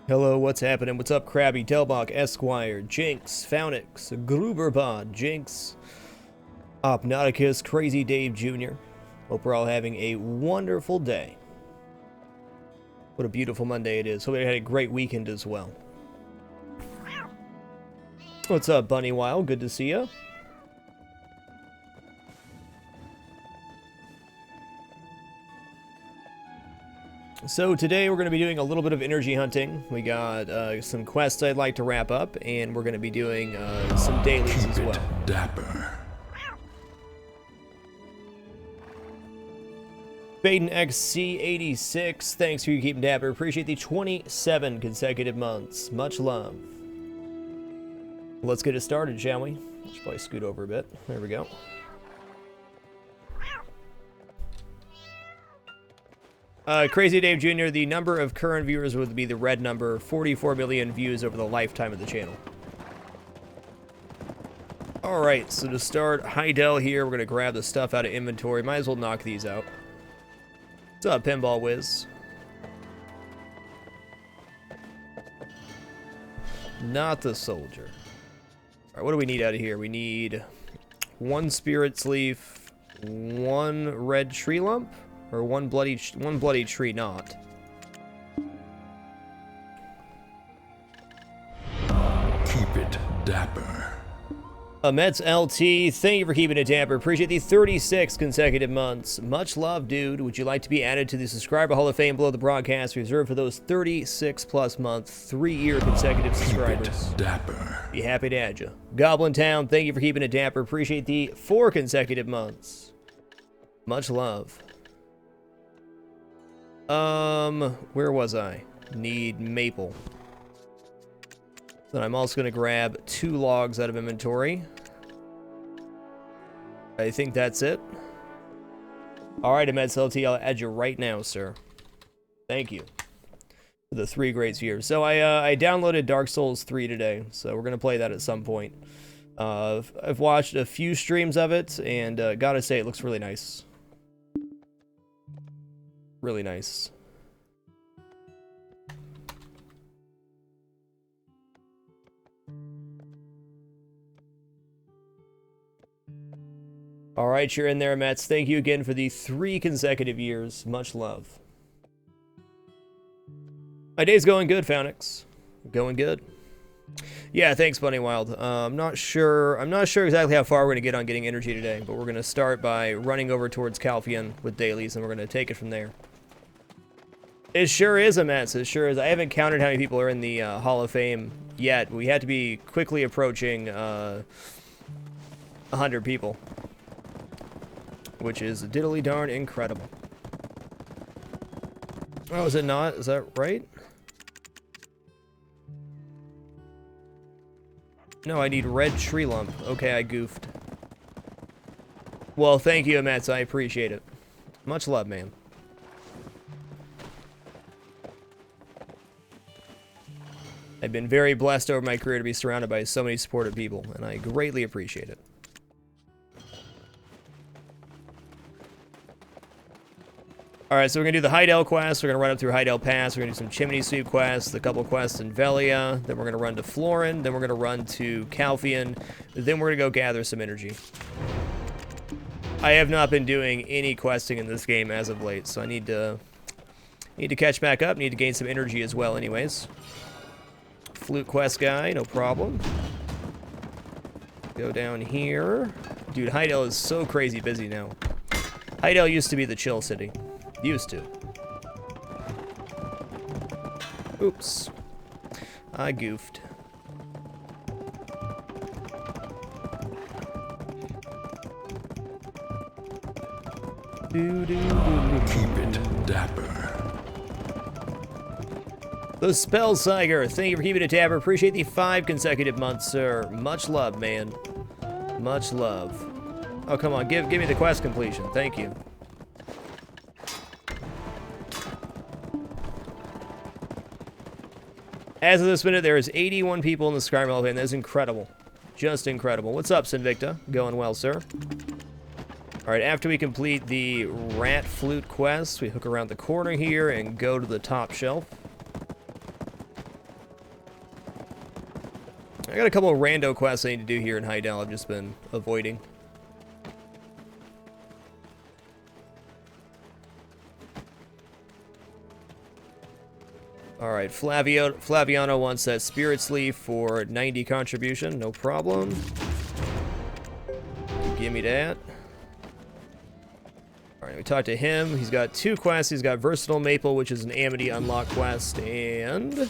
Hello, what's happening? What's up, Krabby, Delbach, Esquire, Jinx, Founix, Gruberbot, Jinx, Opnauticus, Crazy Dave Jr. Hope we're all having a wonderful day. What a beautiful Monday it is. Hope you had a great weekend as well. What's up, Bunny Wild? Good to see you. So today we're going to be doing a little bit of energy hunting. We got some quests I'd like to wrap up, and we're going to be doing some dailies as well. Dapper. Baden XC86, thanks for you keeping dapper. Appreciate the 27 consecutive months. Much love. Let's get it started, shall we? Should probably scoot over a bit. There we go. Crazy Dave Jr., the number of current viewers would be the red number. 44 million views over the lifetime of the channel. Alright, so to start, Heidel here. We're going to grab the stuff out of inventory. Might as well knock these out. What's up, Pinball Wiz? Not the soldier. Alright, what do we need out of here? We need one spirit's leaf, one red tree lump, or one bloody tree knot. Keep it dapper. Mets LT, thank you for keeping it dapper. Appreciate the 36 consecutive months. Much love, dude. Would you like to be added to the Subscriber Hall of Fame below the broadcast reserved for those 36 plus month, 3-year consecutive subscribers? Keep it dapper. Be happy to add you. Goblin Town, thank you for keeping it dapper. Appreciate the 4 consecutive months. Much love. Where was I? Need maple. Then I'm also going to grab 2 logs out of inventory. I think that's it. Alright, Mets LT, I'll add you right now, sir. Thank you for the 3 great viewers. So I downloaded Dark Souls 3 today, so we're going to play that at some point. I've watched a few streams of it, and gotta say, it looks really nice. Really nice. Alright, you're in there, Mets. Thank you again for the 3 consecutive years. Much love. My day's going good, Founix. Going good. Yeah, thanks, Bunny Wild. I'm not sure exactly how far we're going to get on getting energy today, but we're going to start by running over towards Calphion with dailies, and we're going to take it from there. It sure is a mess. It sure is. I haven't counted how many people are in the Hall of Fame yet. We had to be quickly approaching 100 people, which is diddly darn incredible. Oh, is it not? Is that right? No, I need red tree lump. Okay, I goofed. Well, thank you, Mets. I appreciate it. Much love, man. I've been very blessed over my career to be surrounded by so many supportive people, and I greatly appreciate it. Alright, so we're going to do the Heidel quest, we're going to run up through Heidel Pass, we're going to do some Chimney Sweep quests, a couple quests in Velia, then we're going to run to Florin, then we're going to run to Calphion, then we're going to go gather some energy. I have not been doing any questing in this game as of late, so I need to catch back up, need to gain some energy as well anyways. Flute quest guy, no problem. Go down here. Dude, Heidel is so crazy busy now. Heidel used to be the chill city. Used to. Oops. I goofed. Keep it dapper. The Spell Siger, thank you for keeping it dapper. Appreciate the 5 consecutive months, sir. Much love, man. Much love. Oh, come on, give me the quest completion. Thank you. As of this minute, there is 81 people in the Skyrim Hall of Fame. That is incredible. Just incredible. What's up, Sinvicta? Going well, sir. Alright, after we complete the Rat Flute quest, we hook around the corner here and go to the top shelf. I got a couple of rando quests I need to do here in Heidel I've just been avoiding. Alright, Flaviano wants that Spirit's Leaf for 90 contribution, no problem. Give me that. Alright, we talked to him. He's got 2 quests. He's got Versatile Maple, which is an Amity unlock quest, and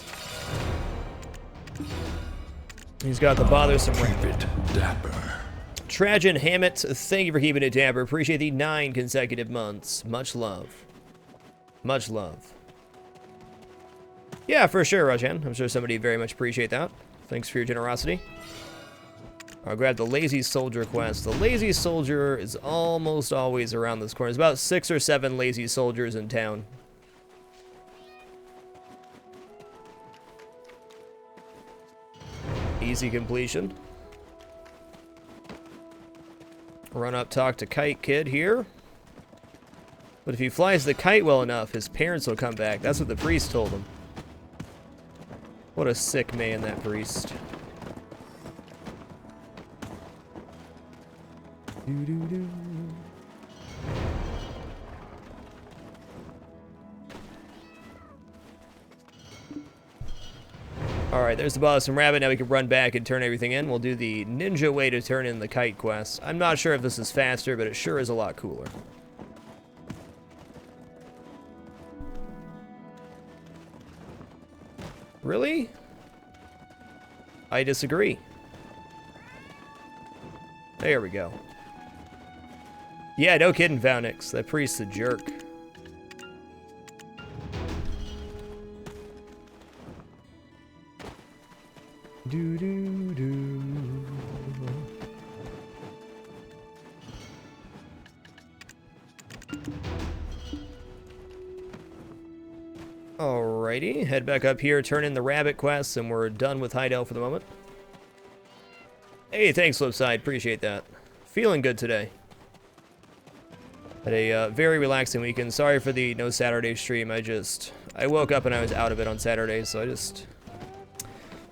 he's got the Bothersome Keep Rabbit. it dapper. Trajan Hammett, thank you for keeping it dapper. Appreciate the 9 consecutive months. Much love. Much love. Yeah, for sure, Rajan. I'm sure somebody very much appreciate that. Thanks for your generosity. I'll grab the Lazy Soldier quest. The Lazy Soldier is almost always around this corner. There's about 6 or 7 Lazy Soldiers in town. Easy completion. Run up, talk to Kite Kid here. But if he flies the kite well enough, his parents will come back. That's what the priest told him. What a sick man, that priest. Doo-doo-doo. Alright, there's the Bothersome Rabbit. Now we can run back and turn everything in. We'll do the ninja way to turn in the kite quest. I'm not sure if this is faster, but it sure is a lot cooler. Really? I disagree. There we go. Yeah, no kidding, Valnix. That priest's a jerk. Do-do-do. Alrighty, head back up here, turn in the rabbit quests, and we're done with Heidel for the moment. Hey, thanks, Flipside. Appreciate that. Feeling good today. Had a very relaxing weekend. Sorry for the no Saturday stream. I woke up and I was out of it on Saturday, so I just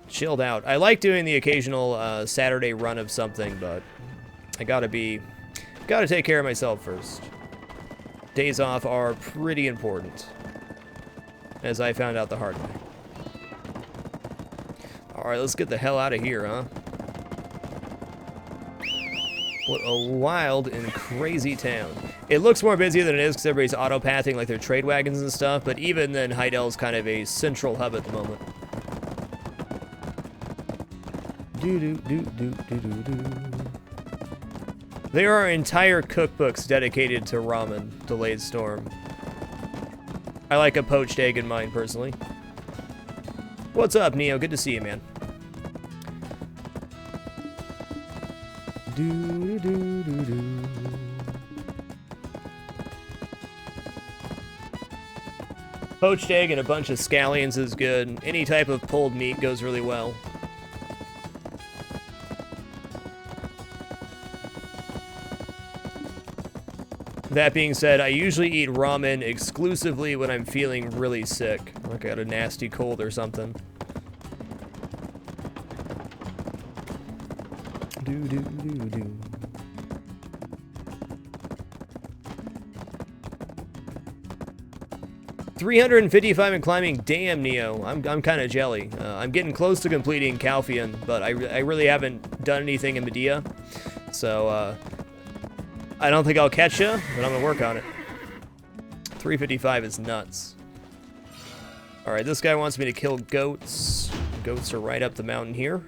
chilled out. I like doing the occasional Saturday run of something, but I gotta take care of myself first. Days off are pretty important, as I found out the hard way. Alright, let's get the hell out of here, huh? What a wild and crazy town. It looks more busy than it is because everybody's auto-pathing like their trade wagons and stuff, but even then, Heidel's kind of a central hub at the moment. There are entire cookbooks dedicated to ramen, Delayed Storm. I like a poached egg in mine, personally. What's up, Neo? Good to see you, man. Poached egg and a bunch of scallions is good. Any type of pulled meat goes really well. That being said, I usually eat ramen exclusively when I'm feeling really sick. Like I got a nasty cold or something. 355 and climbing. Damn, Neo. I'm kind of jelly. I'm getting close to completing Calphian, but I really haven't done anything in Medea. So, I don't think I'll catch you, but I'm going to work on it. 355 is nuts. Alright, this guy wants me to kill goats. Goats are right up the mountain here.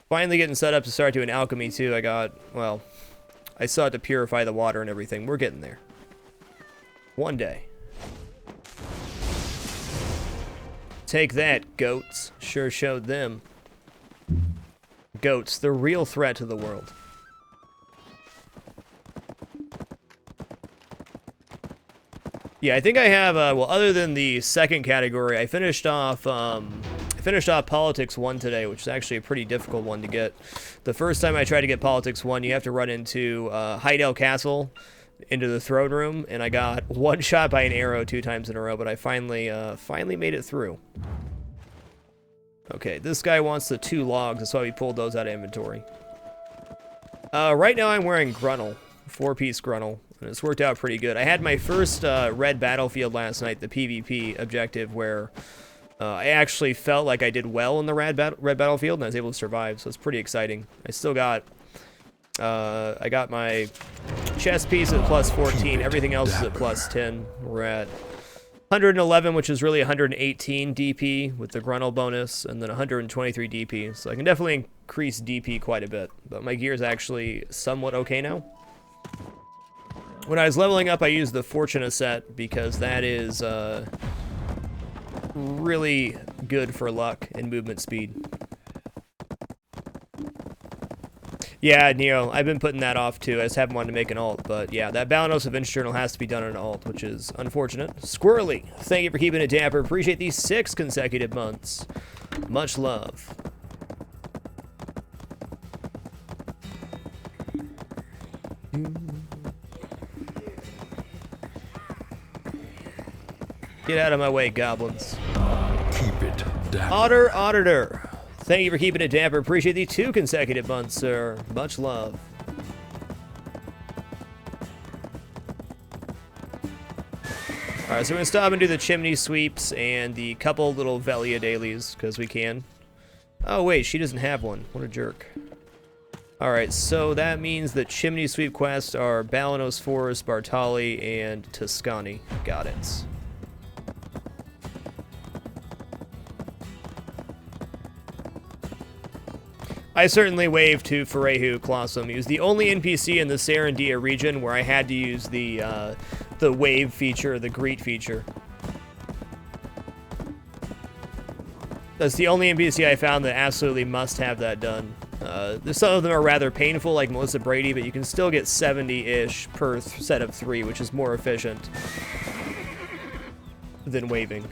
Finally getting set up to start doing alchemy, too. I still had to purify the water and everything. We're getting there. One day. Take that, goats. Sure showed them. Goats, the real threat to the world. Yeah, I think I have, well, other than the second category, I finished off Politics 1 today, which is actually a pretty difficult one to get. The first time I tried to get Politics 1, you have to run into Heidel Castle, into the throne room, and I got one shot by an arrow 2 times in a row, but I finally made it through. Okay, this guy wants the 2 logs. That's why we pulled those out of inventory. Right now I'm wearing Grunnel. 4-piece Grunnel. And it's worked out pretty good. I had my first red battlefield last night, the PvP objective, where I actually felt like I did well in the red battlefield, and I was able to survive, so it's pretty exciting. I still got... I got my chest piece at plus 14. Everything else is at plus 10. We're at 111, which is really 118 DP with the Grunnel bonus, and then 123 DP. So I can definitely increase DP quite a bit. But my gear is actually somewhat okay now. When I was leveling up, I used the Fortuna set because that is really good for luck and movement speed. Yeah, Neo, I've been putting that off too. I just haven't wanted to make an alt, but yeah, that Balanos Adventure Journal has to be done on an alt, which is unfortunate. Squirrely, thank you for keeping it dapper. Appreciate these 6 consecutive months. Much love. Get out of my way, goblins. Keep it dapper. Otter Auditor. Thank you for keeping it dapper. Appreciate the 2 consecutive months, sir. Much love. Alright, so we're going to stop and do the chimney sweeps and the couple little Velia dailies, because we can. Oh, wait, she doesn't have one. What a jerk. Alright, so that means that chimney sweep quests are Balanos Forest, Bartali, and Tuscany. Got it. I certainly waved to Ferehu Klossum. He was the only NPC in the Serendia region where I had to use the wave feature, the greet feature. That's the only NPC I found that absolutely must have that done. Some of them are rather painful, like Melissa Brady, but you can still get 70-ish per set of 3, which is more efficient than waving.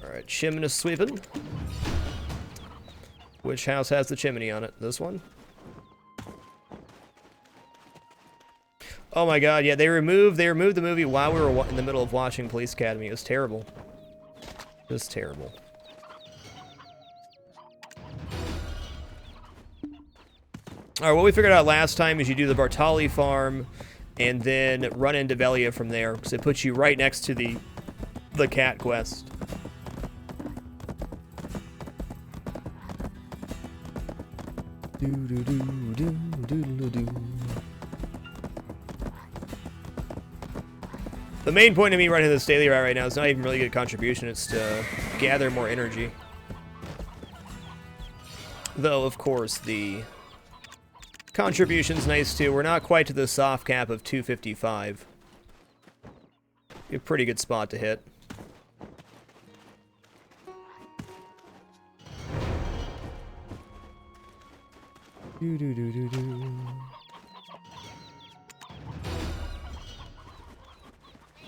Alright, chimney sweeping. Which house has the chimney on it? This one? Oh my god, yeah, they removed the movie while we were in the middle of watching Police Academy. It was terrible. It was terrible. Alright, what we figured out last time is you do the Bartali farm and then run into Velia from there, because it puts you right next to the cat quest. The main point of me running this daily route right now is not even really a contribution, it's to gather more energy. Though, of course, the contribution's nice too. We're not quite to the soft cap of 255. A pretty good spot to hit.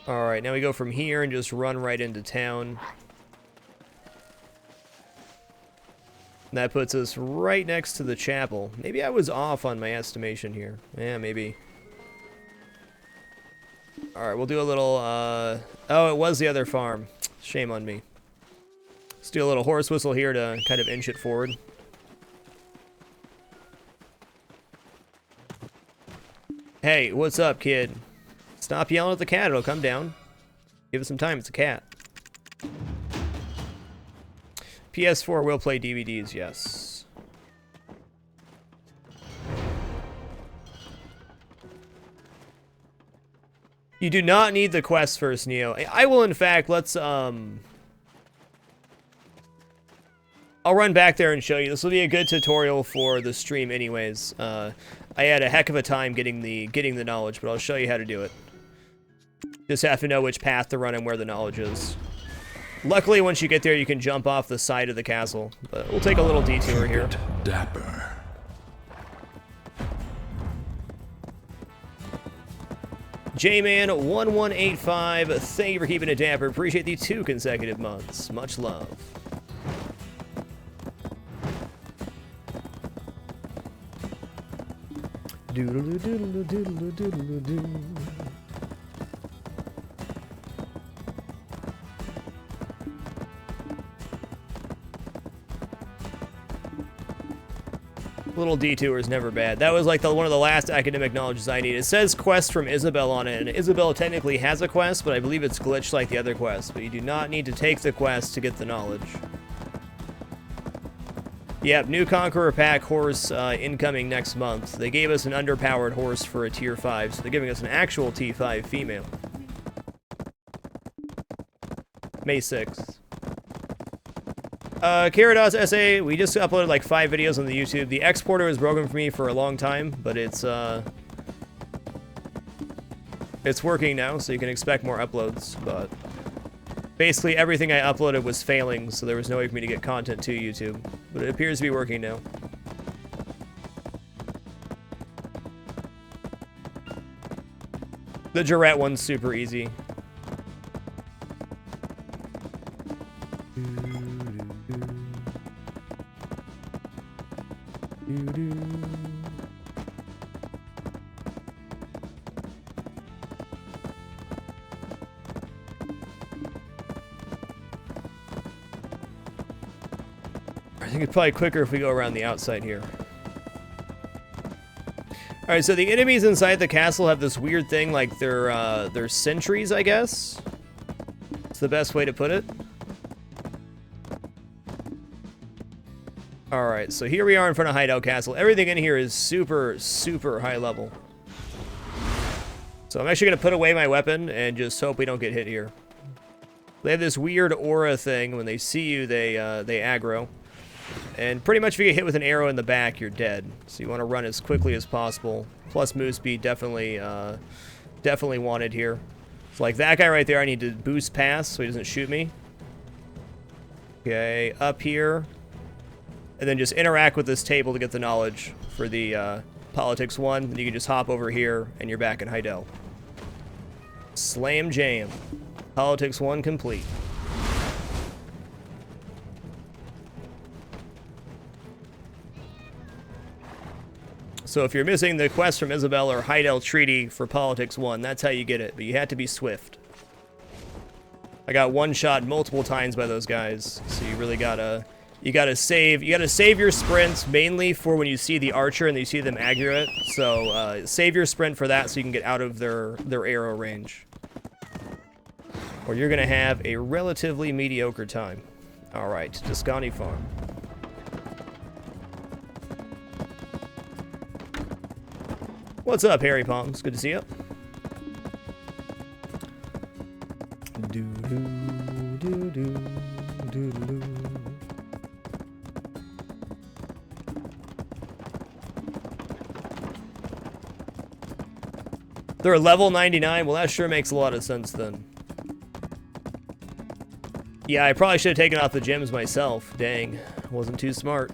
Alright, now we go from here and just run right into town. That puts us right next to the chapel. Maybe I was off on my estimation here. Yeah, maybe. Alright, we'll do a little, oh, it was the other farm. Shame on me. Let's do a little horse whistle here to kind of inch it forward. Hey, what's up, kid? Stop yelling at the cat, it'll come down. Give it some time, it's a cat. PS4 will play DVDs, yes. You do not need the quest first, Neo. I will, in fact, I'll run back there and show you. This will be a good tutorial for the stream anyways. I had a heck of a time getting the knowledge, but I'll show you how to do it. Just have to know which path to run and where the knowledge is. Luckily, once you get there, you can jump off the side of the castle. But we'll take a little detour here. Dapper. J-Man1185, thank you for keeping it dapper. Appreciate the 2 consecutive months. Much love. Doodle doodle doodle doodle doodle. Little detour is never bad. That was like one of the last academic knowledges I need. It says quest from Isabel on it, and Isabel technically has a quest, but I believe it's glitched like the other quests. But you do not need to take the quest to get the knowledge. Yep, new Conqueror pack horse incoming next month. They gave us an underpowered horse for a tier 5, so they're giving us an actual T5 female. May 6th. Karados SA, we just uploaded like 5 videos on the YouTube. The exporter was broken for me for a long time, but it's working now, so you can expect more uploads, but basically everything I uploaded was failing, so there was no way for me to get content to YouTube, but it appears to be working now. The Jarette one's super easy. I think it's probably quicker if we go around the outside here. Alright, so the enemies inside the castle have this weird thing, like they're sentries, I guess? It's the best way to put it. Alright, so here we are in front of Hideout Castle. Everything in here is super, super high level. So I'm actually going to put away my weapon and just hope we don't get hit here. They have this weird aura thing. When they see you, they aggro. And pretty much if you get hit with an arrow in the back, you're dead. So you want to run as quickly as possible. Plus move speed definitely wanted here. So like that guy right there, I need to boost past so he doesn't shoot me. Okay, up here. And then just interact with this table to get the knowledge for the Politics 1. And you can just hop over here, and you're back in Heidel. Slam jam. Politics 1 complete. So if you're missing the quest from Isabel or Heidel Treaty for Politics 1, that's how you get it. But you have to be swift. I got one-shot multiple times by those guys, so you really gotta... You gotta save your sprints mainly for when you see the archer and you see them aggro it. So save your sprint for that so you can get out of their arrow range. Or you're gonna have a relatively mediocre time. Alright, Tuscany Farm. What's up, Harry Palms? Good to see you. They're level 99? Well, that sure makes a lot of sense then. Yeah, I probably should have taken off the gems myself. Dang, wasn't too smart.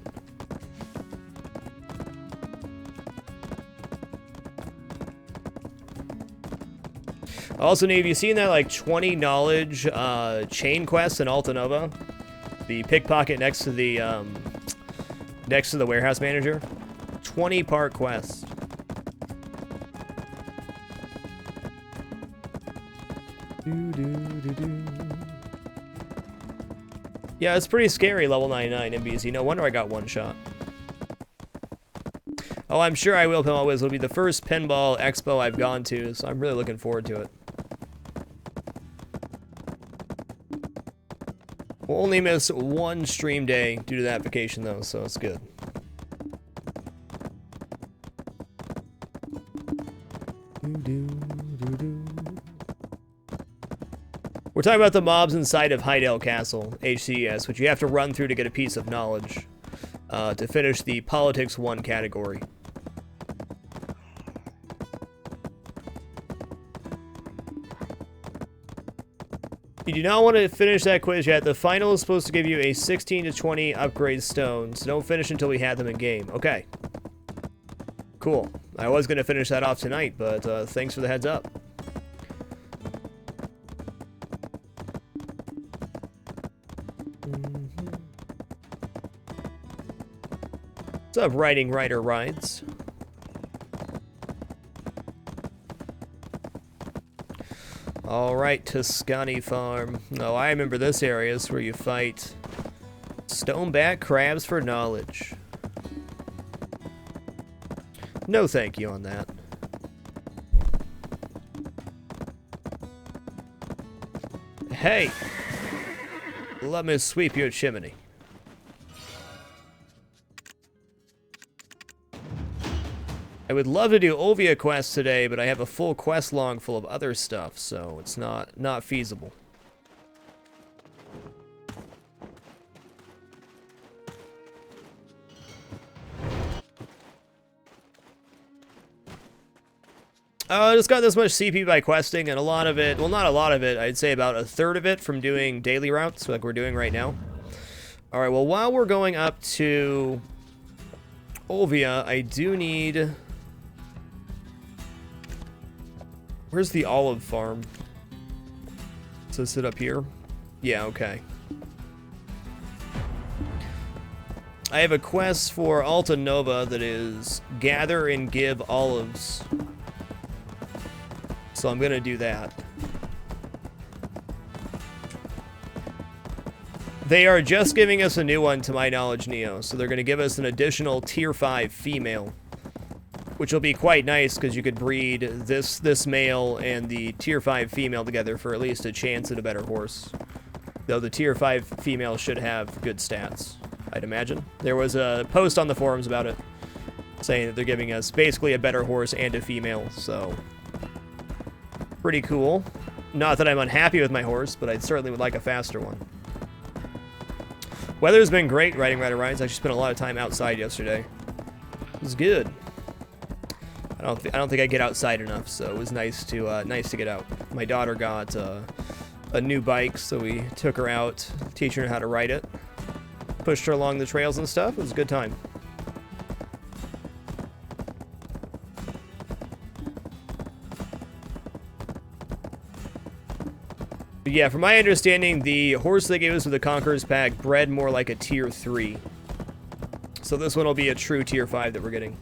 Also, Nate, have you seen that like 20 knowledge chain quest in Alta Nova? The pickpocket next to the warehouse manager? 20-part quest. Yeah, it's pretty scary, level 99 NBC. No wonder I got one shot. Oh, I'm sure I will, Pinball Wiz. It'll be the first pinball expo I've gone to, so I'm really looking forward to it. We'll only miss one stream day due to that vacation, though, so it's good. We're talking about the mobs inside of Heidel Castle, HCS, which you have to run through to get a piece of knowledge to finish the Politics 1 category. You do not want to finish that quiz yet. The final is supposed to give you a 16 to 20 upgrade stone, so don't finish until we have them in game. Okay. Cool. I was going to finish that off tonight, but thanks for the heads up. What's up, Riding Rider Rides? Alright, Tuscany Farm. Oh, I remember this area. It's where you fight stoneback crabs for knowledge. No thank you on that. Hey! Let me sweep your chimney. I would love to do Olvia quests today, but I have a full quest log full of other stuff, so it's not feasible. I just got this much CP by questing, and a lot of it, well, not a lot of it, I'd say about a third of it from doing daily routes, like we're doing right now. Alright, well, while we're going up to Olvia, I do need... Where's the olive farm? Does it up here? Yeah, okay. I have a quest for Alta Nova that is gather and give olives. So I'm gonna do that. They are just giving us a new one, to my knowledge, Neo. So they're gonna give us an additional tier 5 female, which will be quite nice because you could breed this male and the tier 5 female together for at least a chance at a better horse. Though the tier 5 female should have good stats, I'd imagine. There was a post on the forums about it, saying that they're giving us basically a better horse and a female, so... Pretty cool. Not that I'm unhappy with my horse, but I certainly would like a faster one. Weather's been great riding Rider Rides. I actually spent a lot of time outside yesterday. It was good. I don't think I get outside enough, so it was nice to get out. My daughter got a new bike, so we took her out, teaching her how to ride it. Pushed her along the trails and stuff. It was a good time. But yeah, from my understanding, the horse they gave us with the Conqueror's Pack bred more like a tier 3. So this one will be a true tier 5 that we're getting.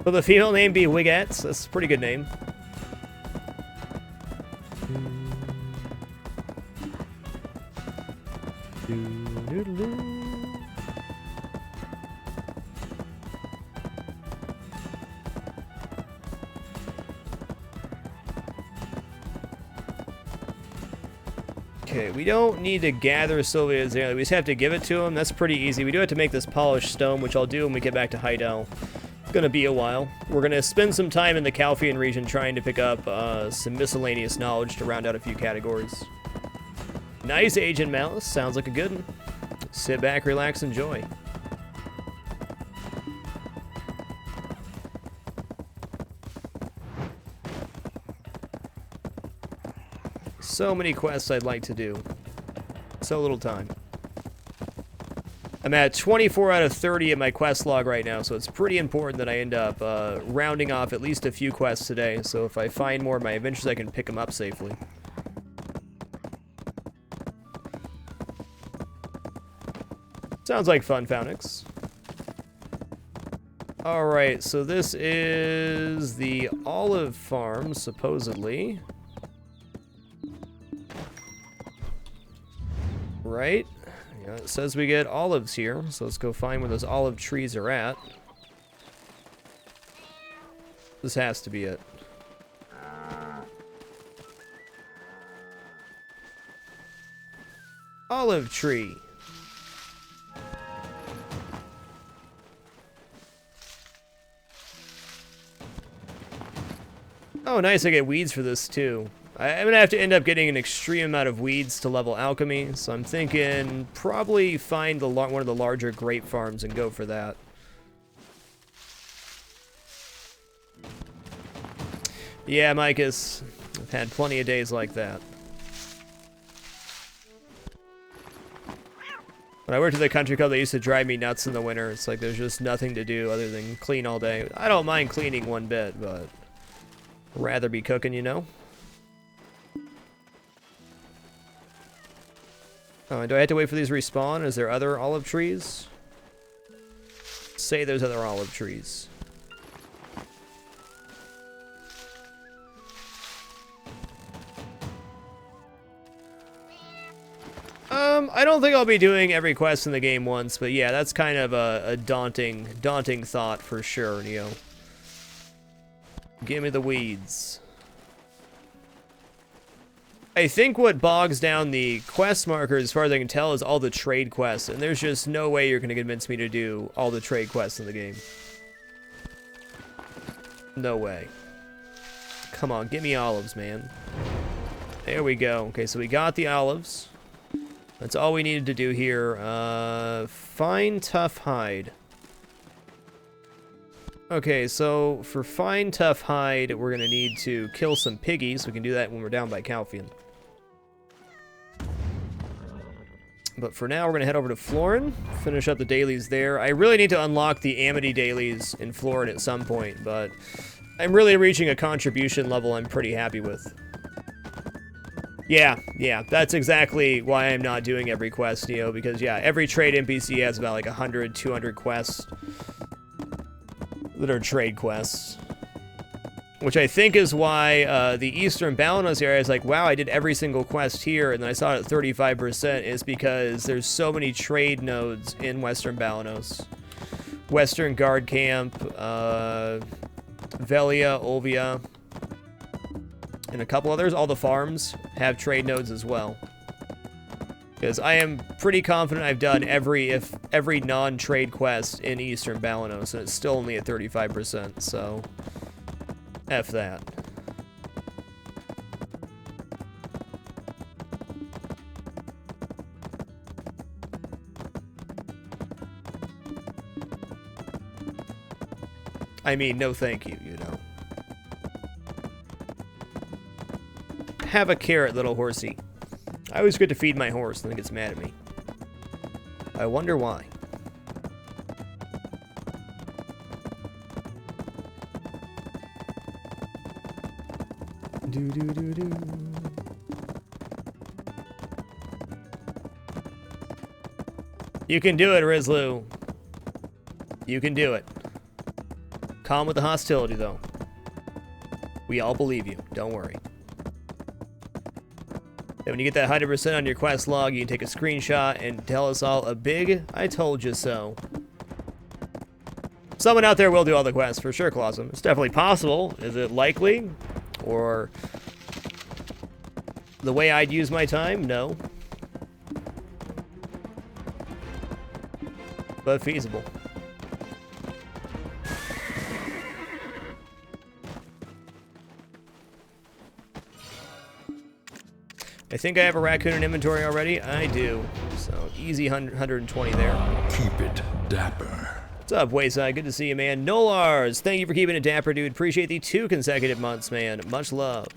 Will the female name be Wiggets? That's a pretty good name. Okay, we don't need to gather Sylvia's Daily. We just have to give it to him. That's pretty easy. We do have to make this polished stone, which I'll do when we get back to Heidel. It's going to be a while. We're going to spend some time in the Calfian region trying to pick up some miscellaneous knowledge to round out a few categories. Nice, Agent Malice. Sounds like a good one. Sit back, relax, enjoy. So many quests I'd like to do. So little time. I'm at 24 out of 30 at my quest log right now, so it's pretty important that I end up rounding off at least a few quests today, so if I find more of my adventures, I can pick them up safely. Sounds like fun, Founix. Alright, so this is the olive farm, supposedly. Right? Yeah, it says we get olives here, so let's go find where those olive trees are at. This has to be it. Olive tree. Oh, nice, I get weeds for this too. I'm gonna have to end up getting an extreme amount of weeds to level alchemy, so I'm thinking probably find one of the larger grape farms and go for that. Yeah, Micus, I've had plenty of days like that. When I worked at the country club, they used to drive me nuts in the winter. It's like there's just nothing to do other than clean all day. I don't mind cleaning one bit, but rather be cooking, you know? Oh, do I have to wait for these to respawn? Is there other olive trees? Say there's other olive trees. I I don't think I'll be doing every quest in the game once, but yeah, that's kind of a daunting thought for sure, Neo. Give me the weeds. I think what bogs down the quest markers, as far as I can tell, is all the trade quests, and there's just no way you're going to convince me to do all the trade quests in the game. No way. Come on, give me olives, man. There we go. Okay, so we got the olives. That's all we needed to do here. Fine tough hide. Okay, so for fine tough hide, we're going to need to kill some piggies. We can do that when we're down by Calphion. But for now, we're going to head over to Florin, finish up the dailies there. I really need to unlock the Amity dailies in Florin at some point, but I'm really reaching a contribution level I'm pretty happy with. Yeah, that's exactly why I'm not doing every quest, Neo, because, yeah, every trade NPC has about, like, 100, 200 quests that are trade quests. Which I think is why the Eastern Balanos area is like, wow, I did every single quest here, and then I saw it at 35%, is because there's so many trade nodes in Western Balanos. Western Guard Camp, Velia, Olvia, and a couple others. All the farms have trade nodes as well. Because I am pretty confident I've done every non-trade quest in Eastern Balanos, and it's still only at 35%, so F that. I mean, no thank you, you know. Have a carrot, little horsey. I always get to feed my horse, and then it gets mad at me. I wonder why. Do. You can do it, Rizlu. You can do it. Calm with the hostility, though. We all believe you. Don't worry. And when you get that 100% on your quest log, you can take a screenshot and tell us all a big "I told you so." Someone out there will do all the quests, for sure, Colosseum. It's definitely possible. Is it likely? Or the way I'd use my time? No. But feasible. I think I have a raccoon in inventory already. I do. So, easy 120 there. Keep it dapper. What's up, Wayside? Good to see you, man. Nolars, thank you for keeping it dapper, dude. Appreciate the 2 consecutive months, man. Much love.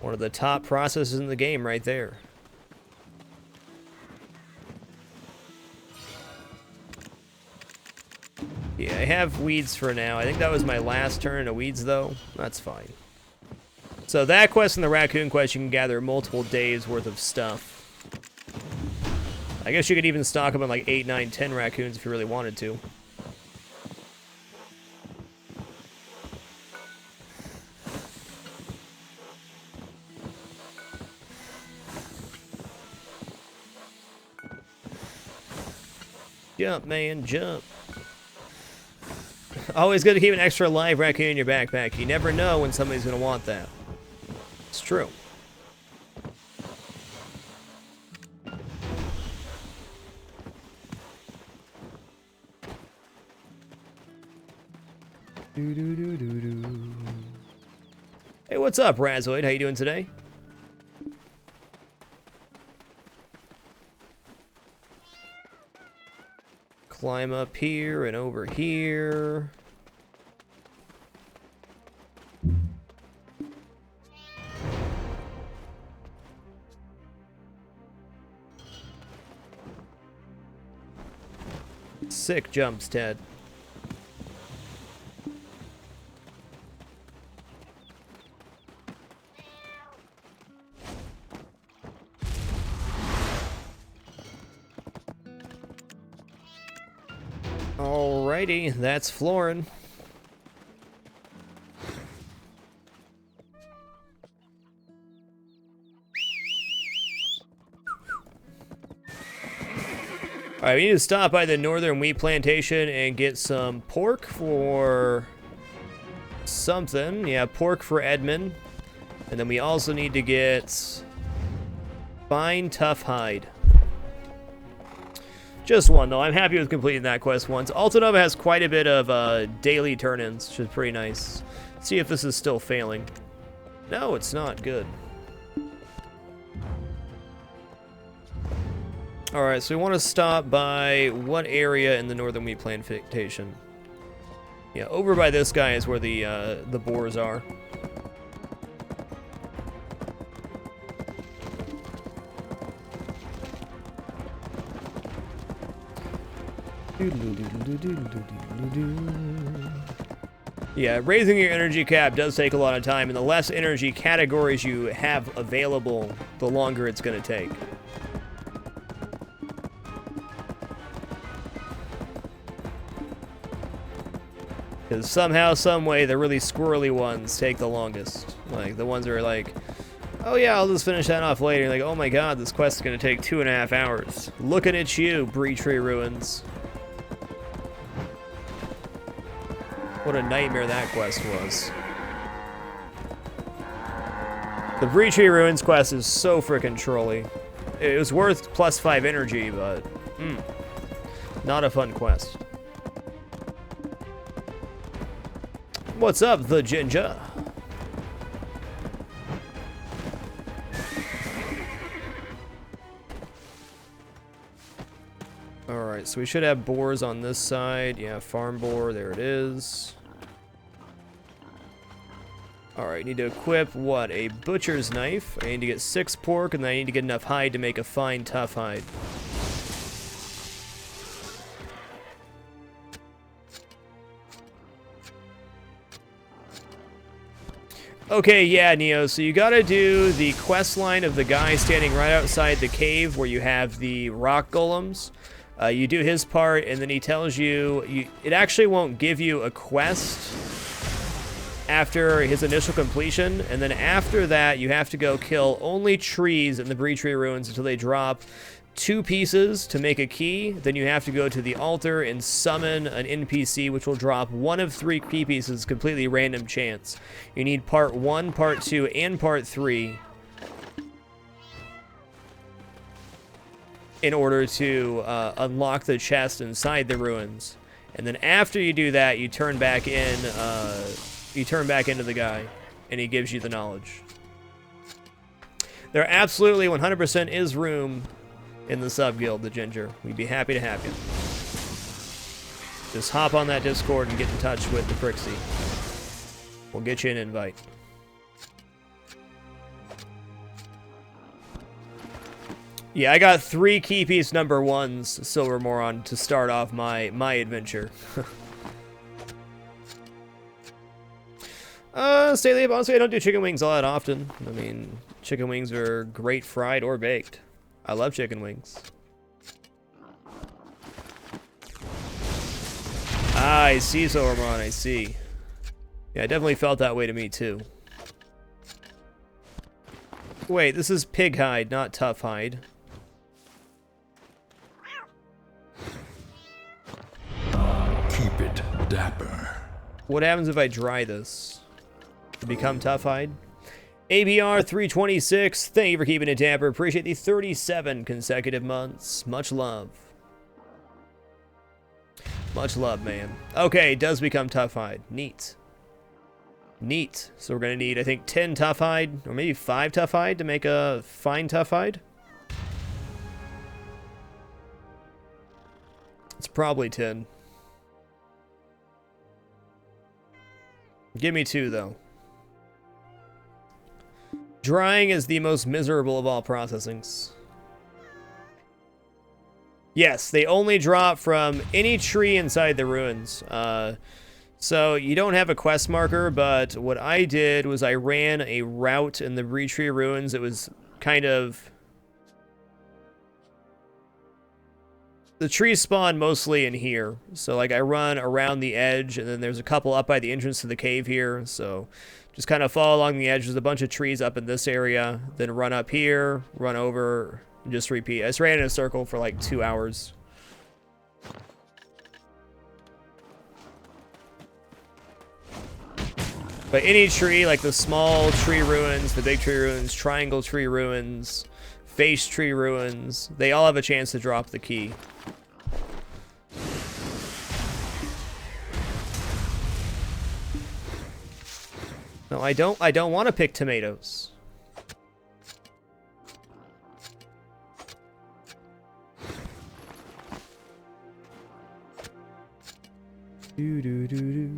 One of the top processes in the game right there. Yeah, I have weeds for now. I think that was my last turn of weeds, though. That's fine. So that quest and the raccoon quest, you can gather multiple days worth of stuff. I guess you could even stock them on like 8, 9, 10 raccoons if you really wanted to. Jump, man, jump. Always good to keep an extra live raccoon in your backpack. You never know when somebody's going to want that. It's true. Hey, what's up, Razoid? How you doing today? Climb up here and over here. Sick jumps, Ted. Alrighty, that's Florin. All right, we need to stop by the northern wheat plantation and get some pork for something. Yeah, pork for Edmund. And then we also need to get fine tough hide. Just one, though. I'm happy with completing that quest once. Altanova has quite a bit of daily turn-ins, which is pretty nice. Let's see if this is still failing. No, it's not. Good. Alright, so we want to stop by what area in the northern wheat plantation? Yeah, over by this guy is where the boars are. Yeah, raising your energy cap does take a lot of time, and the less energy categories you have available, the longer it's going to take. Because somehow, some way, the really squirrely ones take the longest. Like, the ones that are like, oh yeah, I'll just finish that off later. You're like, oh my god, this quest is going to take 2.5 hours. Looking at you, Bree Tree Ruins. What a nightmare that quest was. The Bree Tree Ruins quest is so frickin' trolly. It was worth +5 energy, but not a fun quest. What's up, the ginger? Alright, so we should have boars on this side. Yeah, farm boar, there it is. Alright, need to equip, what, a butcher's knife. I need to get 6 pork, and then I need to get enough hide to make a fine, tough hide. Okay, yeah, Neo, so you gotta do the quest line of the guy standing right outside the cave where you have the rock golems. You do his part, and then he tells you, it actually won't give you a quest after his initial completion, and then after that, you have to go kill only trees in the Bree Tree Ruins until they drop 2 pieces to make a key. Then you have to go to the altar and summon an NPC, which will drop 1 of 3 key pieces, completely random chance. You need part 1, part 2, and part 3 in order to unlock the chest inside the ruins. And then after you do that, you turn back in. You turn back into the guy, and he gives you the knowledge. There absolutely 100% is room in the sub-guild, the Ginger. We'd be happy to have you. Just hop on that Discord and get in touch with the Prixie. We'll get you an invite. Yeah, I got 3 key piece number 1s, Silver Moron, to start off my adventure. Staley, honestly, I don't do chicken wings all that often. I mean, chicken wings are great fried or baked. I love chicken wings. Ah, I see, Silver Moron, I see. Yeah, it definitely felt that way to me, too. Wait, this is pig hide, not tough hide. Keep it dapper. What happens if I dry this? To become tough hide? ABR 326, thank you for keeping it dapper. Appreciate the 37 consecutive months. Much love. Much love, man. Okay, it does become tough hide. Neat. Neat. So we're going to need, I think, 10 tough hide, or maybe 5 tough hide to make a fine tough hide. It's probably 10. Give me 2, though. Drying is the most miserable of all processings. Yes, they only drop from any tree inside the ruins. So you don't have a quest marker, but what I did was I ran a route in the Bree Tree Ruins. It was kind of... The trees spawn mostly in here. So like I run around the edge, and then there's a couple up by the entrance to the cave here. So just kind of follow along the edge. There's a bunch of trees up in this area. Then run up here, run over, and just repeat. I just ran in a circle for like 2 hours. But any tree, like the small tree ruins, the big tree ruins, triangle tree ruins, face tree ruins, they all have a chance to drop the key. No, I don't want to pick tomatoes. Do do do do.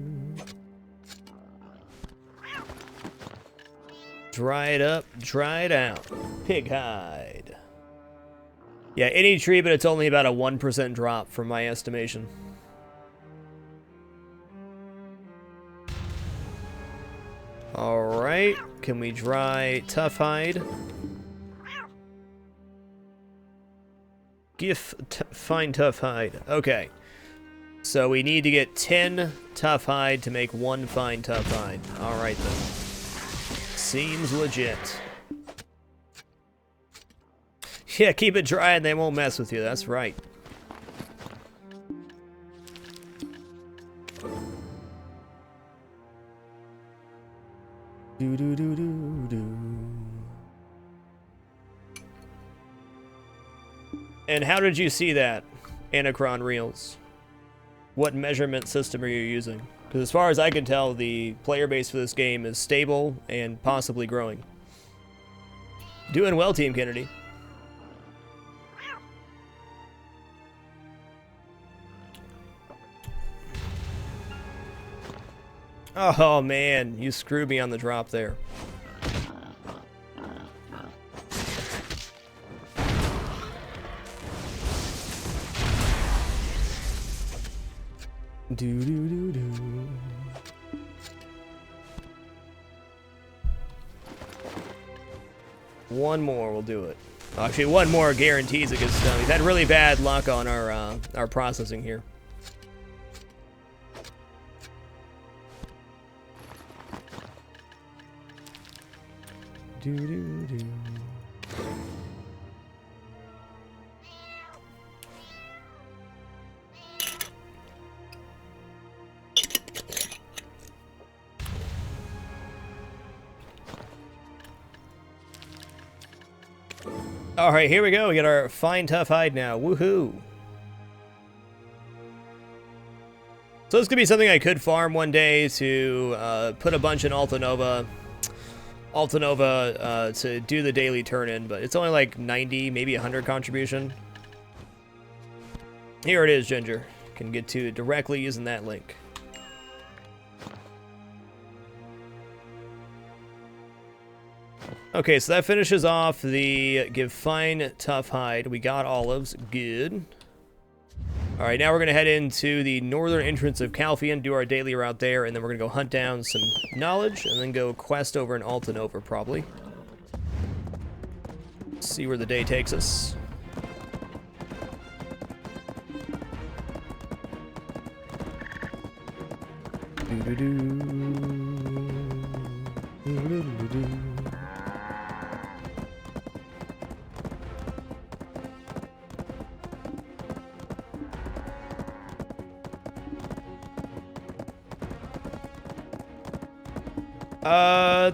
Dry it up, dry it out. Pig hide. Yeah, any tree, but it's only about a 1% drop from my estimation. Alright, can we dry tough hide? Find tough hide. Okay. So we need to get 10 tough hide to make 1 fine tough hide. Alright then. Seems legit. Yeah, keep it dry and they won't mess with you. That's right. Do do do do do. And how did you see that, Anachron Reels? What measurement system are you using? Because as far as I can tell, the player base for this game is stable and possibly growing. Doing well, Team Kennedy. Oh man, you screwed me on the drop there. Do do do do. One more will do it. Actually, one more guarantees it gets done. We've had really bad luck on our processing here. Do do do. All right, here we go. We got our fine tough hide now. Woohoo! So this could be something I could farm one day to put a bunch in Altanova to do the daily turn-in, but it's only like 90, maybe 100 contribution. Here it is, Ginger. Can get to it directly using that link. Okay, so that finishes off the give fine tough hide. We got olives, good. All right, now we're gonna head into the northern entrance of Calfian, do our daily route there, and then we're gonna go hunt down some knowledge, and then go quest over in Altanova, probably. See where the day takes us.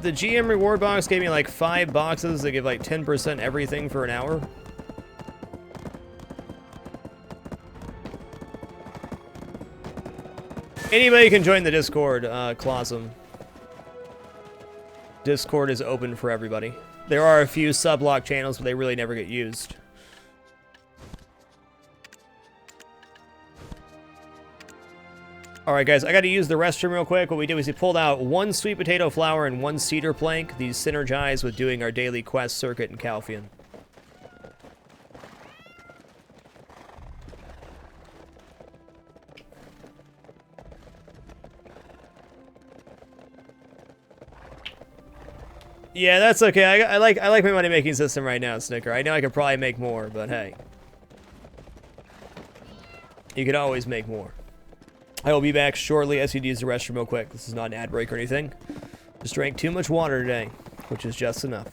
The GM reward box gave me like 5 boxes that give like 10% everything for an hour. Anybody can join the Discord, Clausum. Discord is open for everybody. There are a few sub-lock channels, but they really never get used. Alright guys, I gotta use the restroom real quick. What we did was we pulled out 1 sweet potato flour and 1 cedar plank. These synergize with doing our daily quest circuit in Calfian. Yeah, that's okay. I like my money making system right now, Snicker. I know I could probably make more, but hey. You could always make more. I will be back shortly. I need to use the restroom real quick. This is not an ad break or anything. Just drank too much water today, which is just enough.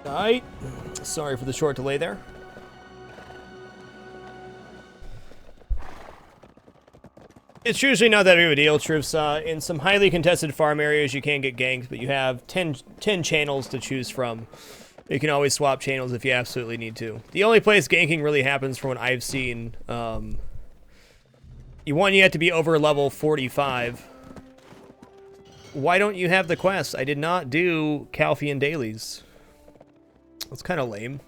Alright. Sorry for the short delay there. It's usually not that big of a deal, troops. In some highly contested farm areas, you can get ganked, but you have 10 channels to choose from. You can always swap channels if you absolutely need to. The only place ganking really happens from what I've seen, you have to be over level 45. Why don't you have the quest? I did not do Calfian Dailies. That's kind of lame.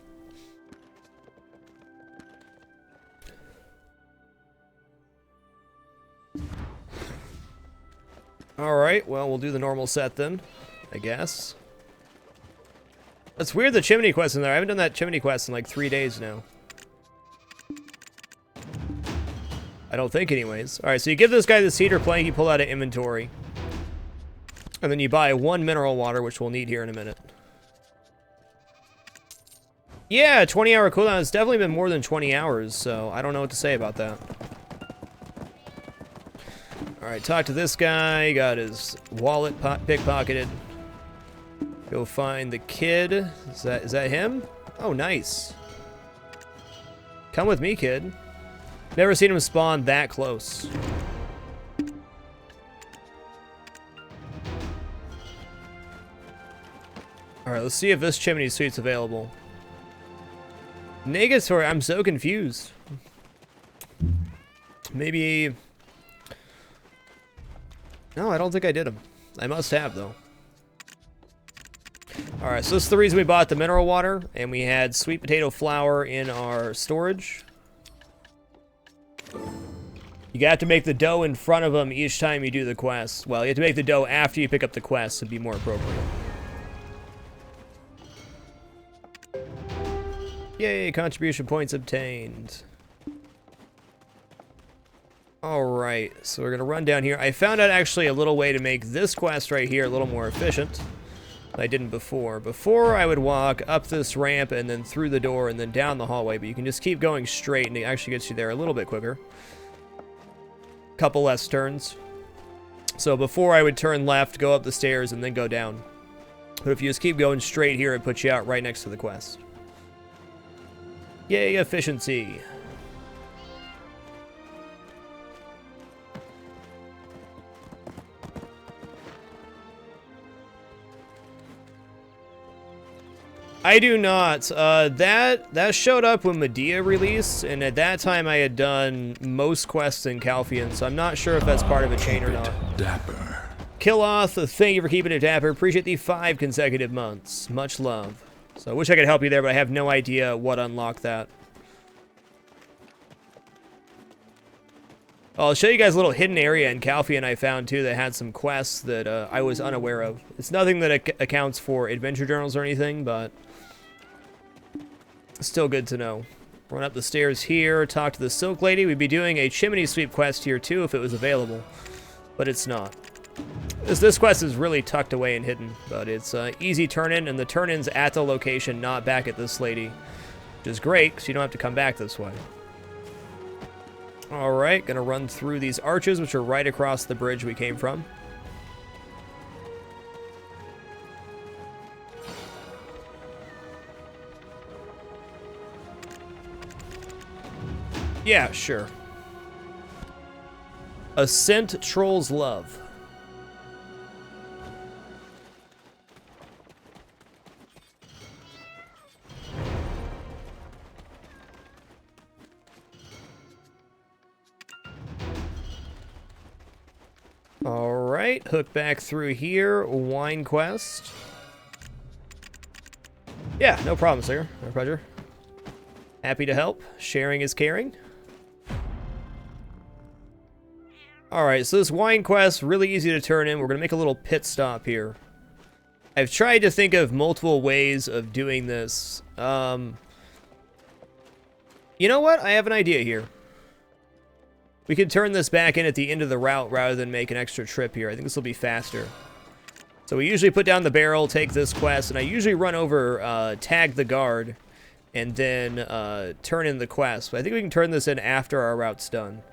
Alright, well, we'll do the normal set then, I guess. That's weird, the chimney quest in there. I haven't done that chimney quest in like 3 days now. I don't think anyways. Alright, so you give this guy the cedar plank, you pull out an inventory. And then you buy 1 mineral water, which we'll need here in a minute. Yeah, 20-hour cooldown. It's definitely been more than 20 hours, so I don't know what to say about that. Alright, talk to this guy. Got his wallet pickpocketed. Go find the kid. Is that him? Oh, nice. Come with me, kid. Never seen him spawn that close. Alright, let's see if this chimney suite's available. Negatory, I'm so confused. Maybe... No, I don't think I did them. I must have, though. Alright, so this is the reason we bought the mineral water, and we had sweet potato flour in our storage. You have to make the dough in front of them each time you do the quest. Well, you have to make the dough after you pick up the quest to be more appropriate. Yay, contribution points obtained. Alright, so we're going to run down here. I found out actually a little way to make this quest right here a little more efficient than I didn't before. Before, I would walk up this ramp and then through the door and then down the hallway, but you can just keep going straight and it actually gets you there a little bit quicker. Couple less turns. So before I would turn left, go up the stairs, and then go down. But if you just keep going straight here, it puts you out right next to the quest. Yay, efficiency. I do not. That showed up when Medea released, and at that time I had done most quests in Calfian, so I'm not sure if that's part of a chain or not. Dapper. Killoth, thank you for keeping it dapper. Appreciate the 5 consecutive months. Much love. So I wish I could help you there, but I have no idea what unlocked that. I'll show you guys a little hidden area in Calfian I found too that had some quests that I was unaware of. It's nothing that accounts for adventure journals or anything, but still good to know. Run up the stairs here, talk to the Silk Lady. We'd be doing a chimney sweep quest here too if it was available, but it's not. This quest is really tucked away and hidden, but it's easy turn-in, and the turn-in's at the location, not back at this lady, which is great because you don't have to come back this way. Alright, gonna run through these arches, which are right across the bridge we came from. Yeah, sure. A scent trolls love. Alright, hook back through here. Wine quest. Yeah, no problem, sir. No pleasure. Happy to help. Sharing is caring. Alright, so this wine quest, really easy to turn in. We're going to make a little pit stop here. I've tried to think of multiple ways of doing this. You know what? I have an idea here. We could turn this back in at the end of the route rather than make an extra trip here. I think this will be faster. So we usually put down the barrel, take this quest, and I usually run over, tag the guard, and then turn in the quest. But I think we can turn this in after our route's done.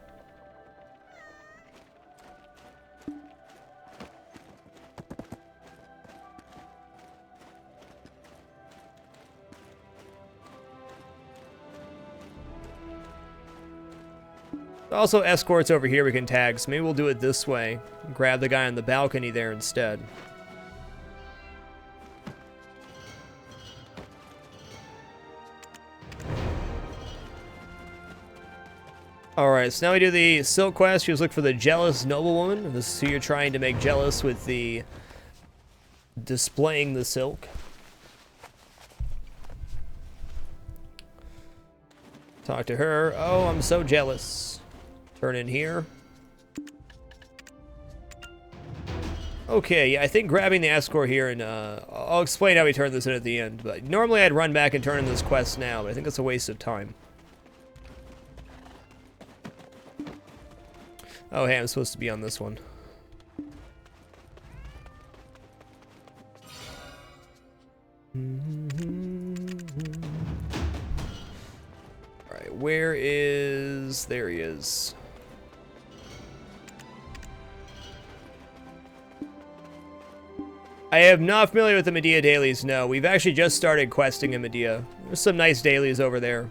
Also, escorts over here we can tag, so maybe we'll do it this way. Grab the guy on the balcony there instead. Alright, so now we do the Silk quest. You just look for the jealous noblewoman. This is who you're trying to make jealous with the displaying the silk. Talk to her. Oh, I'm so jealous. Turn in here. Okay, yeah, I think grabbing the escort here, and I'll explain how we turn this in at the end. But normally I'd run back and turn in this quest now, but I think that's a waste of time. Oh, hey, I'm supposed to be on this one. Alright, where is... There he is. I am not familiar with the Medea dailies, no. We've actually just started questing in Medea. There's some nice dailies over there.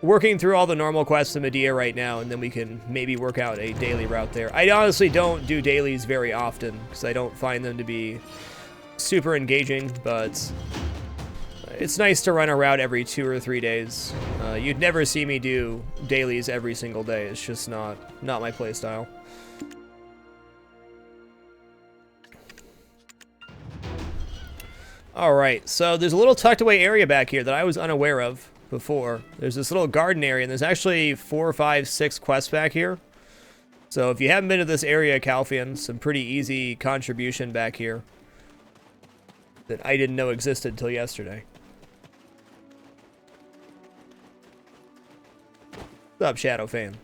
Working through all the normal quests in Medea right now, and then we can maybe work out a daily route there. I honestly don't do dailies very often, because I don't find them to be super engaging, but it's nice to run a route every 2 or 3 days. You'd never see me do dailies every single day. It's just not my playstyle. Alright, so there's a little tucked away area back here that I was unaware of before. There's this little garden area, and there's actually 4, 5, 6 quests back here. So if you haven't been to this area, Calfian, some pretty easy contribution back here that I didn't know existed till yesterday. What's up, Shadow Fan?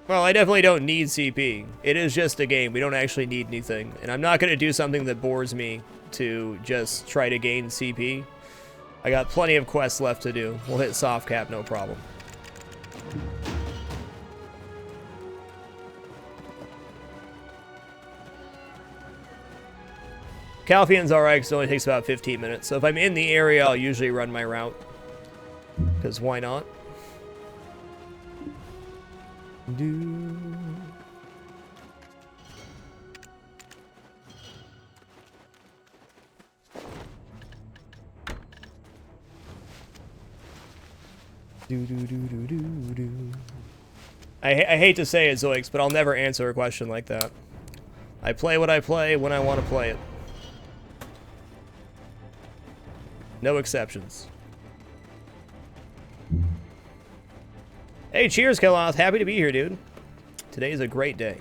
Well, I definitely don't need CP. It is just a game. We don't actually need anything. And I'm not going to do something that bores me to just try to gain CP. I got plenty of quests left to do. We'll hit soft cap, no problem. Calfian's alright because it only takes about 15 minutes. So if I'm in the area, I'll usually run my route. Because why not? I hate to say it, Zoix, but I'll never answer a question like that. I play what I play when I want to play it. No exceptions. Hey, cheers, Keloth. Happy to be here, dude. Today's a great day.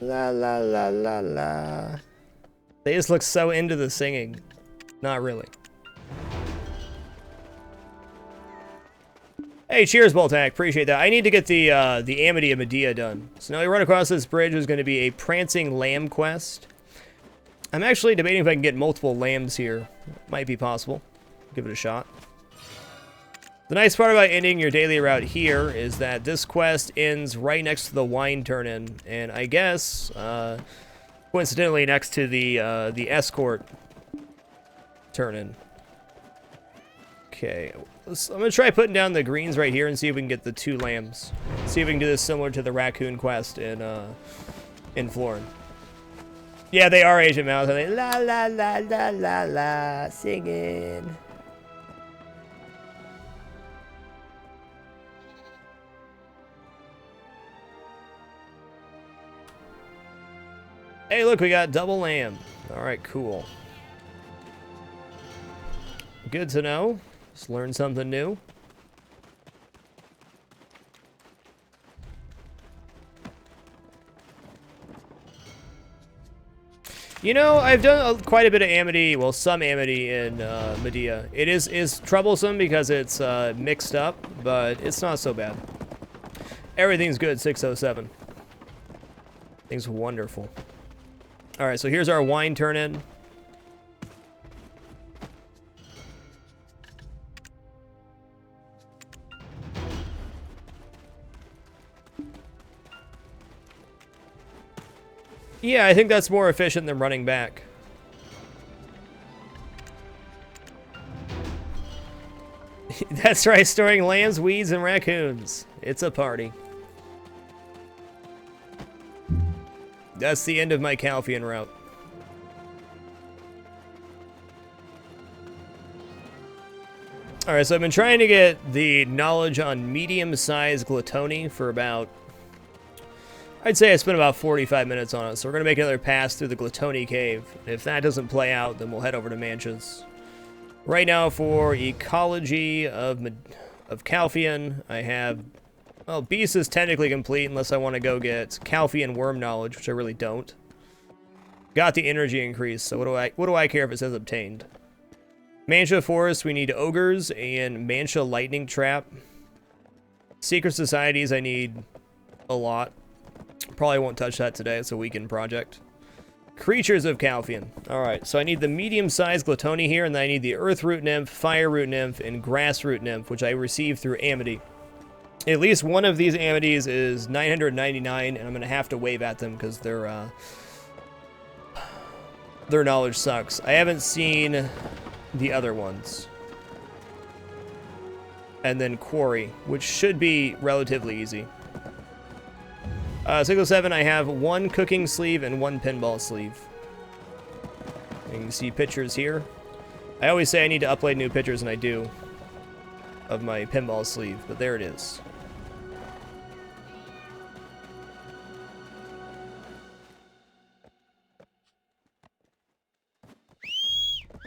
La la la la la. They just look so into the singing. Not really. Hey, cheers, Boltac. Appreciate that. I need to get the Amity of Medea done. So now we run across this bridge. There's going to be a Prancing Lamb quest. I'm actually debating if I can get multiple lambs here. Might be possible. Give it a shot. The nice part about ending your daily route here is that this quest ends right next to the wine turn-in, and I guess, coincidentally, next to the escort turn-in. Okay, I'm gonna try putting down the greens right here and see if we can get the 2 lambs. See if we can do this similar to the raccoon quest in Florin. Yeah, they are Asian mouths, and they la la la la la la singing. Hey, look, we got double lamb. All right, cool. Good to know. Just learned something new. You know, I've done quite a bit of Amity, well, some Amity in Medea. It is troublesome because it's mixed up, but it's not so bad. Everything's good, 607. Things wonderful. All right, so here's our wine turn-in. Yeah, I think that's more efficient than running back. That's right, storing lambs, weeds, and raccoons. It's a party. That's the end of my Calfian route. Alright, so I've been trying to get the knowledge on medium-sized Gluttony for about... I'd say I spent about 45 minutes on it, so we're going to make another pass through the Gluttony Cave. If that doesn't play out, then we'll head over to Manchas. Right now, for Ecology of Calfian, I have... Well, Beast is technically complete unless I want to go get Calfian Worm Knowledge, which I really don't. Got the energy increase, so what do I care if it says obtained? Mancha Forest, we need Ogres and Mancha Lightning Trap. Secret Societies, I need a lot. Probably won't touch that today, it's a weekend project. Creatures of Calfian. Alright, so I need the medium-sized Gluttony here, and then I need the Earth Root Nymph, Fire Root Nymph, and Grass Root Nymph, which I received through Amity. At least one of these Amities is 999, and I'm going to have to wave at them because their knowledge sucks. I haven't seen the other ones. And then Quarry, which should be relatively easy. 607, I have one cooking sleeve and one pinball sleeve. You can see pictures here. I always say I need to upload new pictures, and I do, of my pinball sleeve, but there it is.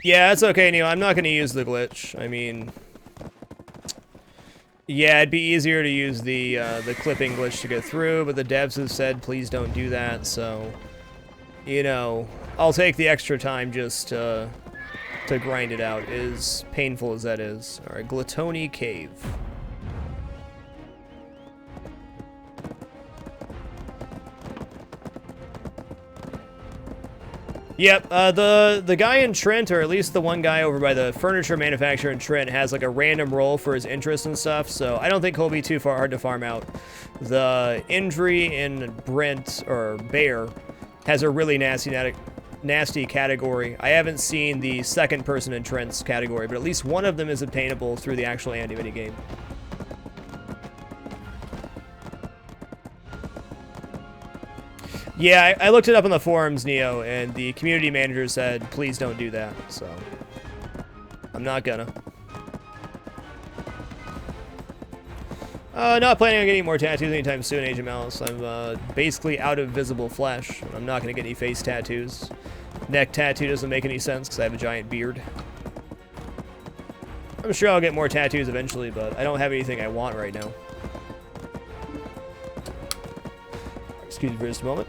Yeah, it's okay, Neil. I'm not going to use the glitch. I mean... Yeah, it'd be easier to use the clipping glitch to get through, but the devs have said please don't do that, so... You know, I'll take the extra time just to grind it out, as painful as that is. Alright, Gluttony Cave. Yep, the guy in Trent, or at least the one guy over by the furniture manufacturer in Trent, has like a random roll for his interests and stuff, so I don't think he'll be too hard to farm out. The Indri in Brent, or Bear, has a really nasty category. I haven't seen the second person in Trent's category, but at least one of them is obtainable through the actual Andy minigame. Yeah, I looked it up on the forums, Neo, and the community manager said, please don't do that, so... I'm not gonna. Not planning on getting more tattoos anytime soon, Agent Malice. I'm, basically out of visible flesh. I'm not gonna get any face tattoos. Neck tattoo doesn't make any sense, because I have a giant beard. I'm sure I'll get more tattoos eventually, but I don't have anything I want right now. Excuse me for just a moment.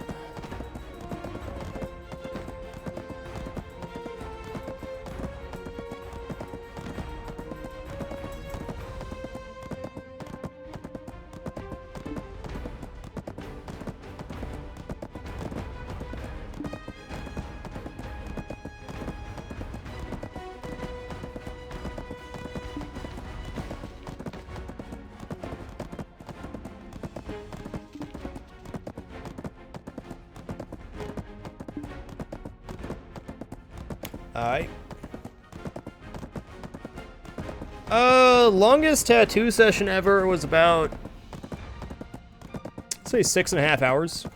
Alright. Longest tattoo session ever was about, let's say 6.5 hours.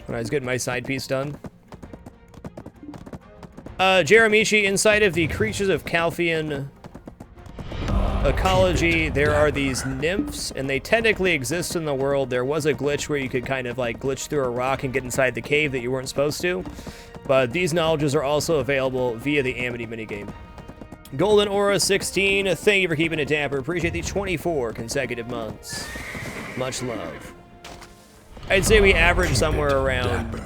When I was getting my side piece done. Jeremichi, inside of the Creatures of Calfian ecology, there are these nymphs, and they technically exist in the world. There was a glitch where you could kind of like glitch through a rock and get inside the cave that you weren't supposed to. But these knowledges are also available via the Amity minigame. Golden Aura 16, thank you for keeping it dapper. Appreciate the 24 consecutive months. Much love. I'd say we average somewhere around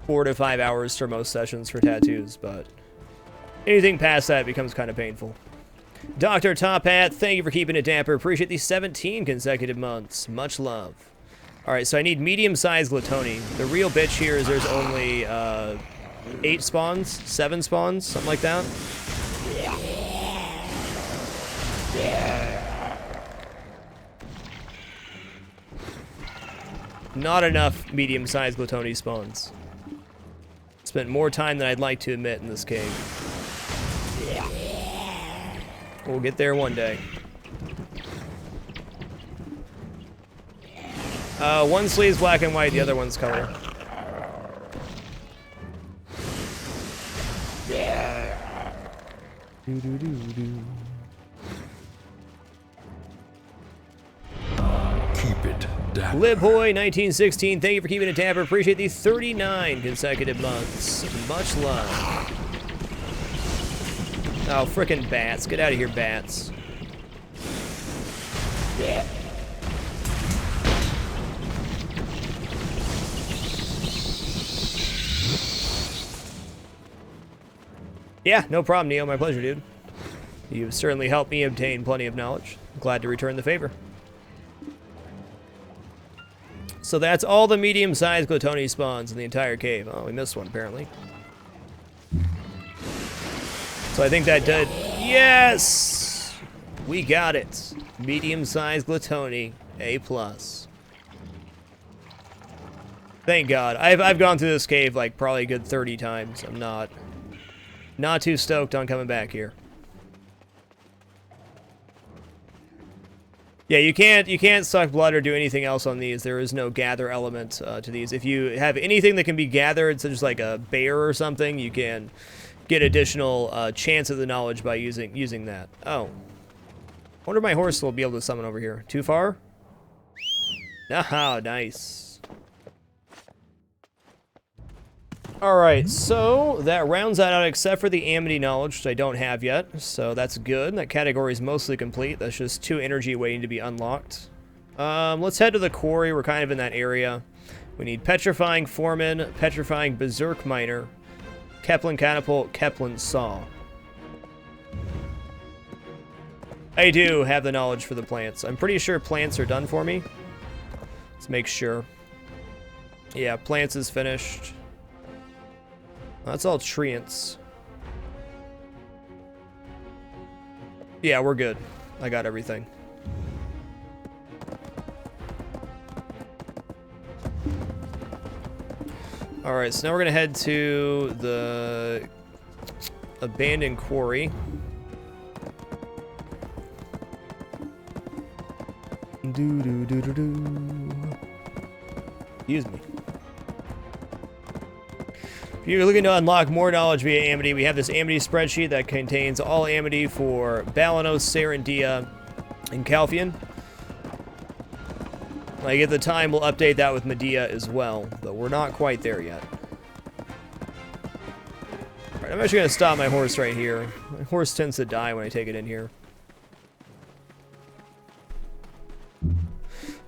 4 to 5 hours for most sessions for tattoos, but anything past that becomes kind of painful. Dr. Top Hat, thank you for keeping it dapper. Appreciate the 17 consecutive months. Much love. Alright, so I need medium-sized Gluttony. The real bitch here is there's only 8 spawns, 7 spawns, something like that. Not enough medium-sized Gluttony spawns. Spent more time than I'd like to admit in this cave. We'll get there one day. One sleeve's black and white, the other one's color. Keep it dapper. Libhoy 1916, thank you for keeping it dapper. Appreciate the 39 consecutive months. Much love. Oh, frickin' bats. Get out of here, bats. Yeah, no problem, Neo. My pleasure, dude. You've certainly helped me obtain plenty of knowledge. Glad to return the favor. So that's all the medium-sized Glutoni spawns in the entire cave. Oh, we missed one, apparently. So I think that did... Yes! We got it. Medium-sized Glutoni, A+. Thank God. I've gone through this cave like probably a good 30 times. I'm not too stoked on coming back here. Yeah, you can't suck blood or do anything else on these. There is no gather element to these. If you have anything that can be gathered, such as like a bear or something, you can get additional chance of the knowledge by using that. Oh, I wonder if my horse will be able to summon over here. Too far? Ah, nice. Alright, so that rounds that out except for the Amity knowledge, which I don't have yet, so that's good. That category is mostly complete. That's just 2 energy waiting to be unlocked. Let's head to the quarry. We're kind of in that area. We need Petrifying Foreman, Petrifying Berserk Miner, Keplin Catapult, Keplin Saw. I do have the knowledge for the plants. I'm pretty sure plants are done for me. Let's make sure. Yeah, plants is finished. That's all treants. Yeah, we're good. I got everything. Alright, so now we're gonna head to the abandoned quarry. Excuse me. If you're looking to unlock more knowledge via Amity, we have this Amity spreadsheet that contains all Amity for Balanos, Serendia, and Calphion. Like at the time, we'll update that with Medea as well, but we're not quite there yet. Alright, I'm actually going to stop my horse right here. My horse tends to die when I take it in here.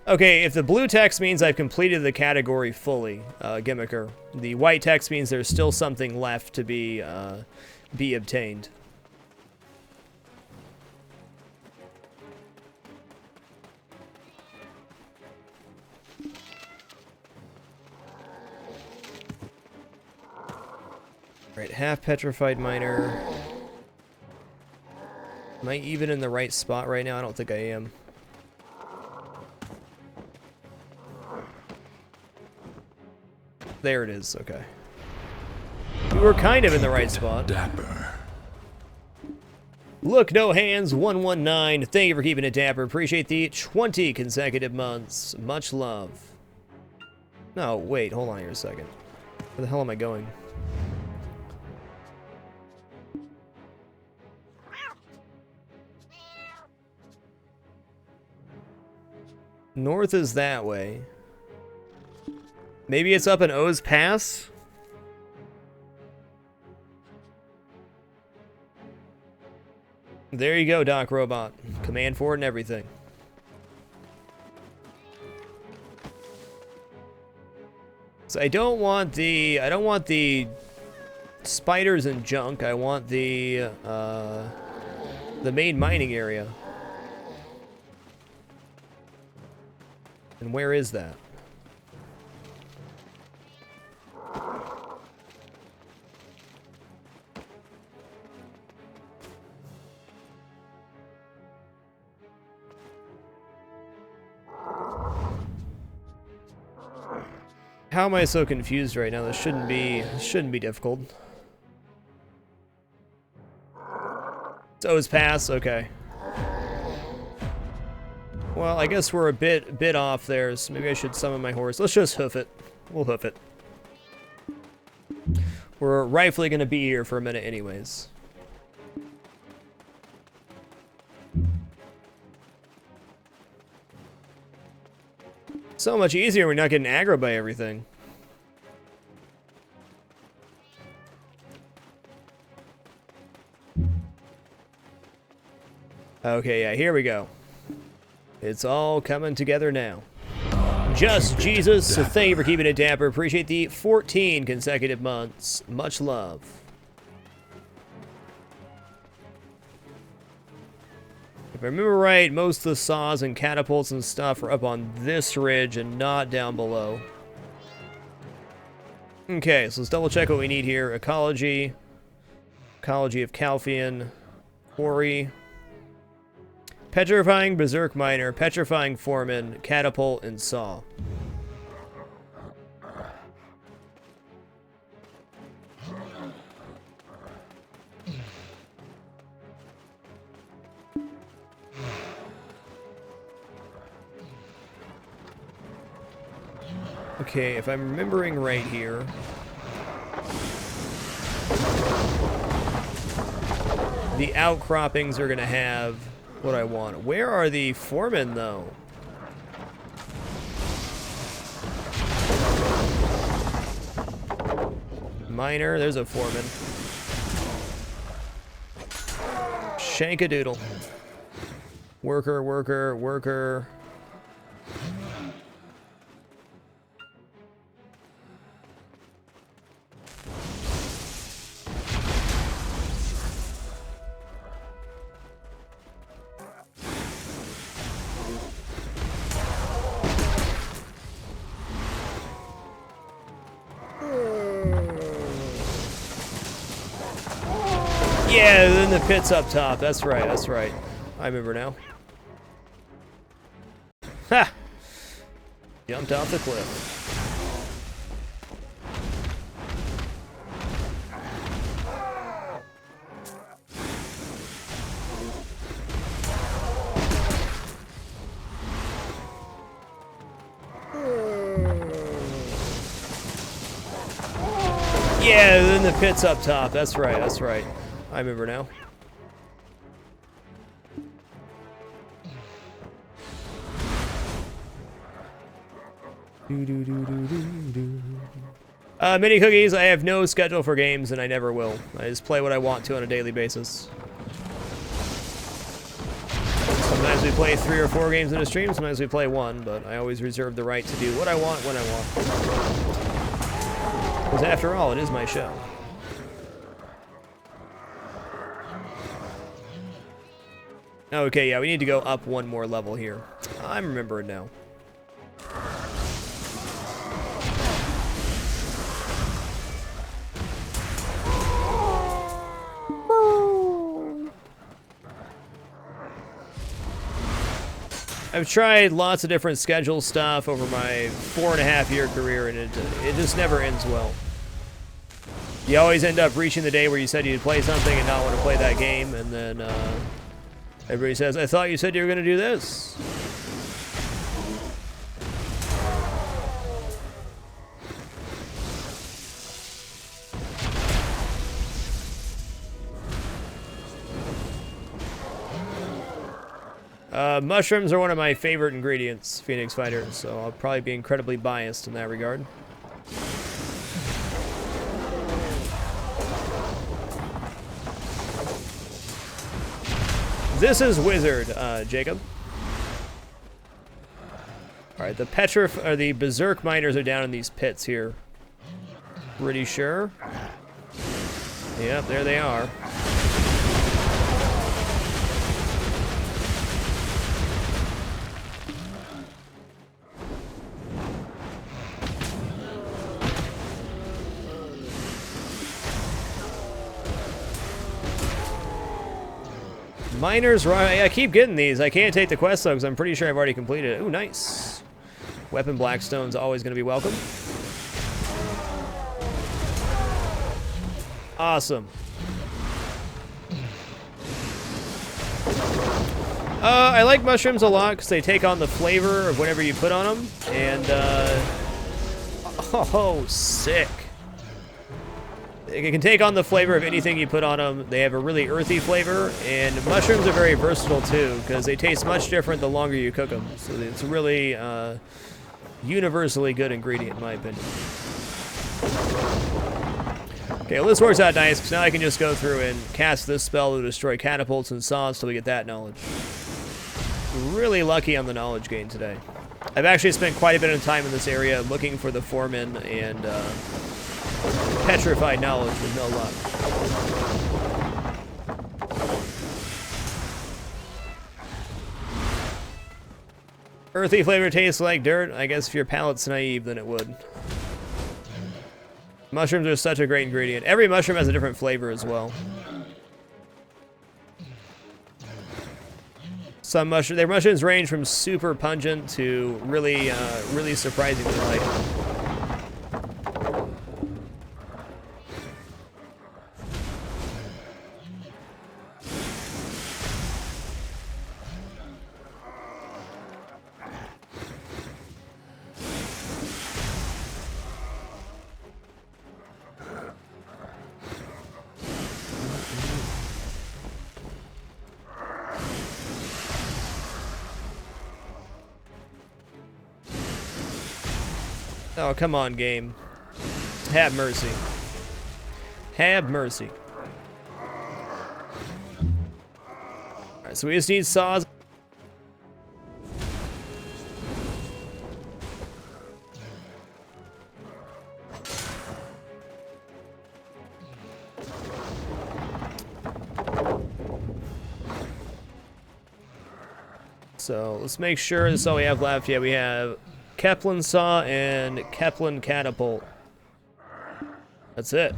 Okay, if the blue text means I've completed the category fully, Gimmicker, the white text means there's still something left to be obtained. Right, half petrified miner. Am I even in the right spot right now? I don't think I am. There it is, okay. We were kind of in the right spot. Dapper. Look, no hands, 119. Thank you for keeping it dapper. Appreciate the 20 consecutive months. Much love. No, wait, hold on here a second. Where the hell am I going? North is that way. Maybe it's up in O's Pass? There you go, Doc Robot. Command for it and everything. So I don't want the spiders and junk. I want the main mining area. And where is that? How am I so confused right now? This shouldn't be difficult. So it's pass, okay. Well, I guess we're a bit off there, so maybe I should summon my horse. Let's just hoof it. We'll hoof it. We're rightfully gonna be here for a minute anyways. So much easier when we're not getting aggro by everything. Okay, yeah, here we go. It's all coming together now. Just Jesus, so thank you for keeping it dapper. Appreciate the 14 consecutive months. Much love. If I remember right, most of the saws and catapults and stuff are up on this ridge and not down below. Okay, so let's double check what we need here. Ecology. Ecology of Calphian. Quarry. Petrifying Berserk Miner, Petrifying Foreman, Catapult, and Saw. Okay, if I'm remembering right here... the outcroppings are going to have what I want. Where are the foremen, though? Miner, there's a foreman. Shankadoodle. Worker, worker, worker. Yeah, then the pit's up top. That's right, that's right. I remember now. Ha! Jumped off the cliff. Yeah, then the pit's up top. That's right, that's right. I remember now. Mini cookies, I have no schedule for games and I never will. I just play what I want to on a daily basis. Sometimes we play 3 or 4 games in a stream, sometimes we play 1, but I always reserve the right to do what I want when I want. Because after all, it is my show. Okay, yeah, we need to go up 1 more level here. I'm remembering now. I've tried lots of different schedule stuff over my 4.5-year career, and it just never ends well. You always end up reaching the day where you said you'd play something and not want to play that game, and then everybody says, I thought you said you were going to do this. Mushrooms are one of my favorite ingredients, Phoenix Fighter, so I'll probably be incredibly biased in that regard. This is Wizard, Jacob. Alright, the Berserk Miners are down in these pits here. Pretty sure. Yep, there they are. Miners, I keep getting these. I can't take the quest though because I'm pretty sure I've already completed it. Ooh, nice. Weapon Blackstone's always going to be welcome. Awesome. I like mushrooms a lot because they take on the flavor of whatever you put on them. And, oh, sick. It can take on the flavor of anything you put on them. They have a really earthy flavor, and mushrooms are very versatile too because they taste much different the longer you cook them. So it's a really universally good ingredient in my opinion. Okay, well this works out nice because now I can just go through and cast this spell to destroy catapults and saws till we get that knowledge. Really lucky on the knowledge gain today. I've actually spent quite a bit of time in this area looking for the foreman and petrified knowledge with no luck. Earthy flavor tastes like dirt. I guess if your palate's naive, then it would. Mushrooms are such a great ingredient. Every mushroom has a different flavor as well. Their mushrooms range from super pungent to really, really surprisingly light. Oh, come on, game. Have mercy. Have mercy. Alright, so we just need saws. So let's make sure that's all we have left. Yeah, we have Kepler saw and Kepler catapult. That's it.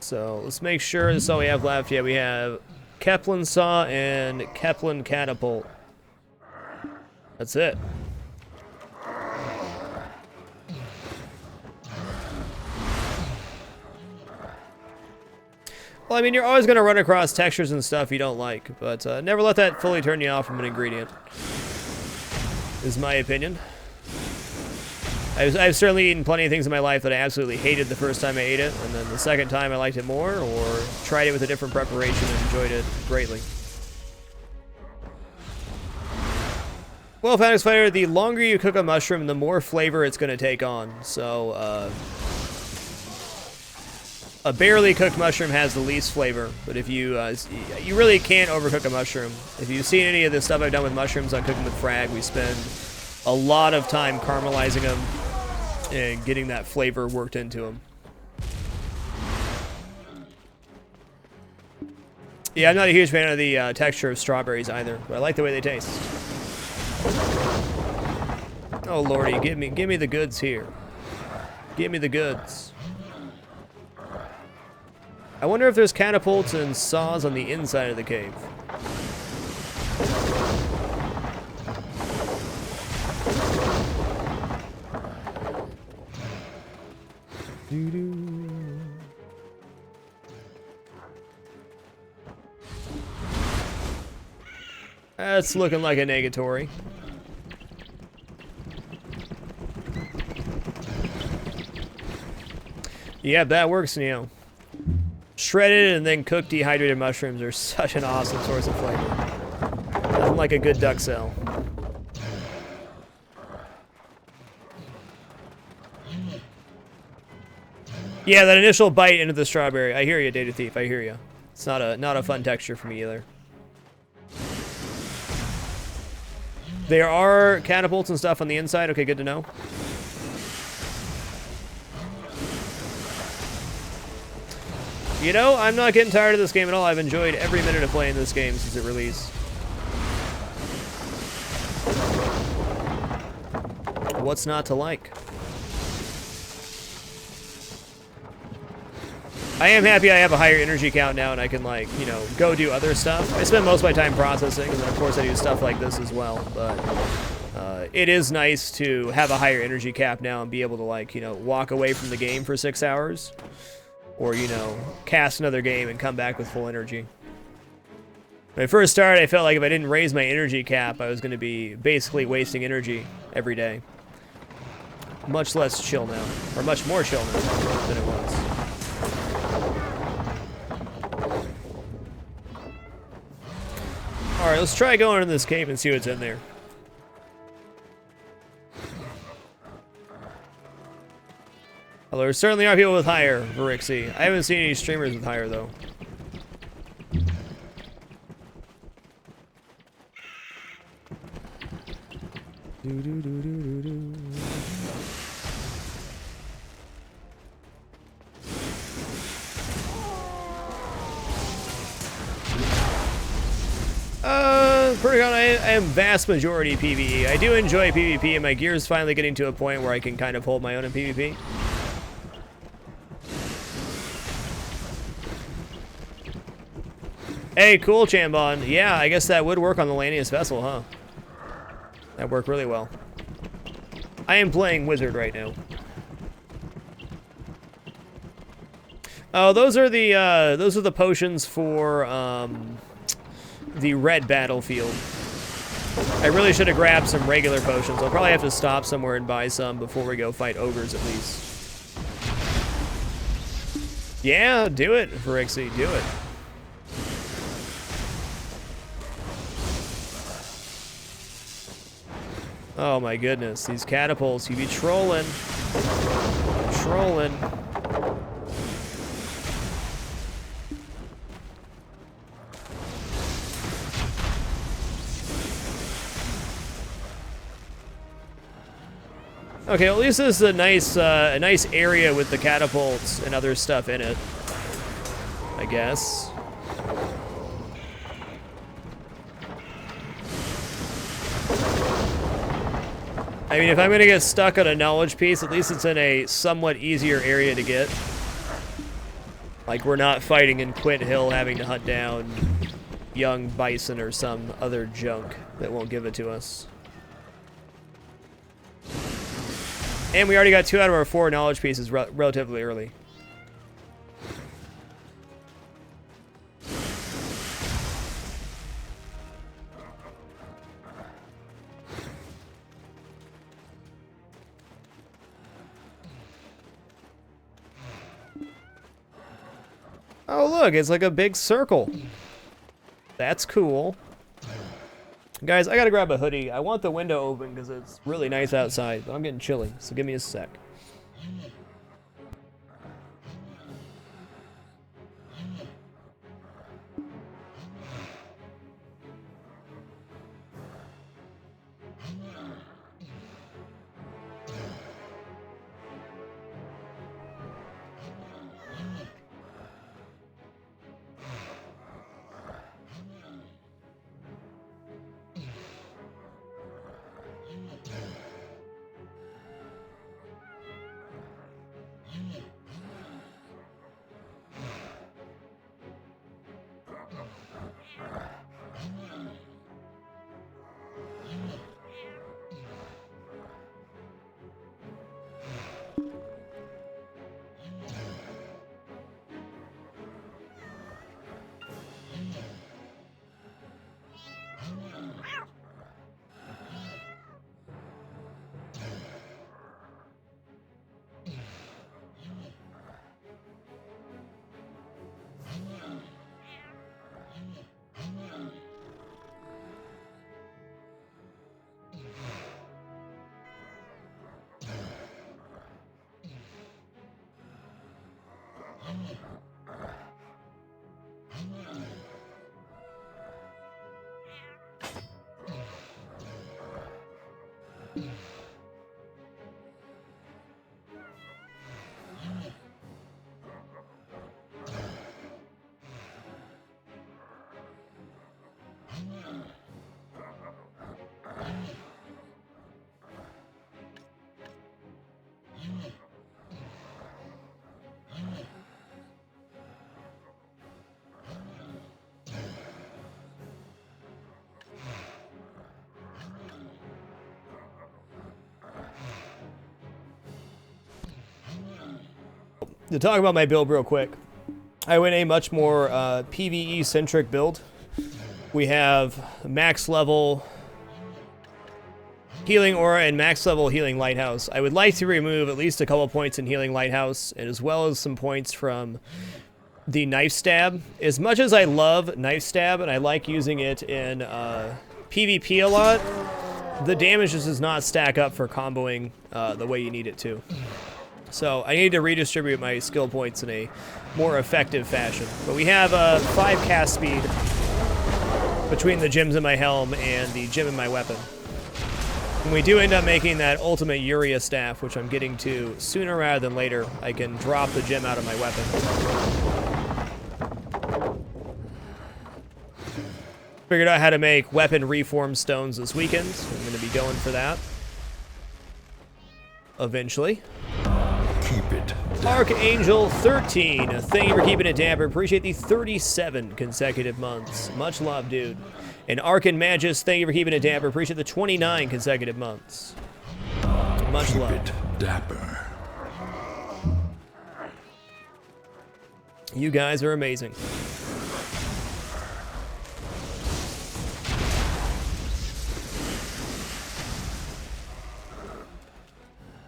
So let's make sure that's all we have left. Yeah, we have Kepler saw and Kepler catapult. That's it. Well, I mean, you're always going to run across textures and stuff you don't like, but never let that fully turn you off from an ingredient, is my opinion. I've certainly eaten plenty of things in my life that I absolutely hated the first time I ate it, and then the second time I liked it more, or tried it with a different preparation and enjoyed it greatly. Well, Fanatics Fighter, the longer you cook a mushroom, the more flavor it's going to take on, so a barely cooked mushroom has the least flavor, but if you you really can't overcook a mushroom. If you've seen any of the stuff I've done with mushrooms on Cooking with Frag, we spend a lot of time caramelizing them and getting that flavor worked into them. Yeah, I'm not a huge fan of the texture of strawberries either, but I like the way they taste. Oh lordy, give me the goods here. Give me the goods. I wonder if there's catapults and saws on the inside of the cave. That's looking like a negatory. Yeah, that works, Neo. Shredded and then cooked dehydrated mushrooms are such an awesome source of flavor. Nothing like a good duck cell. Yeah, that initial bite into the strawberry. I hear you, Data Thief. I hear you. It's not a fun texture for me either. There are catapults and stuff on the inside. Okay, good to know. You know, I'm not getting tired of this game at all. I've enjoyed every minute of playing this game since it released. What's not to like? I am happy I have a higher energy count now and I can, like, you know, go do other stuff. I spend most of my time processing, and then of course I do stuff like this as well, but it is nice to have a higher energy cap now and be able to, like, you know, walk away from the game for 6 hours. Or, you know, cast another game and come back with full energy. When I first started, I felt like if I didn't raise my energy cap, I was going to be basically wasting energy every day. Much less chill now. Or much more chill now than it was. Alright, let's try going into this cave and see what's in there. Although there certainly are people with higher, Varixi. I haven't seen any streamers with higher, though. Pergon, I am vast majority PvE. I do enjoy PvP, and my gear is finally getting to a point where I can kind of hold my own in PvP. Hey, cool, Chambon. Yeah, I guess that would work on the Lanius vessel, huh? That worked really well. I am playing Wizard right now. Oh, those are the potions for the red battlefield. I really should have grabbed some regular potions. I'll probably have to stop somewhere and buy some before we go fight ogres at least. Yeah, do it, Varixi, do it. Oh my goodness, these catapults, you be trolling. Trolling. Okay, well, at least this is a nice area with the catapults and other stuff in it, I guess. I mean, if I'm gonna get stuck on a knowledge piece, at least it's in a somewhat easier area to get. Like, we're not fighting in Quint Hill having to hunt down young bison or some other junk that won't give it to us. And we already got 2 out of our 4 knowledge pieces relatively early. Oh look, it's like a big circle. That's cool. Guys, I gotta grab a hoodie. I want the window open because it's really nice outside, but I'm getting chilly, so give me a sec. To talk about my build real quick, I went a much more PvE-centric build. We have max level Healing Aura and max level Healing Lighthouse. I would like to remove at least a couple points in Healing Lighthouse, and as well as some points from the Knife Stab. As much as I love Knife Stab, and I like using it in PvP a lot, the damage just does not stack up for comboing the way you need it to. So I need to redistribute my skill points in a more effective fashion. But we have 5 cast speed between the gems in my helm and the gem in my weapon. When we do end up making that ultimate Uria staff, which I'm getting to sooner rather than later, I can drop the gem out of my weapon. Figured out how to make weapon reform stones this weekend. So I'm going to be going for that eventually. Keep it. Archangel 13, thank you for keeping it damper. Appreciate the 37 consecutive months. Much love, dude. And Arcan Magus, thank you for keeping it damper. Appreciate the 29 consecutive months. Much love. Keep it dapper. You guys are amazing.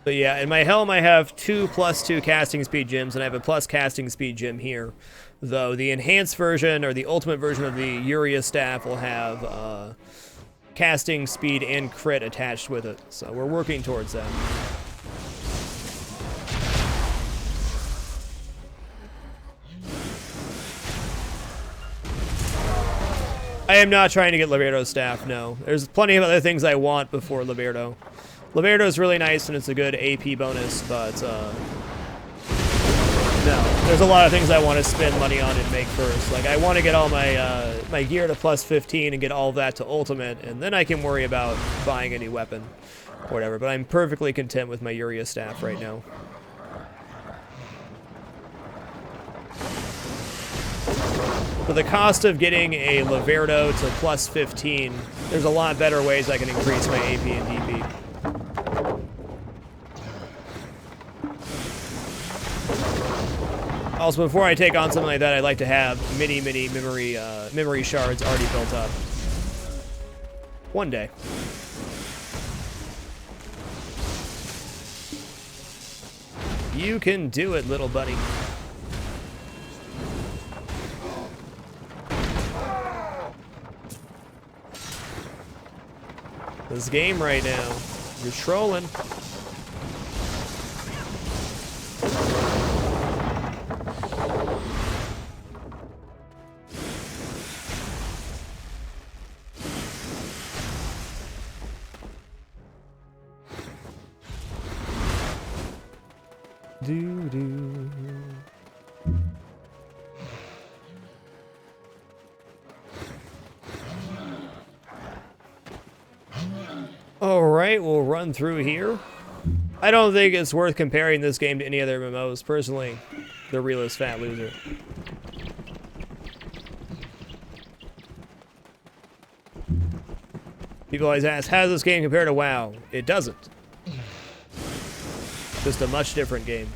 But yeah, in my helm I have 2 +2 casting speed gems, and I have a plus casting speed gem here. Though the enhanced version, or the ultimate version of the Uria staff, will have casting speed and crit attached with it. So we're working towards that. I am not trying to get Liberto's staff, no. There's plenty of other things I want before Liberto. Liberto is really nice and it's a good AP bonus, but no. There's a lot of things I want to spend money on and make first. Like, I want to get all my my gear to +15 and get all of that to ultimate, and then I can worry about buying a new weapon or whatever. But I'm perfectly content with my Uria staff right now. For the cost of getting a Liberto to +15, there's a lot better ways I can increase my AP and DP. Also, before I take on something like that, I'd like to have many memory shards already built up. One day. You can do it, little buddy. This game right now, you're trolling. Do-do. Alright, we'll run through here. I don't think it's worth comparing this game to any other MMOs. Personally, the realest fat loser. People always ask, how does this game compare to WoW? It doesn't. Just a much different game.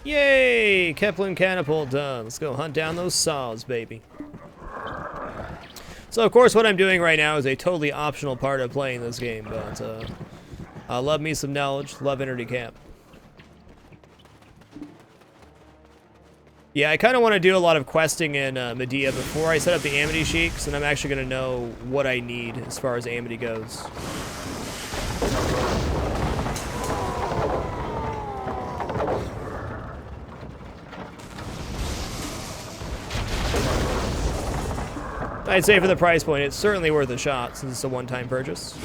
Yay! Kepler Catapult done. Let's go hunt down those saws, baby. So, of course, what I'm doing right now is a totally optional part of playing this game, but I love me some knowledge, love Entity Cap. Yeah, I kind of want to do a lot of questing in Medea before I set up the Amity Sheik, because then I'm actually going to know what I need as far as Amity goes. I'd say for the price point, it's certainly worth a shot since it's a one-time purchase.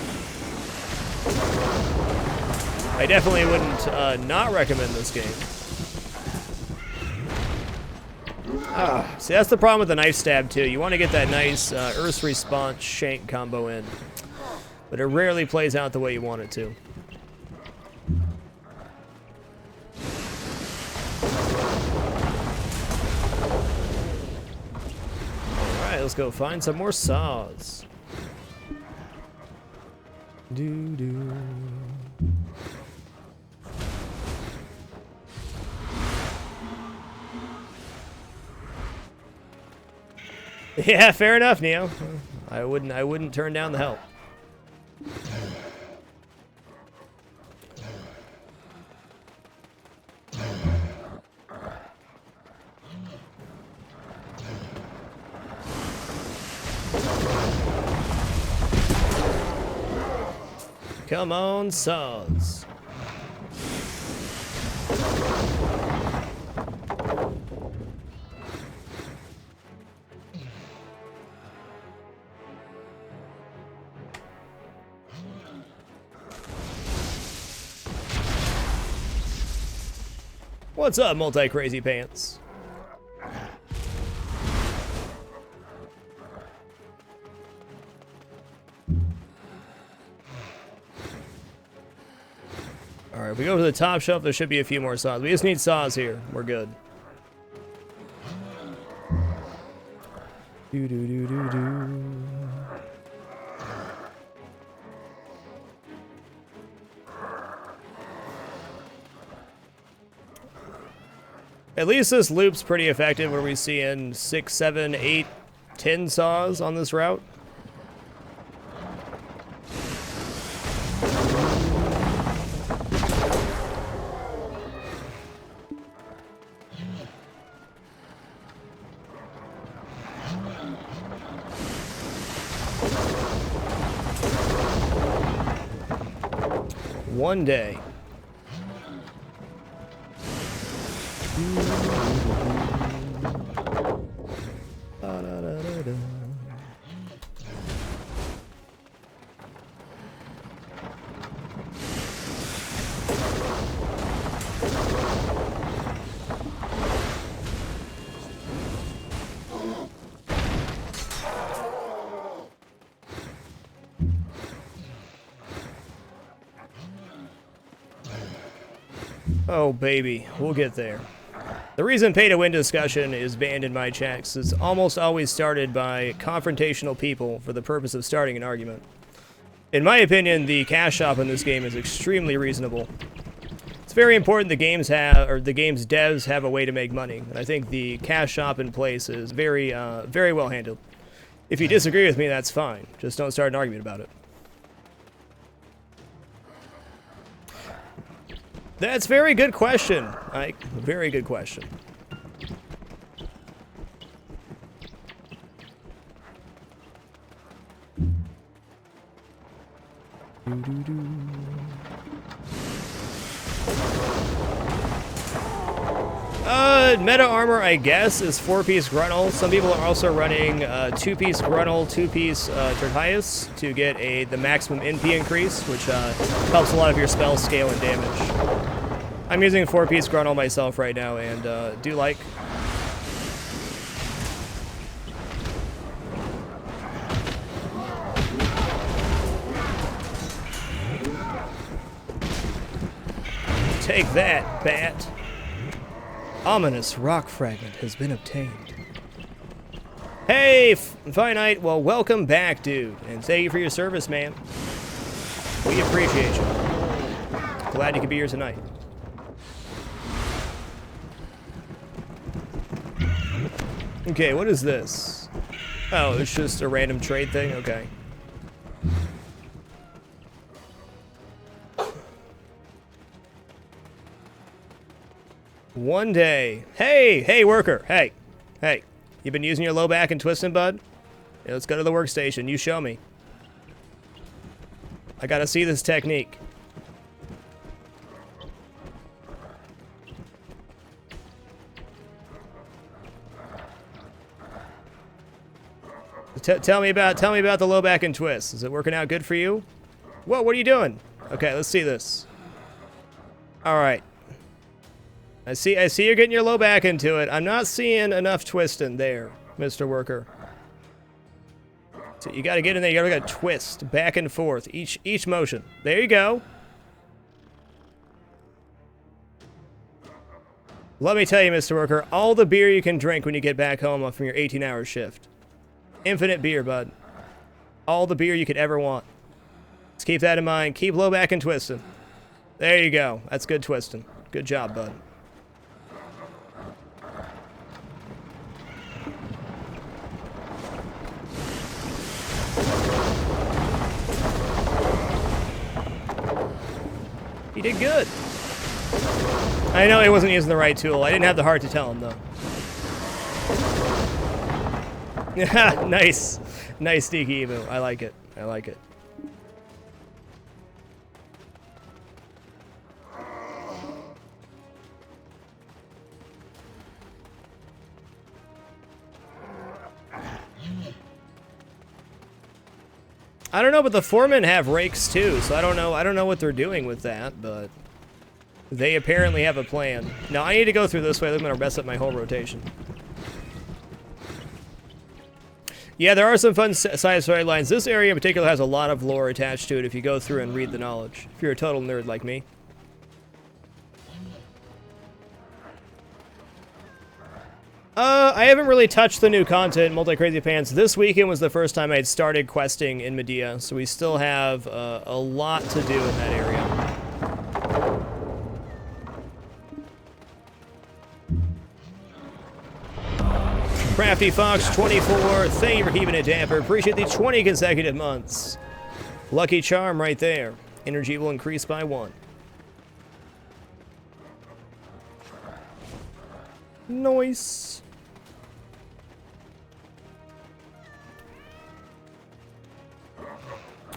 I definitely wouldn't not recommend this game. See, that's the problem with the Knife Stab, too. You want to get that nice Earth's Response Shank combo in, but it rarely plays out the way you want it to. Let's go find some more saws. Yeah, fair enough, Neo. I wouldn't turn down the help. Come on, saws. What's up, multi-crazy pants? Alright, if we go to the top shelf, there should be a few more saws. We just need saws here. We're good. Do do do do do. At least this loop's pretty effective. What are we seeing? 6, 7, 8, 10 saws on this route? One day. Oh, baby. We'll get there. The reason pay-to-win discussion is banned in my chats is almost always started by confrontational people for the purpose of starting an argument. In my opinion, the cash shop in this game is extremely reasonable. It's very important the game's devs have a way to make money, and I think the cash shop in place is very well handled. If you disagree with me, that's fine. Just don't start an argument about it. That's a very good question, Ike. Very good question. Meta armor, I guess, is 4-piece Gruntle. Some people are also running 2-piece Gruntle, 2-piece Tertius to get the maximum NP increase, which helps a lot of your spells scale and damage. I'm using 4-piece Gruntle myself right now, and do like. Take that, bat. Ominous rock fragment has been obtained. Hey, Finite. Well, welcome back, dude. And thank you for your service, man. We appreciate you. Glad you could be here tonight. Okay, what is this? Oh, it's just a random trade thing? Okay. One day. Hey, worker. Hey. You been using your low back and twisting, bud? Yeah, let's go to the workstation. You show me. I gotta see this technique. Tell me about the low back and twist. Is it working out good for you? Whoa, what are you doing? Okay, let's see this. All right. I see you're getting your low back into it. I'm not seeing enough twisting there, Mr. Worker. So you got to get in there. You got to twist back and forth each motion. There you go. Let me tell you, Mr. Worker, all the beer you can drink when you get back home from your 18-hour shift. Infinite beer, bud. All the beer you could ever want. Just keep that in mind. Keep low back and twisting. There you go. That's good twisting. Good job, bud. He did good. I know he wasn't using the right tool. I didn't have the heart to tell him, though. Nice. Nice sneaky emu. I like it. I like it. I don't know, but the foremen have rakes too, so I don't know what they're doing with that, but they apparently have a plan. Now I need to go through this way. I'm gonna mess up my whole rotation. Yeah, there are some fun side storylines. This area in particular has a lot of lore attached to it if you go through and read the knowledge. If you're a total nerd like me. I haven't really touched the new content, Multi-Crazy Pants. This weekend was the first time I had started questing in Medea, so we still have a lot to do in that area. Crafty Fox 24, thank you for keeping it damper. Appreciate the 20 consecutive months. Lucky charm right there. Energy will increase by 1. Nice.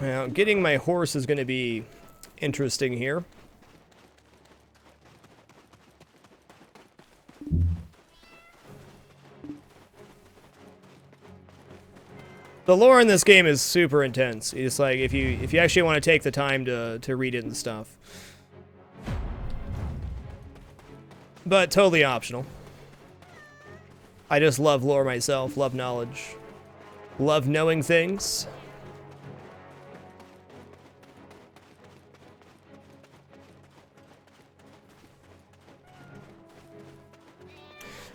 Now, getting my horse is going to be interesting here. The lore in this game is super intense. It's like if you actually want to take the time to read it and stuff. But totally optional. I just love lore myself, love knowledge. Love knowing things.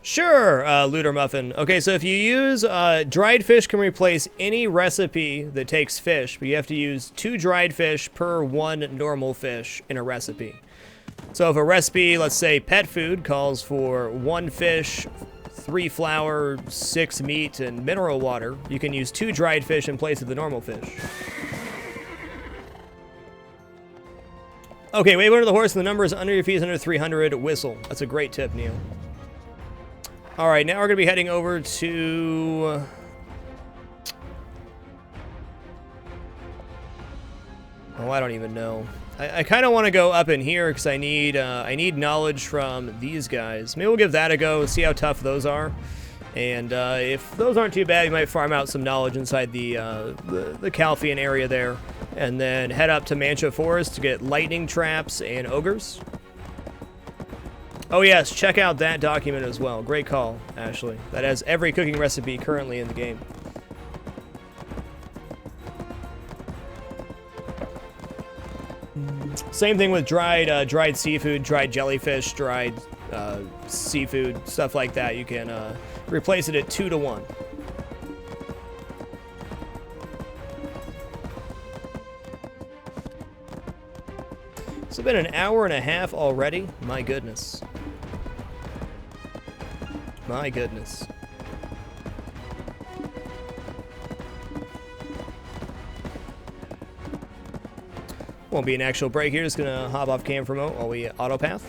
Sure, Looter Muffin. Okay, so if you use dried fish can replace any recipe that takes fish, but you have to use 2 dried fish per 1 normal fish in a recipe. So if a recipe, let's say pet food, calls for 1 fish, 3 flour, 6 meat, and mineral water, you can use 2 dried fish in place of the normal fish. Okay, wait under the horse and the number is under your feet is under 300. Whistle. That's a great tip, Neil. Alright, now we're going to be heading over to... Oh, I don't even know. I kind of want to go up in here because I need knowledge from these guys. Maybe we'll give that a go, see how tough those are. And if those aren't too bad, you might farm out some knowledge inside the Calfian area there. And then head up to Mancha Forest to get lightning traps and ogres. Oh yes, check out that document as well. Great call, Ashley. That has every cooking recipe currently in the game. Same thing with dried seafood, dried jellyfish, dried seafood, stuff like that. You can replace it at 2 to 1. It's been an hour and a half already. My goodness. My goodness. Won't be an actual break here. Just gonna hop off cam for a moment while we autopath.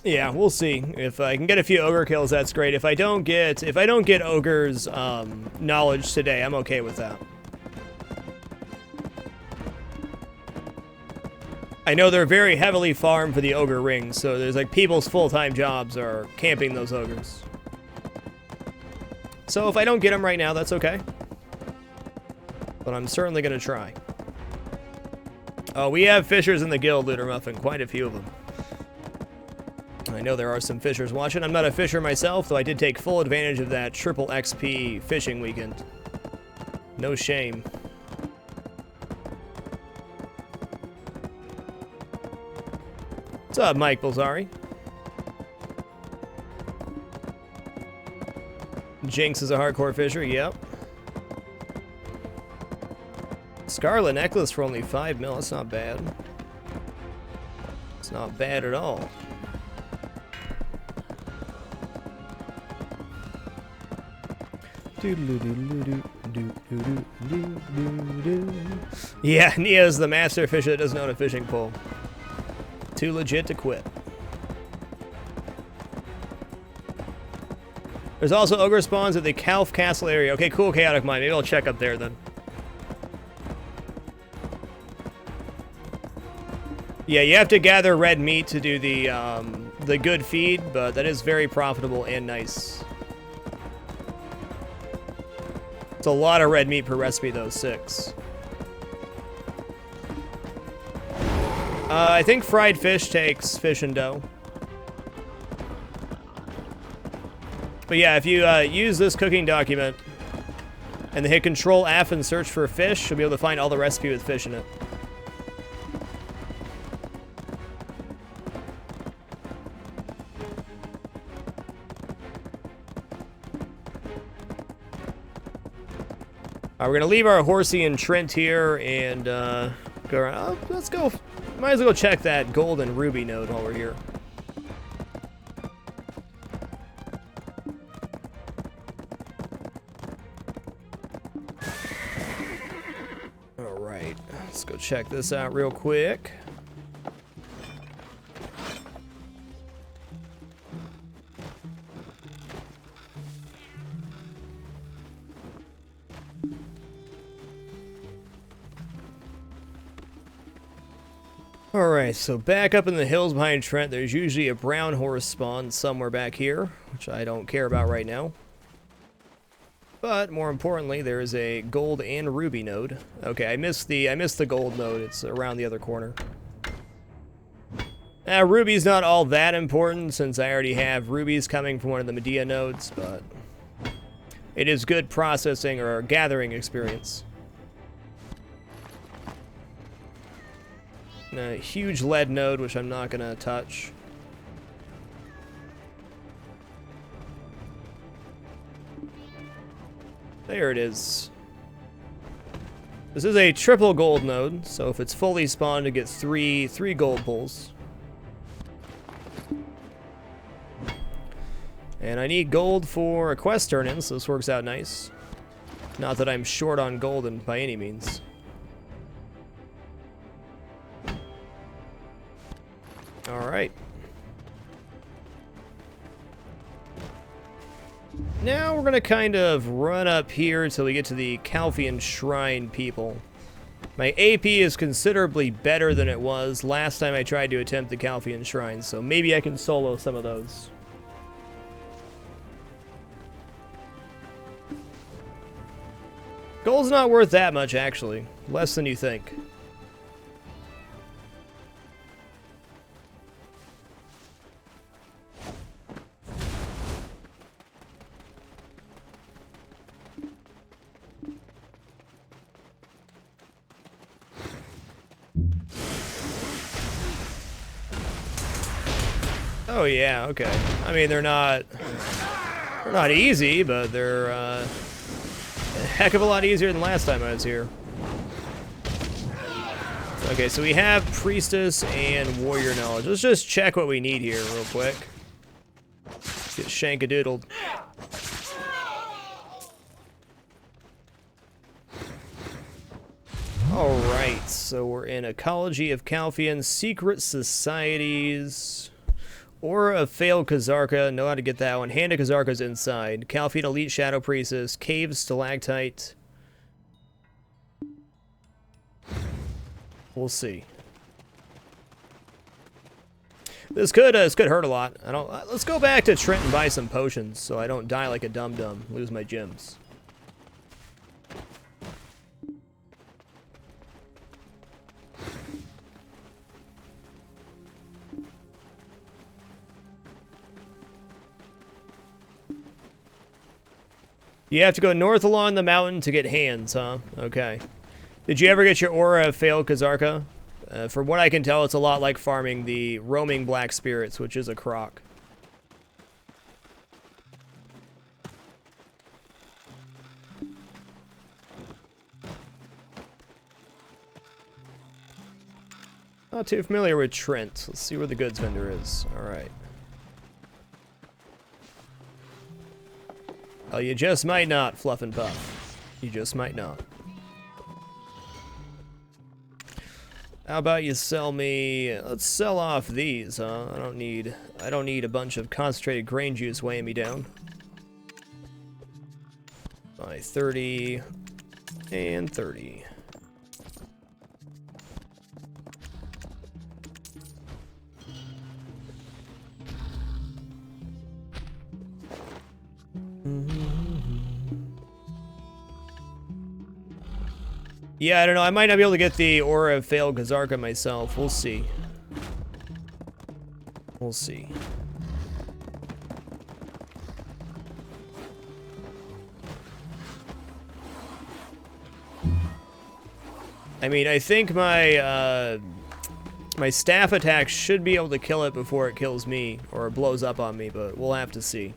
Yeah, we'll see. If I can get a few ogre kills, that's great. If I don't get ogres knowledge today, I'm okay with that. I know they're very heavily farmed for the ogre rings, so there's like people's full-time jobs are camping those ogres. So if I don't get them right now, that's okay. But I'm certainly gonna try. Oh, we have fishers in the guild, Looter Muffin, quite a few of them. I know there are some fishers watching. I'm not a fisher myself, though I did take full advantage of that triple XP fishing weekend. No shame. What's up, Mike Balzari? Jinx is a hardcore fisher, yep. Scarlet necklace for only 5 mil, that's not bad. It's not bad at all. Yeah, Nia's the master fisher that doesn't own a fishing pole. Too legit to quit. There's also ogre spawns at the Calf Castle area. Okay, cool, Chaotic Mind. Maybe I'll check up there then. Yeah, you have to gather red meat to do the good feed, but that is very profitable and nice. It's a lot of red meat per recipe, though, 6. I think fried fish takes fish and dough. But yeah, if you use this cooking document and then hit Control F and search for fish, you'll be able to find all the recipe with fish in it. We're going to leave our horsey in Trent here and go around. Oh, let's go. Might as well go check that gold and ruby node while we're here. Alright, let's go check this out real quick. Alright, so back up in the hills behind Trent, there's usually a brown horse spawn somewhere back here, which I don't care about right now. But more importantly, there is a gold and ruby node. Okay, I missed the gold node. It's around the other corner. Ruby's not all that important since I already have rubies coming from one of the Medea nodes, but it is good processing or gathering experience. A huge lead node, which I'm not gonna touch. There it is. This is a triple gold node, so if it's fully spawned, it gets three gold pulls. And I need gold for a quest turn-in, so this works out nice. Not that I'm short on golden by any means. Alright. Now we're gonna kind of run up here until we get to the Calfian Shrine people. My AP is considerably better than it was last time I tried to attempt the Calfian Shrine, so maybe I can solo some of those. Gold's not worth that much, actually. Less than you think. Oh yeah, okay. I mean, they're not easy, but they're a heck of a lot easier than last time I was here. Okay, so we have Priestess and Warrior Knowledge. Let's just check what we need here real quick. Get shankadoodled. Alright. so we're in Ecology of Calphian, Secret Societies, Aura of Failed Kazarka, know how to get that one. Hand of Kazarka's inside. Calphian Elite Shadow Priestess, Cave Stalactite. We'll see. This could hurt a lot. I don't. Let's go back to Trent and buy some potions so I don't die like a dum-dum, lose my gems. You have to go north along the mountain to get hands, huh? Okay. Did you ever get your Aura of Failed Kazarka? From what I can tell, it's a lot like farming the Roaming Black Spirits, which is a croc. Not too familiar with Trent. Let's see where the goods vendor is. Alright. Oh, you just might not, Fluff and Puff. You just might not. How about you sell me... Let's sell off these, huh? I don't need a bunch of concentrated grain juice weighing me down. Buy 30 and 30. Yeah, I don't know. I might not be able to get the Aura of Failed Kazarka myself. We'll see. We'll see. I mean, I think my my staff attack should be able to kill it before it kills me or blows up on me, but we'll have to see.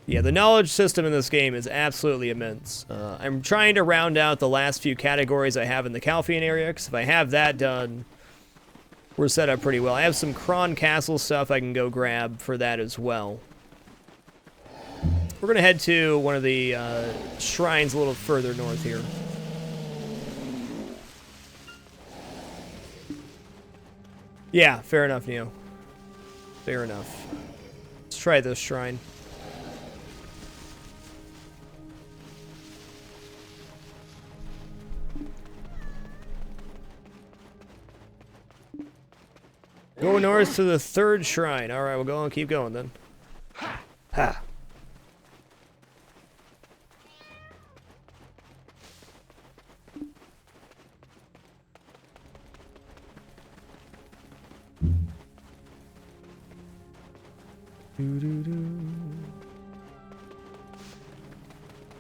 Yeah, the knowledge system in this game is absolutely immense. I'm trying to round out the last few categories I have in the Calphian area, because if I have that done, we're set up pretty well. I have some Kron Castle stuff I can go grab for that as well. We're going to head to one of the shrines a little further north here. Yeah, fair enough, Neo. Fair enough. Let's try this shrine. Go north to the third shrine. Alright, we'll go and keep going then. Ha!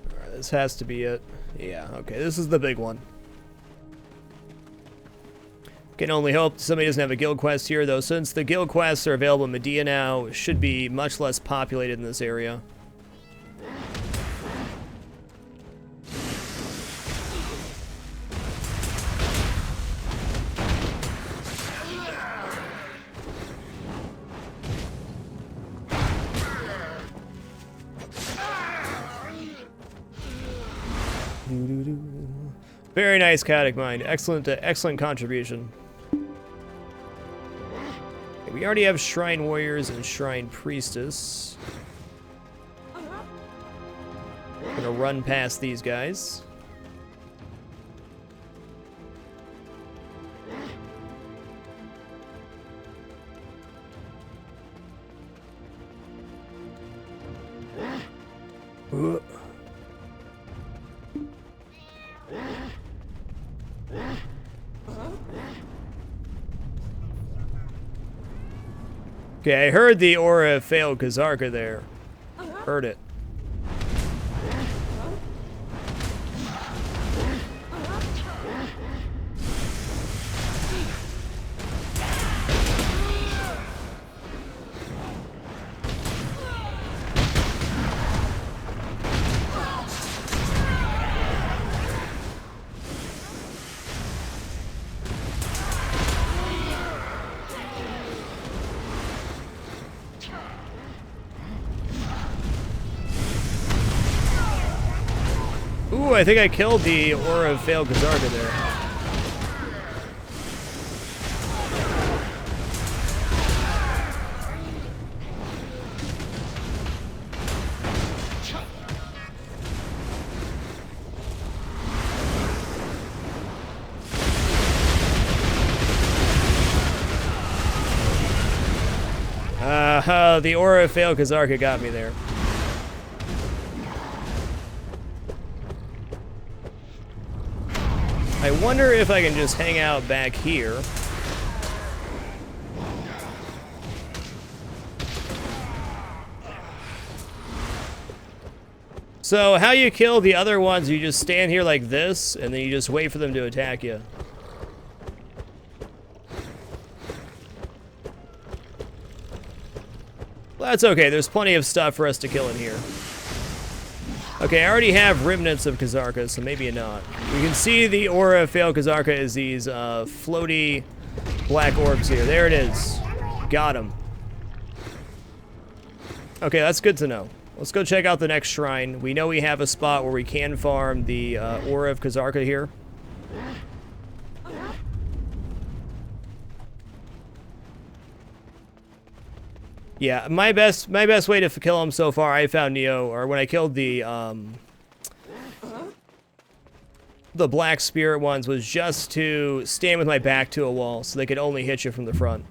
Alright, this has to be it. Yeah, okay, this is the big one. Can only hope somebody doesn't have a guild quest here, though, since the guild quests are available in Medea now, it should be much less populated in this area. Very nice, Katic Mind. Excellent contribution. We already have Shrine Warriors and Shrine Priestess. I'm gonna run past these guys. Okay, I heard the Aura of Failed Kazarka there. Heard it. Ooh, I think I killed the Aura of Failed Kazarka there. The Aura of Failed Kazarka got me there. I wonder if I can just hang out back here. So how you kill the other ones, you just stand here like this, and then you just wait for them to attack you. Well, that's okay, there's plenty of stuff for us to kill in here. Okay, I already have remnants of Kazarka, so maybe not. You can see the Aura of Failed Kazarka is these floaty black orbs here. There it is. Got him. Okay, that's good to know. Let's go check out the next shrine. We know we have a spot where we can farm the Aura of Kazarka here. Yeah, my best way to kill him so far, I found Neo, or when I killed the black spirit ones, was just to stand with my back to a wall so they could only hit you from the front.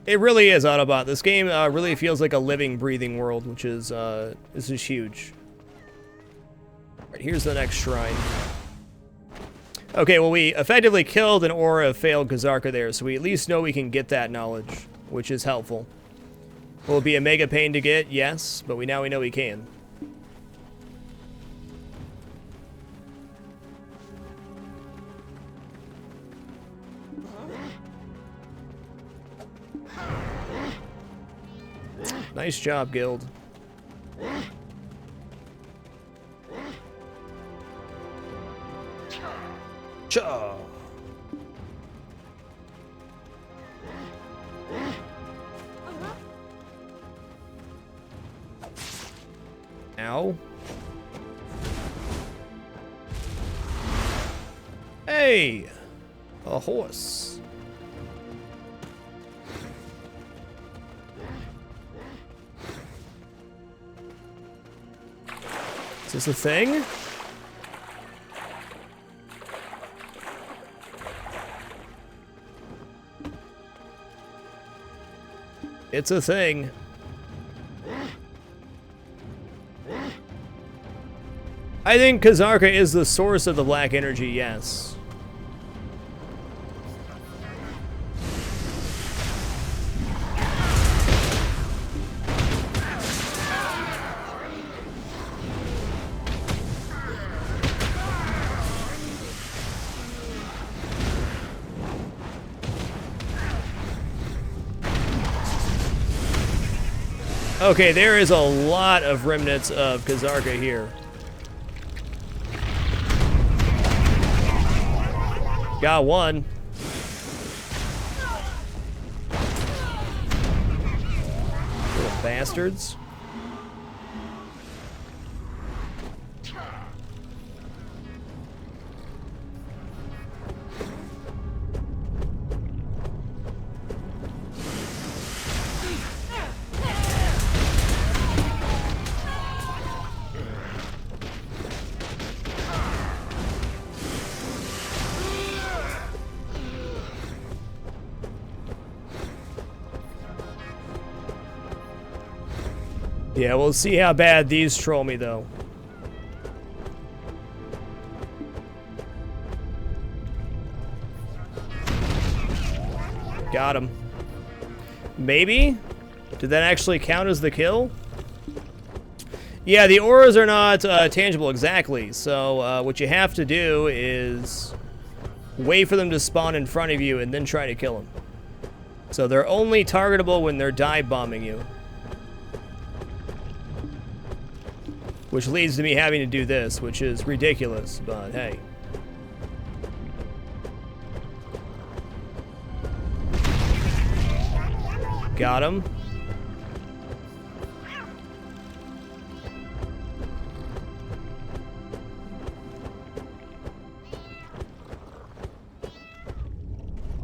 It really is, Autobot. This game really feels like a living, breathing world, which is this is huge. All right, here's the next shrine. Okay, well, we effectively killed an Aura of Failed Kazarka there, so we at least know we can get that knowledge, which is helpful. Will it be a mega pain to get? Yes, but now we know we can. Nice job, Guild. Cha. Ow. Hey! A horse. Is this a thing? It's a thing. I think Kazarka is the source of the black energy, yes. Okay, there is a lot of remnants of Kazarka here. Got one. Little bastards. Yeah, we'll see how bad these troll me, though. Got him. Maybe? Did that actually count as the kill? Yeah, the auras are not tangible exactly, so what you have to do is wait for them to spawn in front of you and then try to kill them. So they're only targetable when they're dive bombing you. Which leads to me having to do this, which is ridiculous, but hey. Got him.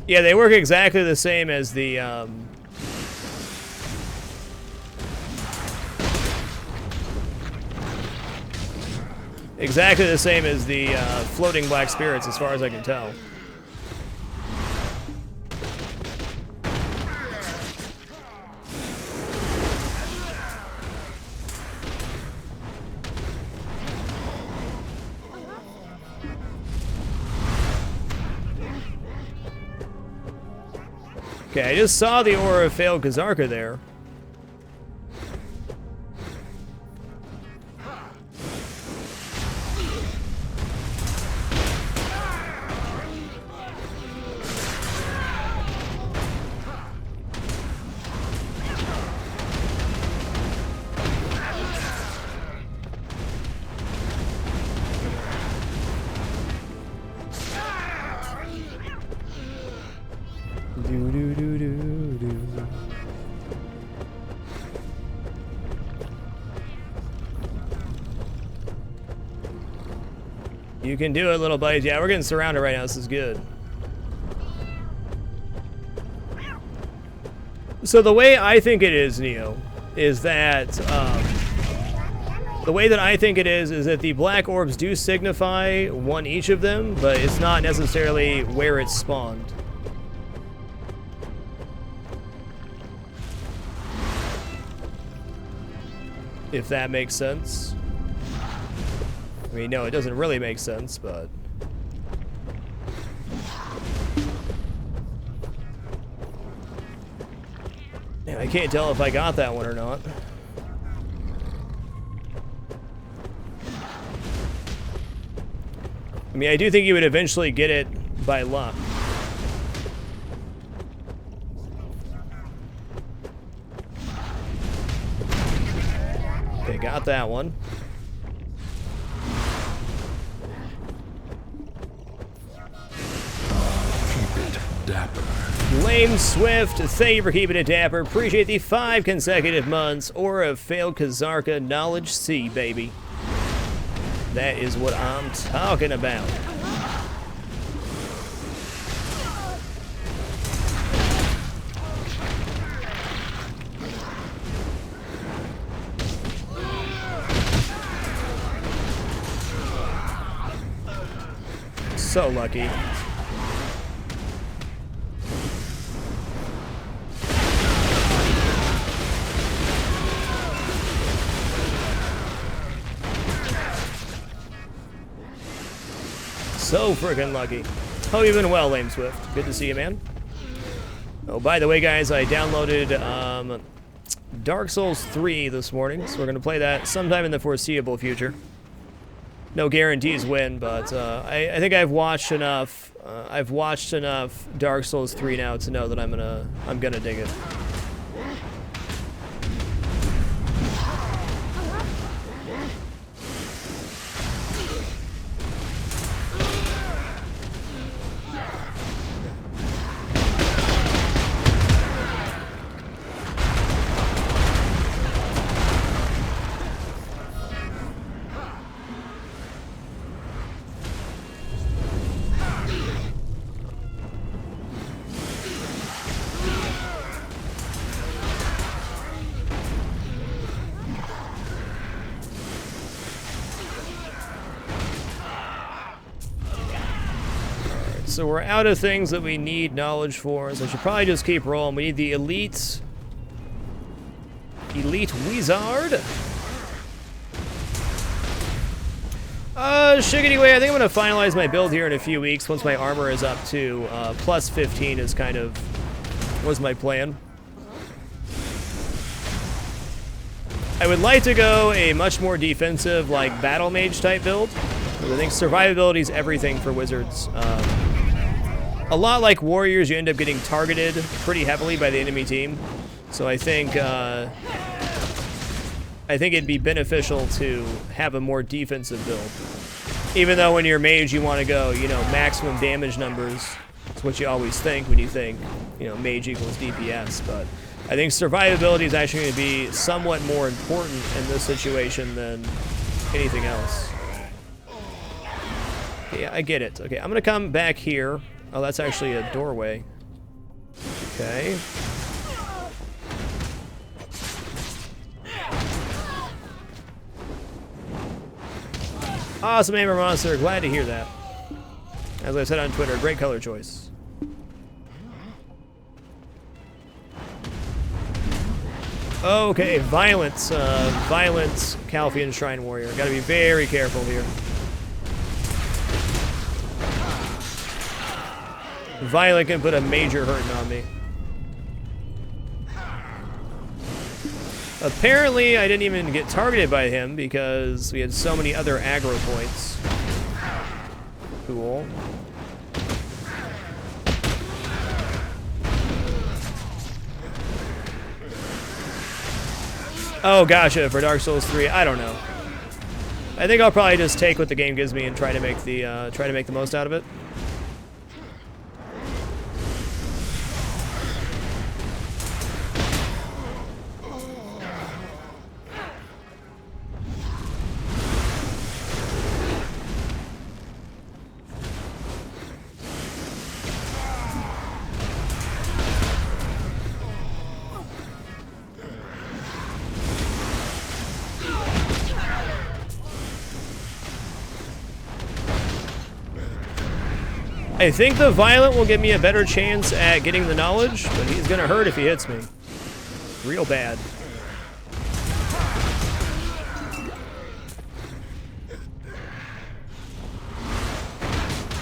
Yeah, they work exactly the same as the, exactly the same as the floating black spirits, as far as I can tell. Okay, I just saw the aura of failed Kazarka there. You can do it, little buddies. Yeah, we're getting surrounded right now. This is good. So the way I think it is, Neo, is that the way that I think it is that the black orbs do signify one each of them, but it's not necessarily where it's spawned. If that makes sense. I mean, no, it doesn't really make sense, but... Yeah, I can't tell if I got that one or not. I mean, I do think you would eventually get it by luck. Okay, got that one. Dapper. Lame Swift, thank you for keeping it dapper. Appreciate the 5 consecutive months. Aura of failed Kazarka, knowledge C, baby. That is what I'm talking about. So lucky. So freaking lucky. Hope you've been well, Lame Swift. Good to see you, man. Oh, by the way, guys, I downloaded Dark Souls 3 this morning, so we're going to play that sometime in the foreseeable future. No guarantees when, but I think I've watched enough. I've watched enough Dark Souls 3 now to know that I'm gonna dig it. So we're out of things that we need knowledge for, so I should probably just keep rolling. We need the Elite Wizard. Shiggity way, I think I'm going to finalize my build here in a few weeks once my armor is up to plus 15 is kind of, was my plan. I would like to go a much more defensive, like, battle mage type build. I think survivability is everything for wizards. A lot like warriors, you end up getting targeted pretty heavily by the enemy team. So I think it'd be beneficial to have a more defensive build. Even though when you're mage, you want to go, you know, maximum damage numbers. It's what you always think when you think, you know, mage equals DPS. But I think survivability is actually going to be somewhat more important in this situation than anything else. Yeah, I get it. Okay, I'm going to come back here. Oh, that's actually a doorway. Okay. Awesome Amber Monster, glad to hear that. As I said on Twitter, great color choice. Okay, Violence. Violence, Calphian Shrine Warrior. Gotta be very careful here. Violet can put a major hurting on me. Apparently, I didn't even get targeted by him because we had so many other aggro points. Cool. Oh, gotcha, for Dark Souls 3, I don't know. I think I'll probably just take what the game gives me and try to make the most out of it. I think the Violent will give me a better chance at getting the knowledge, but he's gonna hurt if he hits me. Real bad.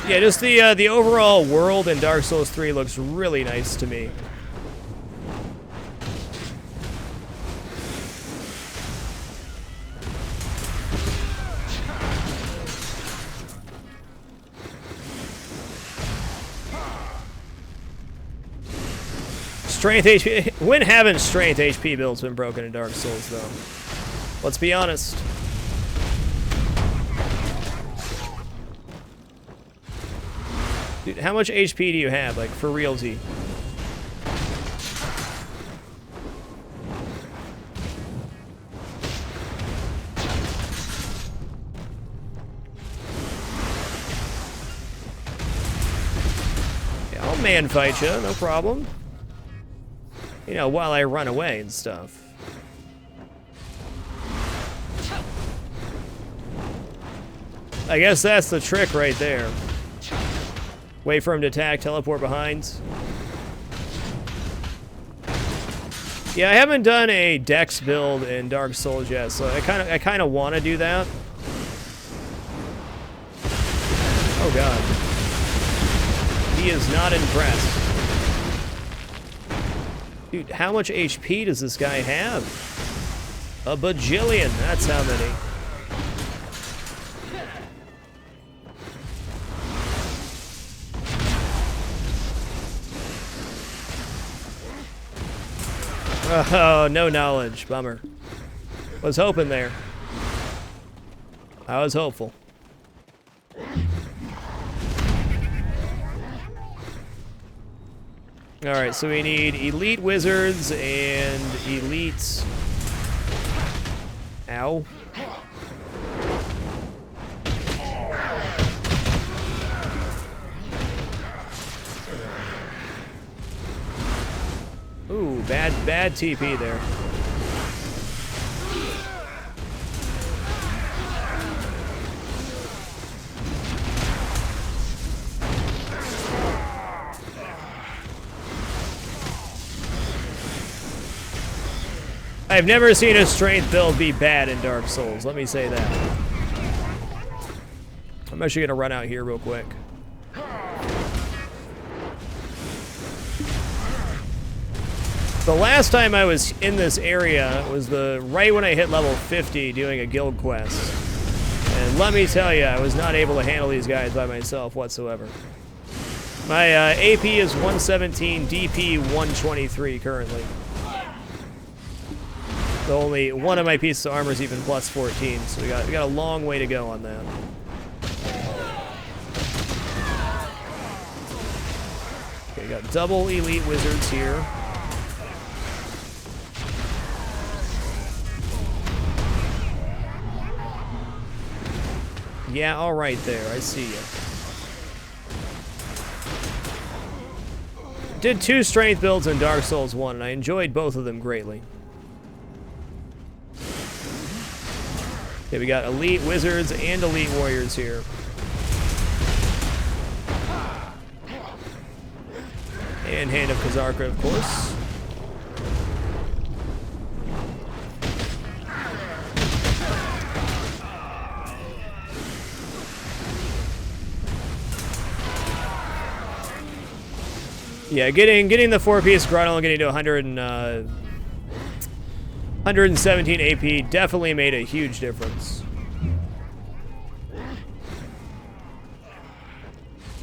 Yeah, just the overall world in Dark Souls 3 looks really nice to me. Strength HP. When haven't strength HP builds been broken in Dark Souls, though? Let's be honest. Dude, how much HP do you have, like, for realty? Yeah, I'll man fight you, no problem. You know, while I run away and stuff. I guess that's the trick right there. Wait for him to attack, teleport behind. Yeah, I haven't done a Dex build in Dark Souls yet, so I kind of want to do that. Oh god. He is not impressed. Dude, how much HP does this guy have? A bajillion, that's how many. Oh, no knowledge, bummer. Was hoping there. I was hopeful. Alright, so we need elite wizards and elite... Ow. Ooh, bad TP there. I've never seen a strength build be bad in Dark Souls, let me say that. I'm actually gonna run out here real quick. The last time I was in this area was right when I hit level 50 doing a guild quest. And let me tell you, I was not able to handle these guys by myself whatsoever. My AP is 117, DP 123 currently. So only one of my pieces of armor is even plus 14, so we got a long way to go on that. Okay, we got double elite wizards here. Yeah, all right there. I see you. Did 2 strength builds in Dark Souls 1, and I enjoyed both of them greatly. Okay, we got elite wizards and elite warriors here. And Hand of Kazarka, of course. Yeah, getting the 4-piece Gruntle, getting to 117 AP definitely made a huge difference.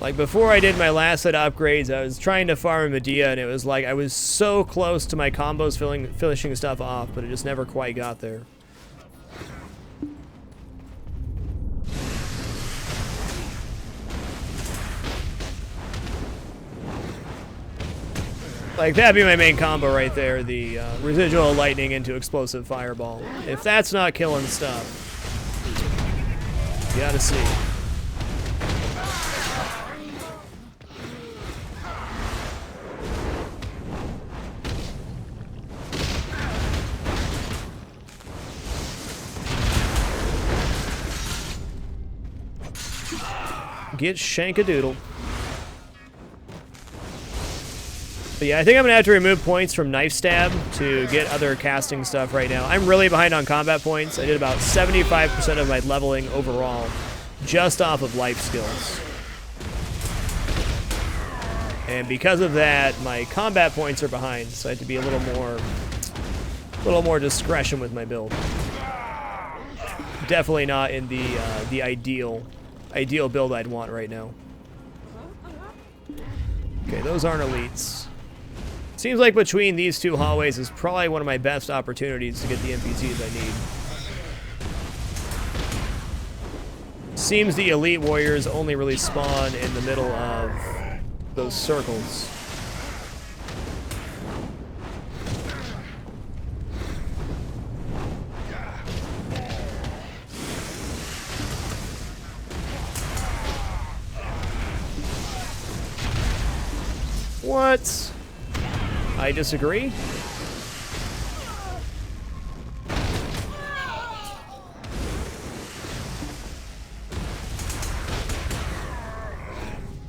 Like, before I did my last set of upgrades, I was trying to farm Medea, and it was like I was so close to my combos finishing stuff off, but it just never quite got there. Like, that'd be my main combo right there, the residual lightning into explosive fireball. If that's not killing stuff, you gotta see. Get Shankadoodle. But yeah, I think I'm gonna have to remove points from Knife Stab to get other casting stuff right now. I'm really behind on combat points. I did about 75% of my leveling overall just off of life skills. And because of that, my combat points are behind, so I have to be a little more discretion with my build. Definitely not in the ideal build I'd want right now. Okay, those aren't elites. Seems like between these 2 hallways is probably one of my best opportunities to get the NPCs I need. Seems the elite warriors only really spawn in the middle of those circles. What? I disagree.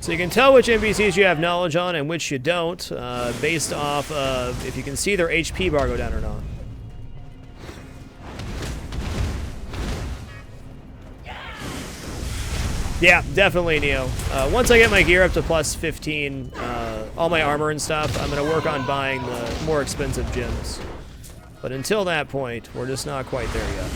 So you can tell which NPCs you have knowledge on and which you don't, based off of if you can see their HP bar go down or not. Yeah, definitely, Neo. Once I get my gear up to plus 15, all my armor and stuff, I'm going to work on buying the more expensive gems. But until that point, we're just not quite there yet.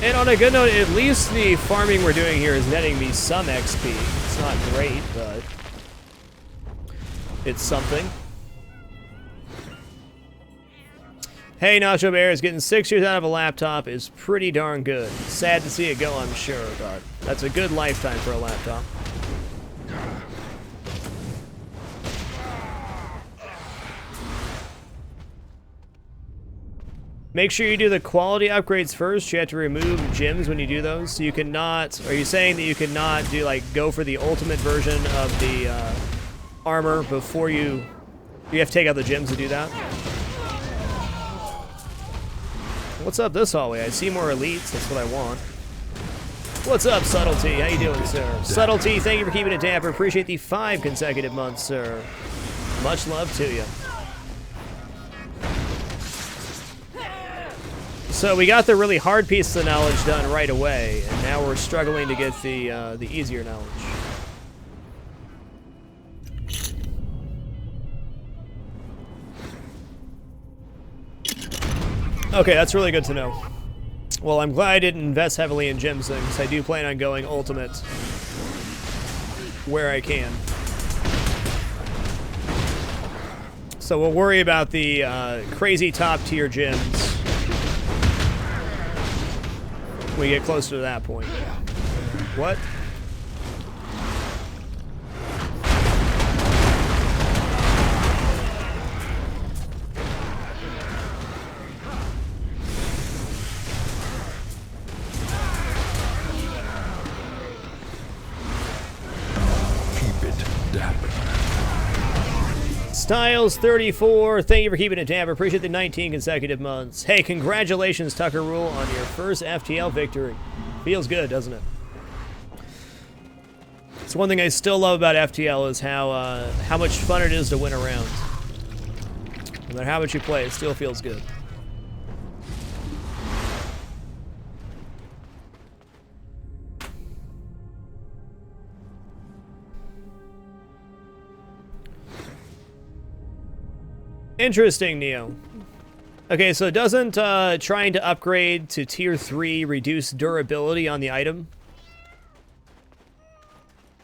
And on a good note, at least the farming we're doing here is netting me some XP. It's not great, but it's something. Hey, Nacho Bears, getting 6 years out of a laptop is pretty darn good. Sad to see it go, I'm sure, but that's a good lifetime for a laptop. Make sure you do the quality upgrades first. You have to remove gems when you do those. So you cannot, are you saying that you cannot do, like, go for the ultimate version of the armor before you have to take out the gems to do that? What's up this hallway? I see more elites. That's what I want. What's up, Subtlety? How you doing, sir? Subtlety, thank you for keeping it damper. Appreciate the 5 consecutive months, sir. Much love to you. So we got the really hard piece of knowledge done right away, and now we're struggling to get the easier knowledge. Okay, that's really good to know. Well, I'm glad I didn't invest heavily in gems then, because I do plan on going ultimate where I can. So we'll worry about the crazy top tier gems when we get closer to that point. What? Styles34, thank you for keeping it damp. Appreciate the 19 consecutive months. Hey, congratulations, Tucker Rule, on your first FTL victory. Feels good, doesn't it? It's one thing I still love about FTL is how much fun it is to win a round. No matter how much you play, it still feels good. Interesting, Neo. Okay, so doesn't trying to upgrade to tier 3 reduce durability on the item?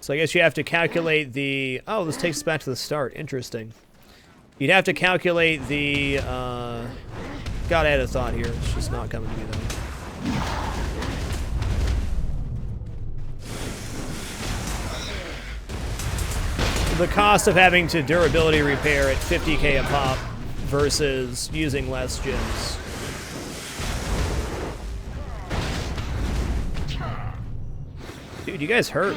So I guess you have to calculate the... Oh, this takes us back to the start. Interesting. You'd have to calculate the... God, I had a thought here. It's just not coming to me, though. The cost of having to durability repair at 50k a pop versus using less gems. Dude, you guys hurt.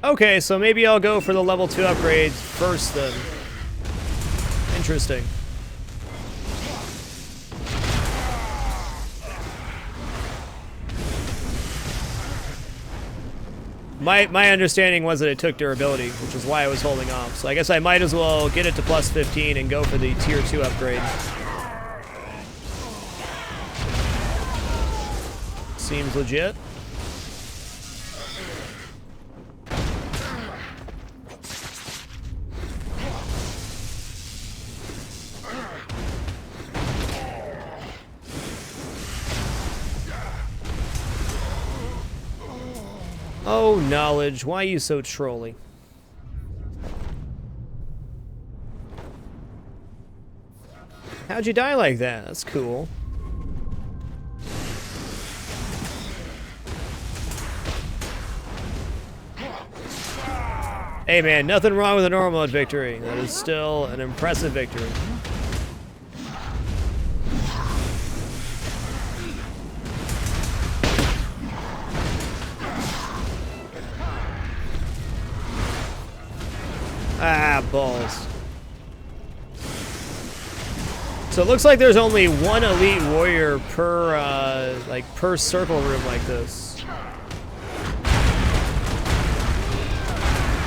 Okay, so maybe I'll go for the level 2 upgrade first then. Interesting. My understanding was that it took durability, which is why I was holding off. So I guess I might as well get it to plus 15 and go for the tier 2 upgrade. Seems legit. Oh, knowledge, why are you so trolly? How'd you die like that? That's cool. Hey man, nothing wrong with a normal mode victory. That is still an impressive victory. Ah, balls. So it looks like there's only one elite warrior per, per circle room like this.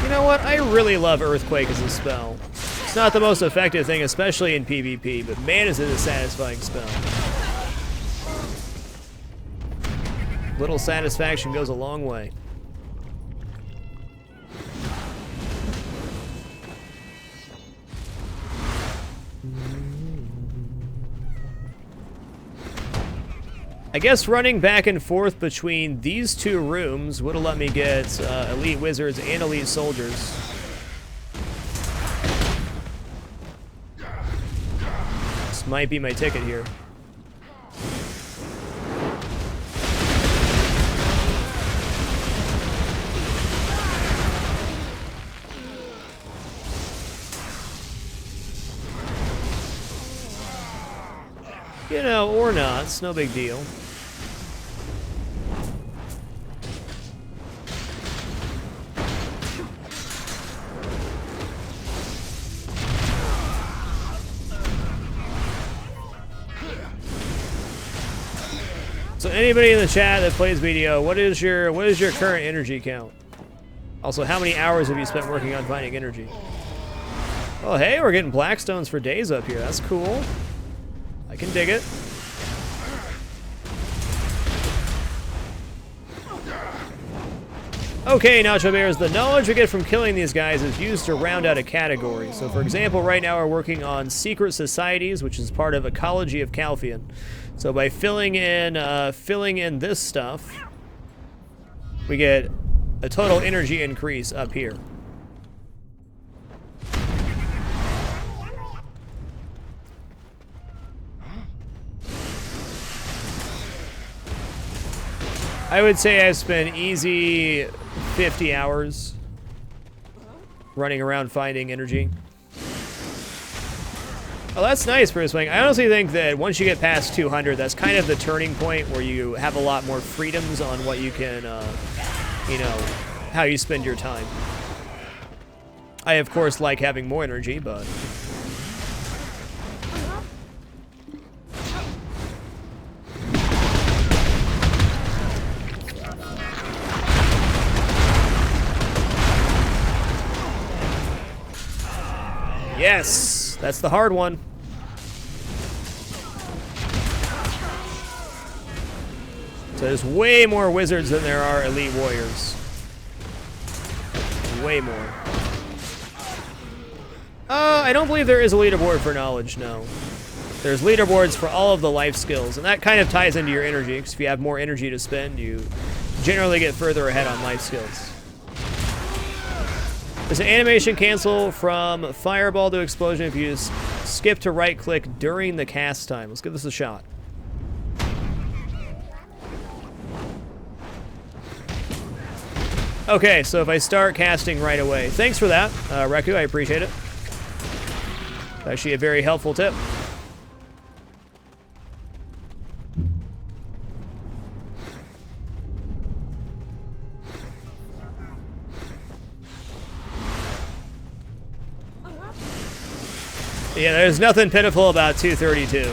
You know what? I really love Earthquake as a spell. It's not the most effective thing, especially in PvP, but man, is it a satisfying spell. Little satisfaction goes a long way. I guess running back and forth between these two rooms would have let me get elite wizards and elite soldiers. This might be my ticket here. You know, or not, it's no big deal. So anybody in the chat that plays BDO, what is your current energy count? Also, how many hours have you spent working on finding energy? Oh hey, we're getting blackstones for days up here. That's cool. I can dig it. Okay, Nacho Bears, the knowledge we get from killing these guys is used to round out a category. So for example, right now we're working on secret societies, which is part of Ecology of Calphian. So by filling in this stuff, we get a total energy increase up here. I would say I've spent easy 50 hours running around finding energy. Oh, that's nice, Bruce Wing. I honestly think that once you get past 200, that's kind of the turning point where you have a lot more freedoms on what you can, you know, how you spend your time. I, of course, like having more energy, but... Yes! That's the hard one. So there's way more wizards than there are elite warriors. Way more. I don't believe there is a leaderboard for knowledge, no. There's leaderboards for all of the life skills, and that kind of ties into your energy, because if you have more energy to spend, you generally get further ahead on life skills. Does an animation cancel from fireball to explosion if you skip to right click during the cast time? Let's give this a shot. Okay, so if I start casting right away. Thanks for that, Reku, I appreciate it. Actually a very helpful tip. Yeah, there's nothing pitiful about 232.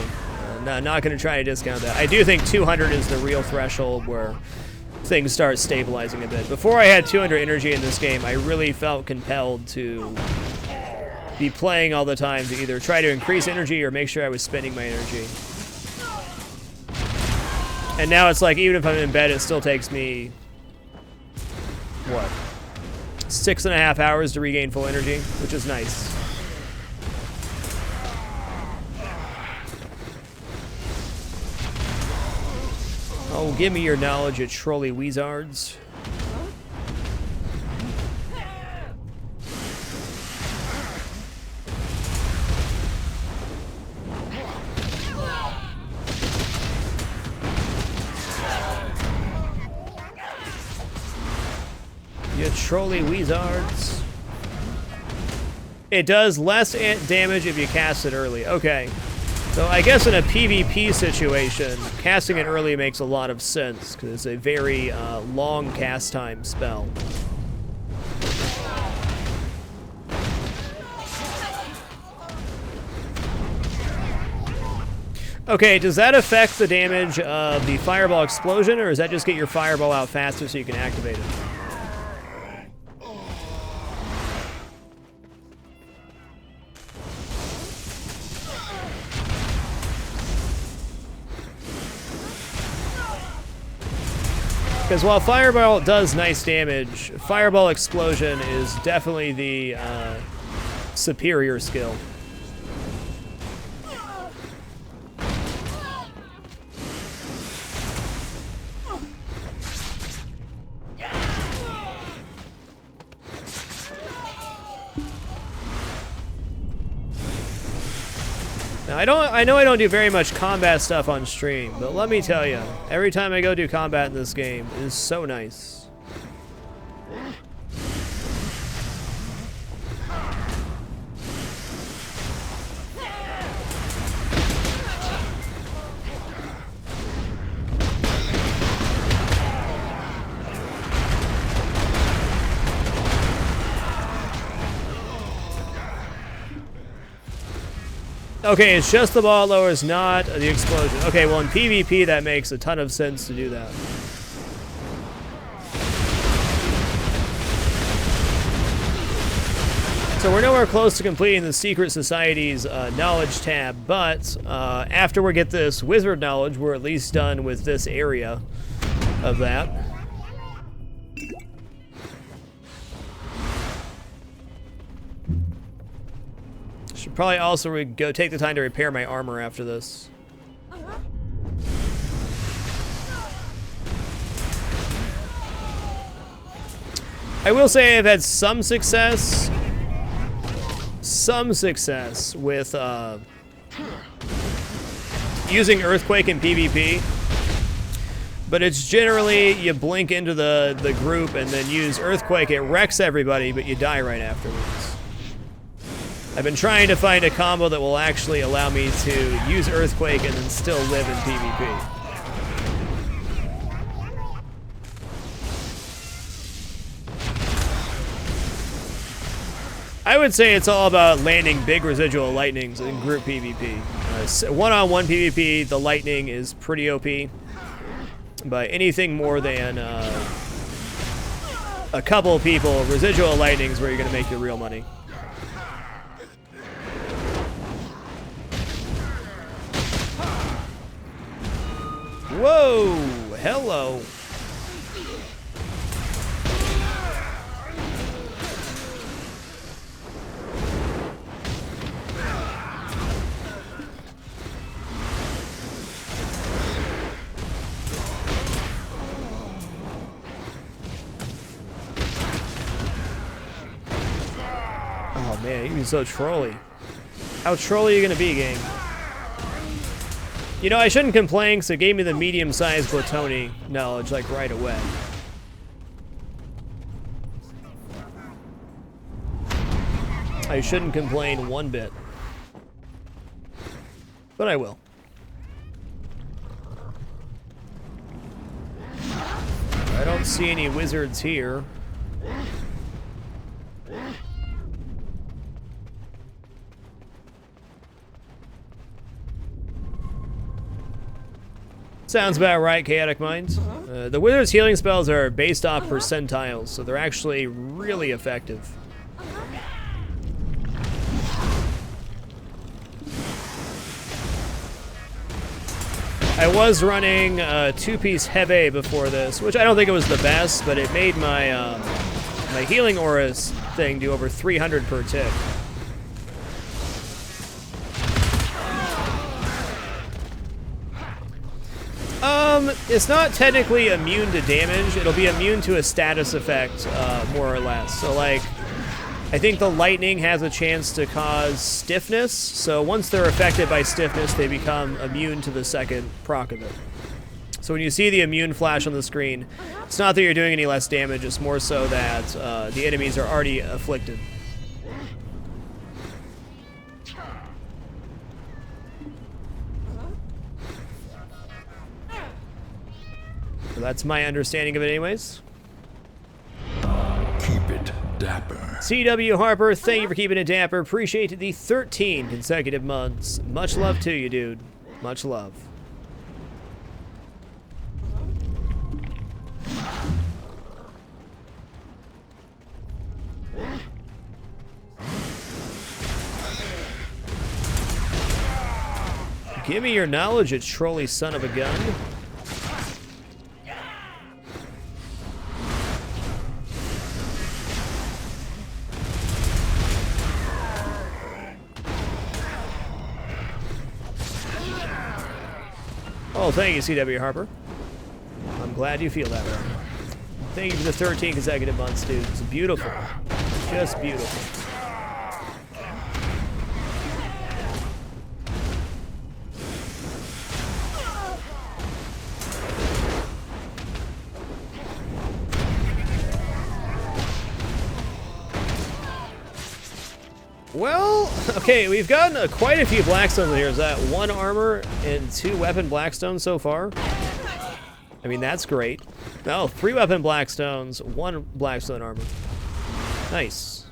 Not going to try to discount that. I do think 200 is the real threshold where things start stabilizing a bit. Before I had 200 energy in this game, I really felt compelled to be playing all the time to either try to increase energy or make sure I was spending my energy. And now it's like, even if I'm in bed, it still takes me, what, 6.5 hours to regain full energy, which is nice. Oh, give me your knowledge of trolley wizards. You trolley wizards. It does less damage if you cast it early. Okay. So I guess in a PvP situation, casting it early makes a lot of sense, because it's a very long cast time spell. Okay, does that affect the damage of the fireball explosion, or does that just get your fireball out faster so you can activate it? Because while Fireball does nice damage, Fireball Explosion is definitely the superior skill. Now, I know I don't do very much combat stuff on stream, but let me tell you, every time I go do combat in this game, it is so nice. Okay, it's just the ball lowers, not the explosion. Okay, well in PvP that makes a ton of sense to do that. So we're nowhere close to completing the Secret Society's knowledge tab, but after we get this wizard knowledge, we're at least done with this area of that. Should probably also go take the time to repair my armor after this. I will say I've had some success with using Earthquake in PvP, but it's generally you blink into the group and then use Earthquake. It wrecks everybody, but you die right afterwards. I've been trying to find a combo that will actually allow me to use Earthquake and then still live in PvP. I would say it's all about landing big residual lightnings in group PvP. One-on-one PvP, the lightning is pretty OP, but anything more than a couple of people, residual lightnings where you're going to make your real money. Whoa! Hello! Oh man, you're so trolly. How trolly are you gonna be, game? You know, I shouldn't complain, because it gave me the medium-sized Platoni knowledge, like, right away. I shouldn't complain one bit. But I will. I don't see any wizards here. Sounds about right, Chaotic Mind. The Wizard's healing spells are based off percentiles, so they're actually really effective. I was running a 2-piece Hebe before this, which I don't think it was the best, but it made my my healing auras thing do over 300 per tick. It's not technically immune to damage. It'll be immune to a status effect, more or less. So, like, I think the lightning has a chance to cause stiffness. So once they're affected by stiffness, they become immune to the second proc of it. So when you see the immune flash on the screen, it's not that you're doing any less damage. It's more so that the enemies are already afflicted. So that's my understanding of it anyways. Keep it dapper. CW Harper, thank you for keeping it dapper. Appreciate the 13 consecutive months. Much love to you, dude. Much love. Give me your knowledge, you trolly son of a gun. Oh, thank you, CW Harper. I'm glad you feel that way. Thank you for the 13 consecutive months, dude. It's beautiful. Just beautiful. Well, okay, we've gotten quite a few Blackstones in here. Is that 1 armor and 2 weapon Blackstones so far? I mean, that's great. Oh, 3 weapon Blackstones, 1 Blackstone armor. Nice.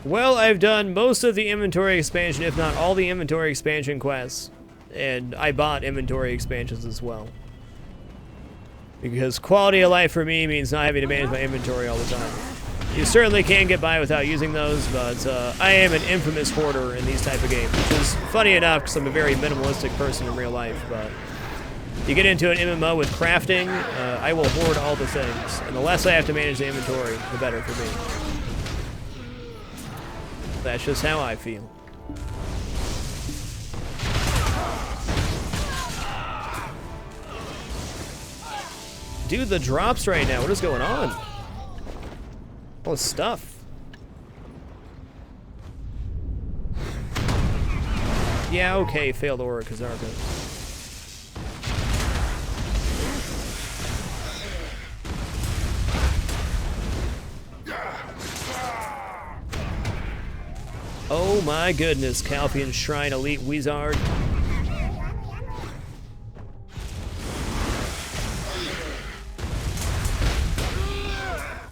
Well, I've done most of the inventory expansion, if not all the inventory expansion quests. And I bought inventory expansions as well. Because quality of life for me means not having to manage my inventory all the time. You certainly can get by without using those, but I am an infamous hoarder in these type of games. Which is funny enough, because I'm a very minimalistic person in real life, but you get into an MMO with crafting, I will hoard all the things. And the less I have to manage the inventory, the better for me. That's just how I feel. Dude, the drops right now. What is going on? All this stuff. Yeah, okay, failed Aura Kazarka. Oh my goodness, Calphian Shrine Elite Wizard.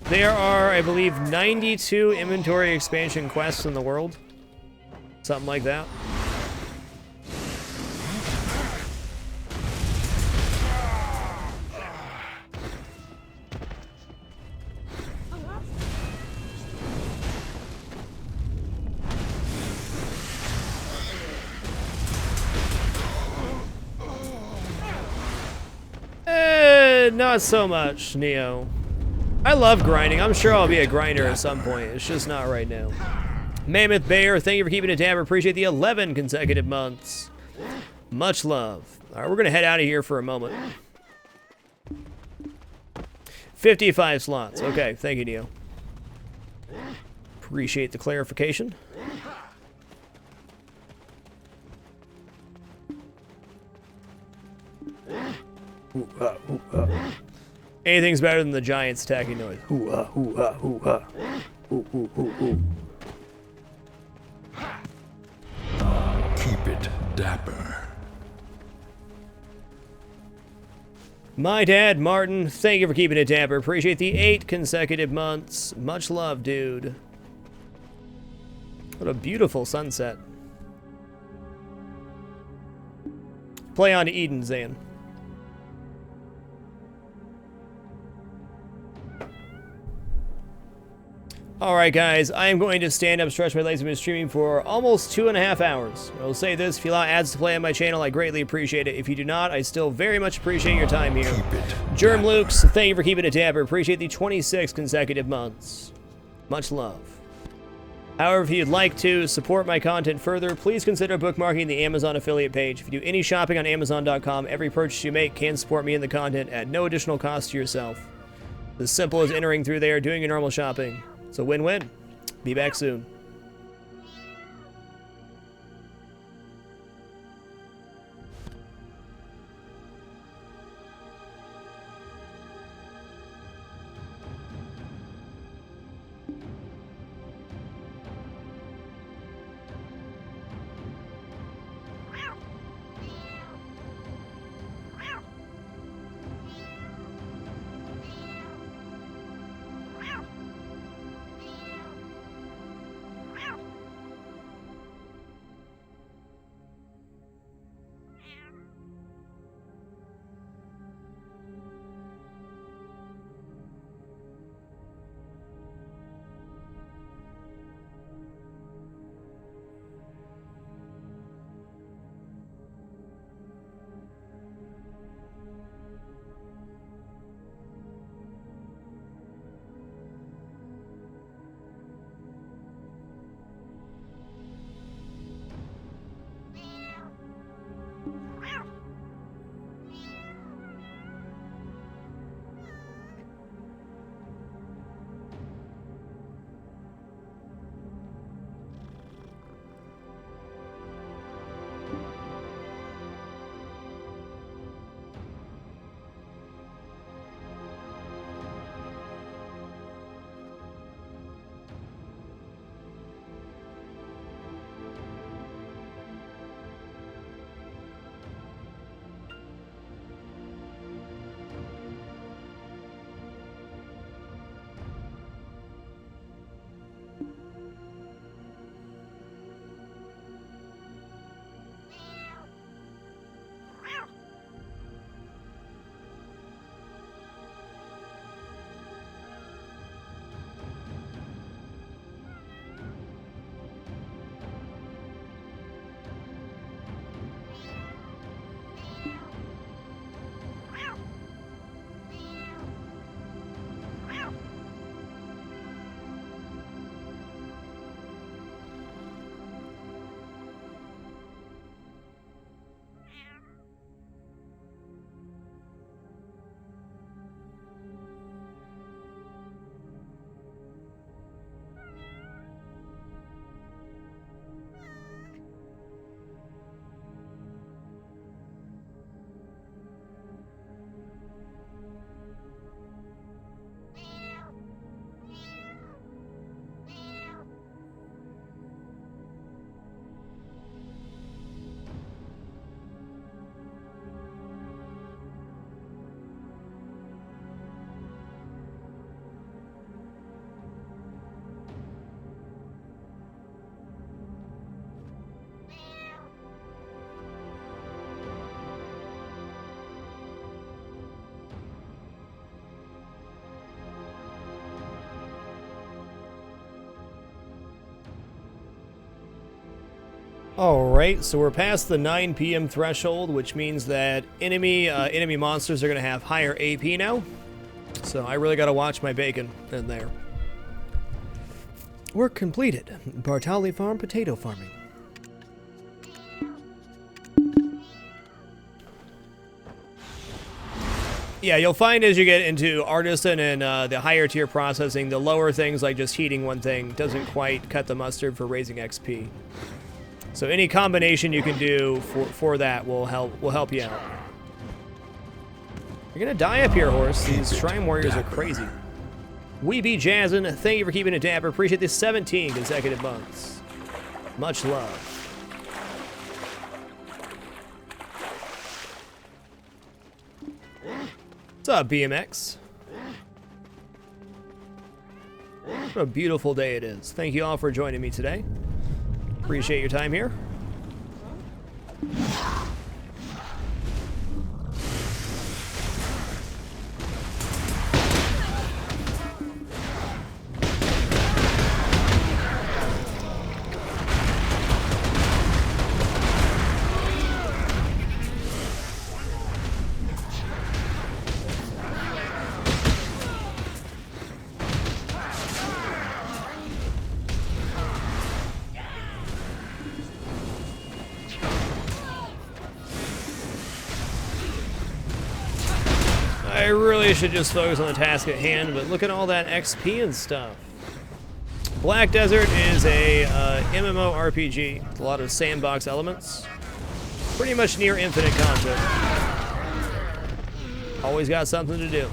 There are, I believe, 92 inventory expansion quests in the world. Something like that. Not so much, Neo. I love grinding. I'm sure I'll be a grinder at some point. It's just not right now. Mammoth Bear, thank you for keeping it down. I appreciate the 11 consecutive months. Much love. All right, we're going to head out of here for a moment. 55 slots. Okay, thank you, Neo. Appreciate the clarification. Anything's better than the Giants attacking noise. Keep it dapper. My dad, Martin, thank you for keeping it dapper. Appreciate the 8 consecutive months. Much love, dude. What a beautiful sunset. Play on to Eden, Zan. Alright guys, I am going to stand up, stretch my legs. I've been streaming for almost 2.5 hours. I will say this, if you allow ads to play on my channel, I greatly appreciate it. If you do not, I still very much appreciate your time here. Germ Lukes, thank you for keeping it dapper. Appreciate the 26 consecutive months. Much love. However, if you'd like to support my content further, please consider bookmarking the Amazon affiliate page. If you do any shopping on Amazon.com, every purchase you make can support me in the content at no additional cost to yourself. As simple as entering through there, doing your normal shopping. It's a win-win. Be back soon. Alright, so we're past the 9 p.m. threshold, which means that enemy monsters are going to have higher AP now. So I really got to watch my bacon in there. Work completed. Bartali Farm potato farming. Yeah, you'll find as you get into Artisan and the higher tier processing, the lower things like just heating one thing doesn't quite cut the mustard for raising XP. So any combination you can do for that will help you out. You're gonna die up here, horse. These Shrine Warriors are crazy. We be jazzin'. Thank you for keeping it dapper. Appreciate this 17 consecutive months. Much love. What's up, BMX? What a beautiful day it is. Thank you all for joining me today. Appreciate your time here. I really should just focus on the task at hand, but look at all that XP and stuff. Black Desert is a MMORPG with a lot of sandbox elements. Pretty much near infinite content. Always got something to do.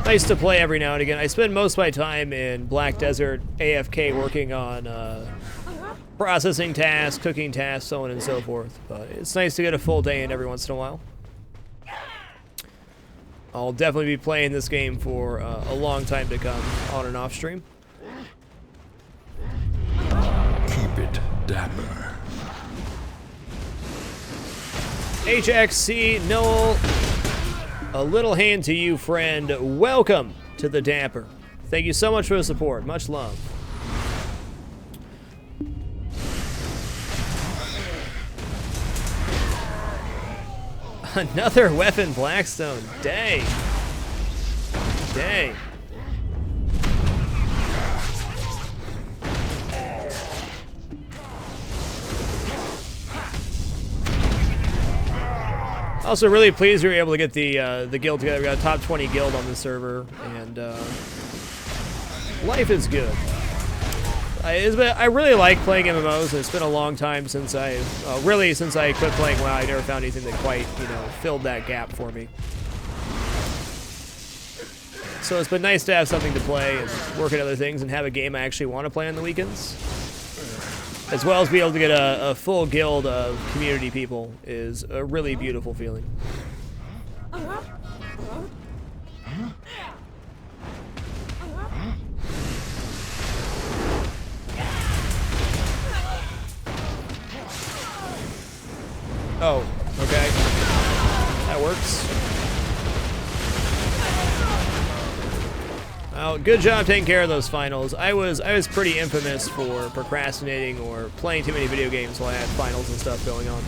Nice to play every now and again. I spend most of my time in Black Desert AFK working on processing tasks, cooking tasks, so on and so forth. But it's nice to get a full day in every once in a while. I'll definitely be playing this game for a long time to come, on and off stream. Keep it dapper. HXC Noel, a little hand to you, friend. Welcome to the Dapper. Thank you so much for the support. Much love. Another weapon, Blackstone. Dang. Dang. Also, really pleased we were able to get the guild together. We got a top 20 guild on the server, and life is good. I really like playing MMOs. It's been a long time since since I quit playing WoW. I never found anything that quite, filled that gap for me. So it's been nice to have something to play and work at other things and have a game I actually want to play on the weekends. As well as be able to get a full guild of community people is a really beautiful feeling. Oh, okay. That works. Well, good job taking care of those finals. I was pretty infamous for procrastinating or playing too many video games while I had finals and stuff going on.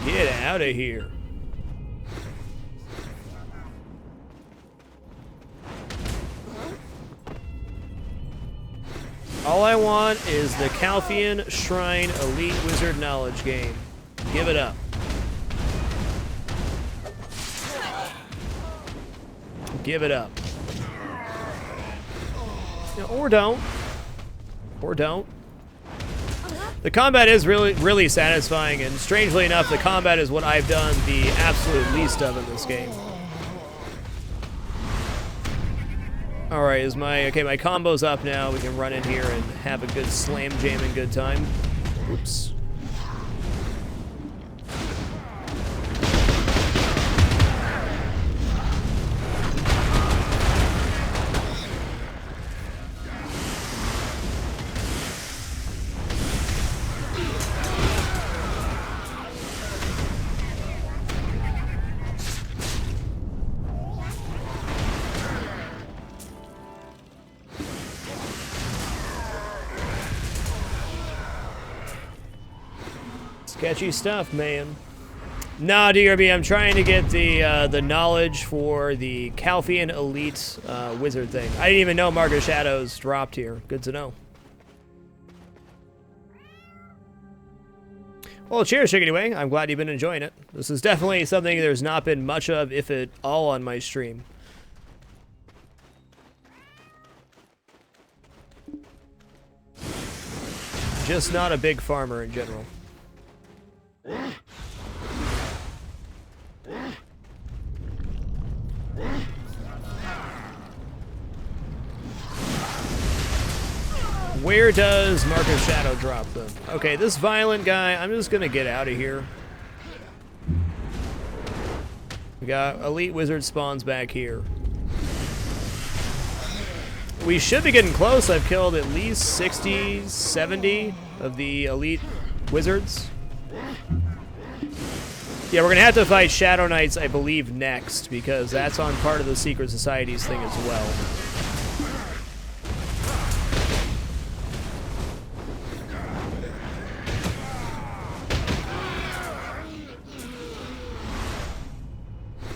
Get out of here. All I want is the Calphian Shrine Elite Wizard Knowledge game. Give it up. Give it up. Or don't. Or don't. The combat is really satisfying, and strangely enough, the combat is what I've done the absolute least of in this game. Alright, my combo's up now. We can run in here and have a good slam jamming good time. Oops. Sketchy stuff, man. Nah, DRB, I'm trying to get the knowledge for the Calfian Elite Wizard thing. I didn't even know Mark of Shadows dropped here. Good to know. Well, cheers, Chickadee Way. I'm glad you've been enjoying it. This is definitely something there's not been much of, if at all, on my stream. Just not a big farmer in general. Where does Mark of Shadow drop them? Okay, this violent guy, I'm just gonna get out of here. We got Elite Wizard spawns back here. We should be getting close. I've killed at least 60, 70 of the Elite Wizards. Yeah, we're gonna have to fight Shadow Knights, I believe, next, because that's on part of the Secret Societies thing as well.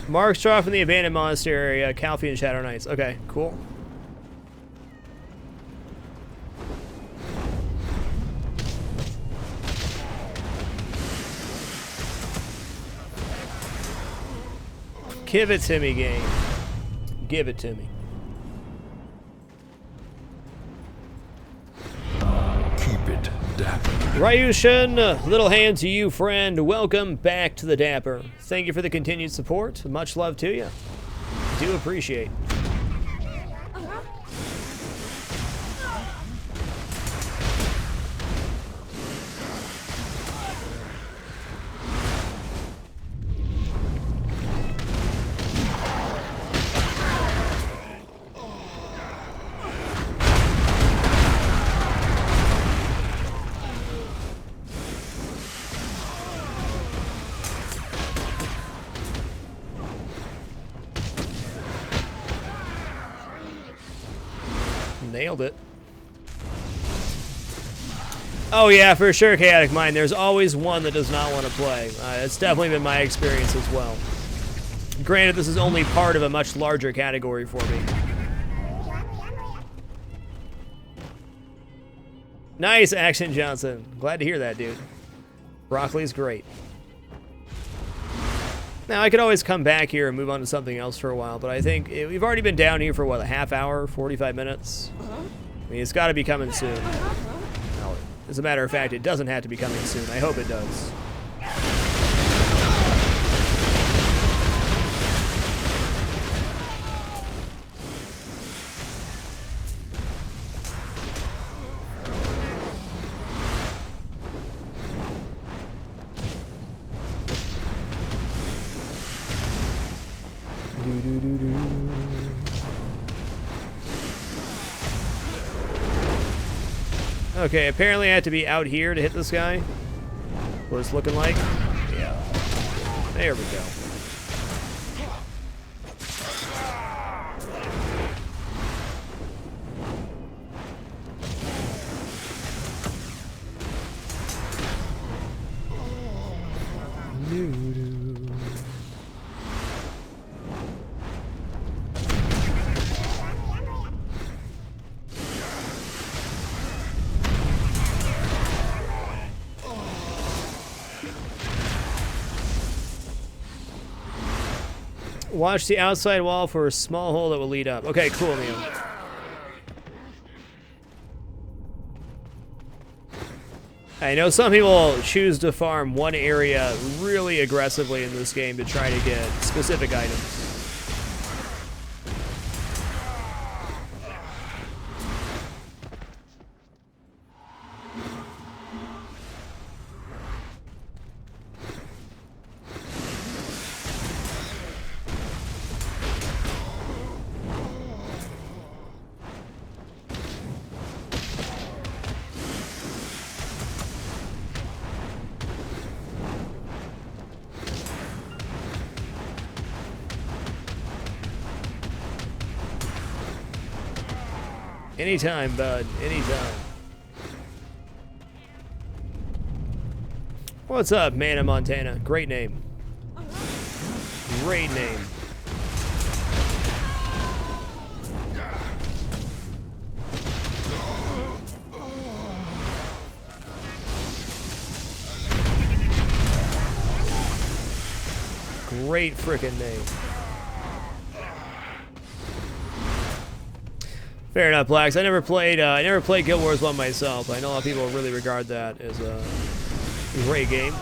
Mark's draw from the abandoned monastery area, Calfian Shadow Knights. Okay, cool. Give it to me, game. Give it to me. Keep it dapper. Ryushin, little hand to you, friend. Welcome back to the Dapper. Thank you for the continued support. Much love to you. Do appreciate. Nailed it. Oh yeah, for sure, Chaotic Mind. There's always one that does not want to play. It's definitely been my experience as well. Granted, this is only part of a much larger category for me. Nice, Action Johnson. Glad to hear that, dude. Broccoli's great. Now, I could always come back here and move on to something else for a while, but I think we've already been down here for, what, a half hour, 45 minutes? I mean, it's got to be coming soon. Well, as a matter of fact, it doesn't have to be coming soon. I hope it does. Okay, apparently I have to be out here to hit this guy. What it's looking like. Yeah. There we go. Watch the outside wall for a small hole that will lead up. Okay, cool, Neil. I know some people choose to farm one area really aggressively in this game to try to get specific items. Anytime, bud. Anytime. What's up, man in Montana? Great name. Great name. Great frickin' name. Fair enough, Blacks. I never played Guild Wars 1 myself. I know a lot of people really regard that as a great game.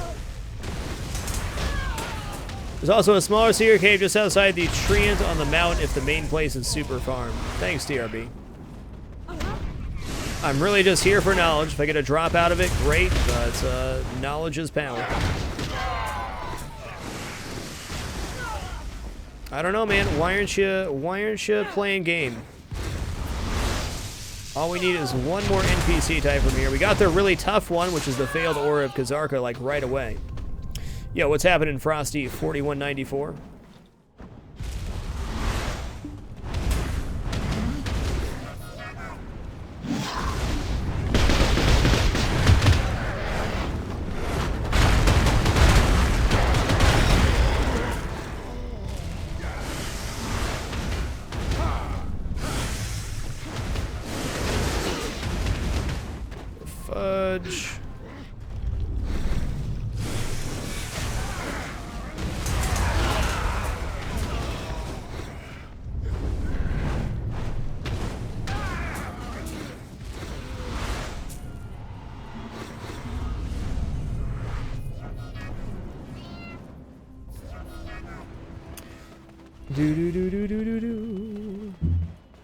There's also a smaller secret cave just outside the Treant on the mountain if the main place is super farm. Thanks, TRB. I'm really just here for knowledge. If I get a drop out of it, great, but knowledge is power. I don't know, man. Why aren't you playing game? All we need is one more NPC type from here. We got the really tough one, which is the failed Aura of Kazarka, like right away. Yo, what's happening, Frosty? 4194. Fudge.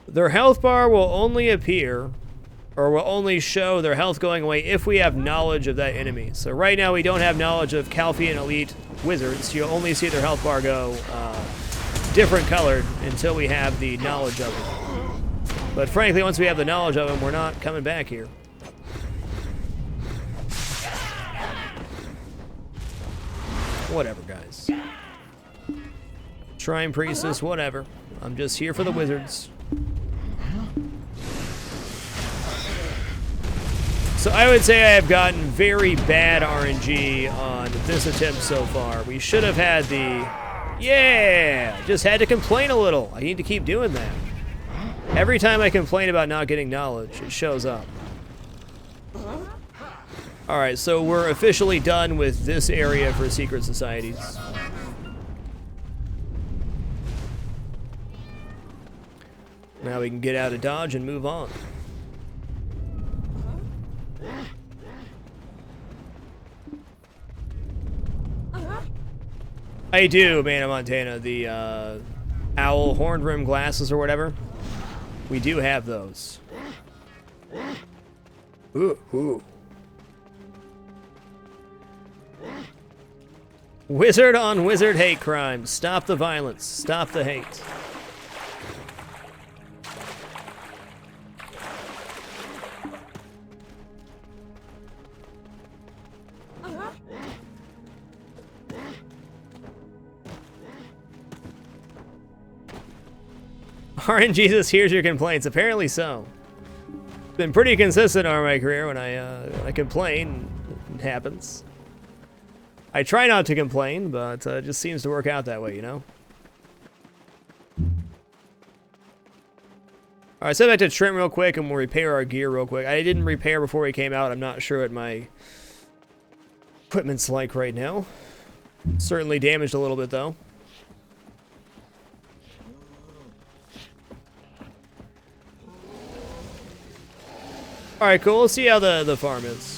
Their health bar will only appear, or will only show their health going away if we have knowledge of that enemy. So right now we don't have knowledge of Calfian Elite Wizards. You'll only see their health bar go different colored until we have the knowledge of them. But frankly, once we have the knowledge of them, we're not coming back here. Whatever, guys. Shrine Priestess, whatever. I'm just here for the wizards. So I would say I have gotten very bad RNG on this attempt so far. We should have had the... Yeah! Just had to complain a little. I need to keep doing that. Every time I complain about not getting knowledge, it shows up. Alright, so we're officially done with this area for secret societies. Now we can get out of Dodge and move on. I do, man of Montana. The owl horned rim glasses or whatever. We do have those. Ooh, ooh. Wizard on wizard hate crime. Stop the violence. Stop the hate. RNGesus hears your complaints. Apparently so. Been pretty consistent over my career when I complain. It happens. I try not to complain, but it just seems to work out that way, you know? Alright, so back to Trent real quick and we'll repair our gear real quick. I didn't repair before we came out. I'm not sure what my equipment's like right now. Certainly damaged a little bit, though. Alright, cool. Let's see how the farm is.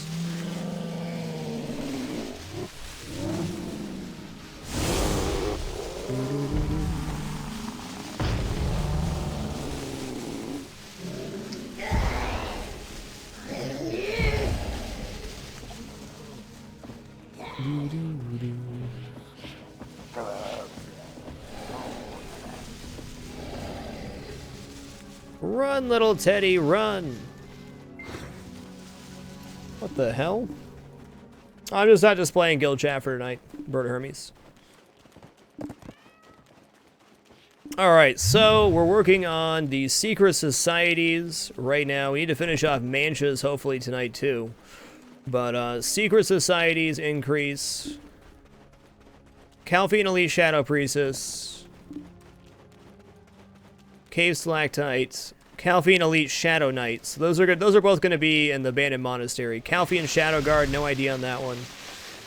Run, little Teddy, run! What the hell? I'm just not displaying guild chat for tonight, Bird Hermes. Alright, so we're working on the secret societies right now. We need to finish off Manchas hopefully tonight too. But secret societies increase. Calphian Elite Shadow Priestess. Cave Stalactites. Calphian Elite Shadow Knights. Those are good. Those are both going to be in the Abandoned Monastery. Calphian Shadow Guard, no idea on that one.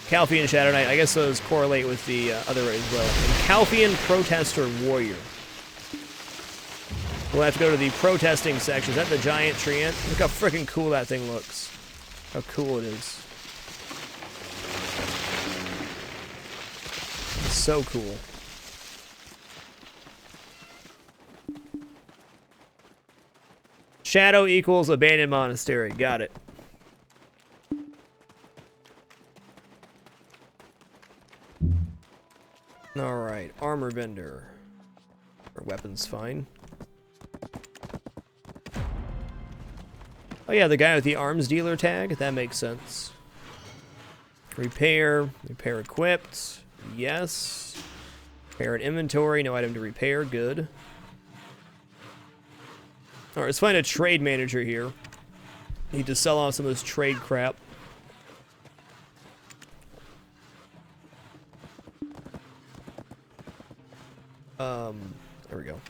Calphian Shadow Knight, I guess those correlate with the other as well. And Calphian Protester Warrior. We'll have to go to the protesting section. Is that the giant treant? Look how freaking cool that thing looks. How cool it is. It's so cool. Shadow equals Abandoned Monastery. Got it. Alright, Armor Vendor. Our weapon's fine. Oh yeah, the guy with the arms dealer tag? That makes sense. Repair. Repair equipped. Yes. Repair an inventory. No item to repair. Good. Alright, let's find a trade manager here. Need to sell off some of this trade crap. There we go.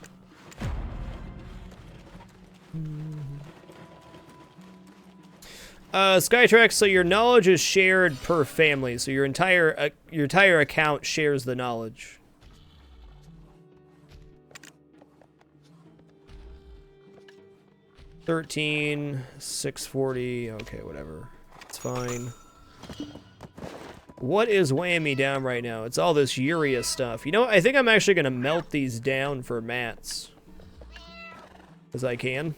Skytrax, so your knowledge is shared per family, so your entire account shares the knowledge. $13,640. Okay, whatever. It's fine. What is weighing me down right now? It's all this urea stuff. You know, I think I'm actually going to melt these down for mats. As I can.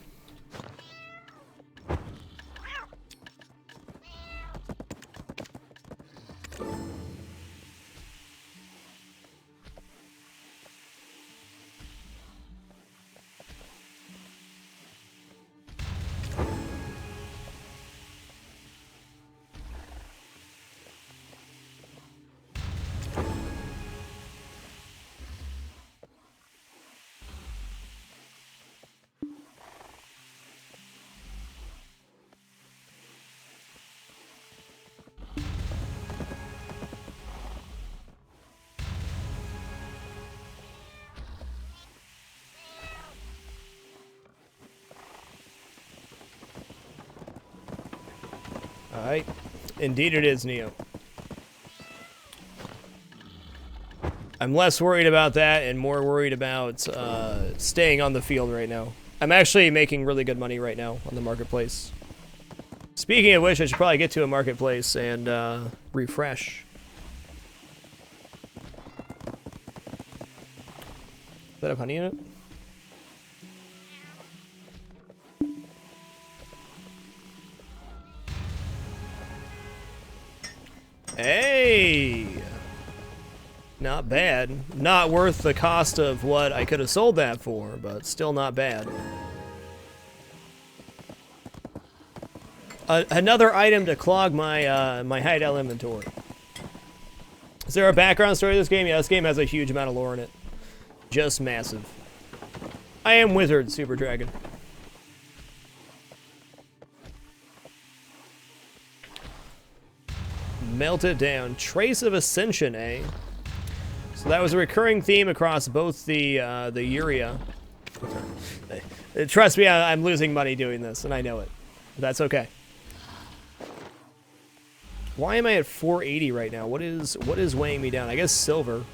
Alright. Indeed it is, Neo. I'm less worried about that and more worried about staying on the field right now. I'm actually making really good money right now on the marketplace. Speaking of which, I should probably get to a marketplace and refresh. Is that a honey in it? Hey! Not bad. Not worth the cost of what I could have sold that for, but still not bad. Another item to clog my my hideout inventory. Is there a background story to this game? Yeah, this game has a huge amount of lore in it. Just massive. I am Wizard, Super Dragon. Melt it down. Trace of Ascension, eh? So that was a recurring theme across both the urea. Trust me, I'm losing money doing this, and I know it. That's okay. Why am I at 480 right now? What is weighing me down? I guess silver.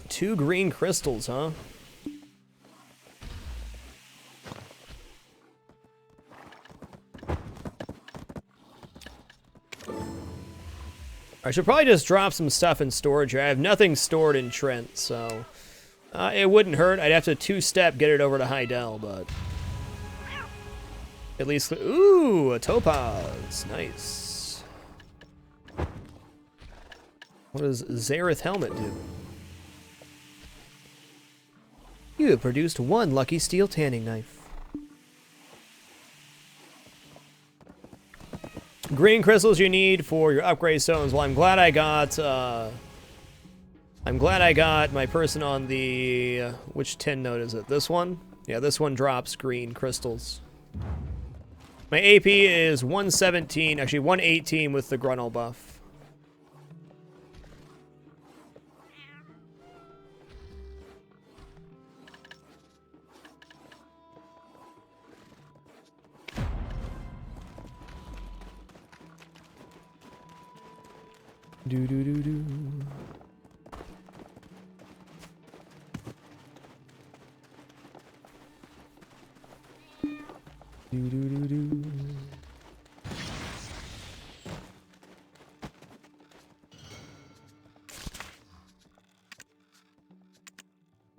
2 green crystals, huh? I should probably just drop some stuff in storage here. I have nothing stored in Trent, so it wouldn't hurt. I'd have to 2-step get it over to Heidel, but at least, ooh, a topaz, nice. What does Zareth helmet do? You have produced 1 lucky steel tanning knife. Green crystals you need for your upgrade stones. Well, I'm glad I got I'm glad I got my person on the... which 10 node is it? This one? Yeah, this one drops green crystals. My AP is 117, actually 118 with the Gruntle buff. Do do do do. Do do do do.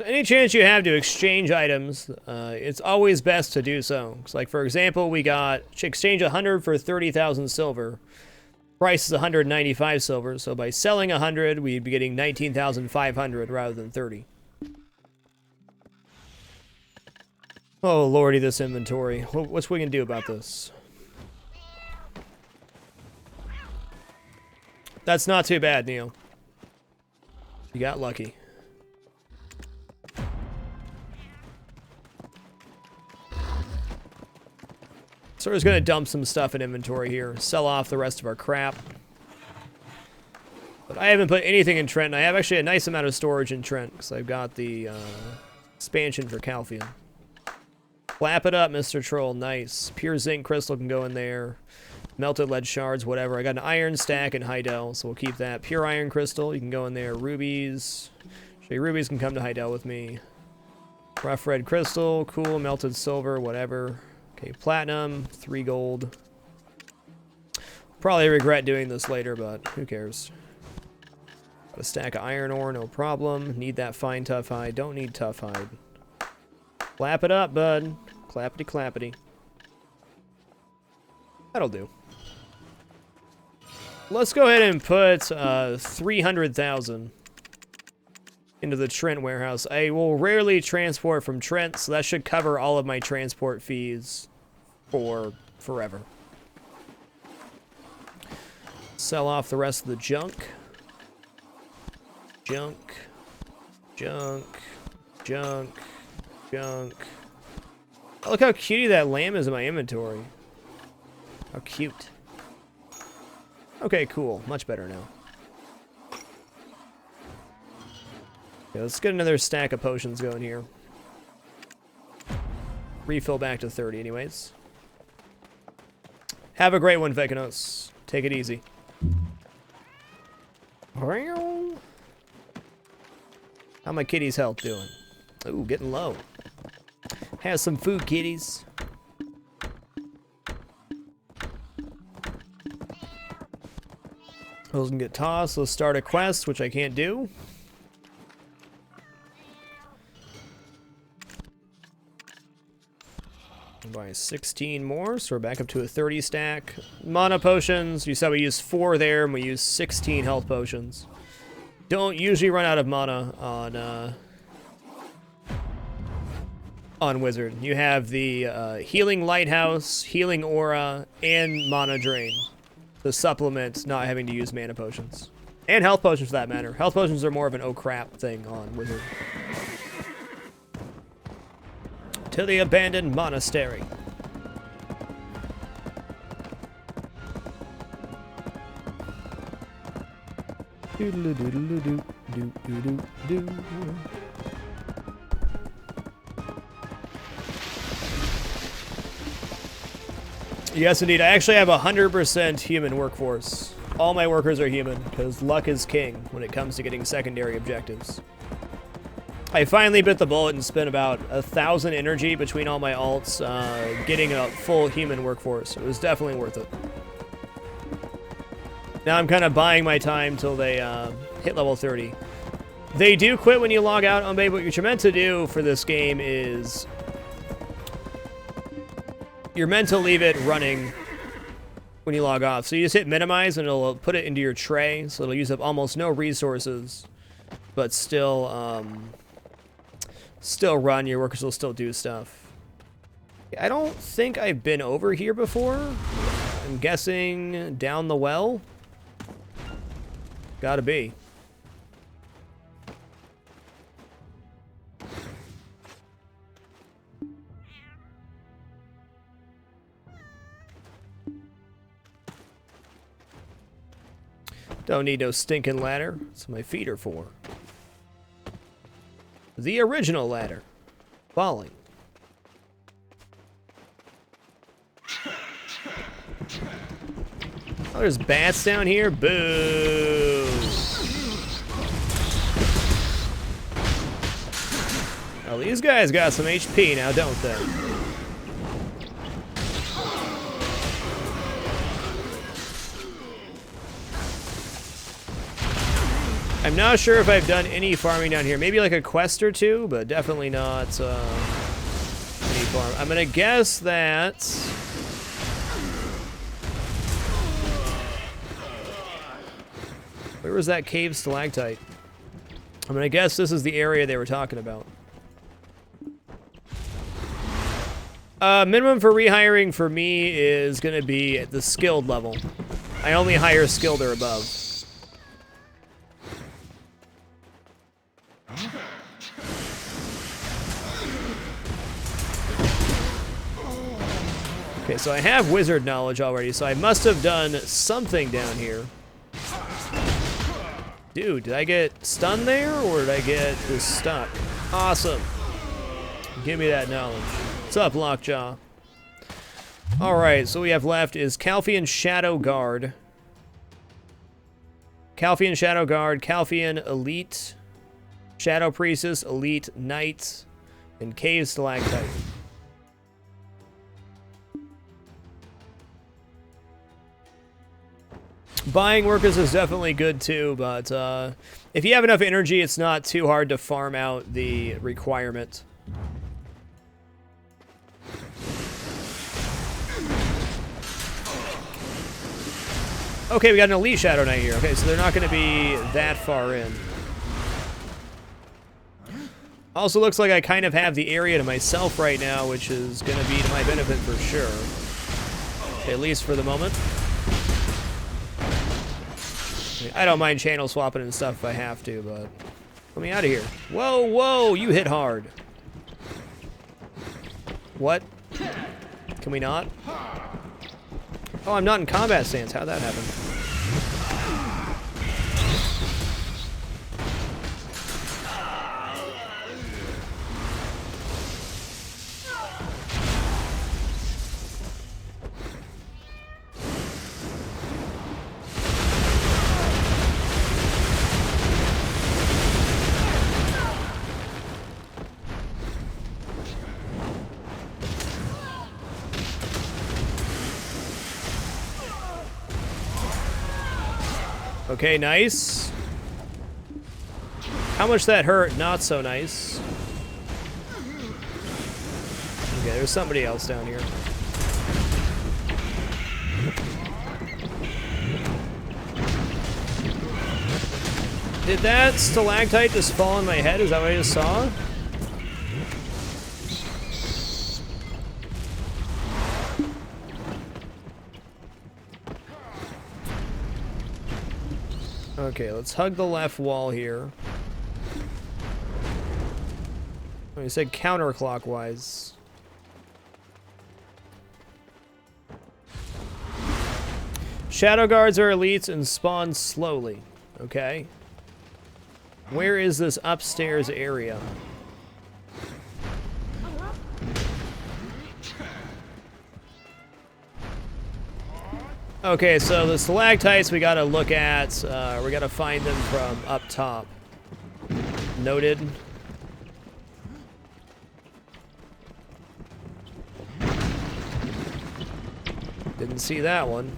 Any chance you have to exchange items, it's always best to do so. Like, for example, we got exchange 100 for 30,000 silver. Price is 195 silver, so by selling 100, we'd be getting 19,500 rather than 30. Oh, lordy, this inventory. What's we gonna do about this? That's not too bad, Neil. You got lucky. So we're just gonna dump some stuff in inventory here, sell off the rest of our crap. But I haven't put anything in Trent. I have actually a nice amount of storage in Trent, because I've got the expansion for Calpheon. Clap it up, Mr. Troll. Nice. Pure zinc crystal can go in there. Melted lead shards, whatever. I got an iron stack in Heidel, so we'll keep that. Pure iron crystal, you can go in there. Rubies. Actually, rubies can come to Heidel with me. Rough red crystal, cool. Melted silver, whatever. Okay, platinum, 3 gold. Probably regret doing this later, but who cares? Got a stack of iron ore, no problem. Need that fine tough hide. Don't need tough hide. Clap it up, bud. Clappity clappity. That'll do. Let's go ahead and put 300,000 into the Trent warehouse. I will rarely transport from Trent, so that should cover all of my transport fees for forever. Sell off the rest of the junk. Junk. Junk. Junk. Junk. Oh, look how cutie that lamb is in my inventory. How cute. Okay, cool. Much better now. Okay, let's get another stack of potions going here. Refill back to 30 anyways. Have a great one, Vekanos. Take it easy. How my kitty's health doing? Ooh, getting low. Have some food, kitties. Those can get tossed. Let's start a quest, which I can't do. Buy 16 more, so we're back up to a 30 stack. Mana potions. You saw we used 4 there, and we used 16 health potions. Don't usually run out of mana on Wizard. You have the Healing Lighthouse, Healing Aura, and Mana Drain to supplement not having to use mana potions. And health potions for that matter. Health potions are more of an oh crap thing on Wizard. To the abandoned monastery. Doodle-doo-doo-doo-doo-doo-doo-doo. Yes, indeed. I actually have a 100% human workforce. All my workers are human, because luck is king when it comes to getting secondary objectives. I finally bit the bullet and spent about 1,000 energy between all my alts getting a full human workforce. It was definitely worth it. Now I'm kind of buying my time till they hit level 30. They do quit when you log out on Babe. What you're meant to do for this game is you're meant to leave it running when you log off. So you just hit minimize and it'll put it into your tray, so it'll use up almost no resources, but still run. Your workers will still do stuff. I don't think I've been over here before. I'm guessing down the well. Gotta be. Don't need no stinking ladder. That's what my feet are for. The original ladder. Falling. Oh, there's bats down here? Boo! Well, these guys got some HP now, don't they? I'm not sure if I've done any farming down here. Maybe like a quest or two, but definitely not any farm. I'm gonna guess that... Where was that cave stalactite? I'm gonna guess this is the area they were talking about. Minimum for rehiring for me is gonna be at the skilled level. I only hire skilled or above. Okay, so I have wizard knowledge already, so I must have done something down here. Dude, did I get stunned there, or did I get just stuck? Awesome. Give me that knowledge. What's up, Lockjaw? Alright, so what we have left is Calfian Shadow Guard. Calfian Shadow Guard, Calfian Elite, Shadow Priestess, Elite Knight, and Cave Stalactite. Buying workers is definitely good too, but if you have enough energy, it's not too hard to farm out the requirement. Okay, we got an Elite Shadow Knight here. Okay, so they're not going to be that far in. Also looks like I kind of have the area to myself right now, which is going to be to my benefit for sure. At least for the moment. I don't mind channel swapping and stuff if I have to, but... Let me out of here. Whoa, whoa, you hit hard. What? Can we not? Oh, I'm not in combat stance. How'd that happen? Okay, nice. How much that hurt? Not so nice. Okay, there's somebody else down here. Did that stalactite just fall on my head? Is that what I just saw? Okay, let's hug the left wall here. Oh, you said counterclockwise. Shadow guards are elites and spawn slowly. Okay. Where is this upstairs area? Okay, so the stalactites we gotta look at, we gotta find them from up top. Noted. Didn't see that one.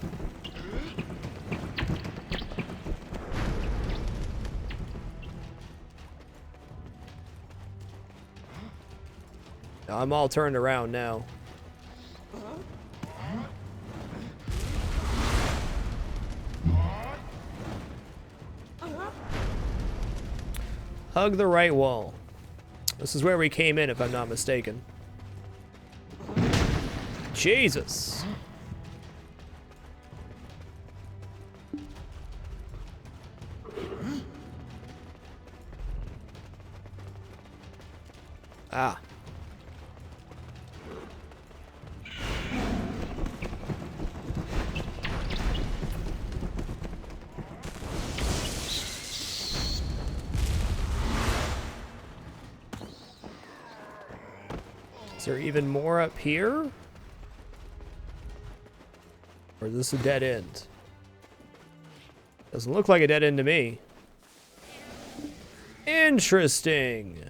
I'm all turned around now. Hug the right wall. This is where we came in, if I'm not mistaken. Jesus. Ah. there even more up here? Or is this a dead end? Doesn't look like a dead end to me. Interesting.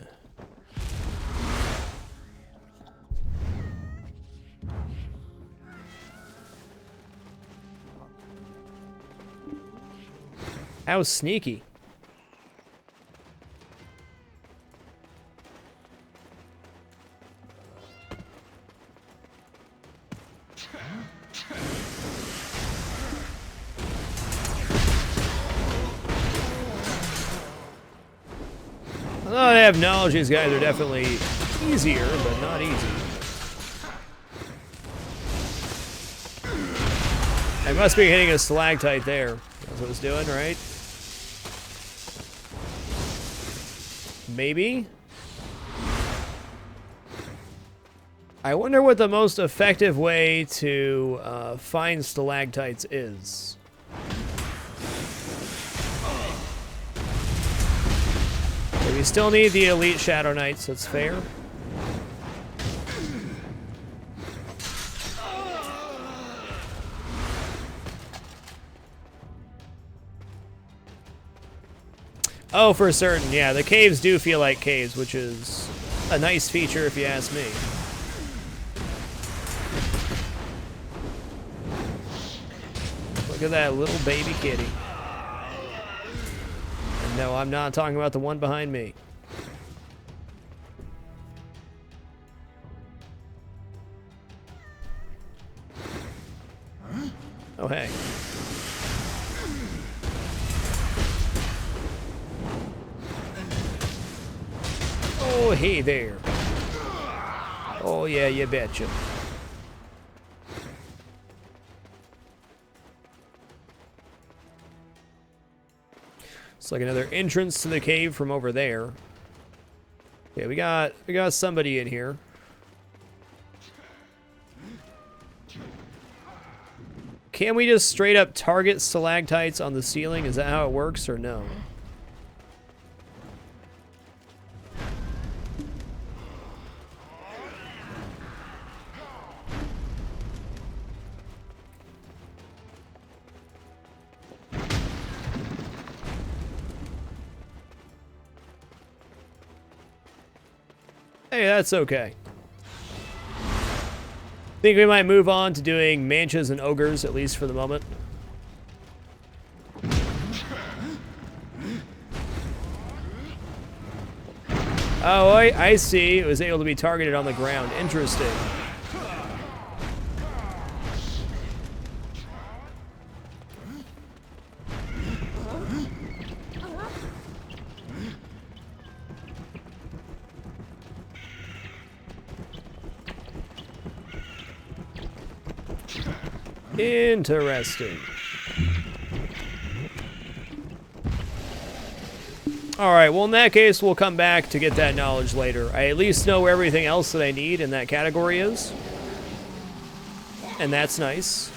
How sneaky. I have knowledge these guys are definitely easier, but not easy. I must be hitting a stalactite there. That's what it's doing, right? Maybe? I wonder what the most effective way to find stalactites is. But we still need the elite Shadow Knights, that's fair. Oh, for certain, yeah. The caves do feel like caves, which is a nice feature if you ask me. Look at that little baby kitty. And no, I'm not talking about the one behind me. Oh, hey. Oh, hey there. Oh, yeah, you betcha. It's like another entrance to the cave from over there. Okay, we got somebody in here. Can we just straight up target stalactites on the ceiling? Is that how it works or no? Hey, that's okay. Think we might move on to doing manchas and ogres, at least for the moment. Oh, I see. It was able to be targeted on the ground. Interesting. Interesting. Alright, well in that case, we'll come back to get that knowledge later. I at least know everything else that I need in that category is. And that's nice.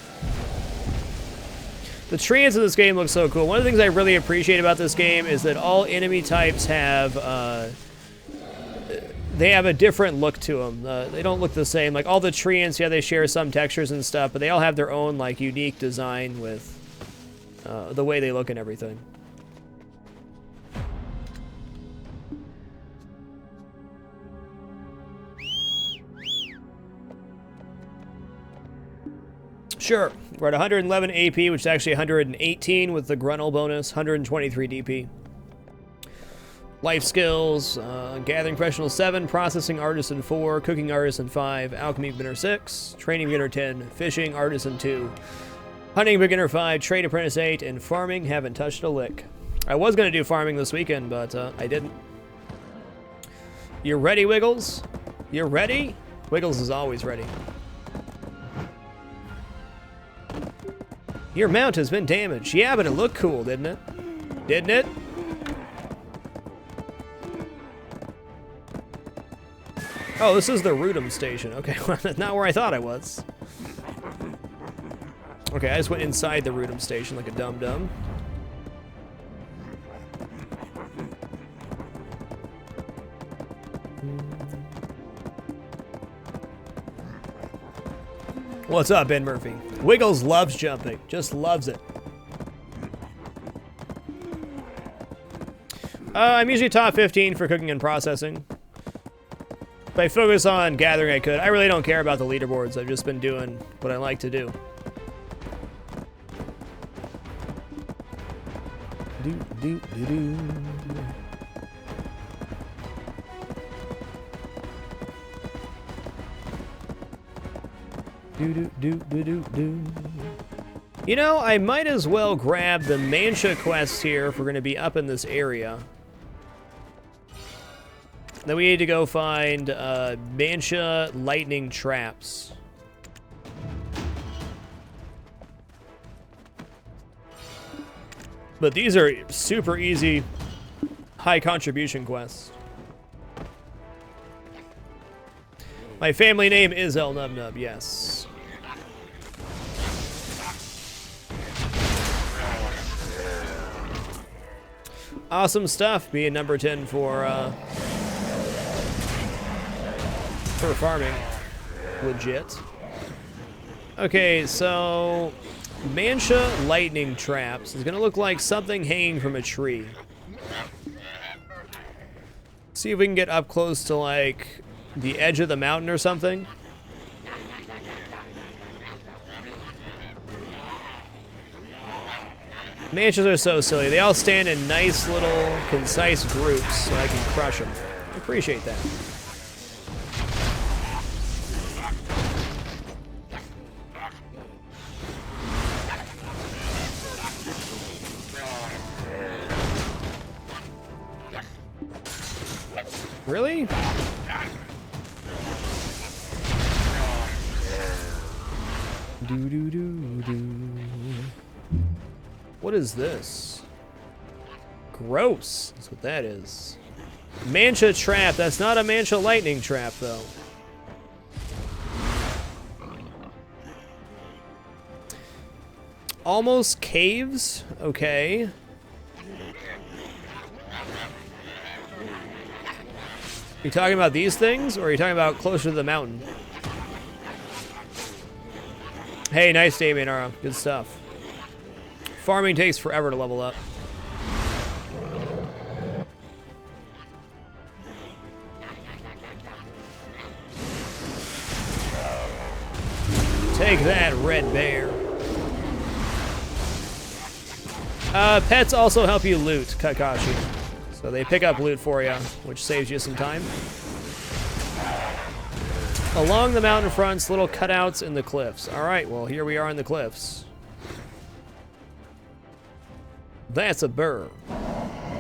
The treants in this game look so cool. One of the things I really appreciate about this game is that all enemy types have, they have a different look to them. They don't look the same. Like all the treants, yeah, they share some textures and stuff, but they all have their own like unique design with the way they look and everything. Sure, we're at 111 AP, which is actually 118 with the Gruntle bonus, 123 DP. Life skills, Gathering Professional 7, Processing Artisan 4, Cooking Artisan 5, Alchemy Beginner 6, Training Beginner 10, Fishing Artisan 2, Hunting Beginner 5, Trade Apprentice 8, and Farming haven't touched a lick. I was going to do farming this weekend, but I didn't. You ready, Wiggles? You ready? Wiggles is always ready. Your mount has been damaged. Yeah, but it looked cool, didn't it? Didn't it? Oh, this is the Rudum station. Okay, well, that's not where I thought I was. Okay, I just went inside the Rudum station like a dum-dum. What's up, Ben Murphy? Wiggles loves jumping. Just loves it. I'm usually top 15 for cooking and processing. If I focus on gathering, I could. I really don't care about the leaderboards. I've just been doing what I like to do. You know, I might as well grab the Mancha quest here if we're going to be up in this area. Then we need to go find Mancha lightning traps. But these are super easy, high contribution quests. My family name is El Nub Nub, yes. Awesome stuff, being number 10 for farming. Legit. Okay, so Mancha lightning traps is gonna look like something hanging from a tree. See if we can get up close to like the edge of the mountain or something. Manchas are so silly. They all stand in nice little concise groups so I can crush them. I appreciate that. Really? What is this? Gross. That's what that is. Mancha trap. That's not a Mancha lightning trap, though. Almost caves? Okay. Are you talking about these things, or are you talking about closer to the mountain? Hey, nice day, Maynara. Good stuff. Farming takes forever to level up. Take that, red bear. Pets also help you loot, Kakashi. So they pick up loot for you, which saves you some time. Along the mountain fronts, little cutouts in the cliffs. All right, well, here we are in the cliffs. That's a burr.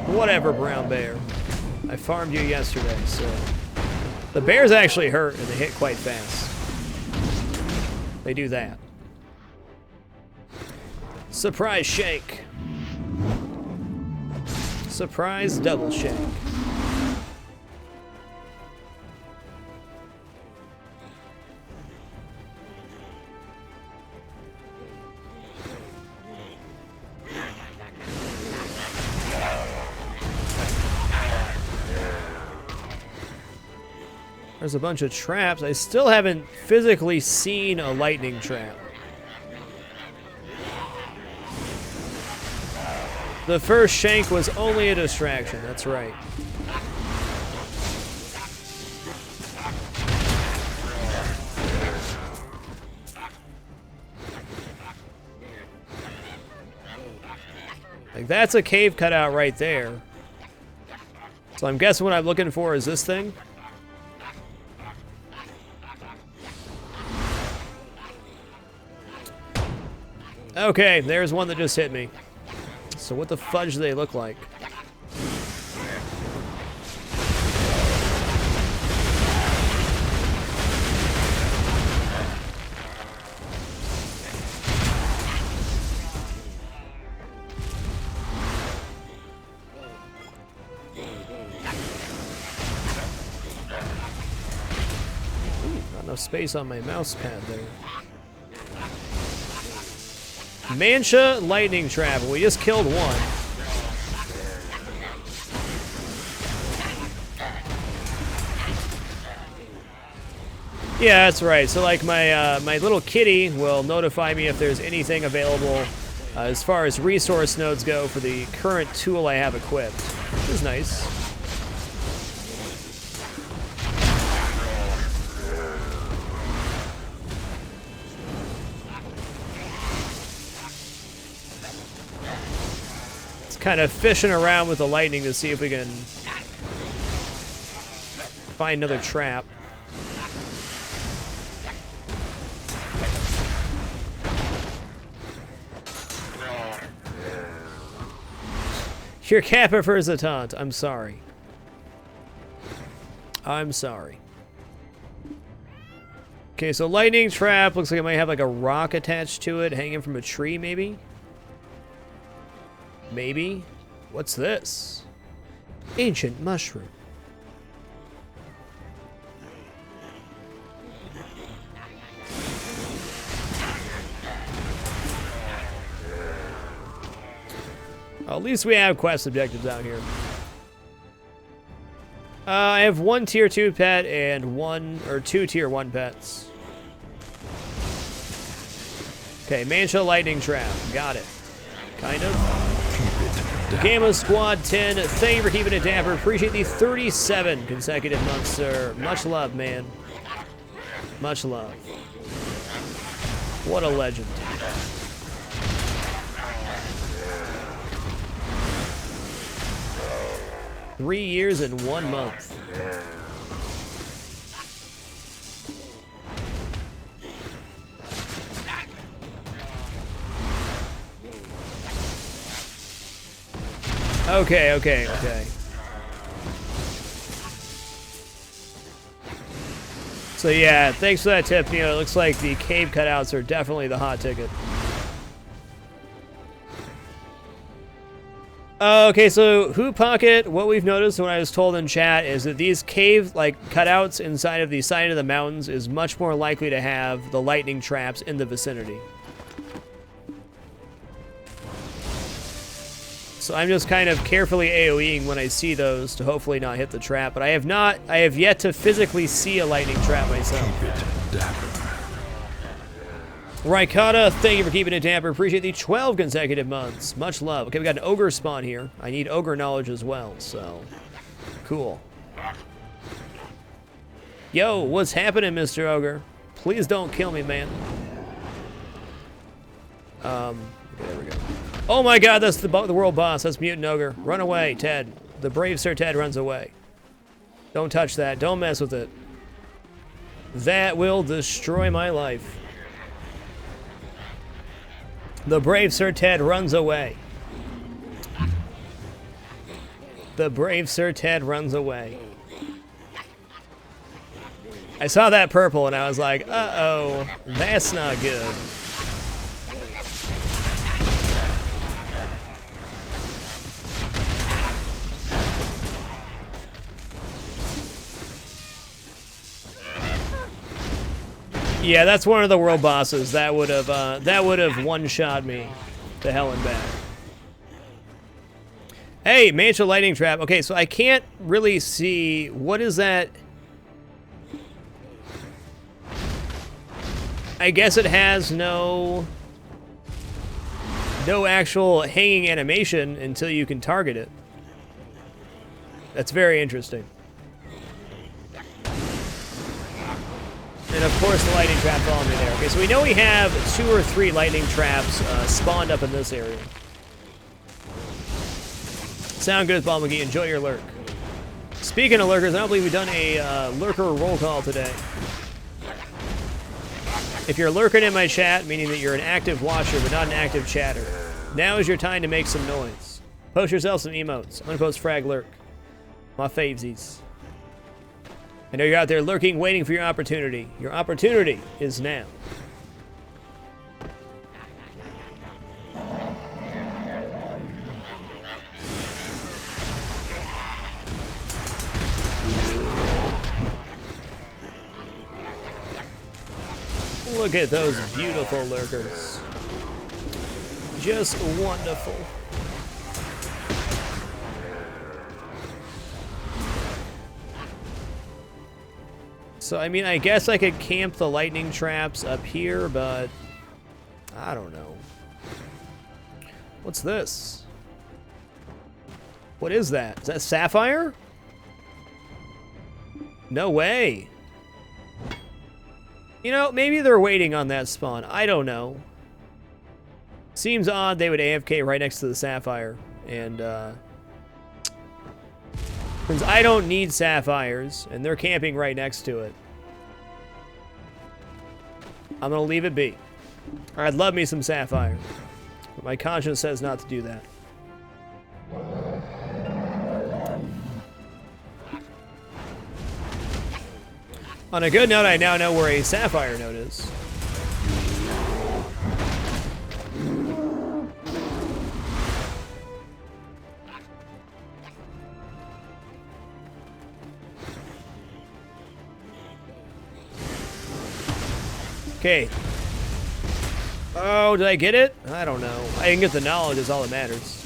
Whatever, brown bear. I farmed you yesterday, so... The bears actually hurt, and they hit quite fast. They do that. Surprise shake. Surprise double shake. There's a bunch of traps. I still haven't physically seen a lightning trap. The first shank was only a distraction, that's right. Like, that's a cave cutout right there. So I'm guessing what I'm looking for is this thing. Okay, there's one that just hit me. So what the fudge do they look like? Ooh, not enough space on my mouse pad there. Mancha lightning trap. We just killed one. Yeah, that's right. So like my little kitty will notify me if there's anything available as far as resource nodes go for the current tool I have equipped, which is nice. It's kind of fishing around with the lightning to see if we can find another trap. Your cat prefers a taunt. I'm sorry. I'm sorry. Okay, so lightning trap looks like it might have like a rock attached to it, hanging from a tree, maybe? Maybe? What's this? Ancient mushroom. Well, at least we have quest objectives out here. I have one tier 2 pet and two tier 1 pets. Okay, Mancha lightning trap. Got it. Kind of. Gamma Squad 10, thank you for keeping it dapper. Appreciate the 37 consecutive months, sir. Much love, man. Much love. What a legend. Three years and 1 month. Okay. So yeah, thanks for that tip, Neo. It looks like the cave cutouts are definitely the hot ticket. Okay, so Hoop Pocket, what we've noticed when I was told in chat is that these cave cutouts inside of the side of the mountains is much more likely to have the lightning traps in the vicinity. So I'm just kind of carefully AoEing when I see those to hopefully not hit the trap, but I have yet to physically see a lightning trap myself. Keep it dapper. Raikata, thank you for keeping it damper. Appreciate the 12 consecutive months. Much love. Okay, we got an ogre spawn here. I need ogre knowledge as well, so cool. Yo, what's happening, Mr. Ogre? Please don't kill me, man. Okay, there we go. Oh my god, that's the world boss. That's Mutant Ogre. Run away, Ted. The brave Sir Ted runs away. Don't touch that. Don't mess with it. That will destroy my life. The brave Sir Ted runs away. The brave Sir Ted runs away. I saw that purple and I was like, uh-oh, that's not good. Yeah, that's one of the world bosses that would have one-shot me to hell and back. Hey, Mancha lightning trap. Okay, so I can't really see what is that. I guess it has no actual hanging animation until you can target it. That's very interesting. And of course the lightning trap following me there. Okay, so we know we have 2 or 3 lightning traps spawned up in this area. Sound good, Paul McGee. Enjoy your lurk. Speaking of lurkers, I don't believe we've done a lurker roll call today. If you're lurking in my chat, meaning that you're an active watcher but not an active chatter, now is your time to make some noise. Post yourself some emotes. Unpost frag lurk. My favesies. I know you're out there lurking, waiting for your opportunity. Your opportunity is now. Look at those beautiful lurkers. Just wonderful. So, I mean, I guess I could camp the lightning traps up here, but I don't know. What's this? What is that? Is that sapphire? No way. You know, maybe they're waiting on that spawn. I don't know. Seems odd they would AFK right next to the sapphire. And, since I don't need sapphires, and they're camping right next to it, I'm gonna leave it be. I'd love me some sapphire, but my conscience says not to do that. On a good note, I now know where a sapphire node is. Okay. Oh, did I get it? I don't know. I didn't get the knowledge, is all that matters.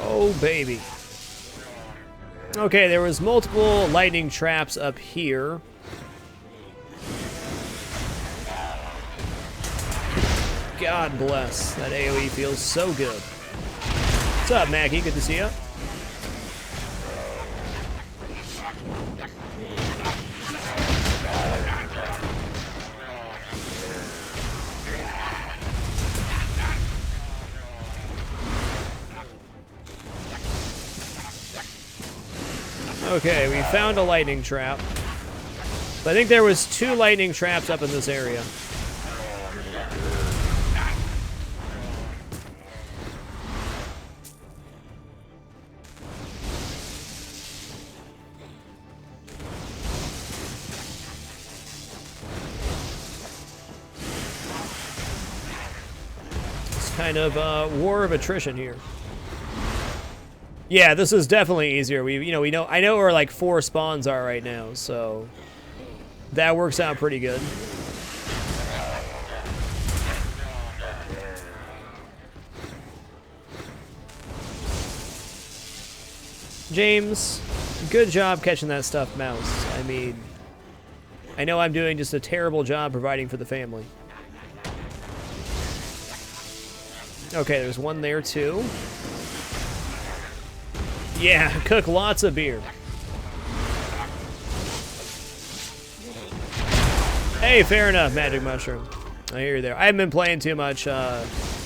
Oh, baby. Okay, there was multiple lightning traps up here. God bless. That AoE feels so good. What's up, Mackie? Good to see you. Okay, we found a lightning trap. I think there was 2 lightning traps up in this area. It's kind of a war of attrition here. Yeah, this is definitely easier. I know where like 4 spawns are right now, so that works out pretty good. James, good job catching that stuffed mouse. I mean, I know I'm doing just a terrible job providing for the family. Okay, there's one there too. Yeah, cook lots of beer. Hey, fair enough, Magic Mushroom. I hear you there. I haven't been playing too much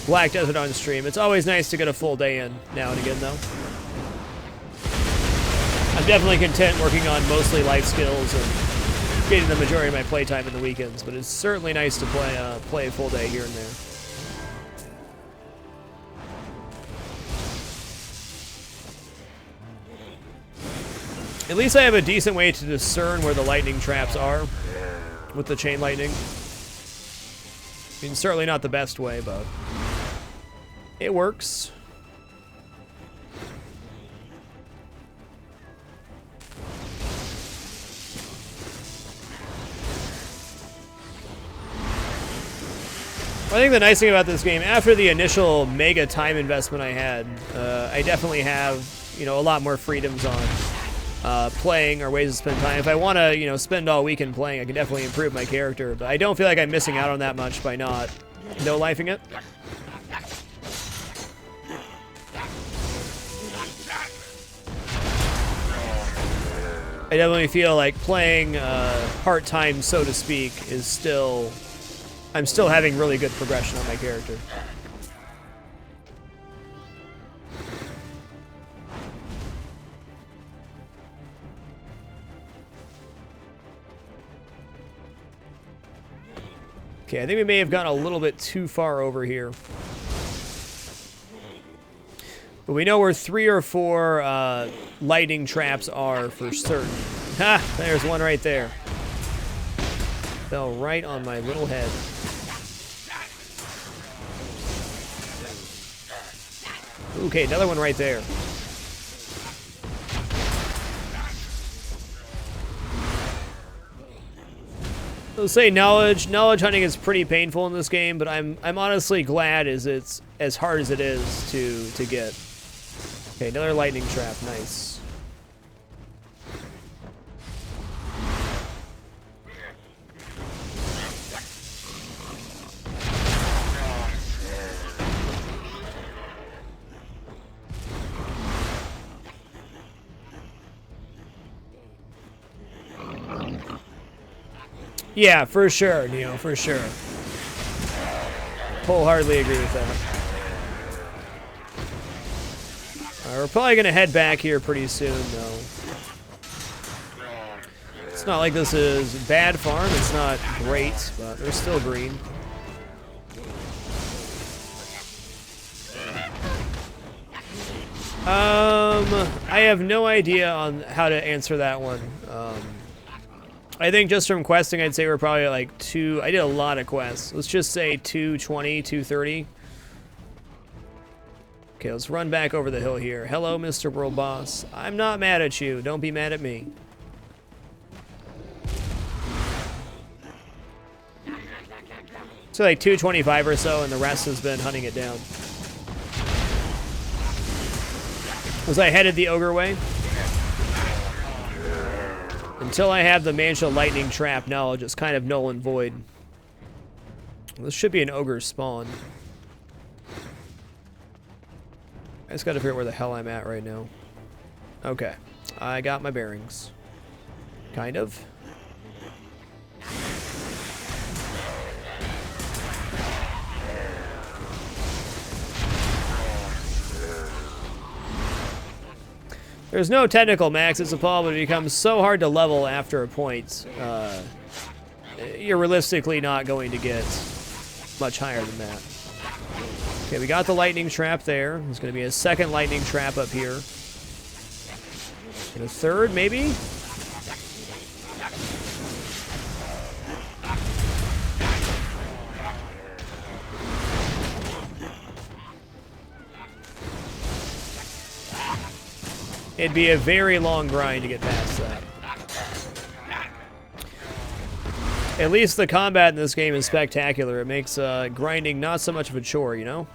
Black Desert on stream. It's always nice to get a full day in now and again, though. I'm definitely content working on mostly life skills and getting the majority of my playtime in the weekends, but it's certainly nice to play a full day here and there. At least I have a decent way to discern where the lightning traps are with the chain lightning. I mean, certainly not the best way, but it works. I think the nice thing about this game, after the initial mega time investment I had, I definitely have, a lot more freedoms on playing or ways to spend time. If I want to, spend all weekend playing, I can definitely improve my character, but I don't feel like I'm missing out on that much by not no-lifing it. I definitely feel like playing part-time, so to speak, is still... I'm still having really good progression on my character. Okay, I think we may have gone a little bit too far over here. But we know where 3 or 4 lightning traps are for certain. Ha! There's one right there. Fell right on my little head. Okay, another one right there. I'll say knowledge hunting is pretty painful in this game, but I'm honestly glad as it's as hard as it is to get. Okay, another lightning trap, nice. Yeah, for sure, Neo, for sure. Wholeheartedly agree with that. We're probably going to head back here pretty soon, though. It's not like this is bad farm. It's not great, but they're still green. I have no idea on how to answer that one. I think just from questing, I'd say we're probably like I did a lot of quests. Let's just say 220, 230. Okay, let's run back over the hill here. Hello, Mr. World Boss. I'm not mad at you. Don't be mad at me. So like 225 or so, and the rest has been hunting it down. Was I headed the ogre way? Until I have the Mantia Lightning Trap knowledge, it's kind of null and void. This should be an ogre spawn. I just gotta figure out where the hell I'm at right now. Okay. I got my bearings. Kind of. There's no technical max at Sepal, but it becomes so hard to level after a point. You're realistically not going to get much higher than that. Okay, we got the lightning trap there. There's going to be a second lightning trap up here. And a third, maybe? It'd be a very long grind to get past that. At least the combat in this game is spectacular. It makes grinding not so much of a chore, you know?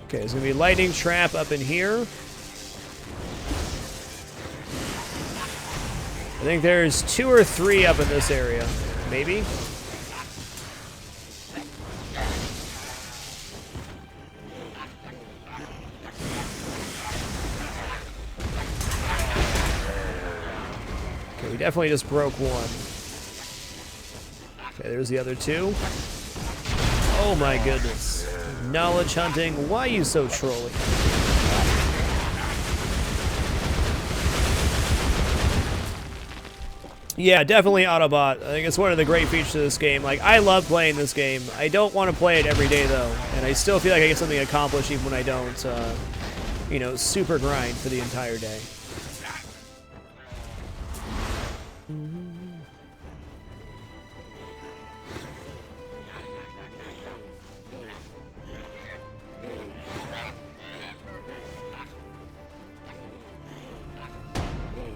Okay, there's gonna be a lightning trap up in here. I think there's 2 or 3 up in this area, maybe. Okay, we definitely just broke one. Okay, there's the other 2. Oh my goodness. Knowledge hunting, why are you so trolly? Yeah, definitely Autobot. I think it's one of the great features of this game. Like, I love playing this game. I don't want to play it every day, though. And I still feel like I get something accomplished even when I don't, you know, super grind for the entire day.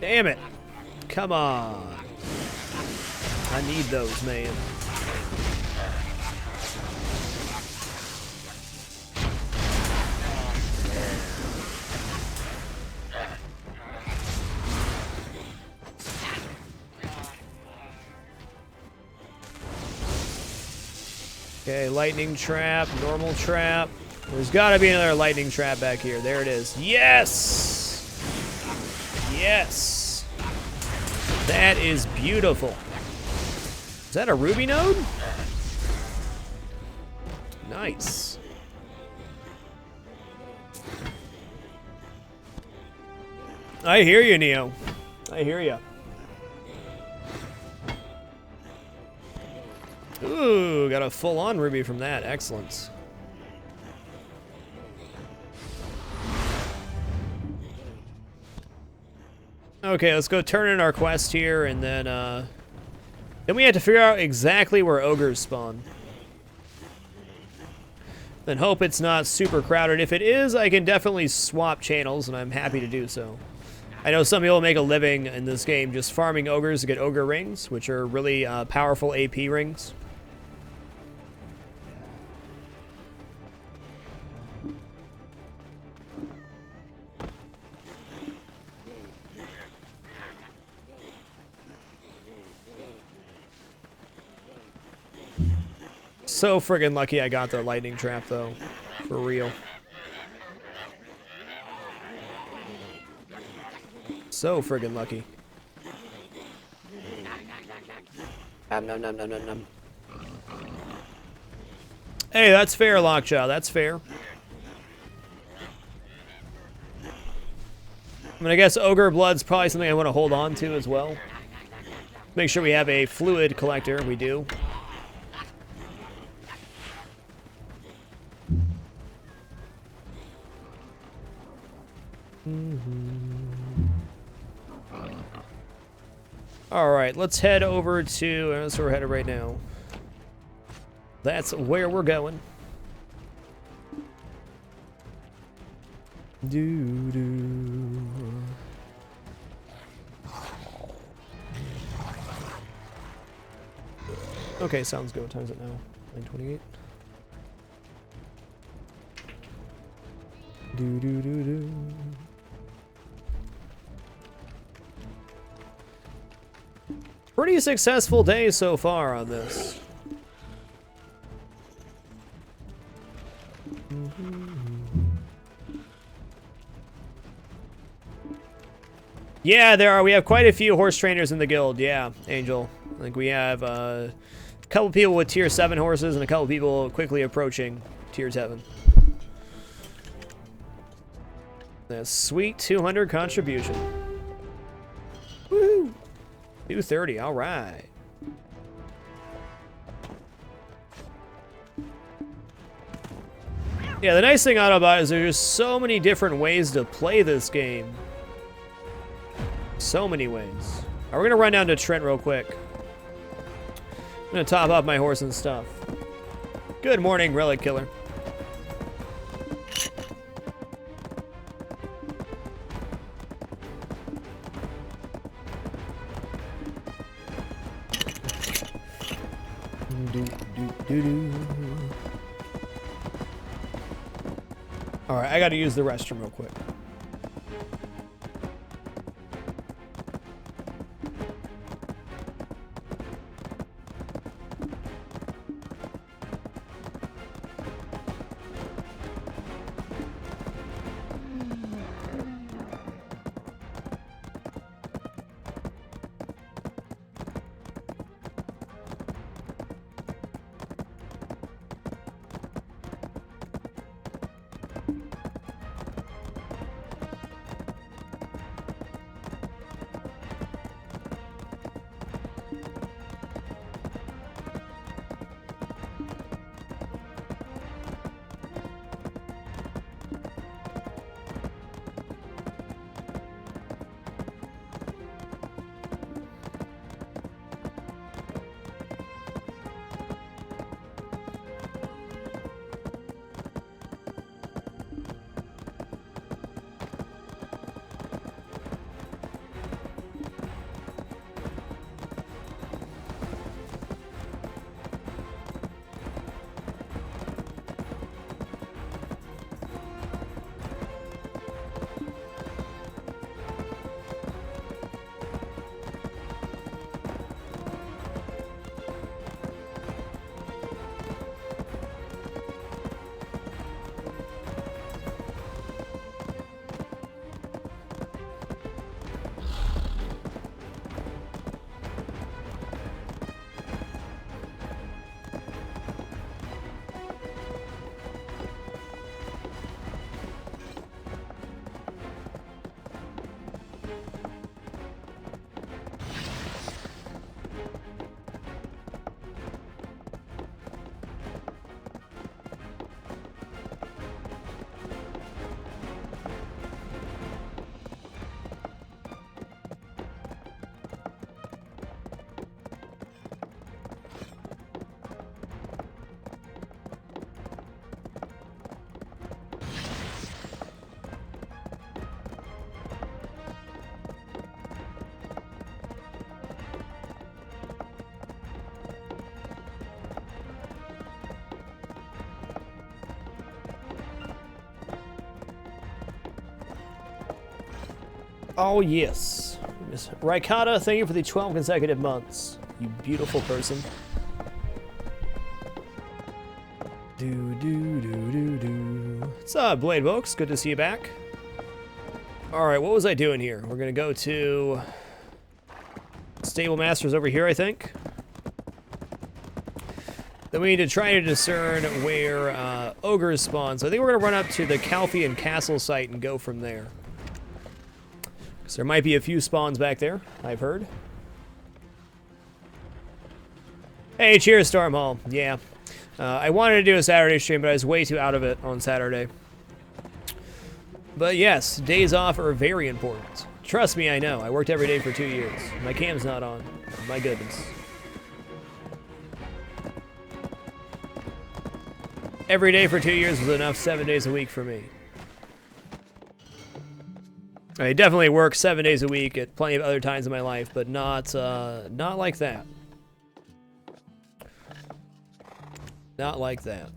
Damn it. Come on. I need those, man. Okay, lightning trap, normal trap. There's gotta be another lightning trap back here. There it is. Yes! Yes! That is beautiful. Is that a ruby node? Nice. I hear you, Neo. I hear you. Ooh, got a full-on ruby from that. Excellent. Okay, let's go turn in our quest here, and then we have to figure out exactly where ogres spawn. Then hope it's not super crowded. If it is, I can definitely swap channels, and I'm happy to do so. I know some people make a living in this game just farming ogres to get ogre rings, which are really powerful AP rings. So friggin' lucky I got the lightning trap, though. For real. So friggin' lucky. Nom nom nom nom nom nom. Hey, that's fair, Lockjaw. That's fair. I mean, I guess ogre blood's probably something I want to hold on to as well. Make sure we have a fluid collector. We do. Alright, let's head over to... That's where we're headed right now. That's where we're going. Doo-doo. Okay, sounds good. What time is it now? 9:28. Do-do-do-do. Pretty successful day so far on this. Yeah, there are. We have quite a few horse trainers in the guild. Yeah, Angel. I think we have a couple people with tier 7 horses and a couple people quickly approaching tier 7. That's sweet 200 contribution. Woo! 230, all right. Yeah, the nice thing about it is there's just so many different ways to play this game. So many ways. All right, we're gonna run down to Trent real quick. I'm gonna top up my horse and stuff. Good morning, Relic Killer. All right, I got to use the restroom real quick. Oh, yes. Miss Raikata, thank you for the 12 consecutive months. You beautiful person. What's up, Blade Folks? Good to see you back. Alright, what was I doing here? We're gonna go to Stable Masters over here, I think. Then we need to try to discern where ogres spawn. So I think we're gonna run up to the Calfian Castle site and go from there. Because there might be a few spawns back there, I've heard. Hey, cheers, Stormhall. Yeah. I wanted to do a Saturday stream, but I was way too out of it on Saturday. But yes, days off are very important. Trust me, I know. I worked every day for 2 years. My cam's not on. My goodness. Every day for 2 years was enough 7 days a week for me. I definitely work 7 days a week at plenty of other times in my life, but not like that. Not like that.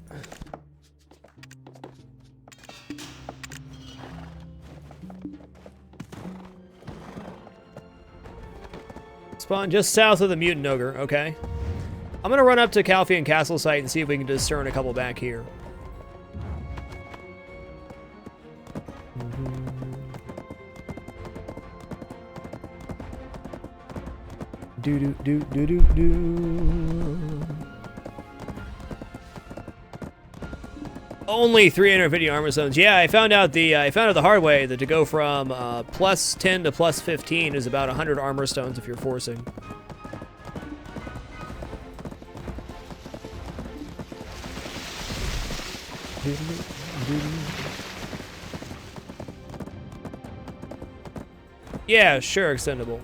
Spawn just south of the Mutant Ogre, okay. I'm gonna run up to Calfian Castle site and see if we can discern a couple back here. Only 350 armor stones. Yeah, I found out the hard way that to go from plus 10 to plus 15 is about 100 armor stones if you're forcing. Yeah, sure, extendable.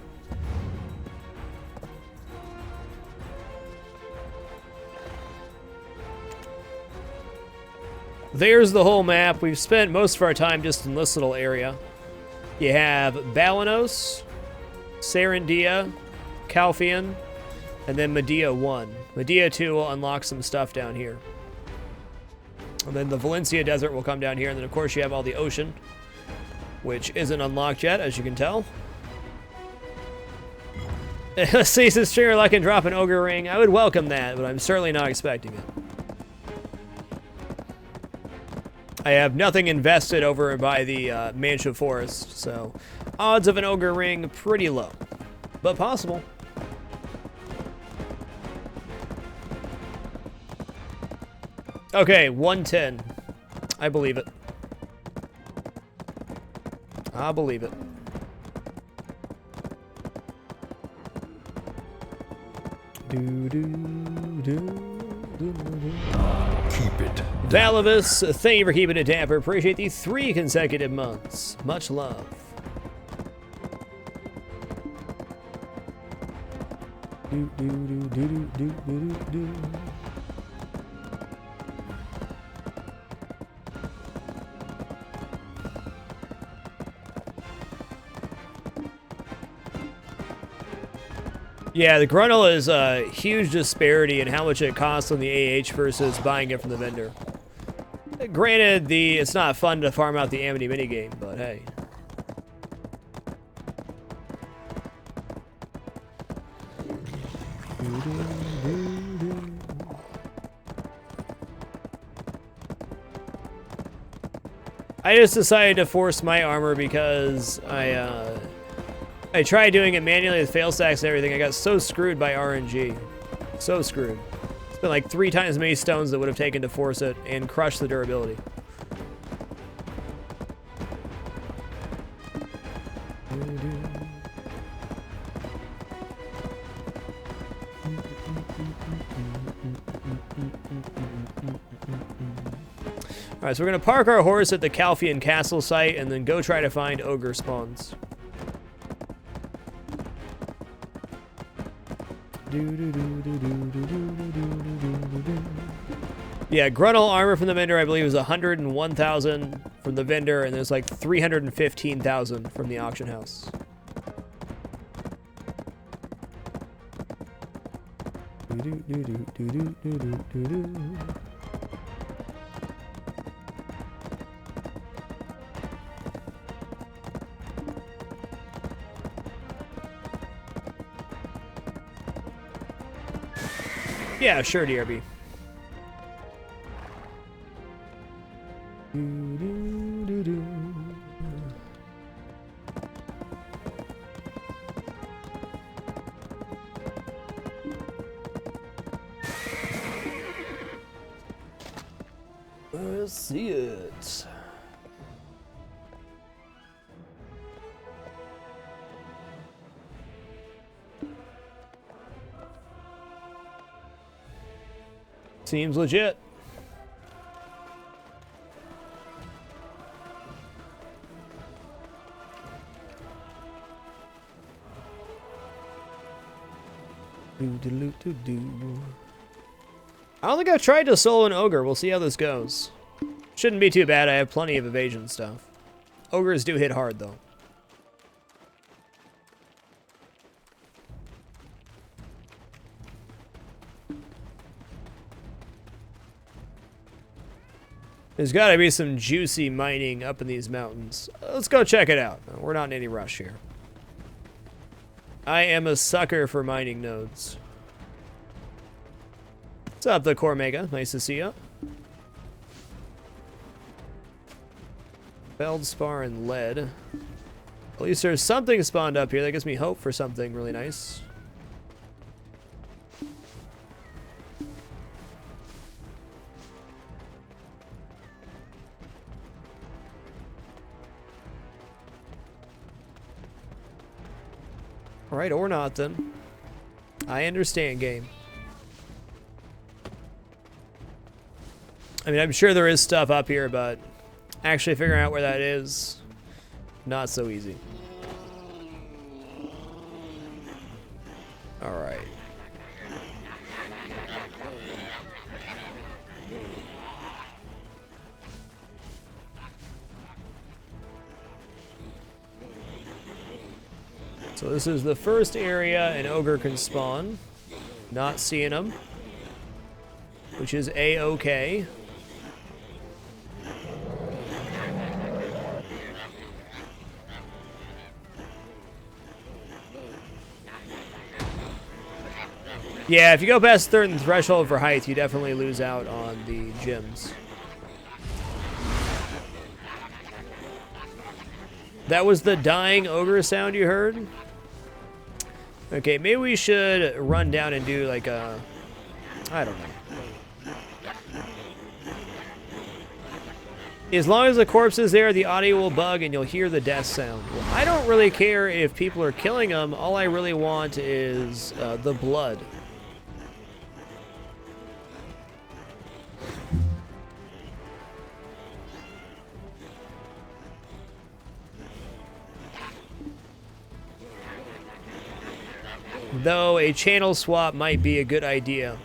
There's the whole map. We've spent most of our time just in this little area. You have Balanos, Serendia, Calfian, and then Medea 1. Medea 2 will unlock some stuff down here. And then the Valencia Desert will come down here, and then of course you have all the ocean, which isn't unlocked yet, as you can tell. Season streamer like and drop an ogre ring. I would welcome that, but I'm certainly not expecting it. I have nothing invested over by the Mancha Forest, so odds of an ogre ring pretty low, but possible. Okay, 110. I believe it. I believe it. Keep it. Valibus, thank you for keeping it dapper. Appreciate the 3 consecutive months. Much love. Yeah, the Gruntle is a huge disparity in how much it costs on the AH versus buying it from the vendor. Granted, it's not fun to farm out the Amity minigame, but hey. I just decided to force my armor because I tried doing it manually with fail stacks and everything. I got so screwed by RNG. So screwed. It's been like 3 times as many stones that would have taken to force it and crush the durability. Alright, so we're going to park our horse at the Calfian Castle site and then go try to find ogre spawns. Yeah, Gruntle armor from the vendor, I believe, is 101,000 from the vendor, and there's like 315,000 from the auction house. Yeah, sure, DRB. Let's see it. Seems legit. I don't think I've tried to solo an ogre. We'll see how this goes. Shouldn't be too bad. I have plenty of evasion stuff. Ogres do hit hard, though. There's got to be some juicy mining up in these mountains. Let's go check it out. We're not in any rush here. I am a sucker for mining nodes. What's up, the Cormega? Nice to see you. Feldspar and lead. At least there's something spawned up here. That gives me hope for something really nice. Alright, or not then. I understand, game. I mean, I'm sure there is stuff up here, but actually figuring out where that is, not so easy. Alright. So this is the first area an ogre can spawn. Not seeing them, which is A-okay. Yeah, if you go past certain threshold for height, you definitely lose out on the gems. That was the dying ogre sound you heard? Okay, maybe we should run down and do like a... I don't know. As long as the corpse is there, the audio will bug and you'll hear the death sound. Well, I don't really care if people are killing them. All I really want is the blood. Though a channel swap might be a good idea.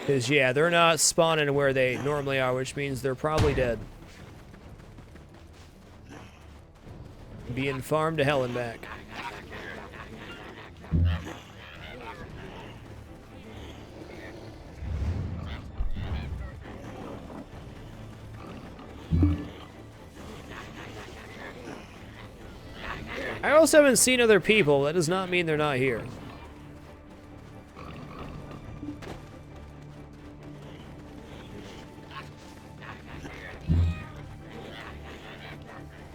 Because, yeah, they're not spawning where they normally are, which means they're probably dead. Being farmed to hell and back. I also haven't seen other people. That does not mean they're not here.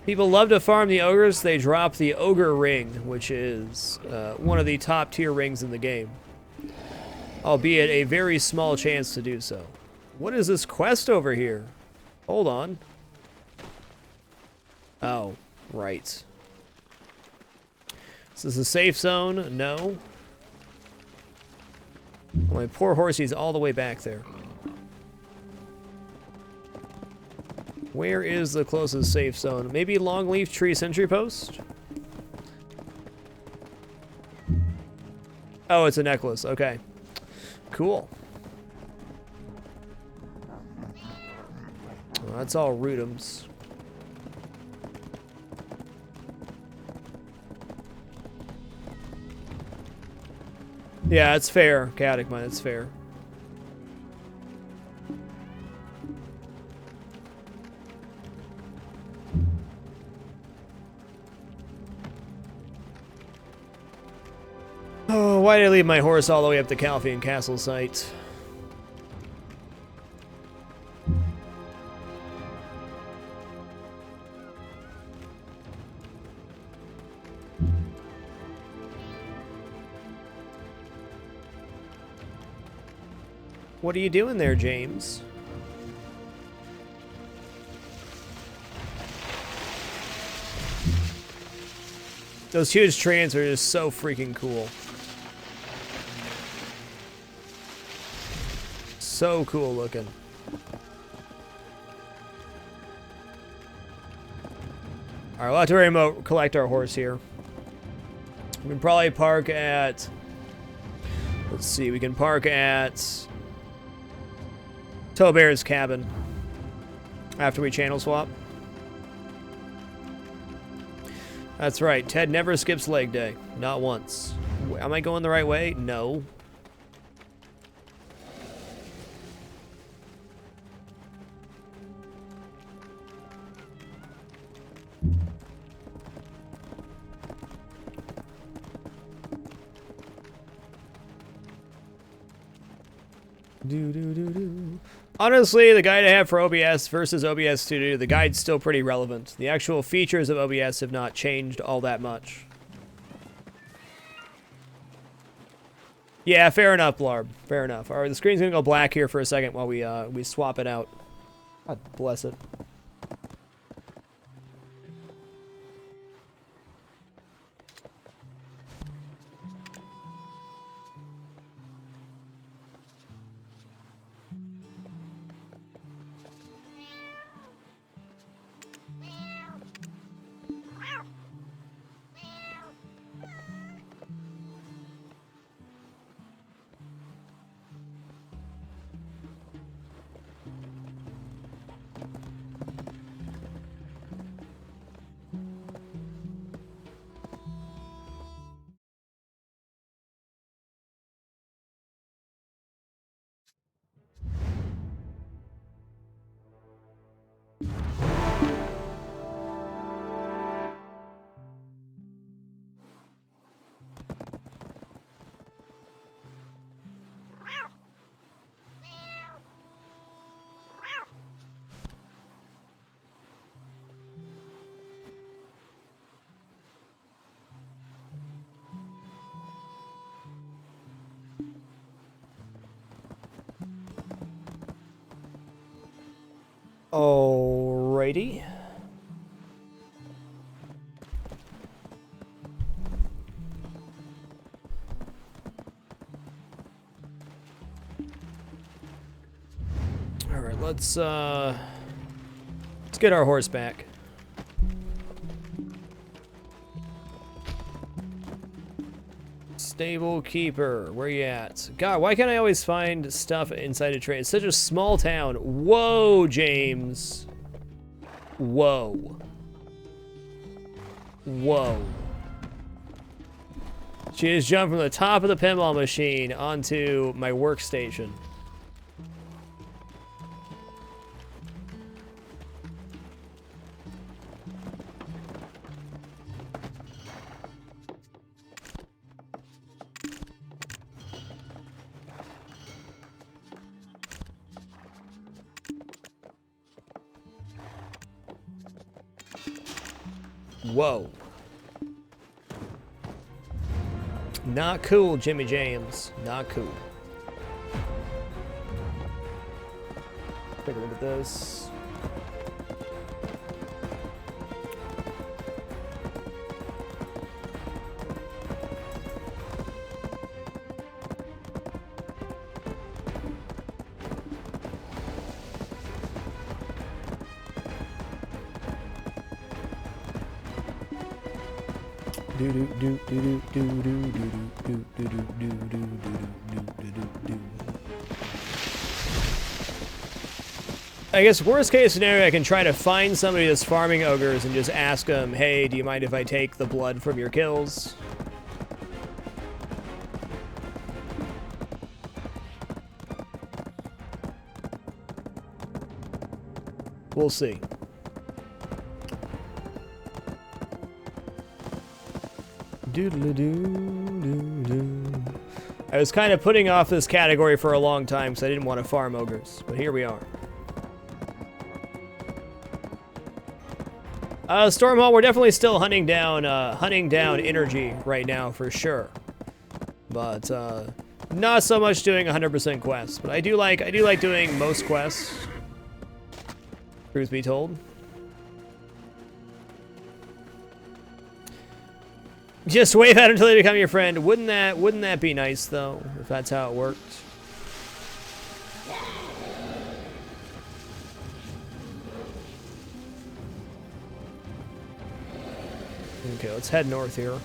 People love to farm the ogres. They drop the ogre ring, which is one of the top tier rings in the game. Albeit a very small chance to do so. What is this quest over here? Hold on. Oh, right. Is this a safe zone? No. My poor horsey's all the way back there. Where is the closest safe zone? Maybe Longleaf Tree Sentry Post? Oh, it's a necklace. Okay. Cool. Well, that's all Rudums. Yeah, it's fair. Chaotic Mind, it's fair. Oh, why did I leave my horse all the way up the Calfian Castle site? What are you doing there, James? Those huge trains are just so freaking cool. So cool looking. Alright, we'll have to remote collect our horse here. We can probably park at... Let's see, we can park at... Tobear's cabin. After we channel swap. That's right, Ted never skips leg day. Not once. Am I going the right way? No. Honestly, the guide I have for OBS versus OBS Studio, the guide's still pretty relevant. The actual features of OBS have not changed all that much. Yeah, fair enough, Blarb. Fair enough. Alright, the screen's gonna go black here for a second while we swap it out. God bless it. Alrighty. Alright, let's get our horse back. Stable keeper, where you at? God, why can't I always find stuff inside a train? It's such a small town. Whoa, James. Whoa. Whoa. She just jumped from the top of the pinball machine onto my workstation. Whoa. Not cool, Jimmy James. Not cool. Take a look at this. I guess worst case scenario, I can try to find somebody that's farming ogres and just ask them, hey, do you mind if I take the blood from your kills? We'll see. Doodle-doo-doo-doo. I was kind of putting off this category for a long time because I didn't want to farm ogres, but here we are. Stormhall, we're definitely still hunting down energy right now for sure, but not so much doing 100% quests. But I do like doing most quests. Truth be told. Just wave at until they become your friend. Wouldn't that be nice though, if that's how it worked? Okay, let's head north here.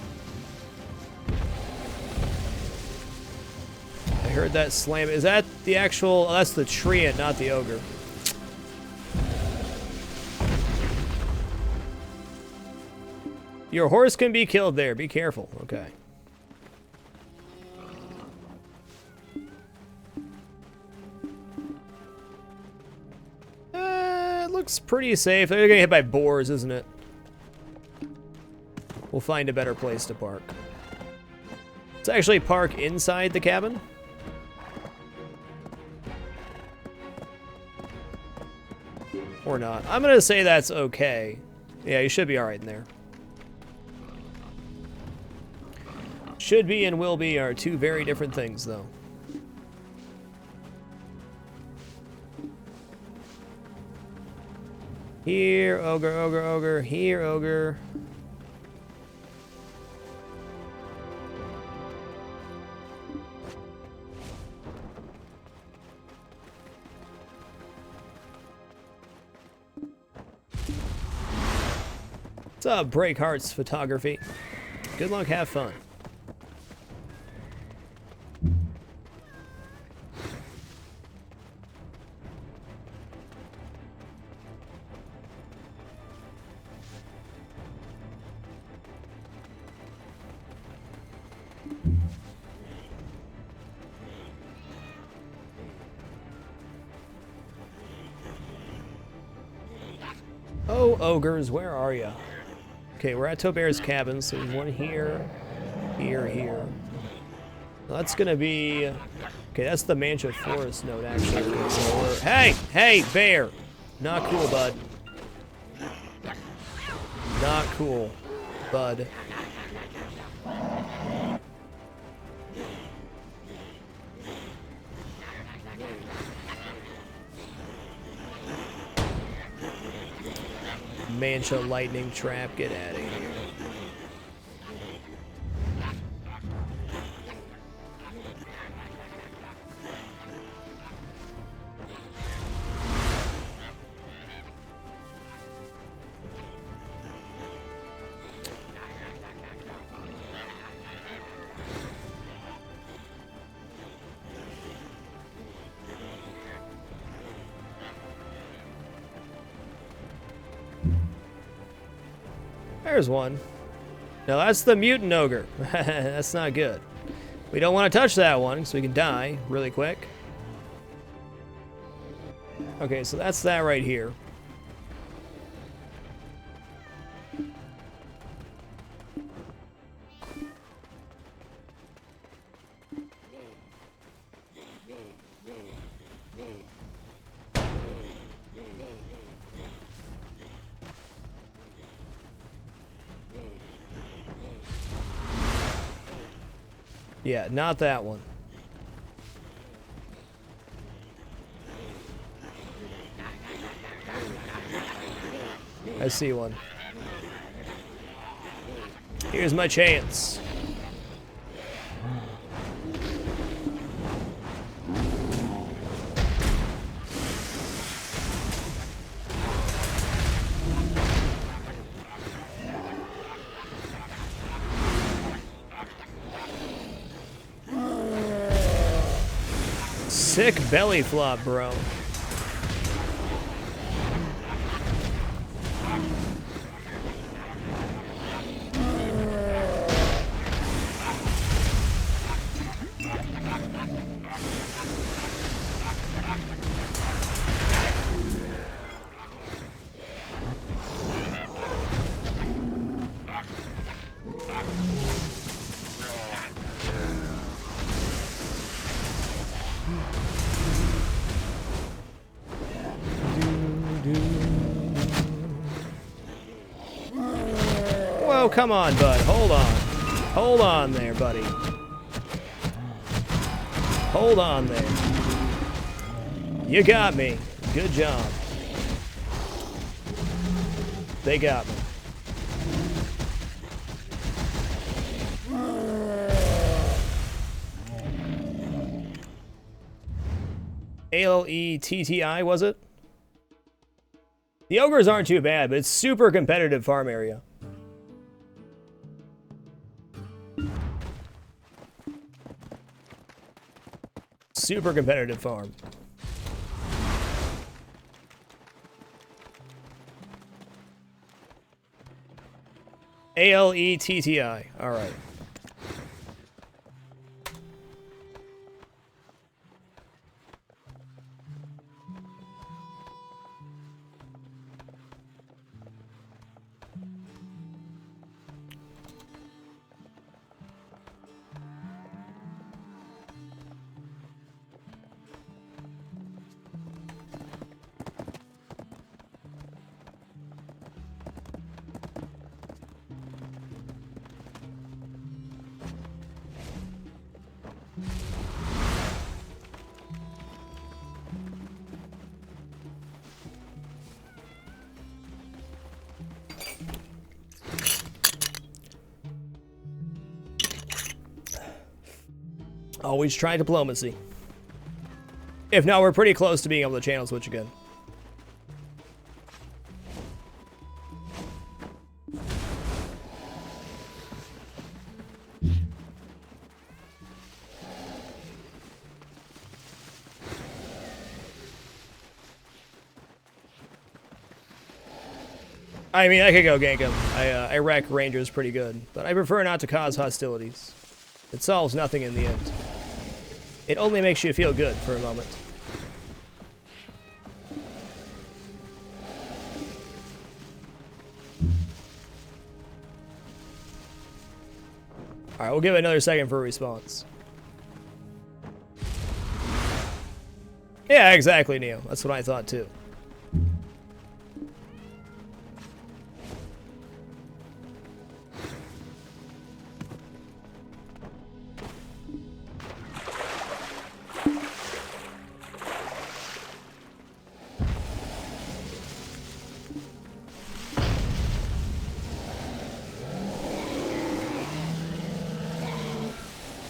I heard that slam. Is that the actual? Oh, that's the treant, not the ogre. Your horse can be killed there. Be careful. Okay. It looks pretty safe. They're gonna get hit by boars, isn't it? We'll find a better place to park. Let's actually park inside the cabin. Or not. I'm gonna say that's okay. Yeah, you should be alright in there. Should be and will be are two very different things, though. Here, ogre, ogre, ogre. Here, ogre. What's up, Breakheart's Photography? Good luck, have fun. Oh, ogres, where are you? Okay, we're at Tobear's cabin, so there's one here, here, here. That's gonna be... Okay, that's the Mancha Forest node, actually. Okay, so we're... Hey, bear! Not cool, bud. Not cool, bud. Mancha lightning trap, get out of here. There's one. Now that's the mutant ogre. That's not good. We don't want to touch that one, so we can die really quick. Okay, so that's that right here. Yeah, not that one. I see one. Here's my chance. Sick belly flop, bro. Oh, come on, bud. Hold on. Hold on there, buddy. Hold on there. You got me. Good job. They got me. ALETTI, was it? The ogres aren't too bad, but it's super competitive farm area. Super competitive farm. ALETTI. All right. Always try diplomacy. If not, we're pretty close to being able to channel switch again. I mean, I could go gank him. I wreck Rangers pretty good, but I prefer not to cause hostilities. It solves nothing in the end. It only makes you feel good for a moment. Alright, we'll give it another second for a response. Yeah, exactly, Neo. That's what I thought too.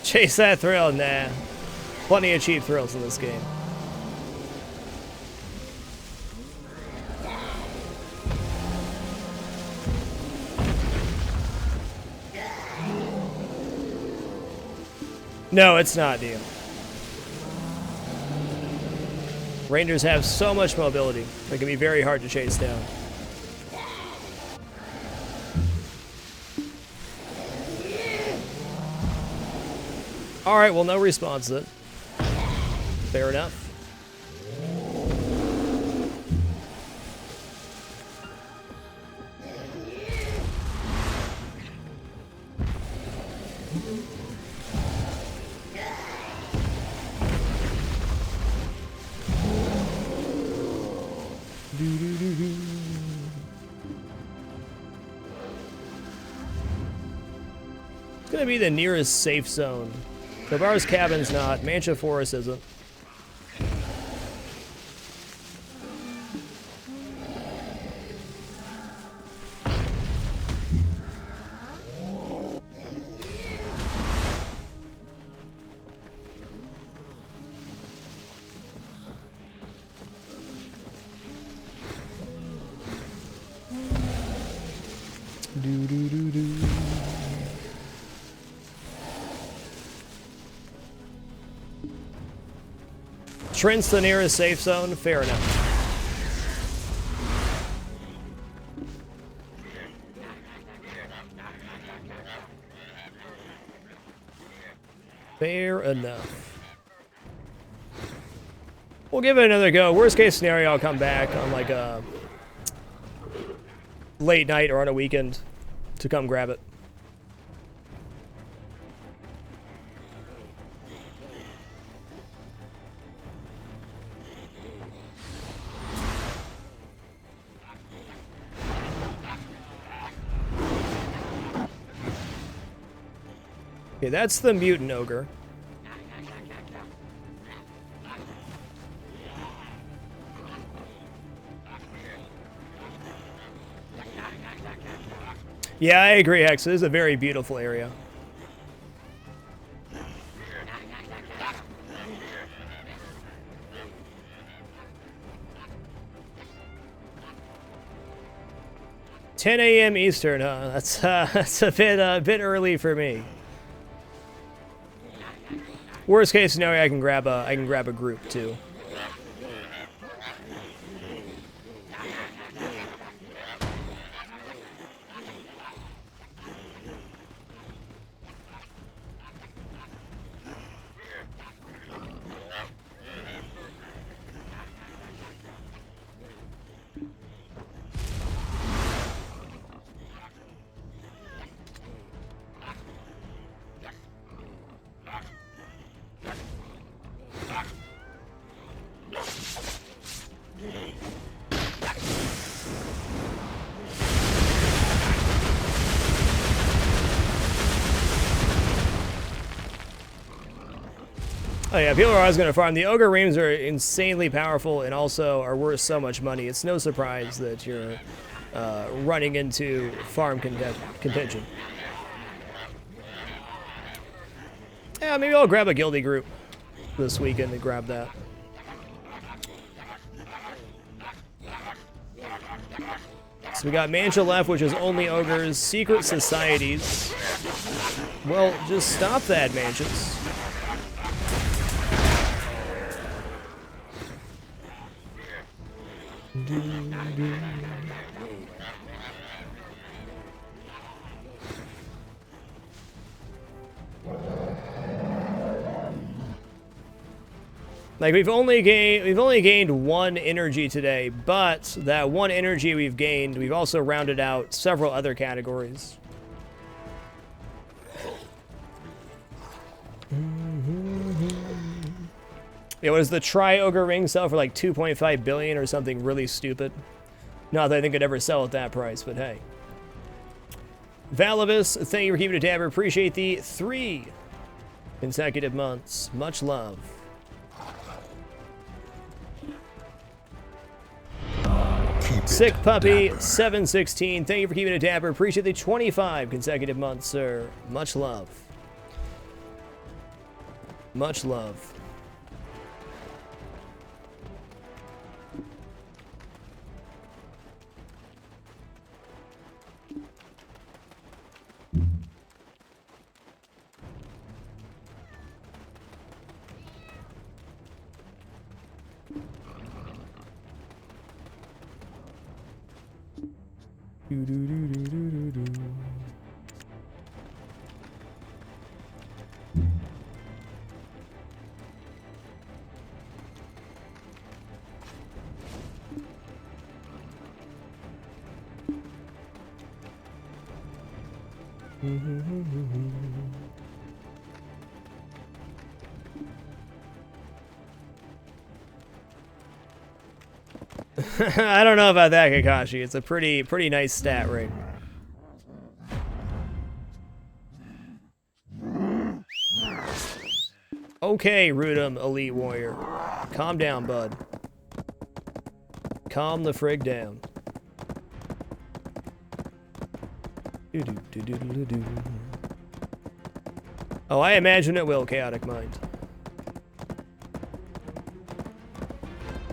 Chase that thrill? Nah. Plenty of cheap thrills in this game. No, it's not, Dio. Rangers have so much mobility. They can be very hard to chase down. Alright, well, no response then. Fair enough. It's gonna be the nearest safe zone. Kavar's Cabin's not. Mancha Forest isn't. Trent's the nearest safe zone? Fair enough. Fair enough. We'll give it another go. Worst case scenario, I'll come back on like a late night or on a weekend to come grab it. Okay, that's the mutant ogre. Yeah, I agree, Hex. This is a very beautiful area. $10 a.m. Eastern, huh? That's a bit early for me. Worst case scenario, I can grab a group too. Oh yeah, people are always going to farm. The ogre reams are insanely powerful and also are worth so much money. It's no surprise that you're running into farm contention. Yeah, maybe I'll grab a guilty group this weekend and grab that. So we got Mancha left, which is only ogres. Secret societies. Well, just stop that, Manchas. Like we've only gained 1 energy today, but that 1 energy we've gained, we've also rounded out several other categories. Yeah, what does the Tri-Ogre ring sell for, like 2.5 billion or something really stupid? Not that I think it'd ever sell at that price, but hey. Valivus, thank you for keeping it tab. Appreciate the 3 consecutive months. Much love. Sick Puppy, 716. Thank you for keeping it dapper. Appreciate the 25 consecutive months, sir. Much love. Much love. I don't know about that, Kakashi. It's a pretty nice stat rate. Okay, Rudum, Elite Warrior. Calm down, bud. Calm the frig down. Oh, I imagine it will, Chaotic Mind.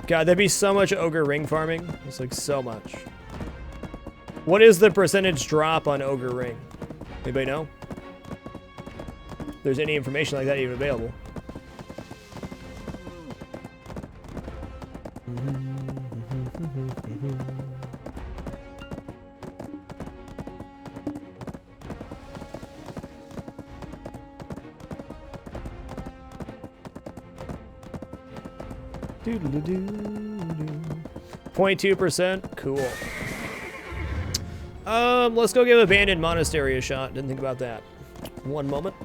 God, there'd be so much ogre ring farming. It's like so much. What is the percentage drop on ogre ring? Anybody know? If there's any information like that even available. Doodle-doo-doo. 0.2%. Cool. Let's go give Abandoned Monastery a shot. Didn't think about that. One moment.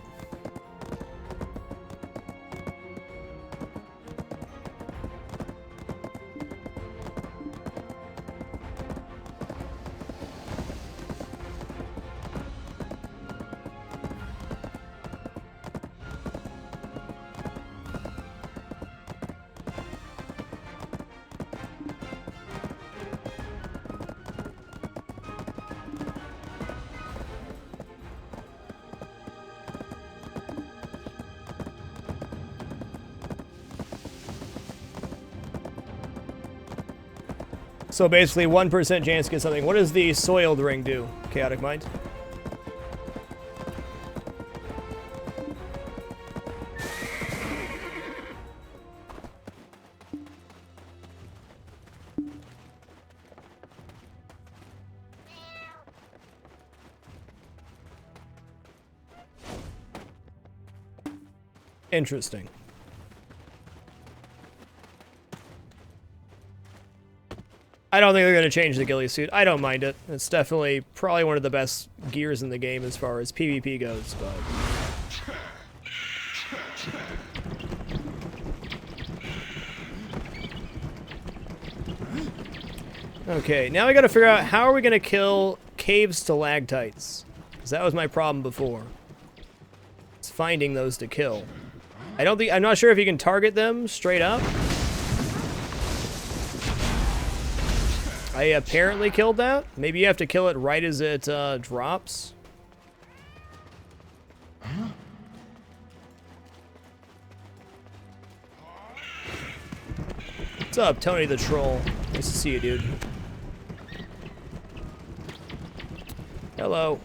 So basically 1% chance to get something. What does the soiled ring do, Chaotic Mind? Interesting. I don't think they're going to change the ghillie suit. I don't mind it. It's definitely probably one of the best gears in the game as far as PvP goes, but... Okay, now we got to figure out how are we going to kill cave stalactites? Because that was my problem before. It's finding those to kill. I'm not sure if you can target them straight up. I apparently killed that. Maybe you have to kill it right as it drops. What's up, Tony the Troll? Nice to see you, dude. Hello.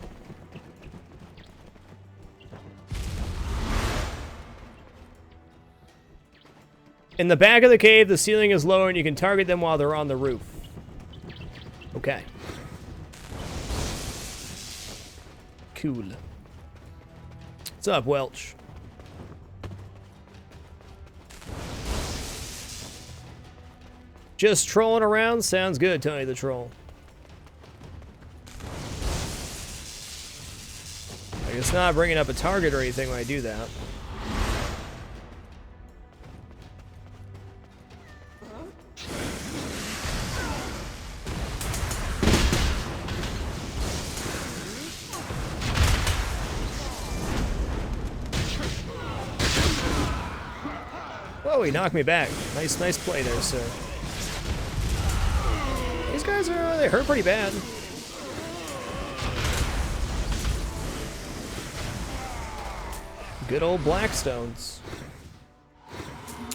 In the back of the cave, the ceiling is lower and you can target them while they're on the roof. Okay. Cool. What's up, Welch? Just trolling around? Sounds good, Tony the Troll. Like, it's not bringing up a target or anything when I do that. Whoa, he knocked me back. Nice play there, sir. These guys they hurt pretty bad. Good old Blackstones.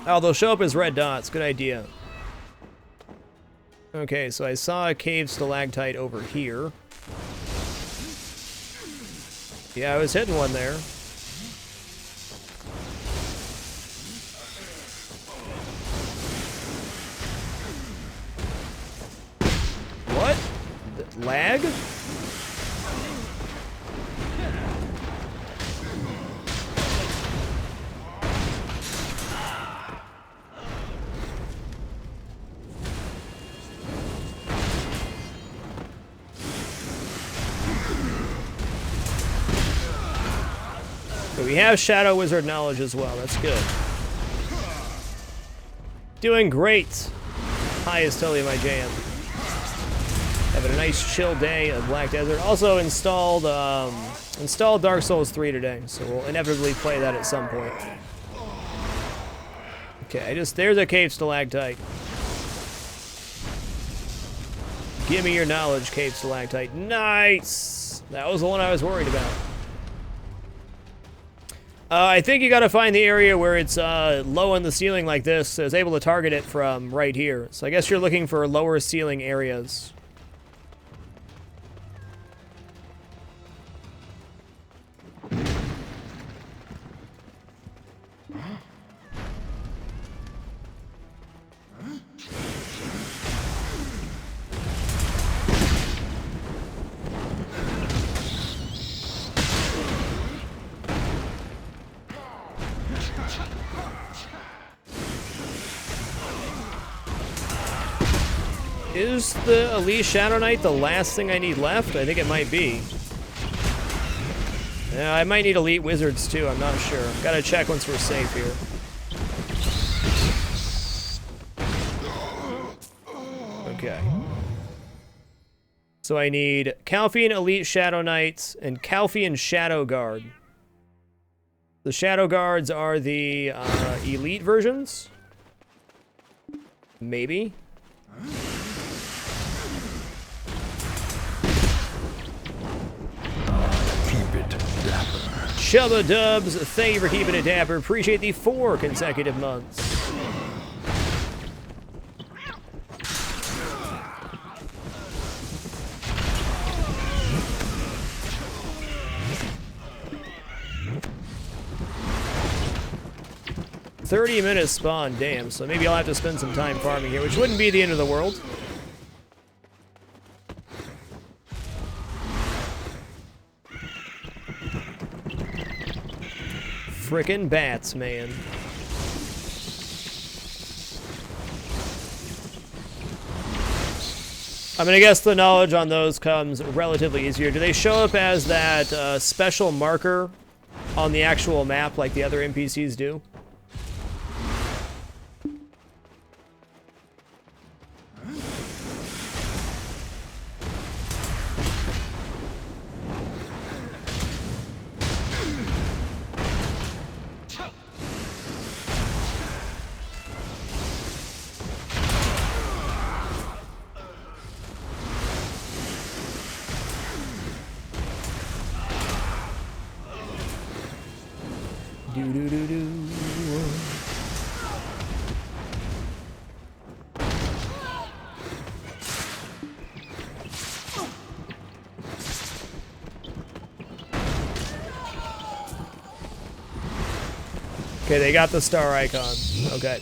Oh, they'll show up as red dots. Good idea. Okay, so I saw a cave stalactite over here. Yeah, I was hitting one there. What? Lag? So we have Shadow Wizard knowledge as well. That's good. Doing great. Hi is totally my jam. Having a nice chill day of Black Desert. Also installed Dark Souls 3 today, so we'll inevitably play that at some point. Okay, there's a cave stalactite. Give me your knowledge, cave stalactite. Nice! That was the one I was worried about. I think you gotta find the area where it's low on the ceiling like this, so it's able to target it from right here. So I guess you're looking for lower ceiling areas. Is the Elite Shadow Knight the last thing I need left? I think it might be. Yeah, I might need Elite Wizards too, I'm not sure. Gotta check once we're safe here. Okay. So I need Calphian Elite Shadow Knights and Calphian Shadow Guard. The Shadow Guards are the Elite versions? Maybe? Chubba Dubs, thank you for keeping it dapper. Appreciate the 4 consecutive months. 30-minute spawn, damn. So maybe I'll have to spend some time farming here, which wouldn't be the end of the world. Frickin' bats, man. I mean, I guess the knowledge on those comes relatively easier. Do they show up as that special marker on the actual map like the other NPCs do? Okay, they got the star icon. Okay,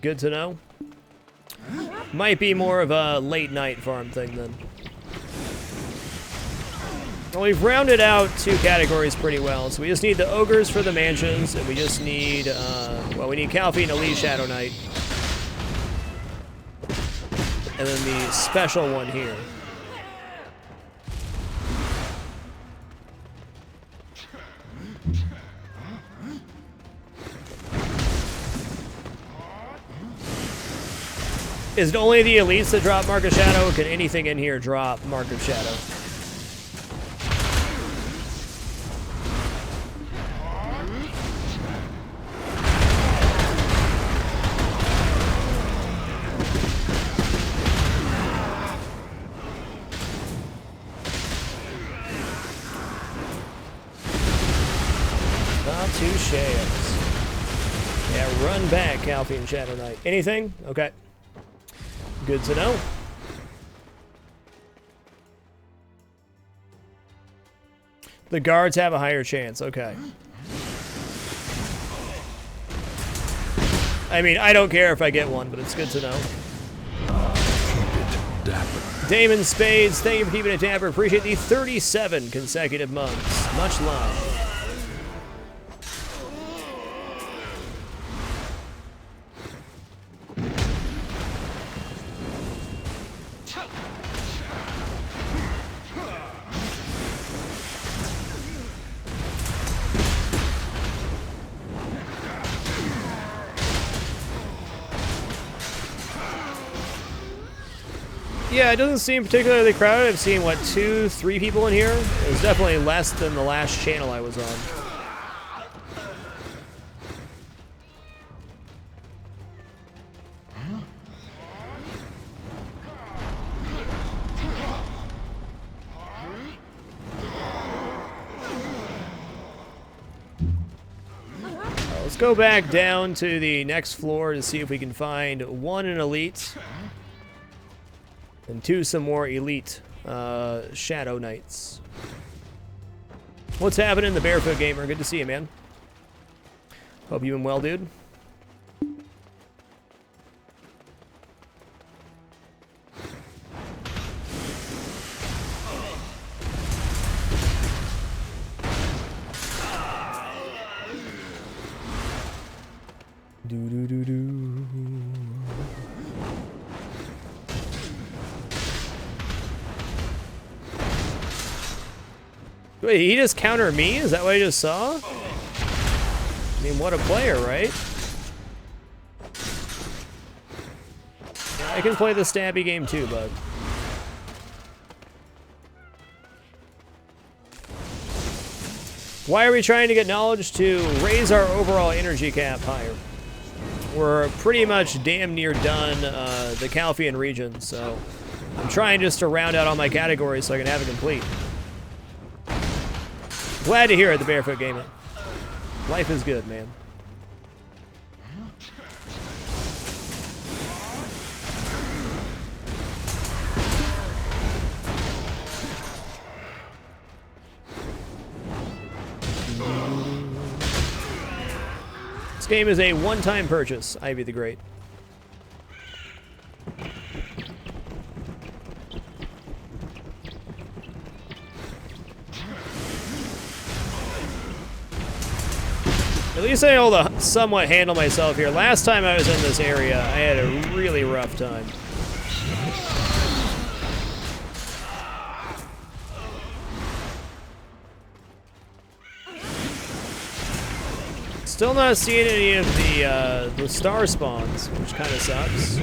good to know. Might be more of a late night farm thing then. Well, we've rounded out 2 categories pretty well. So we just need the ogres for the mansions, and we just need, well, we need Calfee and Elite Shadow Knight. And then the special one here. Is it only the elites that drop Mark of Shadow, or can anything in here drop Mark of Shadow? Not too shares. Yeah, run back, Calfee and Shadow Knight. Anything? Okay. Good to know. The guards have a higher chance. Okay. I mean, I don't care if I get one, but it's good to know. Keep it dapper. Damon Spades, thank you for keeping it dapper. Appreciate the 37 consecutive months. Much love. Yeah, it doesn't seem particularly crowded. I've seen, what, 2, 3 people in here? It was definitely less than the last channel I was on. Let's go back down to the next floor to see if we can find 1 an elite. And 2 some more elite Shadow Knights. What's happening, the Barefoot Gamer? Good to see you, man. Hope you've been well, dude. Do-do-do-do. Wait, he just countered me? Is that what I just saw? I mean, what a player, right? Yeah, I can play the stabby game too, bud. Why are we trying to get knowledge? To raise our overall energy cap higher. We're pretty much damn near done the Calfian region, so I'm trying just to round out all my categories so I can have it complete. Glad to hear it, the Barefoot Gamer. Life is good, man. game is a one-time purchase, Ivy the Great. At least I'm able to somewhat handle myself here. Last time I was in this area, I had a really rough time. Still not seeing any of the star spawns, which kind of sucks.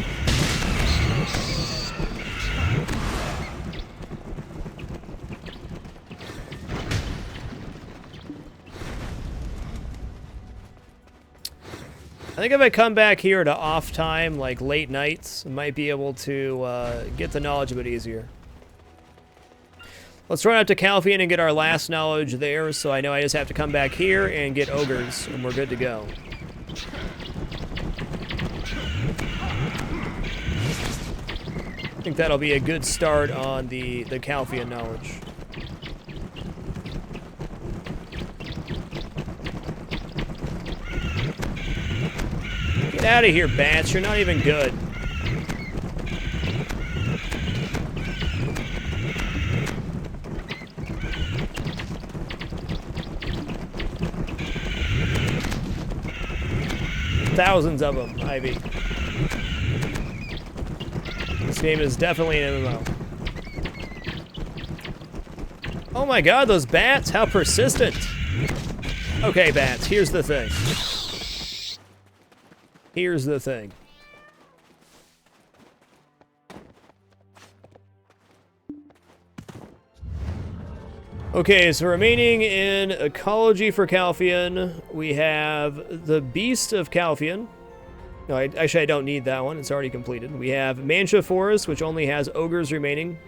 I think if I come back here to off time, like late nights, I might be able to get the knowledge a bit easier. Let's run up to Calfian and get our last knowledge there, so I know I just have to come back here and get ogres, and we're good to go. I think that'll be a good start on the Calfian knowledge. Get out of here, bats. You're not even good. Thousands of them, Ivy. This game is definitely an MMO. Oh my god, those bats! How persistent! Okay, bats, here's the thing. Here's the thing. Okay, so remaining in Ecology for Calfian, we have the Beast of Calfian. No, actually I don't need that one, it's already completed. We have Mancha Forest, which only has ogres remaining.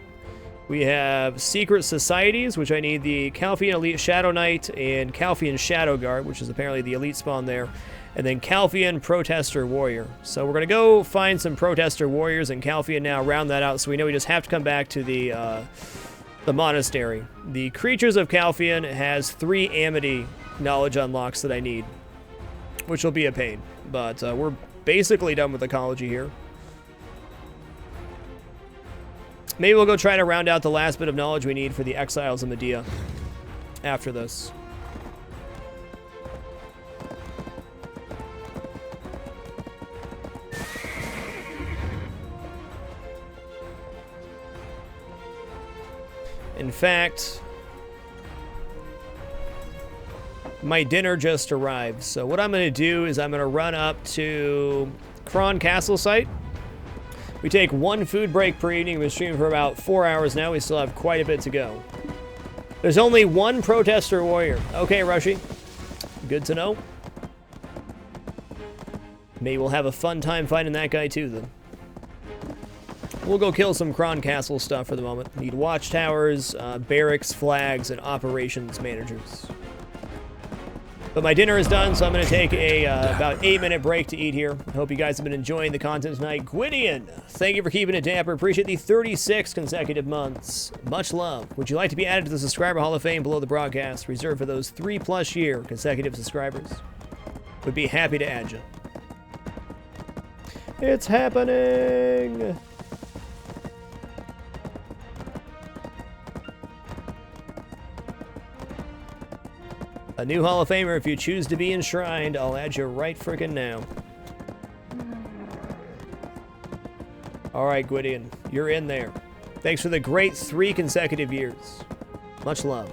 We have Secret Societies, which I need the Calfian Elite Shadow Knight and Calfian Shadow Guard, which is apparently the elite spawn there. And then Calfian Protester Warrior. So we're going to go find some Protester Warriors in Calfian now, round that out, so we know we just have to come back to the monastery. The Creatures of Calfian has 3 Amity knowledge unlocks that I need, which will be a pain. But we're basically done with Ecology here. Maybe we'll go try to round out the last bit of knowledge we need for the Exiles of Medea after this. In fact, my dinner just arrived. So what I'm going to do is I'm going to run up to Kron Castle site. We take 1 food break per evening. We've been streaming for about 4 hours now. We still have quite a bit to go. There's only 1 Protester Warrior. Okay, Rushy. Good to know. Maybe we'll have a fun time fighting that guy too, then. We'll go kill some Kron Castle stuff for the moment. Need watchtowers, barracks, flags, and operations managers. But my dinner is done, so I'm going to take a about 8-minute break to eat here. I hope you guys have been enjoying the content tonight. Gwydion, thank you for keeping it dapper. Appreciate the 36 consecutive months. Much love. Would you like to be added to the Subscriber Hall of Fame below the broadcast, reserved for those 3+ year consecutive subscribers? Would be happy to add you. It's happening! A new Hall of Famer, if you choose to be enshrined, I'll add you right frickin' now. Alright, Gwydion, you're in there. Thanks for the great 3 consecutive years. Much love.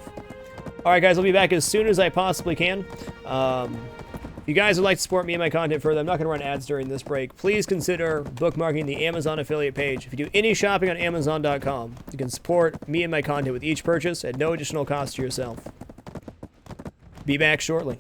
Alright, guys, I'll be back as soon as I possibly can. If you guys would like to support me and my content further, I'm not going to run ads during this break. Please consider bookmarking the Amazon affiliate page. If you do any shopping on Amazon.com, you can support me and my content with each purchase at no additional cost to yourself. Be back shortly.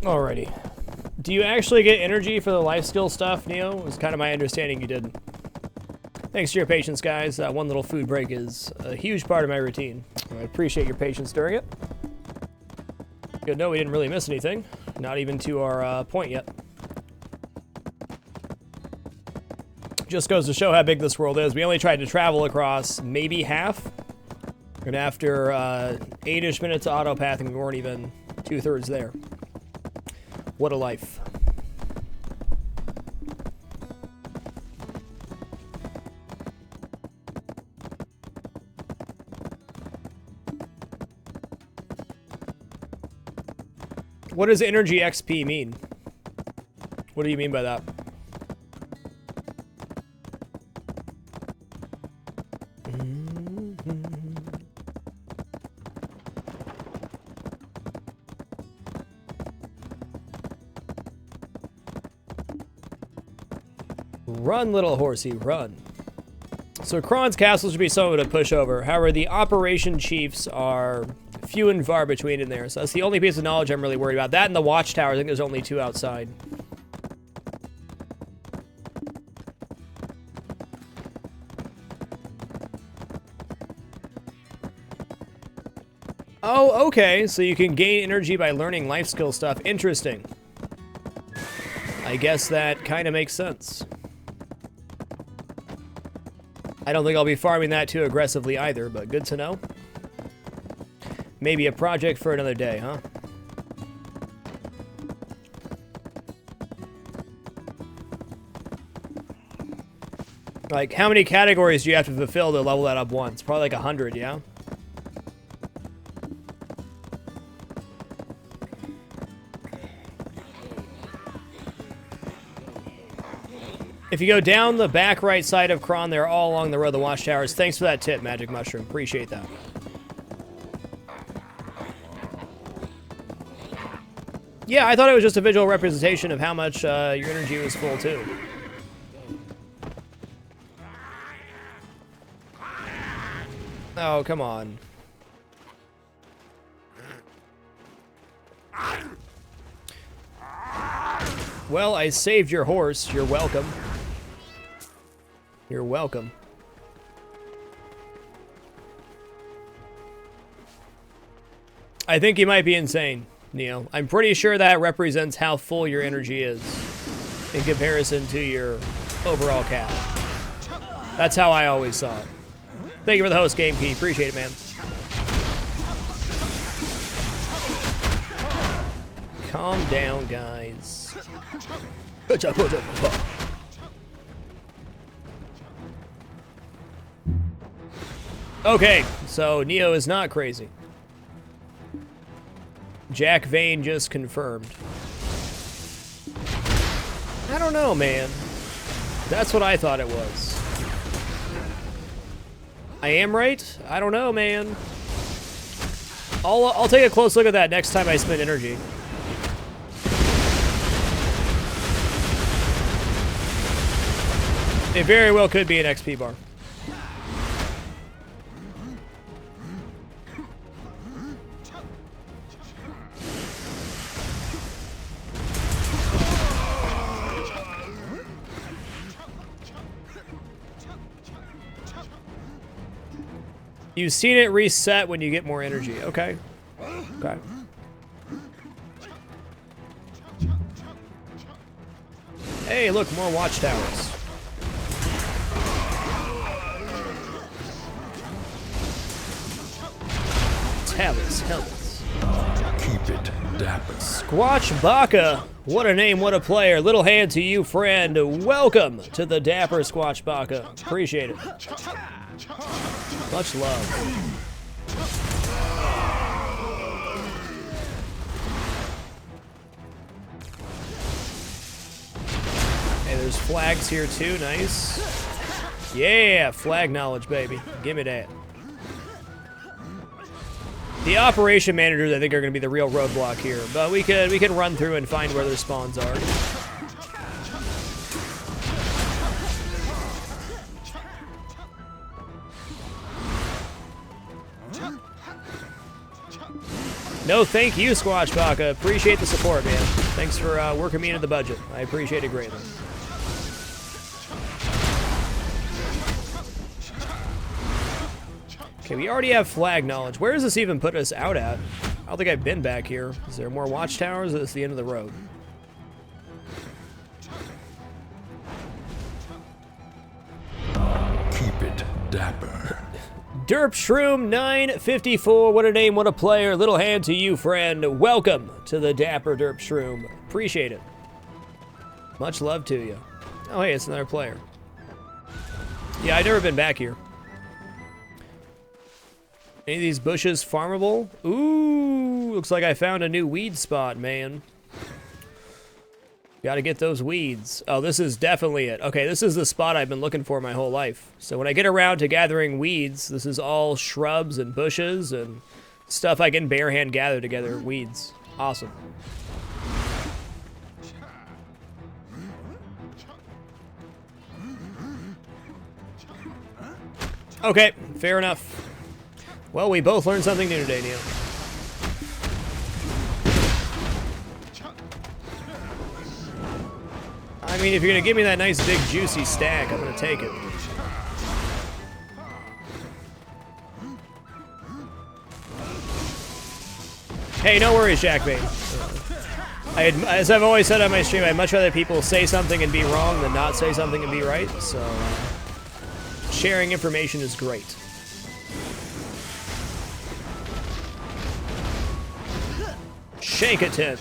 Alrighty. Do you actually get energy for the life skill stuff, Neo? It was kind of my understanding you didn't. Thanks to your patience, guys. One little food break is a huge part of my routine. I appreciate your patience during it. Good to know we didn't really miss anything. Not even to our point yet. Just goes to show how big this world is. We only tried to travel across maybe half. And after 8-ish minutes of autopathing, we weren't even 2/3 there. What a life. What does energy XP mean? What do you mean by that? Run, little horsey, run. So Kron's castle should be somewhat to push over. However, the operation chiefs are few and far between in there. So that's the only piece of knowledge I'm really worried about. That and the watchtower. I think there's only 2 outside. Oh, okay. So you can gain energy by learning life skill stuff. Interesting. I guess that kind of makes sense. I don't think I'll be farming that too aggressively either, but good to know. Maybe a project for another day, huh? Like, how many categories do you have to fulfill to level that up once? Probably like 100, yeah? If you go down the back right side of Kron, they're all along the road of the watchtowers. Thanks for that tip, Magic Mushroom. Appreciate that. Yeah, I thought it was just a visual representation of how much your energy was full, too. Oh, come on. Well, I saved your horse. You're welcome. You're welcome. I think you might be insane, Neo. I'm pretty sure that represents how full your energy is in comparison to your overall cap. That's how I always saw it. Thank you for the host, Game Key. Appreciate it, man. Calm down, guys. Okay, so Neo is not crazy. Jack Vane just confirmed. I don't know, man. That's what I thought it was. I am right? I don't know, man. I'll take a close look at that next time I spend energy. It very well could be an XP bar. You've seen it reset when you get more energy. Okay. Okay. Hey, look, more watchtowers. Talus, Hellas. Keep it dapper. Squatch Baka. What a name, what a player. Little hand to you, friend. Welcome to the Dapper Squatch Baka. Appreciate it. Much love. Hey, there's flags here too. Nice. Yeah, flag knowledge, baby. Give me that. The operation managers, I think, are going to be the real roadblock here, but we can run through and find where their spawns are. No, thank you, Squatch Baka. Appreciate the support, man. Thanks for working me into the budget. I appreciate it greatly. Okay, we already have flag knowledge. Where does this even put us out at? I don't think I've been back here. Is there more watchtowers, or is this the end of the road? Keep it dapper. Derp Shroom 954, what a name, what a player. Little hand to you, friend. Welcome to the Dapper Derp Shroom. Appreciate it. Much love to you. Oh, hey, it's another player. Yeah, I've never been back here. Any of these bushes farmable? Ooh, looks like I found a new weed spot, man. Gotta get those weeds. Oh, this is definitely it. Okay, this is the spot I've been looking for my whole life. So when I get around to gathering weeds, this is all shrubs and bushes and stuff I can bare hand gather together. Weeds. Awesome. Okay, fair enough. Well, we both learned something new today, Neil. I mean, if you're gonna give me that nice big juicy stack, I'm gonna take it. Hey, no worries, Jackbait. As I've always said on my stream, I'd much rather people say something and be wrong than not say something and be right, so sharing information is great. Shake a tent.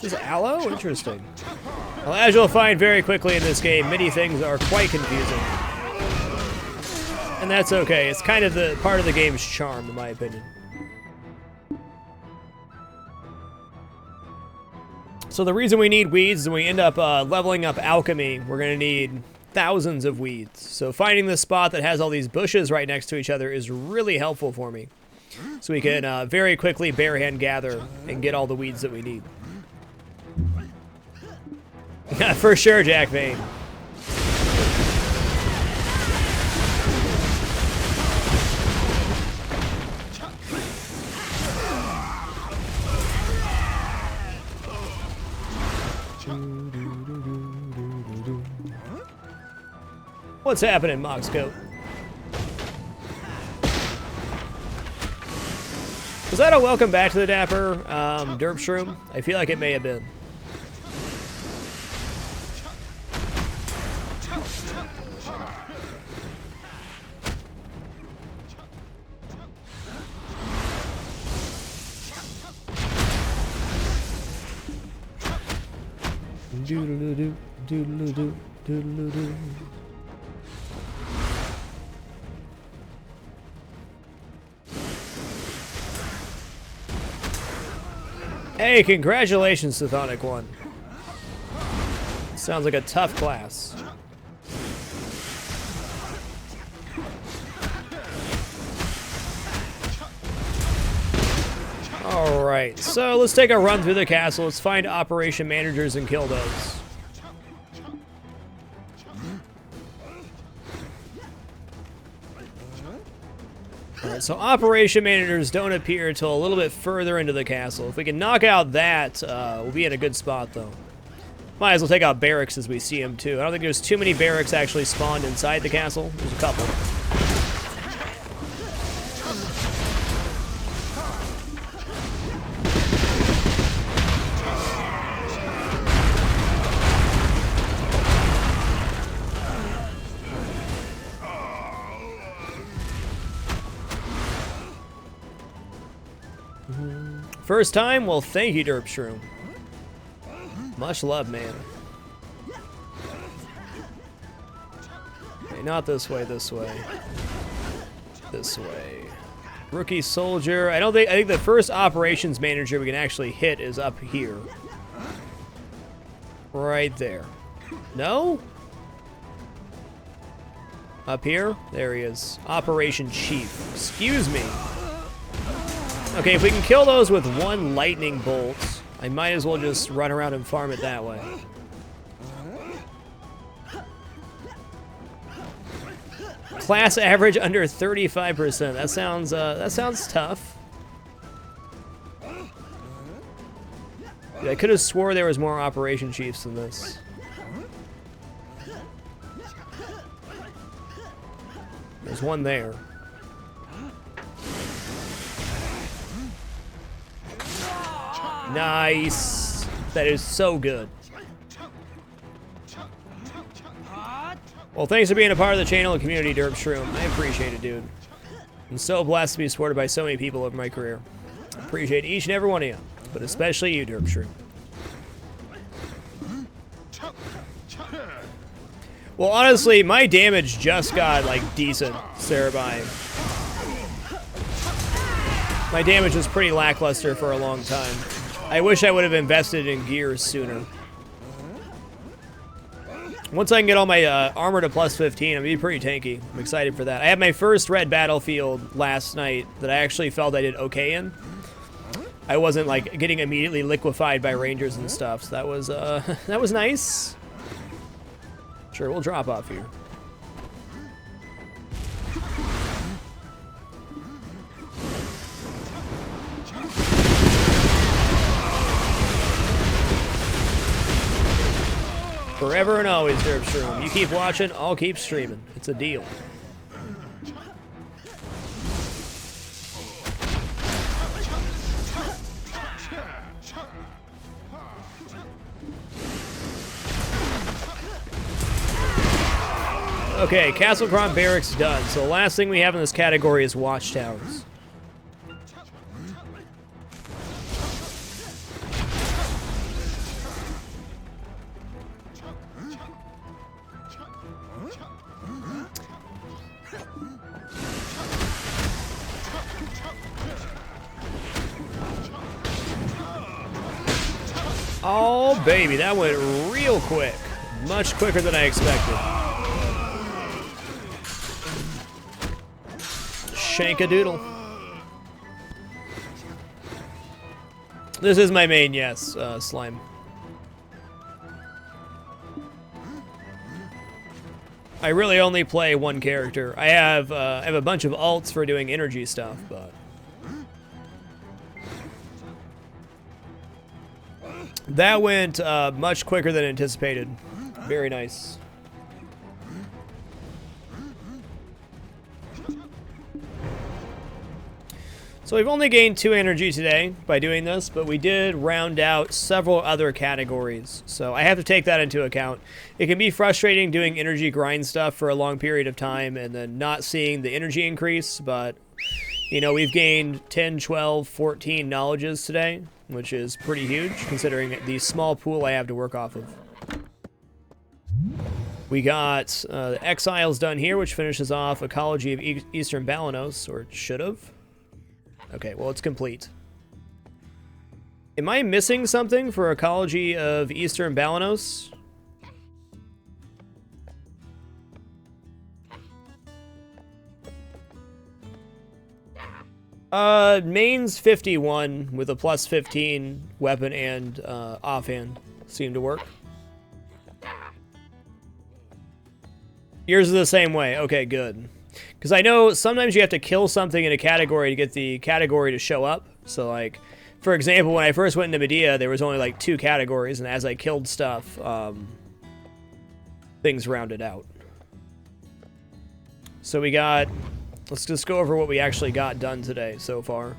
This is aloe? Interesting. Well, as you'll find very quickly in this game, many things are quite confusing. And that's okay. It's kind of the part of the game's charm, in my opinion. So the reason we need weeds is when we end up leveling up alchemy, we're going to need thousands of weeds. So finding this spot that has all these bushes right next to each other is really helpful for me. So we can very quickly bare hand gather and get all the weeds that we need. For sure, Jack Vane. What's happening, Moxcoat? Was that a welcome back to the Dapper Derp Shroom? I feel like it may have been. Doodle-doo, doodle-doo, doodle-doo. Hey, congratulations, Sithonic One. Sounds like a tough class. Alright, so let's take a run through the castle. Let's find operation managers and kill those. Alright, so operation managers don't appear until a little bit further into the castle. If we can knock out that, we'll be in a good spot, though. Might as well take out barracks as we see them, too. I don't think there's too many barracks actually spawned inside the castle. There's a couple. First time? Well, thank you, Derp Shroom. Much love, man. Okay, not this way, this way. This way. Rookie soldier. I think the first operations manager we can actually hit is up here. Right there. No? Up here? There he is. Operation Chief. Excuse me. Okay, if we can kill those with one lightning bolt, I might as well just run around and farm it that way. Class average under 35%. That sounds tough. Dude, I could have swore there was more operation chiefs than this. There's one there. Nice. That is so good. Well, thanks for being a part of the channel and community, Derp Shroom. I appreciate it, dude. I'm so blessed to be supported by so many people over my career. I appreciate each and every one of you, but especially you, Derp Shroom. Well, honestly, my damage just got, like, decent, Cerebi. My damage was pretty lackluster for a long time. I wish I would have invested in gears sooner. Once I can get all my armor to plus 15, I'm going to be pretty tanky. I'm excited for that. I had my first red battlefield last night that I actually felt I did okay in. I wasn't, like, getting immediately liquefied by rangers and stuff, so that was nice. Sure, we'll drop off here. Forever and always, Derp Shroom. You keep watching, I'll keep streaming. It's a deal. Okay, Castle Cron Barracks done. So the last thing we have in this category is watchtowers. Oh, baby, that went real quick. Much quicker than I expected. Shankadoodle. This is my main, yes, slime. I really only play one character. I have a bunch of alts for doing energy stuff, but that went much quicker than anticipated. Very nice. So we've only gained 2 energy today by doing this, but we did round out several other categories. So I have to take that into account. It can be frustrating doing energy grind stuff for a long period of time and then not seeing the energy increase, but you know, we've gained 10, 12, 14 knowledges today, which is pretty huge considering the small pool I have to work off of. We got the Exiles done here, which finishes off Ecology of Eastern Balanos, or it should have. Okay, well, it's complete. Am I missing something for Ecology of Eastern Balanos? Main's 51 with a plus 15 weapon and offhand seem to work. Yours is the same way. Okay, good. Because I know sometimes you have to kill something in a category to get the category to show up. So, like, for example, when I first went into Medea, there was only, like, 2 categories, and as I killed stuff, things rounded out. So we got... Let's just go over what we actually got done today so far.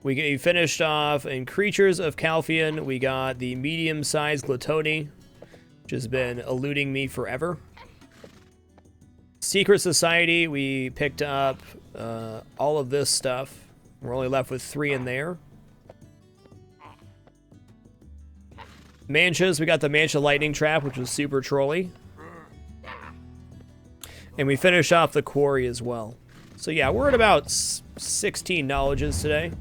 We finished off in Creatures of Calphion. We got the medium-sized Gluttony, which has been eluding me forever. Secret Society, we picked up all of this stuff. We're only left with 3 in there. Manchas, we got the Mancha Lightning Trap, which was super trolly. And we finished off the Quarry as well. So yeah, we're at about 16 knowledges today.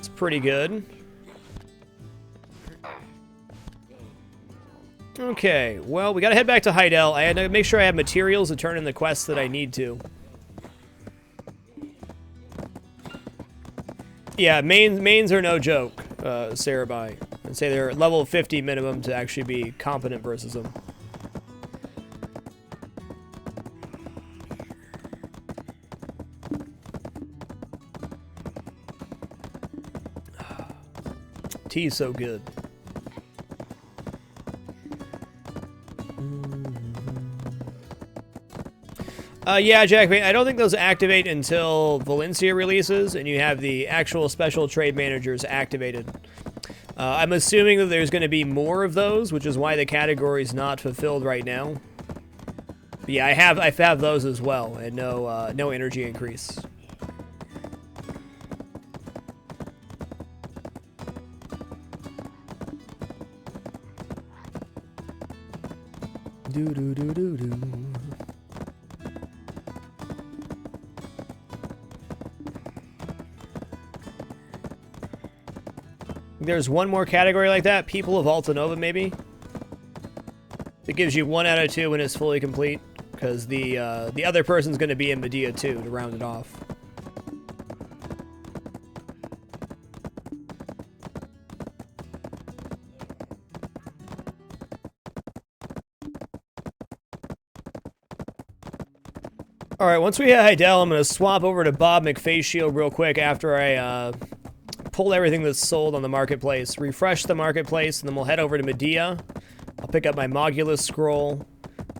It's pretty good. Okay, well, we gotta head back to Heidel. I had to make sure I have materials to turn in the quests that I need to. Yeah, mains are no joke, Sarabai. I'd say they're level 50 minimum to actually be competent versus them. Tea's so good. Yeah, Jack, I don't think those activate until Valencia releases and you have the actual special trade managers activated. I'm assuming that there's going to be more of those, which is why the category's not fulfilled right now. But yeah, I have those as well, and no energy increase. Do do do do do. There's one more category like that, People of Altanova, maybe. It gives you 1 out of 2 when it's fully complete, because the other person's going to be in Medea too to round it off. All right, once we hit Heidel, I'm going to swap over to Bob McFaceShield real quick after I pull everything that's sold on the marketplace, refresh the marketplace, and then we'll head over to Medea. I'll pick up my Mogulus scroll,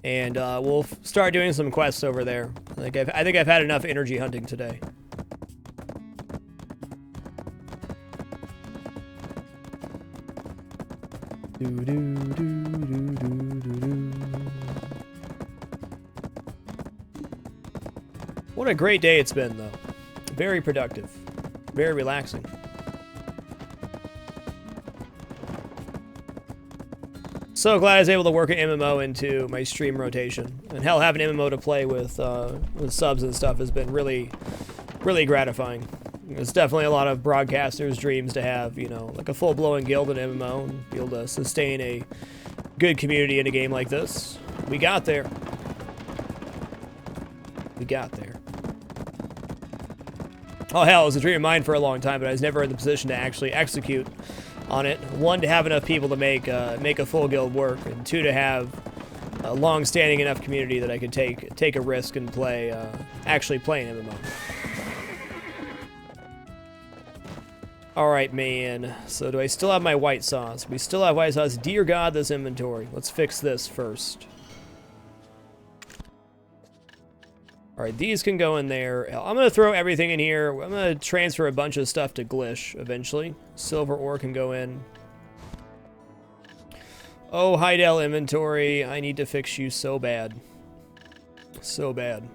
and we'll start doing some quests over there. I think I've had enough energy hunting today. What a great day it's been, though. Very productive. Very relaxing. So glad I was able to work an MMO into my stream rotation. And hell, having an MMO to play with subs and stuff has been really, really gratifying. It's definitely a lot of broadcasters' dreams to have, you know, like a full-blown guild in MMO and be able to sustain a good community in a game like this. We got there. We got there. Oh hell, it was a dream of mine for a long time, but I was never in the position to actually execute on it. 1, to have enough people to make a full guild work, and 2, to have a long-standing enough community that I could take a risk and actually play an MMO. Alright, man. So do I still have my white sauce? We still have white sauce. Dear God, this inventory. Let's fix this first. Alright, these can go in there. I'm going to throw everything in here. I'm going to transfer a bunch of stuff to Glish eventually. Silver ore can go in. Oh, Heidel inventory. I need to fix you so bad. So bad.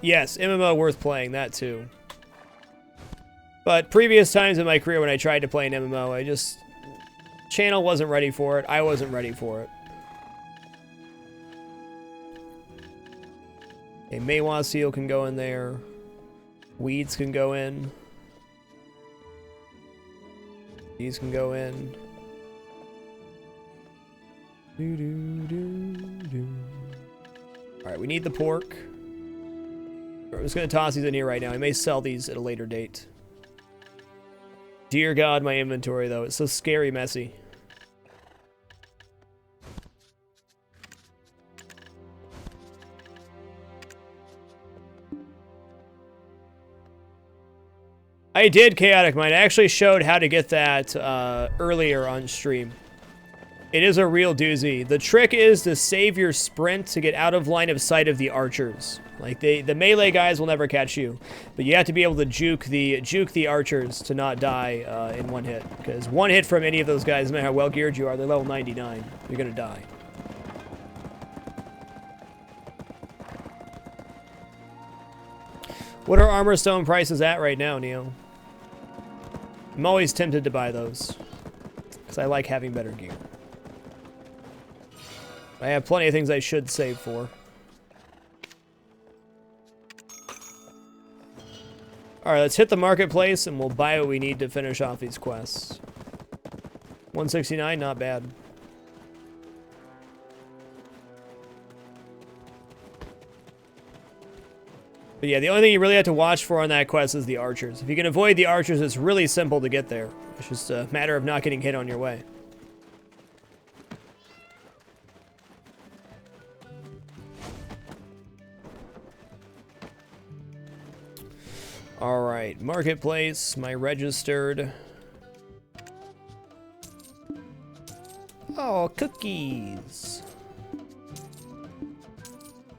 Yes, MMO worth playing. That too. But previous times in my career when I tried to play an MMO, channel wasn't ready for it. I wasn't ready for it. A Maywa seal can go in there. Weeds can go in. These can go in. Alright, we need the pork. I'm just going to toss these in here right now. I may sell these at a later date. Dear God, my inventory, though. It's so scary messy. I did Chaotic Mind. I actually showed how to get that earlier on stream. It is a real doozy. The trick is to save your sprint to get out of line of sight of the archers. Like, the melee guys will never catch you. But you have to be able to juke the archers to not die in one hit. Because one hit from any of those guys, no matter how well geared you are, they're level 99. You're gonna die. What are armor stone prices at right now, Neo? I'm always tempted to buy those. Because I like having better gear. I have plenty of things I should save for. Alright, let's hit the marketplace and we'll buy what we need to finish off these quests. 169, not bad. But yeah, the only thing you really have to watch for on that quest is the archers. If you can avoid the archers, it's really simple to get there. It's just a matter of not getting hit on your way. Alright, marketplace, my registered. Oh, cookies.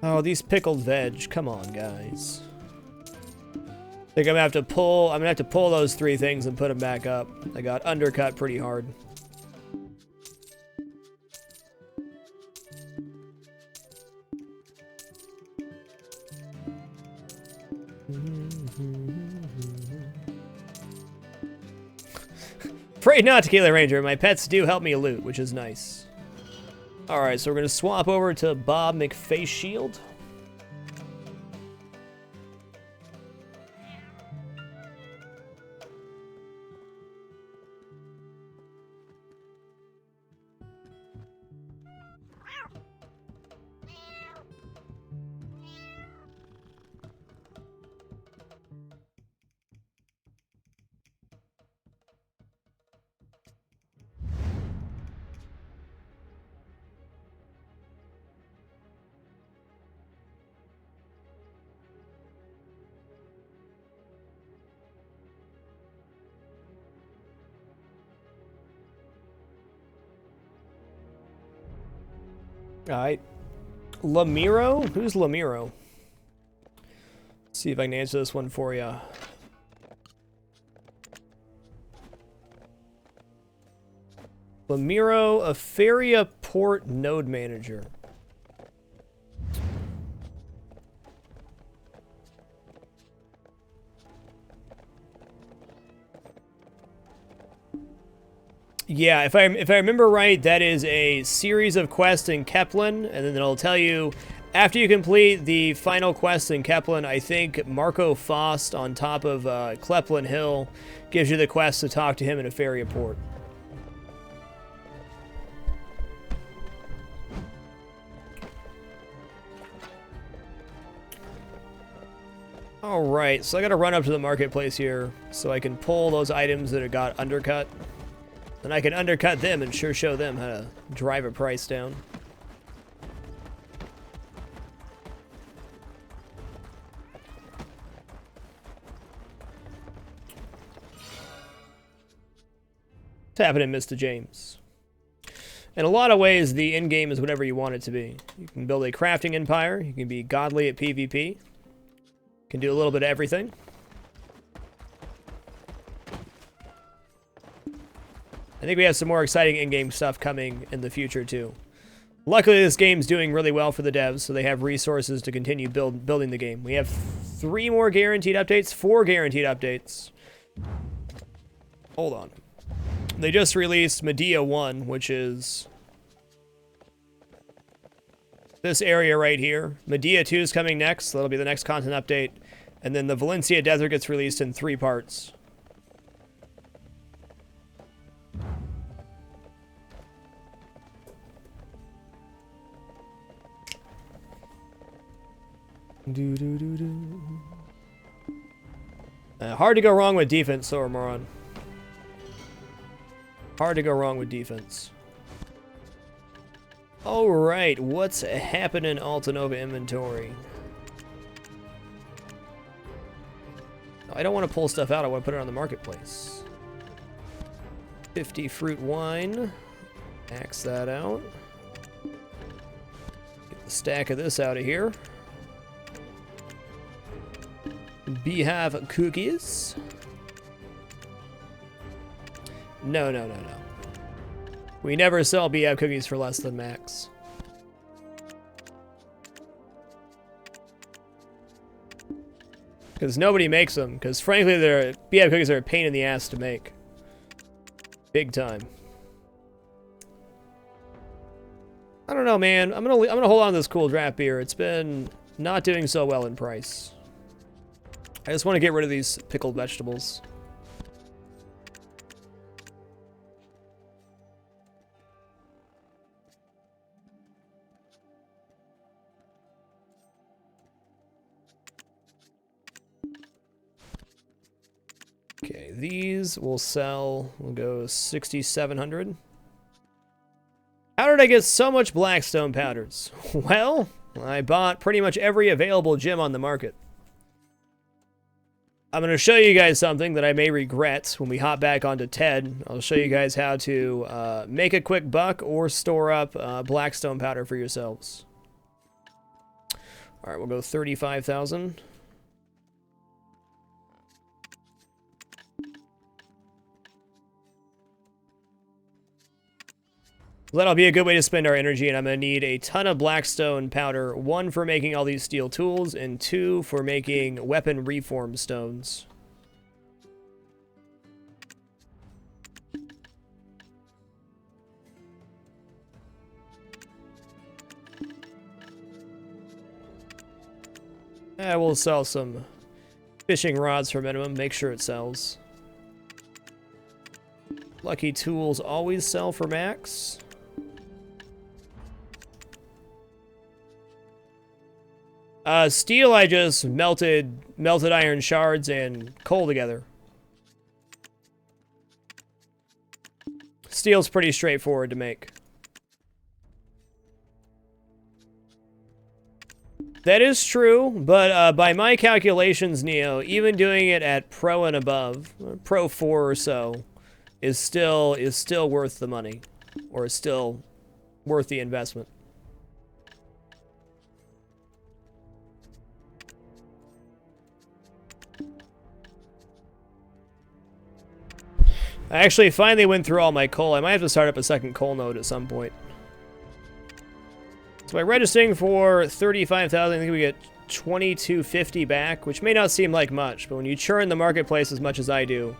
Oh, these pickled veg. Come on, guys. I think I'm gonna have to pull those 3 things and put them back up. I got undercut pretty hard. Afraid not, Tequila Ranger. My pets do help me loot, which is nice. Alright, so we're going to swap over to Bob McFace Shield. Alright. Lamiro? Who's Lamiro? Let's see if I can answer this one for you. Lamiro, a Feria Port Node Manager. Yeah, if I remember right, that is a series of quests in Keplen, and then it'll tell you after you complete the final quest in Keplen. I think Marco Faust on top of Kleplen Hill gives you the quest to talk to him in a Feria port. Alright, so I gotta run up to the marketplace here so I can pull those items that have got undercut. Then I can undercut them and sure show them how to drive a price down. What's happening, Mr. James? In a lot of ways, the end game is whatever you want it to be. You can build a crafting empire. You can be godly at PvP. You can do a little bit of everything. I think we have some more exciting in-game stuff coming in the future, too. Luckily, this game's doing really well for the devs, so they have resources to continue building the game. We have 3 more guaranteed updates, 4 guaranteed updates. Hold on. They just released Medea 1, which is this area right here. Medea 2 is coming next, so that'll be the next content update. And then the Valencia Desert gets released in 3 parts. Hard to go wrong with defense, so Moron. Hard to go wrong with defense. Alright, what's happening in Altanova inventory? I don't want to pull stuff out, I want to put it on the marketplace. 50 fruit wine. Axe that out. Get the stack of this out of here. Beehive cookies. No. We never sell beehive cookies for less than max. Because nobody makes them. Because frankly, beehive cookies are a pain in the ass to make. Big time. I don't know, man. I'm gonna hold on to this cool draft beer. It's been not doing so well in price. I just want to get rid of these pickled vegetables. these will sell. We'll go 6,700. How did I get so much blackstone powders? Well, I bought pretty much every available gem on the market. I'm going to show you guys something that I may regret when we hop back onto TED. I'll show you guys how to make a quick buck or store up blackstone powder for yourselves. All right, we'll go 35,000. That'll be a good way to spend our energy, and I'm going to need a ton of blackstone powder. 1 for making all these steel tools, and 2 for making weapon reform stones. We'll sell some fishing rods for minimum. Make sure it sells. Lucky tools always sell for max. Steel, I just melted iron shards and coal together. Steel's pretty straightforward to make. That is true, but by my calculations, Neo, even doing it at Pro and above, Pro 4 or so, is still worth the money, or is still worth the investment. I actually finally went through all my coal. I might have to start up a second coal node at some point. So by registering for 35,000, I think we get 2,250 back, which may not seem like much, but when you churn the marketplace as much as I do,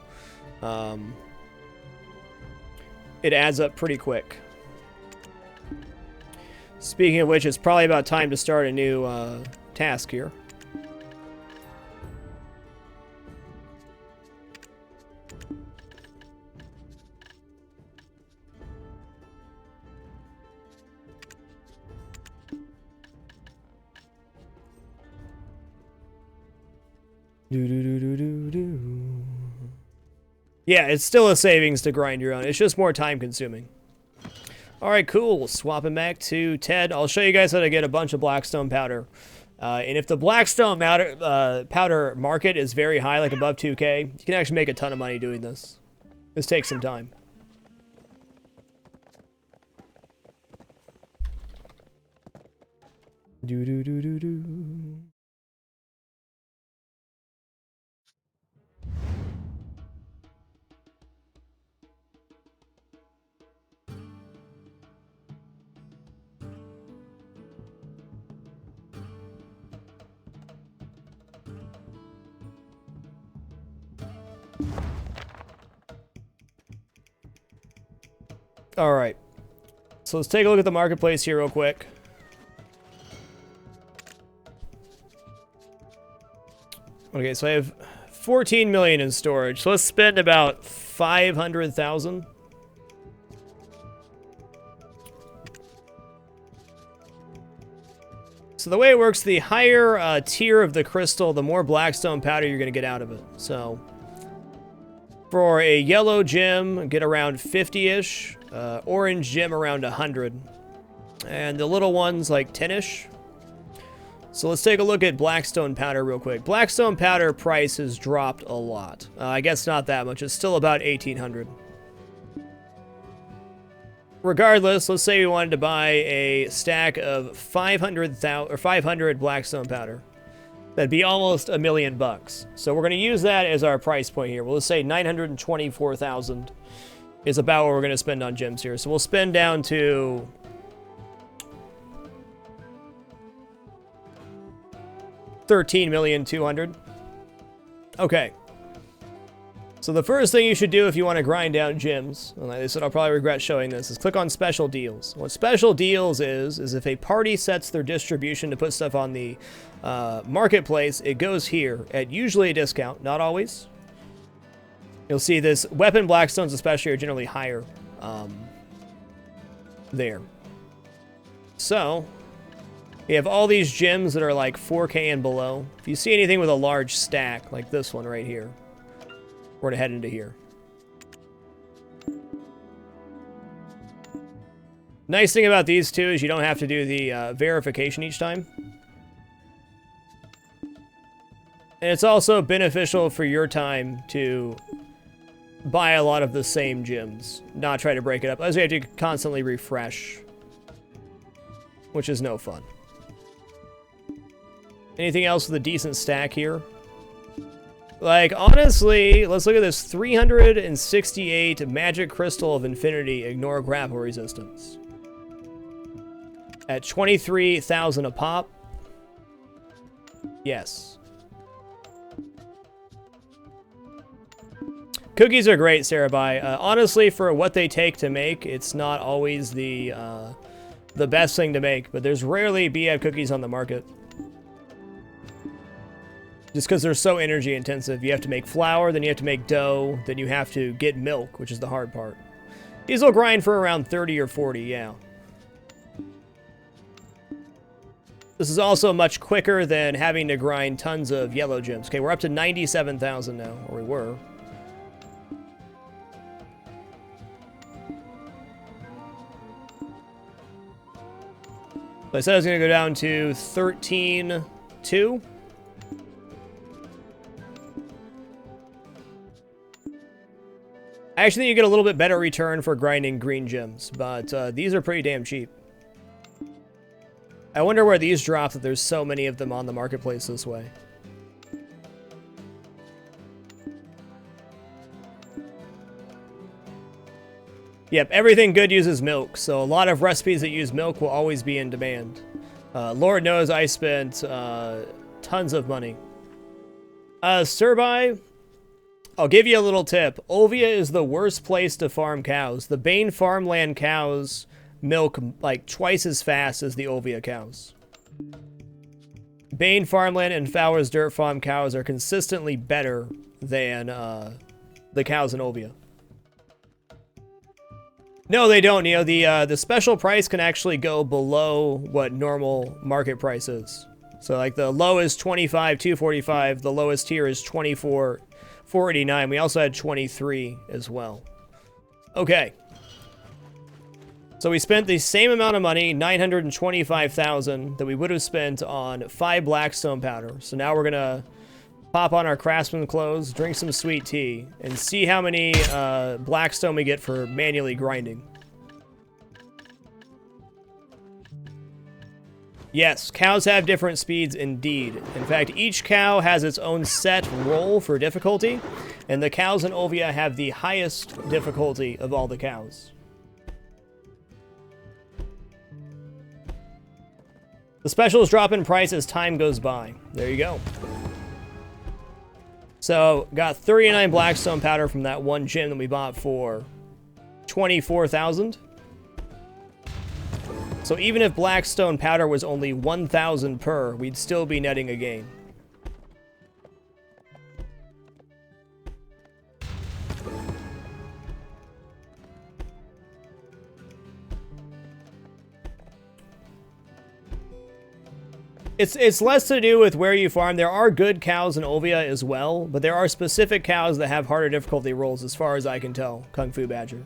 it adds up pretty quick. Speaking of which, it's probably about time to start a new task here. Yeah, it's still a savings to grind your own. It's just more time consuming. Alright, cool. Swapping back to TED. I'll show you guys how to get a bunch of blackstone powder. And if the blackstone powder market is very high, like above 2K, you can actually make a ton of money doing this. This takes some time. All right, so let's take a look at the marketplace here real quick. Okay, so I have 14 million in storage. So let's spend about 500,000. So the way it works, the higher tier of the crystal, the more blackstone powder you're going to get out of it. So for a yellow gem, get around 50-ish. Orange gem around 100. And the little ones like 10-ish. So let's take a look at blackstone powder real quick. Blackstone powder price has dropped a lot. I guess not that much. It's still about 1,800. Regardless, let's say we wanted to buy a stack of 500 blackstone powder. That'd be almost $1 million bucks. So we're going to use that as our price point here. We'll just say 924,000 is about what we're going to spend on gems here. So we'll spend down to $13,200,000. Okay. So the first thing you should do if you want to grind down gems, and like I said, I'll probably regret showing this, is click on special deals. What special deals is if a party sets their distribution to put stuff on the marketplace, it goes here at usually a discount, not always. You'll see this weapon blackstones especially are generally higher there. So we have all these gems that are like 4K and below. If you see anything with a large stack, like this one right here, We're gonna head into here. Nice thing about these two is you don't have to do the verification each time. And it's also beneficial for your time to buy a lot of the same gyms, not try to break it up, as we have to constantly refresh, which is no fun. Anything else with a decent stack here? Like, honestly, let's look at this. 368 Magic Crystal of Infinity, ignore grapple resistance. At 23,000 a pop. Yes. Cookies are great, Sarabai. Honestly, for what they take to make, it's not always the best thing to make, but there's rarely BF cookies on the market. Just because they're so energy intensive. You have to make flour, then you have to make dough, then you have to get milk, which is the hard part. These will grind for around 30 or 40, yeah. This is also much quicker than having to grind tons of yellow gems. Okay, we're up to 97,000 now, or we were. So I said I was going to go down to 13.2. I actually think you get a little bit better return for grinding green gems, but these are pretty damn cheap. I wonder where these drop, that there's so many of them on the marketplace this way. Yep, everything good uses milk, so a lot of recipes that use milk will always be in demand. Lord knows I spent tons of money. Surbai, I'll give you a little tip. Olvia is the worst place to farm cows. The Bane farmland cows milk like twice as fast as the Olvia cows. Bane farmland and Fowler's dirt farm cows are consistently better than the cows in Olvia. No, they don't. You know, the special price can actually go below what normal market price is. So like the low is 25,245. The lowest tier is 24,489. We also had 23 as well. Okay. So we spent the same amount of money, 925,000, that we would have spent on 5 Blackstone powder. So now we're gonna pop on our craftsman clothes, drink some sweet tea, and see how many Blackstone we get for manually grinding. Yes, cows have different speeds indeed. In fact, each cow has its own set roll for difficulty, and the cows in Olvia have the highest difficulty of all the cows. The specials drop in price as time goes by. There you go. So, got 39 Blackstone powder from that one gem that we bought for 24,000. So even if Blackstone powder was only 1,000 per, we'd still be netting a gain. It's less to do with where you farm. There are good cows in Olvia as well, but there are specific cows that have harder difficulty rolls, as far as I can tell. Kung Fu Badger.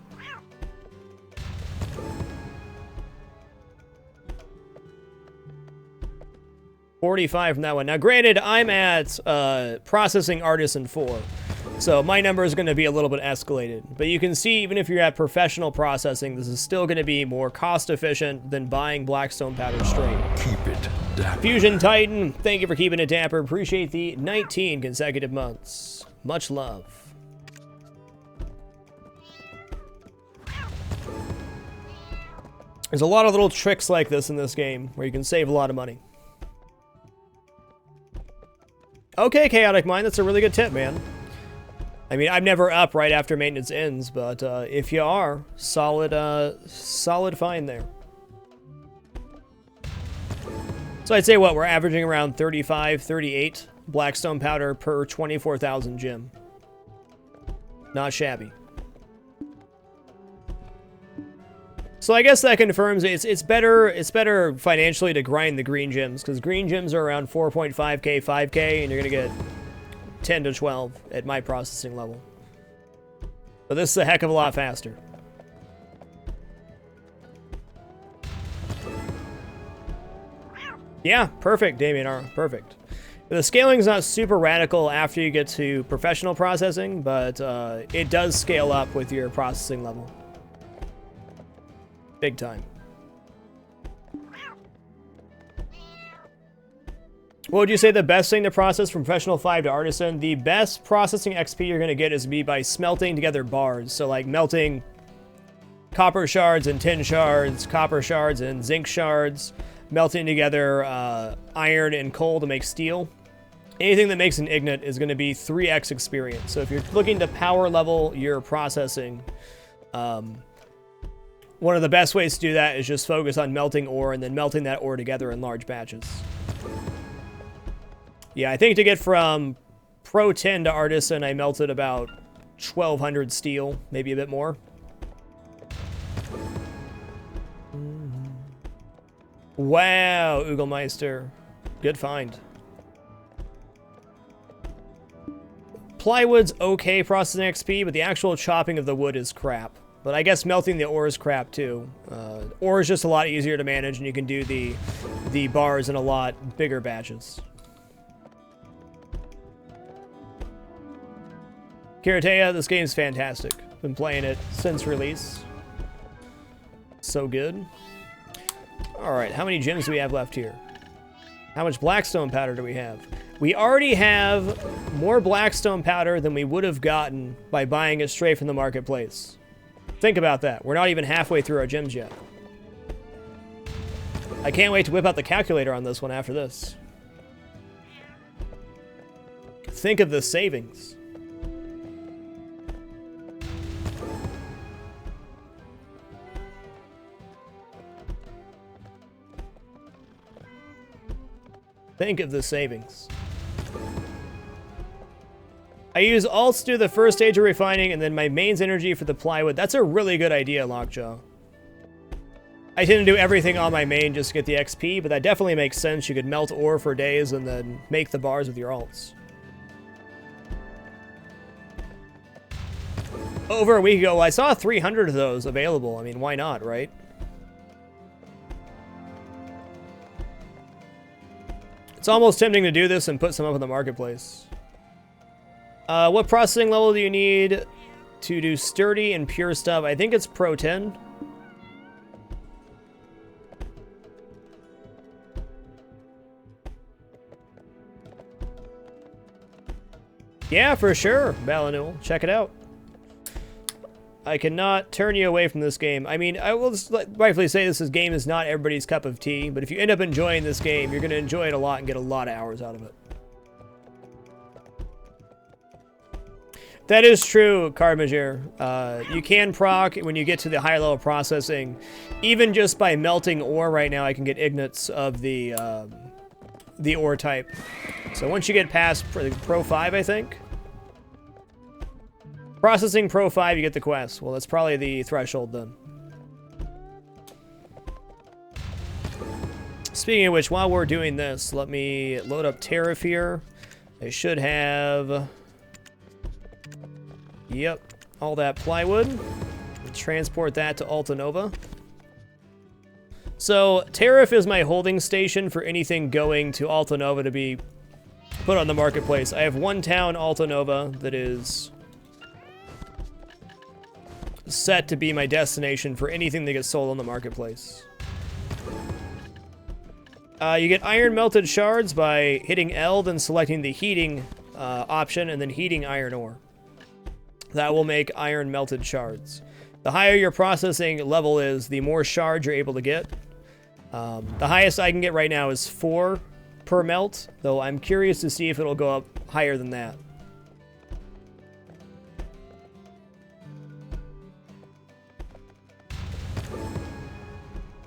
$45 from that one. Now, granted, I'm at Processing Artisan 4, so my number is going to be a little bit escalated. But you can see, even if you're at Professional Processing, this is still going to be more cost-efficient than buying Blackstone powder straight. Keep it dapper. Fusion Titan, thank you for keeping it dapper. Appreciate the 19 consecutive months. Much love. There's a lot of little tricks like this in this game where you can save a lot of money. Okay, Chaotic Mind, that's a really good tip, man. I mean, I'm never up right after maintenance ends, but if you are, solid find there. So I'd say what, we're averaging around 35, 38 Blackstone powder per 24,000 gem. Not shabby. So I guess that confirms it's better financially to grind the green gems, because green gems are around 4.5k, 5k, and you're gonna get 10 to 12 at my processing level. But this is a heck of a lot faster. Yeah, perfect, Damien R. Perfect. The scaling is not super radical after you get to professional processing, but it does scale up with your processing level. Big time. What would you say the best thing to process from Professional 5 to Artisan? The best processing XP you're going to get is by smelting together bars. So like melting copper shards and tin shards, copper shards and zinc shards, melting together iron and coal to make steel. Anything that makes an ignite is going to be 3x experience. So if you're looking to power level your processing, one of the best ways to do that is just focus on melting ore and then melting that ore together in large batches. Yeah, I think to get from Pro 10 to Artisan, I melted about 1,200 steel, maybe a bit more. Wow, Ugelmeister. Good find. Plywood's okay processing XP, but the actual chopping of the wood is crap. But I guess melting the ore is crap too. Ore is just a lot easier to manage, and you can do the bars in a lot bigger batches. Kiratea, this game's fantastic. Been playing it since release. So good. Alright, how many gems do we have left here? How much blackstone powder do we have? We already have more blackstone powder than we would have gotten by buying it straight from the marketplace. Think about that. We're not even halfway through our gems yet. I can't wait to whip out the calculator on this one after this. Think of the savings. Think of the savings. I use alts to do the first stage of refining and then my mains energy for the plywood. That's a really good idea, Lockjaw. I tend to do everything on my main just to get the XP, but that definitely makes sense. You could melt ore for days and then make the bars with your alts. Over a week ago, I saw 300 of those available. I mean, why not, right? It's almost tempting to do this and put some up in the marketplace. What processing level do you need to do sturdy and pure stuff? I think it's Pro 10. Yeah, for sure, Balanul. Check it out. I cannot turn you away from this game. I mean, I will just rightfully say this game is not everybody's cup of tea, but if you end up enjoying this game, you're going to enjoy it a lot and get a lot of hours out of it. That is true, Carmager. You can proc when you get to the higher level processing. Even just by melting ore right now, I can get ignites of the ore type. So once you get past Pro 5, I think. Processing Pro 5, you get the quest. Well, that's probably the threshold then. Speaking of which, while we're doing this, let me load up Tariff here. I should have... Yep, all that plywood. Transport that to Altanova. So, Tariff is my holding station for anything going to Altanova to be put on the marketplace. I have one town, Altanova, that is set to be my destination for anything that gets sold on the marketplace. You get iron melted shards by hitting L, then selecting the heating option, and then heating iron ore. That will make iron melted shards. The higher your processing level is, the more shards you're able to get. The highest I can get right now is 4 per melt, though I'm curious to see if it'll go up higher than that.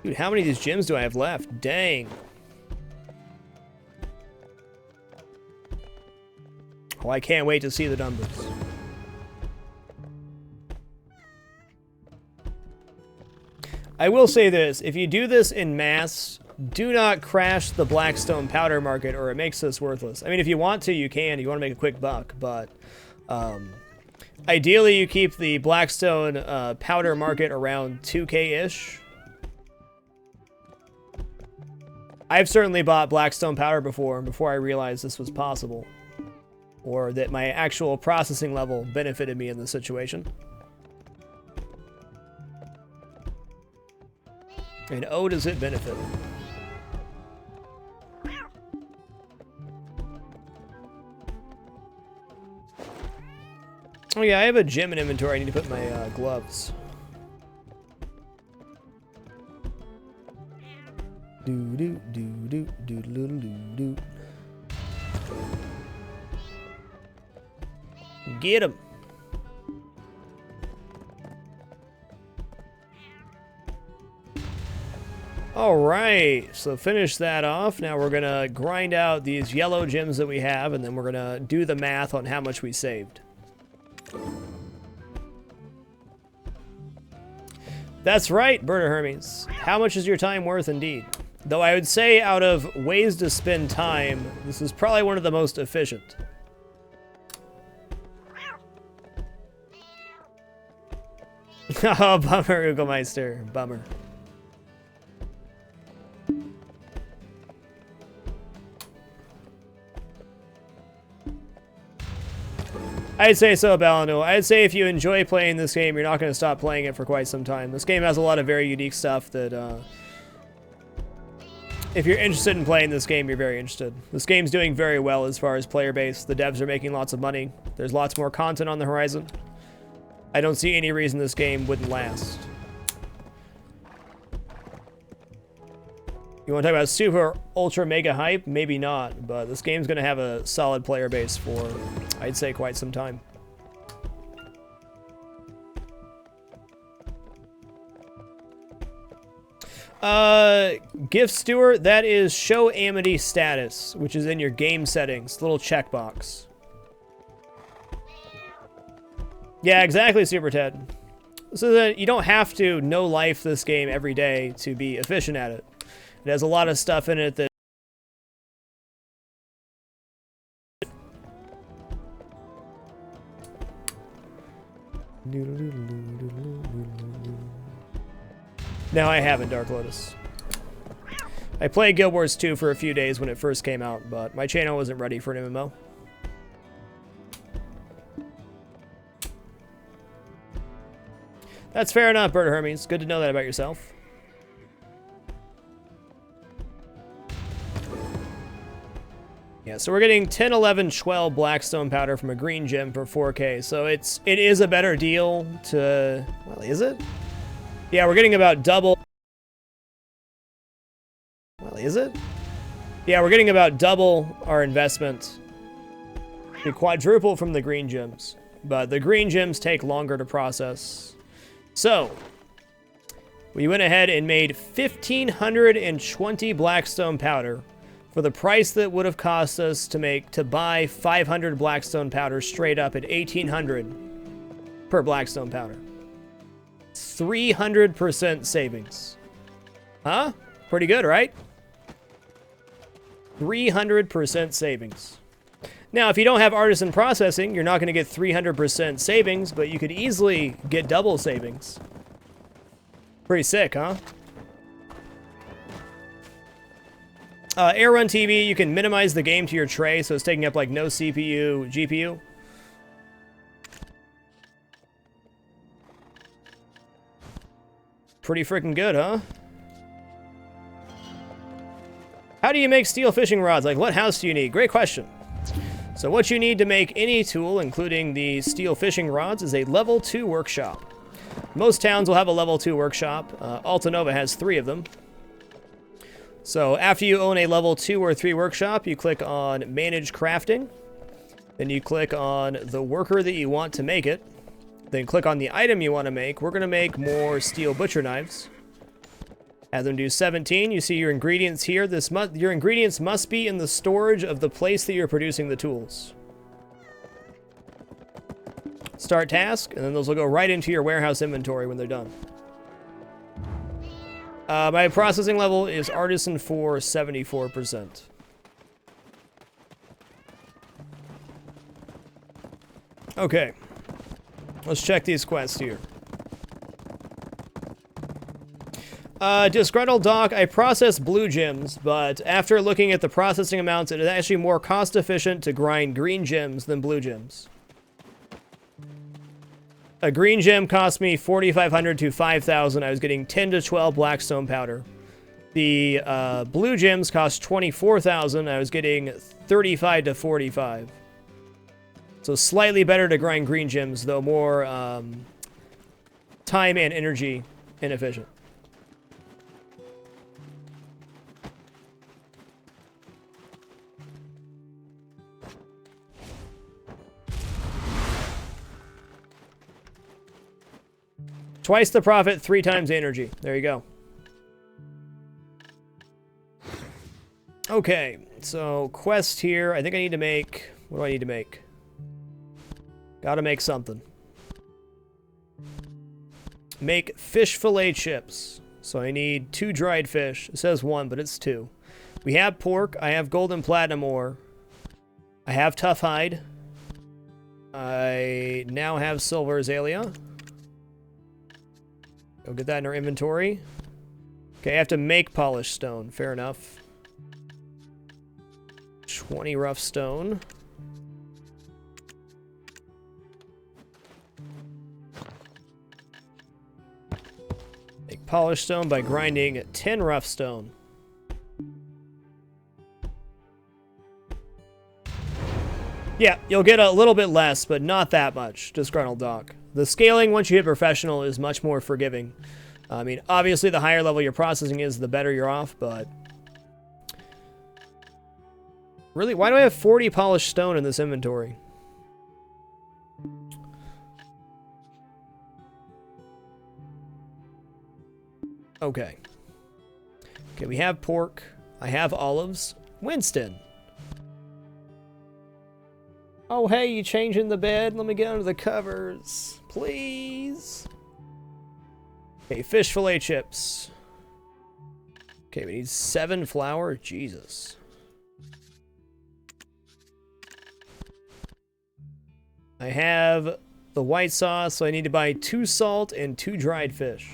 Dude, how many of these gems do I have left? Dang. Oh, I can't wait to see the numbers. I will say this, if you do this in mass, do not crash the Blackstone powder market or it makes this worthless. I mean, if you want to, you can. You want to make a quick buck, but Ideally, you keep the Blackstone powder market around 2K-ish. I've certainly bought Blackstone powder before I realized this was possible. Or that my actual processing level benefited me in this situation. And oh, does it benefit. Oh yeah, I have a gym in inventory. I need to put my gloves. Do do do do do do do do. Get him. All right, so finish that off. Now we're gonna grind out these yellow gems that we have, and then we're gonna do the math on how much we saved. That's right, Bird Hermes. How much is your time worth indeed? Though I would say out of ways to spend time, this is probably one of the most efficient. Oh, bummer, Ugelmeister. Bummer. I'd say so, Balano. I'd say if you enjoy playing this game, you're not going to stop playing it for quite some time. This game has a lot of very unique stuff that, if you're interested in playing this game, you're very interested. This game's doing very well as far as player base. The devs are making lots of money. There's lots more content on the horizon. I don't see any reason this game wouldn't last. You want to talk about super, ultra, mega hype? Maybe not, but this game's going to have a solid player base for, I'd say, quite some time. Gift Stewart, that is show Amity status, which is in your game settings, little checkbox. Yeah, exactly, Super Ted. So that you don't have to no life this game every day to be efficient at it. It has a lot of stuff in it that no, I haven't, Dark Lotus. I played Guild Wars 2 for a few days when it first came out, but my channel wasn't ready for an MMO. That's fair enough, Bird Hermes. Good to know that about yourself. Yeah, so we're getting 10, 11, 12 Blackstone powder from a green gem for 4K. So it is a better deal to... Well, is it? Yeah, we're getting about double... Well, is it? Yeah, we're getting about double our investment. We quadruple from the green gems. But the green gems take longer to process. So, we went ahead and made 1,520 Blackstone powder for the price that would have cost us to buy 500 Blackstone powder straight up at 1,800 per Blackstone powder. 300% savings. Huh? Pretty good, right? 300% savings. Now, if you don't have artisan processing, you're not going to get 300% savings, but you could easily get double savings. Pretty sick, huh? Air Run TV, you can minimize the game to your tray, so it's taking up like no CPU, GPU. Pretty freaking good, huh? How do you make steel fishing rods? Like, what house do you need? Great question. So what you need to make any tool, including the steel fishing rods, is a level 2 workshop. Most towns will have a level 2 workshop. Altanova has 3 of them. So after you own a level 2 or 3 workshop, you click on Manage Crafting. Then you click on the worker that you want to make it. Then click on the item you want to make. We're going to make more steel butcher knives. Have them do 17. You see your ingredients here. Your ingredients must be in the storage of the place that you're producing the tools. Start task, and then those will go right into your warehouse inventory when they're done. My processing level is Artisan 4, 74%. Okay. Let's check these quests here. Disgruntled Doc, I process blue gems, but after looking at the processing amounts, it is actually more cost efficient to grind green gems than blue gems. A green gem cost me 4,500 to 5,000. I was getting 10 to 12 blackstone powder. The blue gems cost 24,000. I was getting 35 to 45. So slightly better to grind green gems, though more time and energy inefficient. Twice the profit, 3 times the energy. There you go. Okay, so quest here. I think I need to make... What do I need to make? Gotta make something. Make fish fillet chips. So I need 2 dried fish. It says 1, but it's 2. We have pork. I have golden platinum ore. I have tough hide. I now have silver azalea. Go get that in our inventory. Okay, I have to make polished stone. Fair enough. 20 rough stone. Make polished stone by grinding 10 rough stone. Yeah, you'll get a little bit less, but not that much, Disgruntled Doc. The scaling, once you hit professional, is much more forgiving. I mean, obviously, the higher level your processing is, the better you're off, but... Really, why do I have 40 polished stone in this inventory? Okay. Okay, we have pork. I have olives. Winston. Oh, hey, you changing the bed? Let me get under the covers. Please. Okay, fish fillet chips. Okay, we need 7 flour. Jesus. I have the white sauce, so I need to buy 2 salt and 2 dried fish.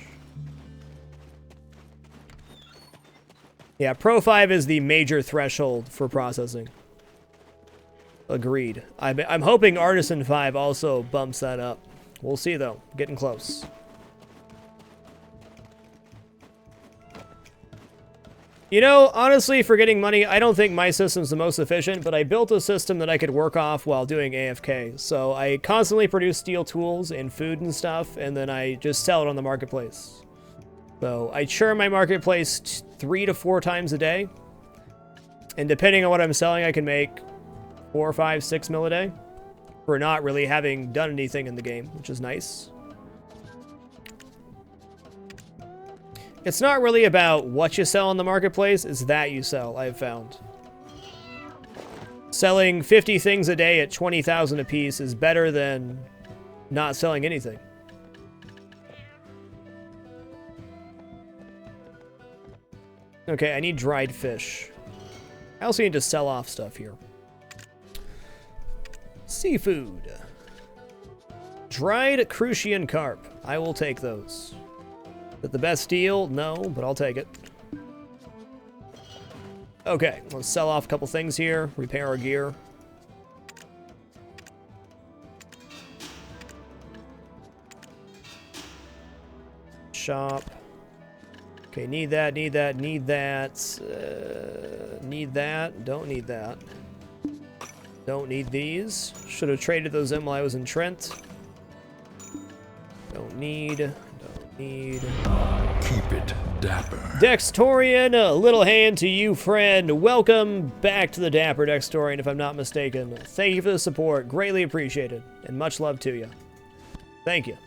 Yeah, Pro 5 is the major threshold for processing. Agreed. I'm hoping Artisan 5 also bumps that up. We'll see, though. Getting close. You know, honestly, for getting money, I don't think my system's the most efficient, but I built a system that I could work off while doing AFK. So I constantly produce steel tools and food and stuff, and then I just sell it on the marketplace. So I churn my marketplace 3 to 4 times a day. And depending on what I'm selling, I can make 4, 5, 6 mil a day for not really having done anything in the game, which is nice. It's not really about what you sell on the marketplace, it's that you sell, I've found. Selling 50 things a day at 20,000 a piece is better than not selling anything. Okay, I need dried fish. I also need to sell off stuff here. Seafood. Dried crucian carp. I will take those. Is it the best deal? No, but I'll take it. Okay, let's sell off a couple things here. Repair our gear. Shop. Okay, need that, need that, need that. Need that, don't need that. Don't need these. Should have traded those in while I was in Trent. Don't need, don't need. Keep it dapper. Dextorian, a little hand to you, friend. Welcome back to the Dapper Dextorian, if I'm not mistaken. Thank you for the support. Greatly appreciated. And much love to you. Thank you.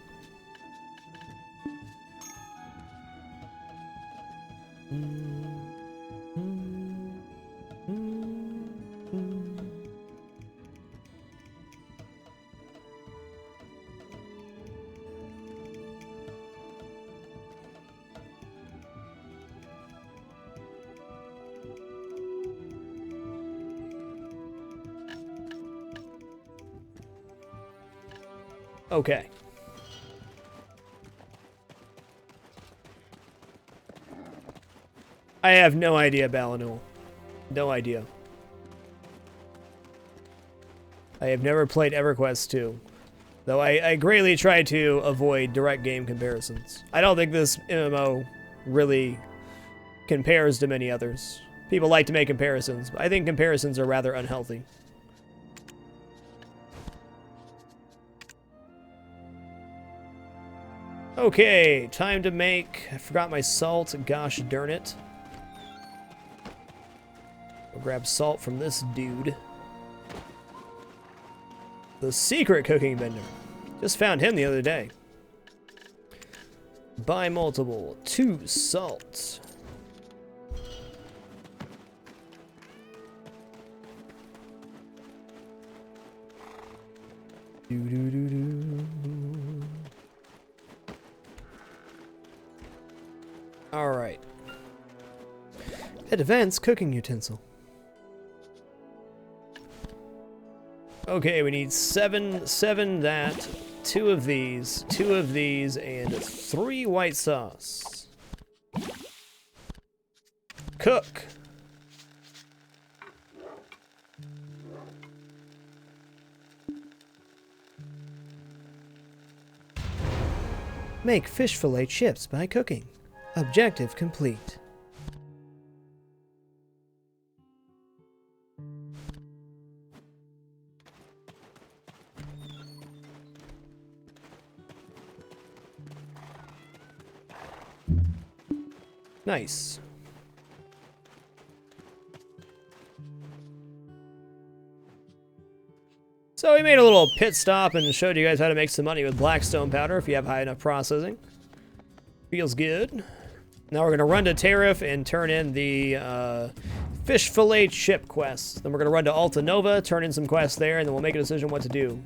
Okay. I have no idea, Balinul. No idea. I have never played EverQuest 2. Though I greatly try to avoid direct game comparisons. I don't think this MMO really compares to many others. People like to make comparisons, but I think comparisons are rather unhealthy. Okay, time to make... I forgot my salt. Gosh darn it. We'll grab salt from this dude. The secret cooking vendor. Just found him the other day. Buy multiple. 2 salt. All right. Advanced cooking utensil. Okay, we need seven that, 2 of these, and 3 white sauce. Cook. Make fish fillet chips by cooking. Objective complete. Nice. So we made a little pit stop and showed you guys how to make some money with blackstone powder if you have high enough processing. Feels good. Now we're going to run to Tariff and turn in the fish fillet chip quest. Then we're going to run to Alta Nova, turn in some quests there, and then we'll make a decision what to do.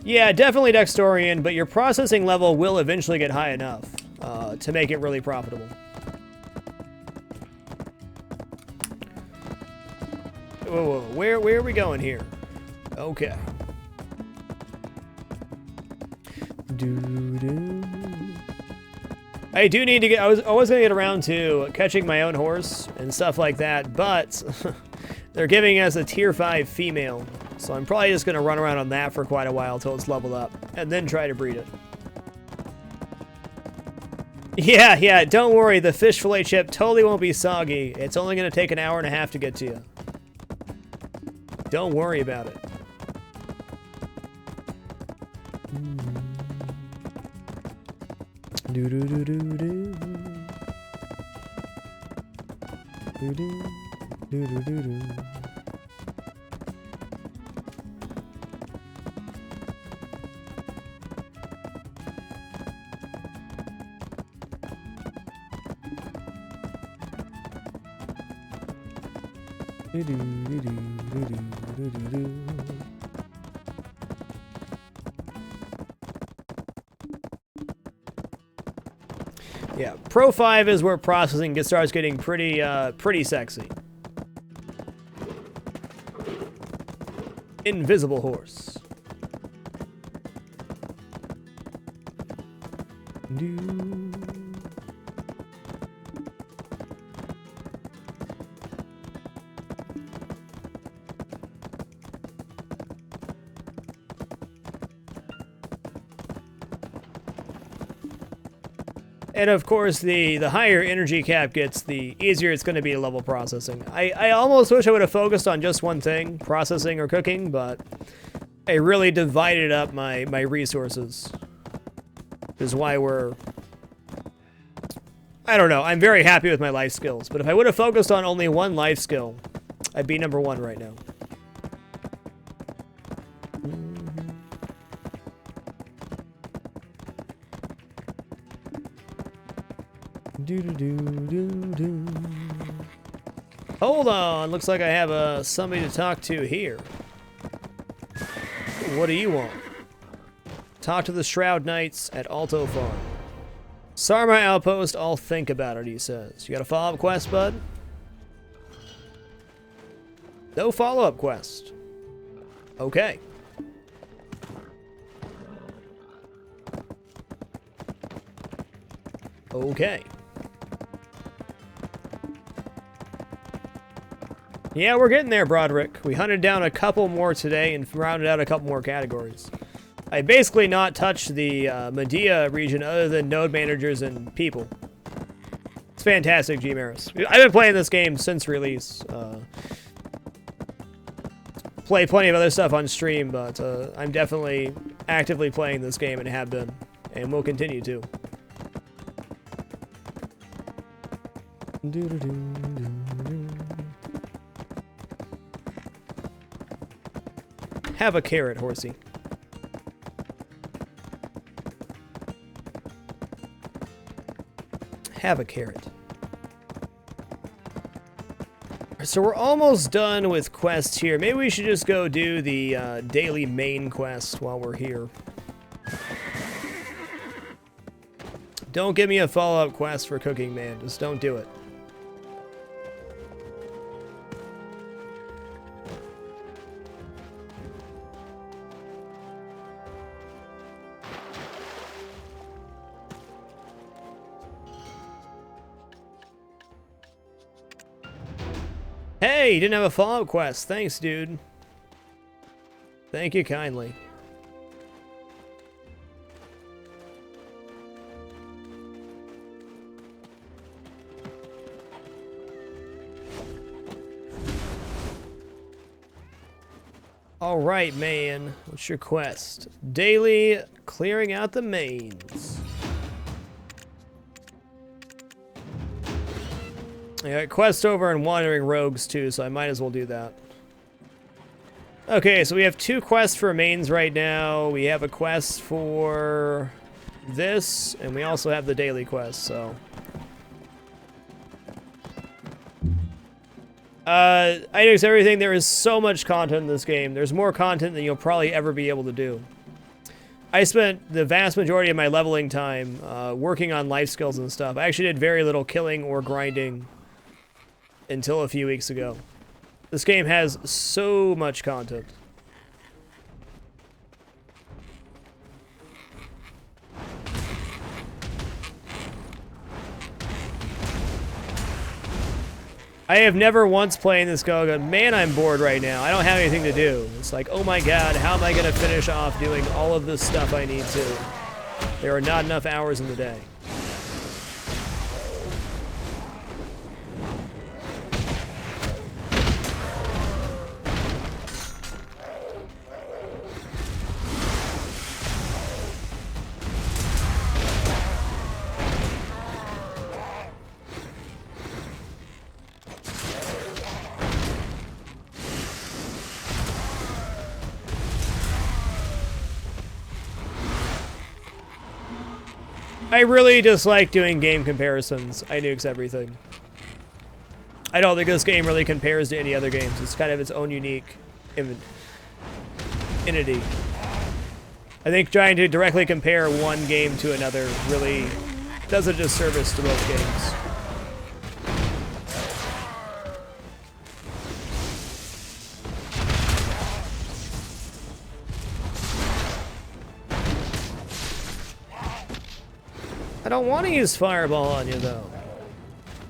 Yeah, definitely Dextorian, but your processing level will eventually get high enough to make it really profitable. Whoa, where are we going here? Okay. I do need to get... I was going to get around to catching my own horse and stuff like that, but they're giving us a tier 5 female. So I'm probably just going to run around on that for quite a while until it's leveled up, and then try to breed it. Yeah, don't worry, the fish fillet chip totally won't be soggy. It's only going to take an hour and a half to get to you. Don't worry about it. Yeah, Pro 5 is where processing starts getting pretty sexy. Invisible horse. And of course, the higher energy cap gets, the easier it's going to be to level processing. I almost wish I would have focused on just one thing, processing or cooking, but I really divided up my resources. Is why we're... I don't know, I'm very happy with my life skills, but if I would have focused on only one life skill, I'd be number 1 right now. Hold on, looks like I have somebody to talk to here. What do you want? Talk to the Shroud Knights at Alto Farm. Sarma Outpost, I'll think about it, he says. You got a follow-up quest, bud? No follow-up quest. Okay. Okay. Yeah, we're getting there, Broderick. We hunted down a couple more today and rounded out a couple more categories. I basically not touched the Medea region other than node managers and people. It's fantastic, G-Maris. I've been playing this game since release. Play plenty of other stuff on stream, but I'm definitely actively playing this game and have been, and will continue to. Have a carrot, horsey. Have a carrot. So we're almost done with quests here. Maybe we should just go do the daily main quest while we're here. Don't give me a follow-up quest for cooking, man. Just don't do it. Hey, you didn't have a follow-up quest. Thanks, dude. Thank you kindly. All right, man. What's your quest? Daily clearing out the mains. I got quest over and wandering rogues too, so I might as well do that. Okay, so we have 2 quests for mains right now. We have a quest for this, and we also have the daily quest, so. I notice everything. There is so much content in this game. There's more content than you'll probably ever be able to do. I spent the vast majority of my leveling time working on life skills and stuff. I actually did very little killing or grinding until a few weeks ago. This game has so much content. I have never once playing this gone, man, I'm bored right now. I don't have anything to do. It's like, oh my god, how am I going to finish off doing all of this stuff I need to? There are not enough hours in the day. I really dislike doing game comparisons. I nukes everything. I don't think this game really compares to any other games. It's kind of its own unique entity. I think trying to directly compare one game to another really does a disservice to both games. I don't want to use Fireball on you, though.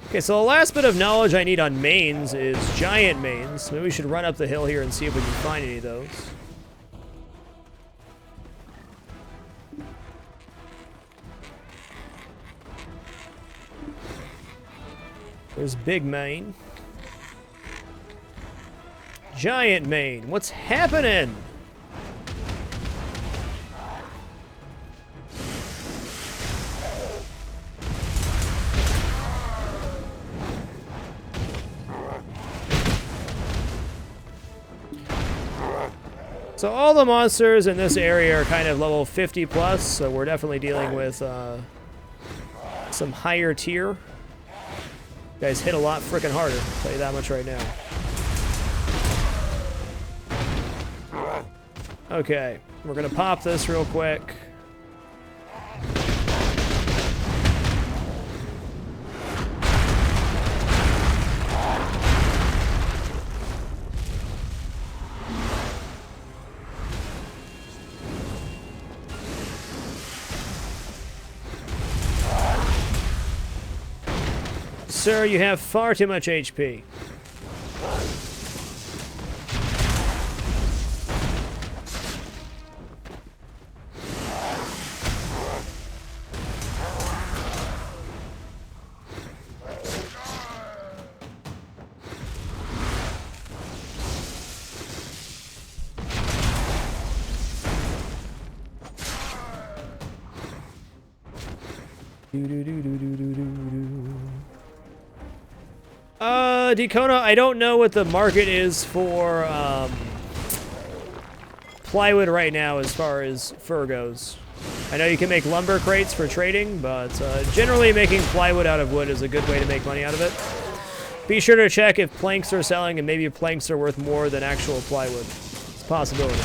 Okay, so the last bit of knowledge I need on mains is giant mains. Maybe we should run up the hill here and see if we can find any of those. There's big main. Giant main. What's happening? So all the monsters in this area are kind of level 50 plus, so we're definitely dealing with some higher tier. You guys hit a lot freaking harder, I'll tell you that much right now. Okay, we're gonna pop this real quick. Sir, you have far too much HP. Dakota, I don't know what the market is for plywood right now as far as fur goes. I know you can make lumber crates for trading, but generally making plywood out of wood is a good way to make money out of it. Be sure to check if planks are selling, and maybe planks are worth more than actual plywood. It's a possibility.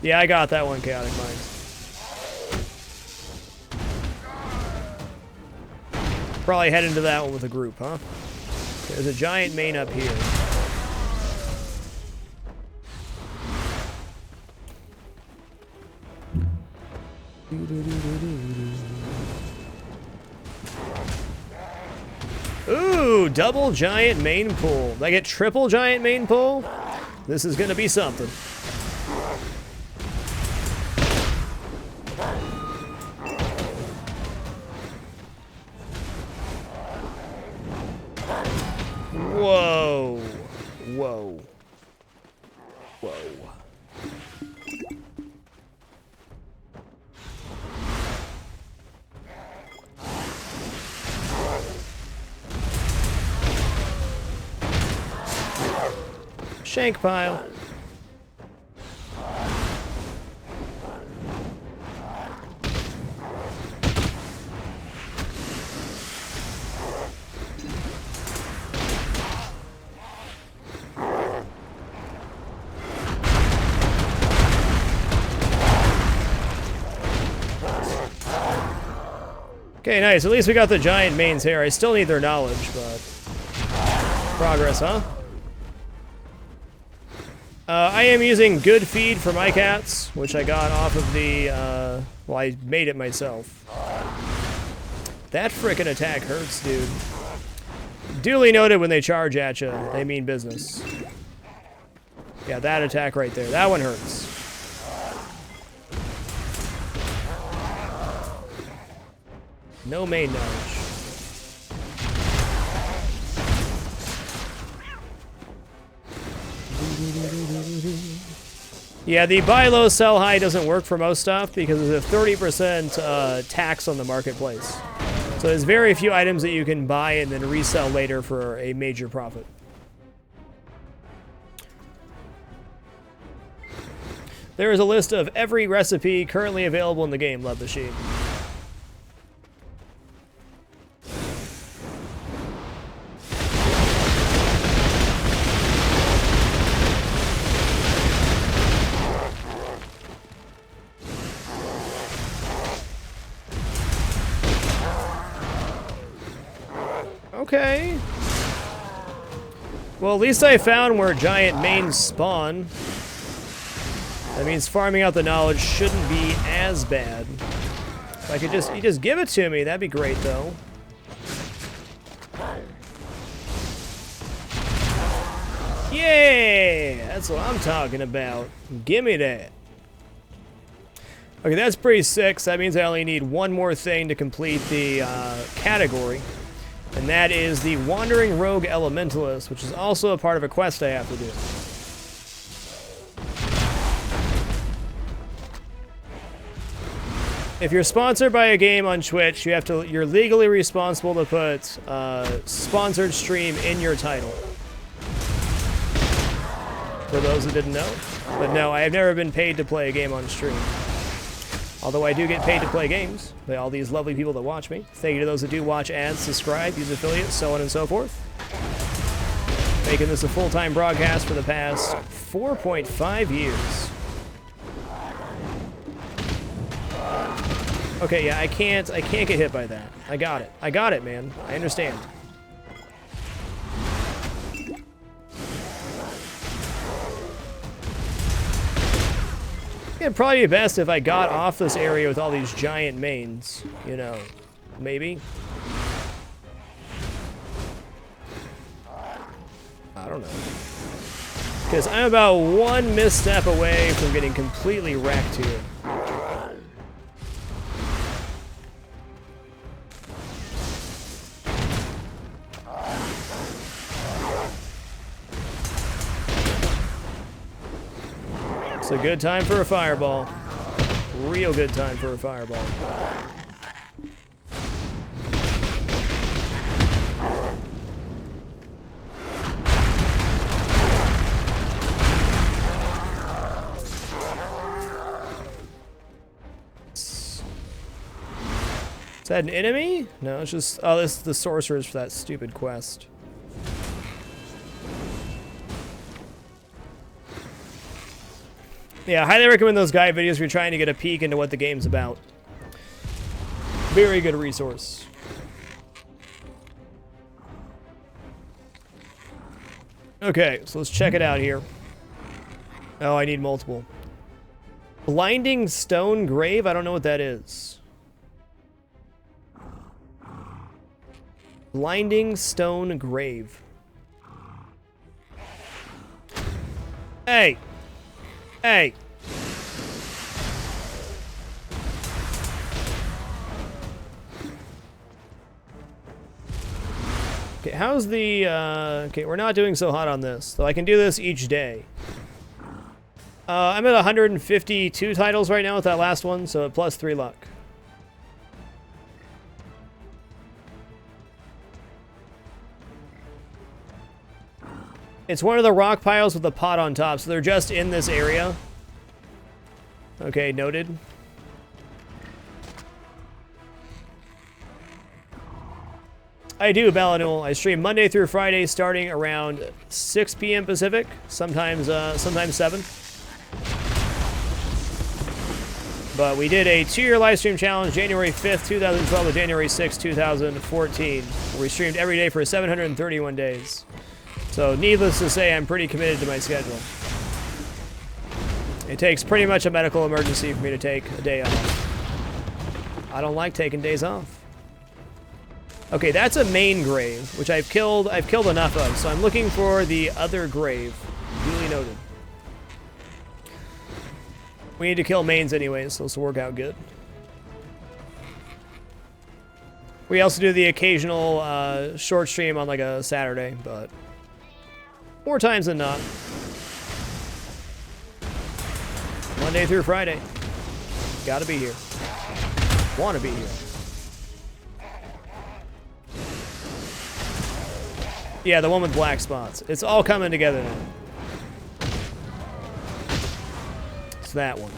Yeah, I got that one, Chaotic Mind. Probably head into that one with a group, huh? There's a giant main up here. Ooh, double giant main pull. Did I get triple giant main pull? This is gonna be something. Whoa. Whoa. Whoa. Shank pile. Okay, nice. At least we got the giant mains here. I still need their knowledge, but... Progress, huh? I am using good feed for my cats, which I got off of the, well, I made it myself. That frickin' attack hurts, dude. Duly noted, when they charge at you, they mean business. Yeah, that attack right there. That one hurts. No main knowledge. Yeah, the buy low, sell high doesn't work for most stuff because there's a 30% tax on the marketplace. So there's very few items that you can buy and then resell later for a major profit. There is a list of every recipe currently available in the game, Love Machine. Okay. Well, at least I found where giant mains spawn. That means farming out the knowledge shouldn't be as bad. If I could just, you just give it to me, that'd be great, though. Yeah, that's what I'm talking about. Give me that. Okay, that's pretty sick. So that means I only need one more thing to complete the category. And that is the Wandering Rogue Elementalist, which is also a part of a quest I have to do. If you're sponsored by a game on Twitch, you're legally responsible to put sponsored stream in your title. For those who didn't know. But no, I have never been paid to play a game on stream. Although I do get paid to play games by all these lovely people that watch me. Thank you to those that do watch ads, subscribe, use affiliates, so on and so forth. Making this a full-time broadcast for the past 4.5 years. Okay, yeah, I can't get hit by that. I got it. I got it, man. I understand. It'd probably be best if I got off this area with all these giant mains, you know. maybe. I don't know. Because I'm about one misstep away from getting completely wrecked here. It's a good time for a fireball. Real good time for a fireball. Is that an enemy? No, it's just... Oh, this is the sorcerers for that stupid quest. Yeah, I highly recommend those guide videos if you're trying to get a peek into what the game's about. Very good resource. Okay, so let's check it out here. Oh, I need multiple. Blinding Stone Grave? I don't know what that is. Blinding Stone Grave. Hey! Hey! Okay, how's the, okay, we're not doing so hot on this, so I can do this each day. I'm at 152 titles right now with that last one, so plus 3 luck. It's one of the rock piles with a pot on top, so they're just in this area. Okay, noted. I do, Balinul. I stream Monday through Friday starting around 6 p.m. Pacific, sometimes 7. But we did a 2-year live stream challenge, January 5th, 2012 to January 6th, 2014. Where we streamed every day for 731 days. So, needless to say, I'm pretty committed to my schedule. It takes pretty much a medical emergency for me to take a day off. I don't like taking days off. Okay, that's a main grave, which I've killed enough of, so I'm looking for the other grave. Duly noted. We need to kill mains anyways, so this will work out good. We also do the occasional short stream on like a Saturday, but more times than not. Monday through Friday. Gotta be here. Wanna be here. Yeah, the one with black spots. It's all coming together now. It's that one.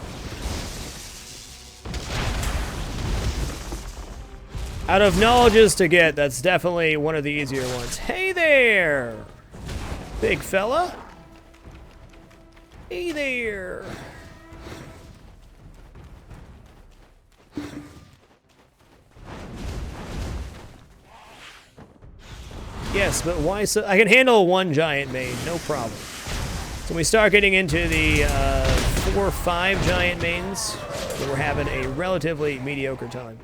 Out of knowledges to get, that's definitely one of the easier ones. Hey there! Big fella. Hey there. Yes, but why so? I can handle one giant main, no problem. So when we start getting into the 4 or 5 giant mains, then we're having a relatively mediocre time.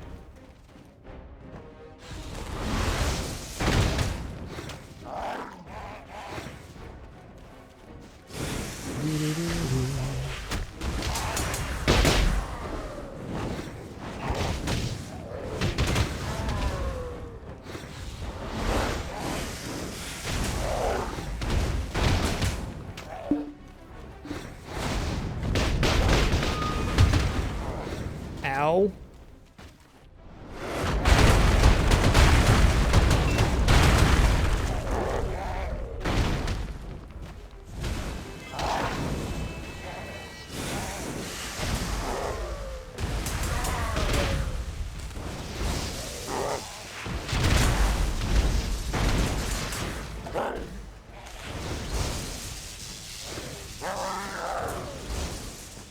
Ow.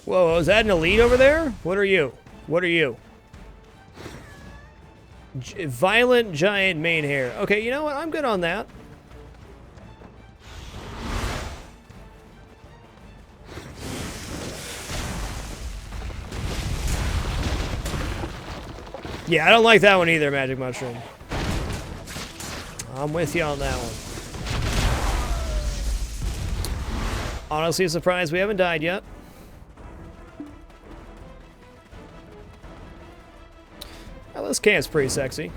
Whoa, is that an elite over there? What are you? What are you? Violent giant mane hair. Okay, you know what? I'm good on that. Yeah, I don't like that one either, Magic Mushroom. I'm with you on that one. Honestly, surprised we haven't died yet. Well, this camp's pretty sexy.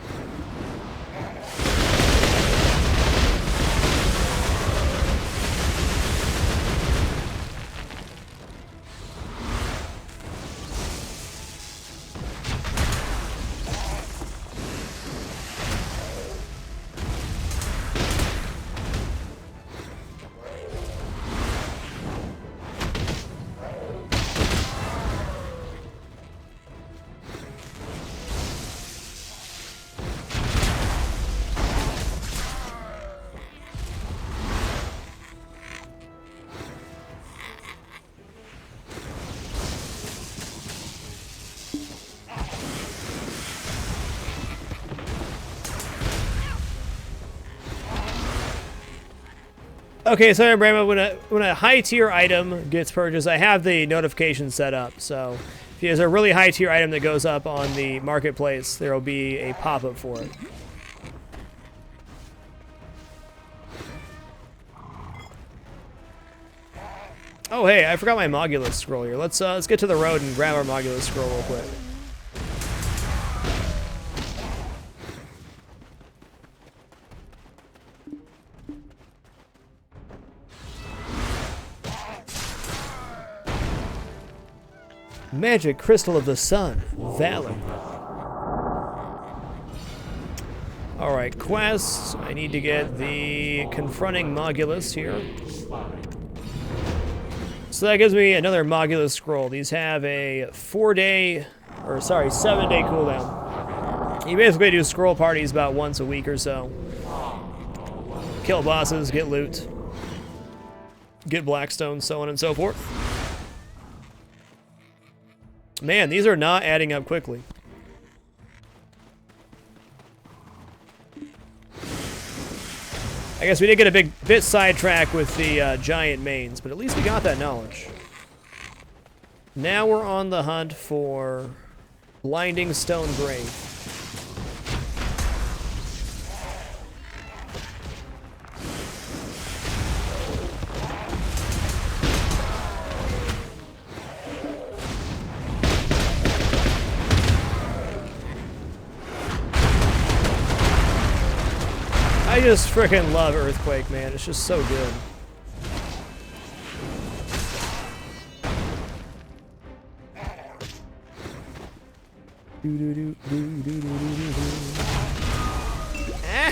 Okay, so remember when a high tier item gets purchased, I have the notification set up. So if there's a really high tier item that goes up on the marketplace, there will be a pop-up for it. Oh hey, I forgot my Mogulus scroll here. Let's get to the road and grab our Mogulus scroll real quick. Magic Crystal of the Sun, Valor. Alright, quests. I need to get the Confronting Mogulus here. So that gives me another Mogulus scroll. These have a 7-day cooldown. You basically do scroll parties about once a week or so. Kill bosses, get loot, get Blackstone, so on and so forth. Man, these are not adding up quickly. I guess we did get a bit sidetracked with the giant mains, but at least we got that knowledge. Now we're on the hunt for Blinding Stone Grave. I just frickin' love Earthquake, man. It's just so good.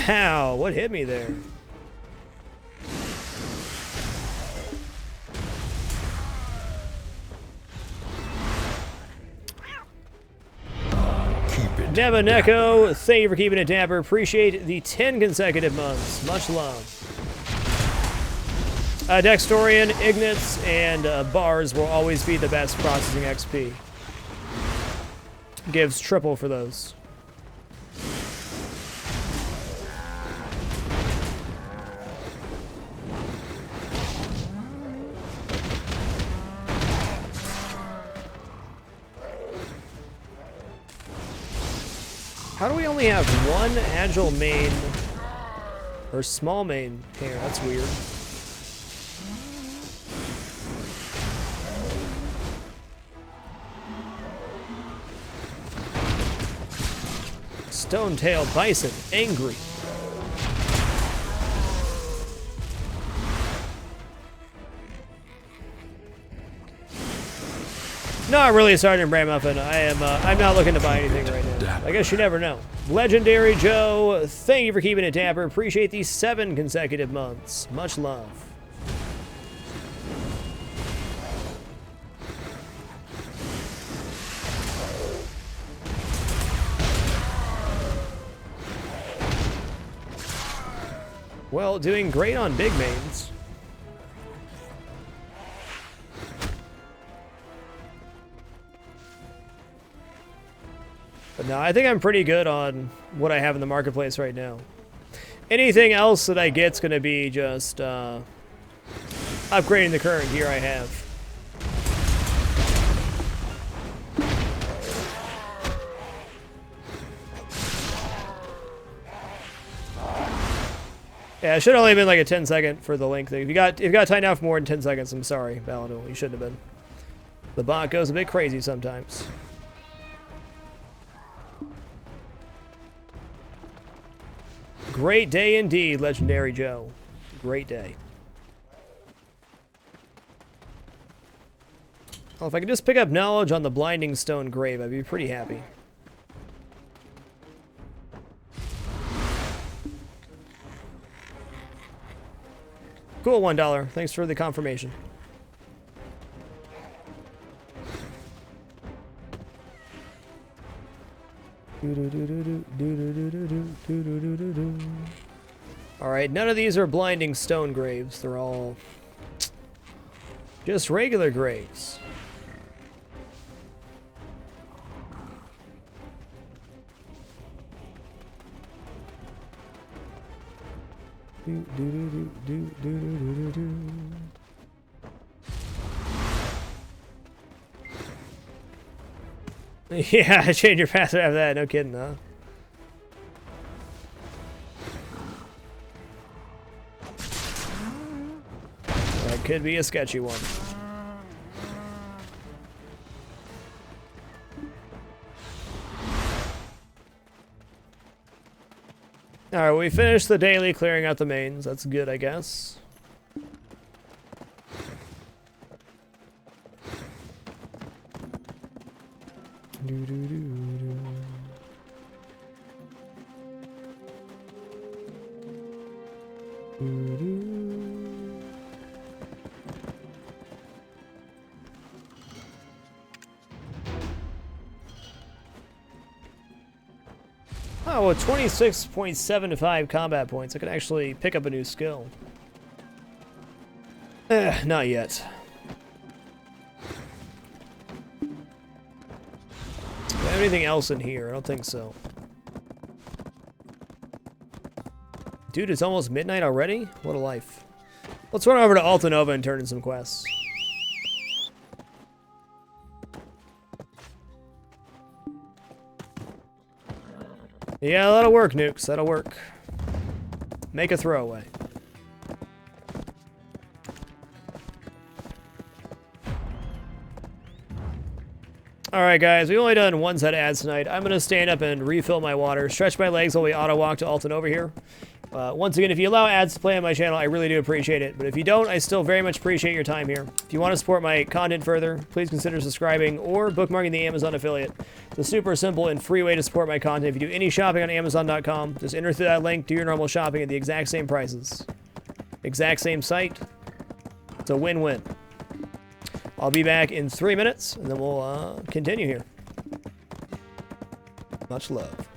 Ow! What hit me there? Nebaneko, thank you for keeping it dapper. Appreciate the 10 consecutive months. Much love. Dextorian, Ignits, and Bars will always be the best processing XP. Gives triple for those. How do we only have one agile main or small main here? That's weird. Stone-tailed bison, angry. Not really, Sergeant Bramuffin. I'm not looking to buy anything right now. I guess you never know. Legendary Joe, thank you for keeping it dapper. Appreciate these 7 consecutive months. Much love. Well, doing great on big mains. But no, I think I'm pretty good on what I have in the marketplace right now. Anything else that I get's going to be just upgrading the current gear I have. Yeah, it should only have been like a 10-second for the link thing. If you got timed out for more than 10 seconds, I'm sorry, Baladul. You shouldn't have been. The bot goes a bit crazy sometimes. Great day indeed, Legendary Joe. Great day. Well, if I could just pick up knowledge on the Blinding Stone Grave, I'd be pretty happy. Cool, $1. Thanks for the confirmation. Alright, none of these are blinding stone graves. They're all just regular graves. Yeah, change your password after that. No kidding, huh? That could be a sketchy one. Alright, we finished the daily clearing out the mains. That's good, I guess. Oh, with 26.75 combat points, I can actually pick up a new skill. Not yet. Do I have anything else in here? I don't think so. Dude, it's almost midnight already? What a life. Let's run over to Altanova and turn in some quests. Yeah, that'll work, Nukes. That'll work. Make a throwaway. Alright, guys. We've only done one set of ads tonight. I'm going to stand up and refill my water, stretch my legs while we auto-walk to Alton over here. Once again, if you allow ads to play on my channel, I really do appreciate it. But if you don't, I still very much appreciate your time here. If you want to support my content further, please consider subscribing or bookmarking the Amazon affiliate. It's a super simple and free way to support my content. If you do any shopping on Amazon.com, just enter through that link, do your normal shopping at the exact same prices. Exact same site. It's a win-win. I'll be back in 3 minutes, and then we'll continue here. Much love.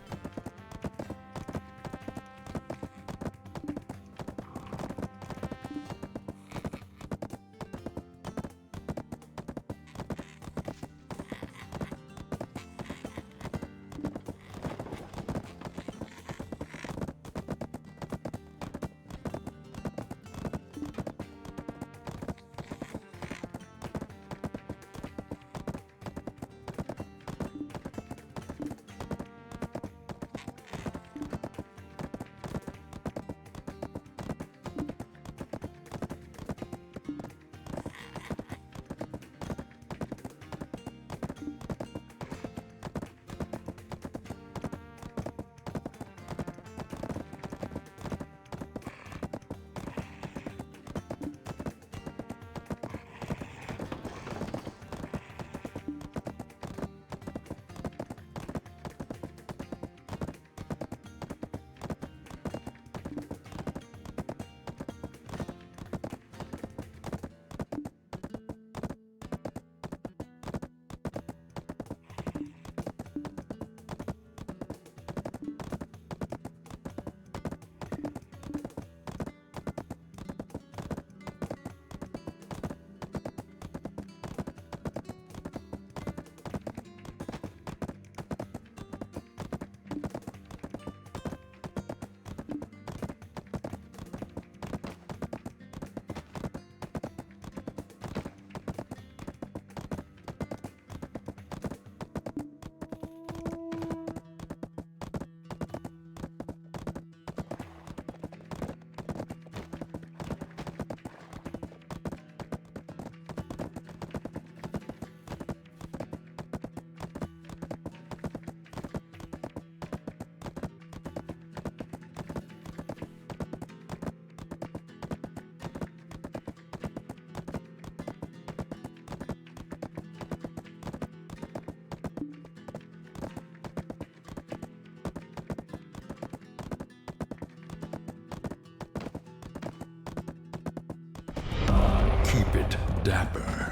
dapper.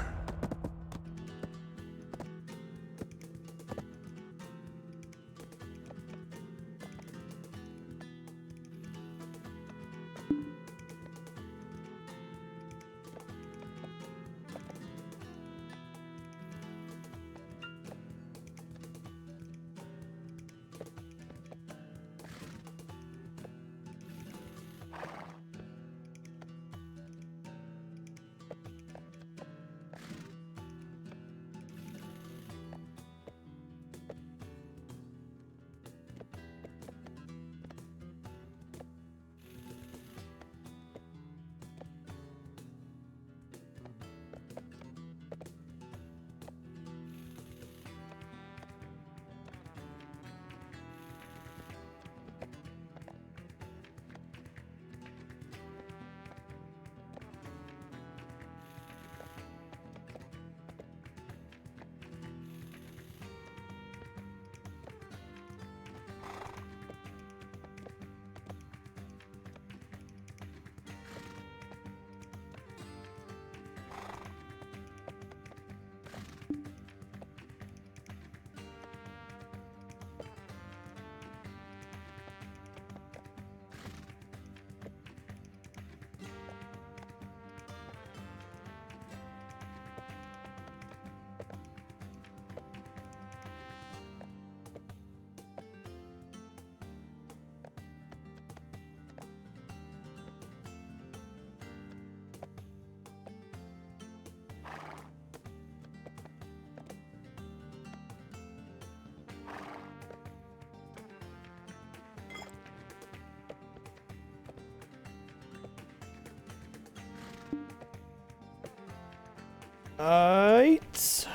Alright.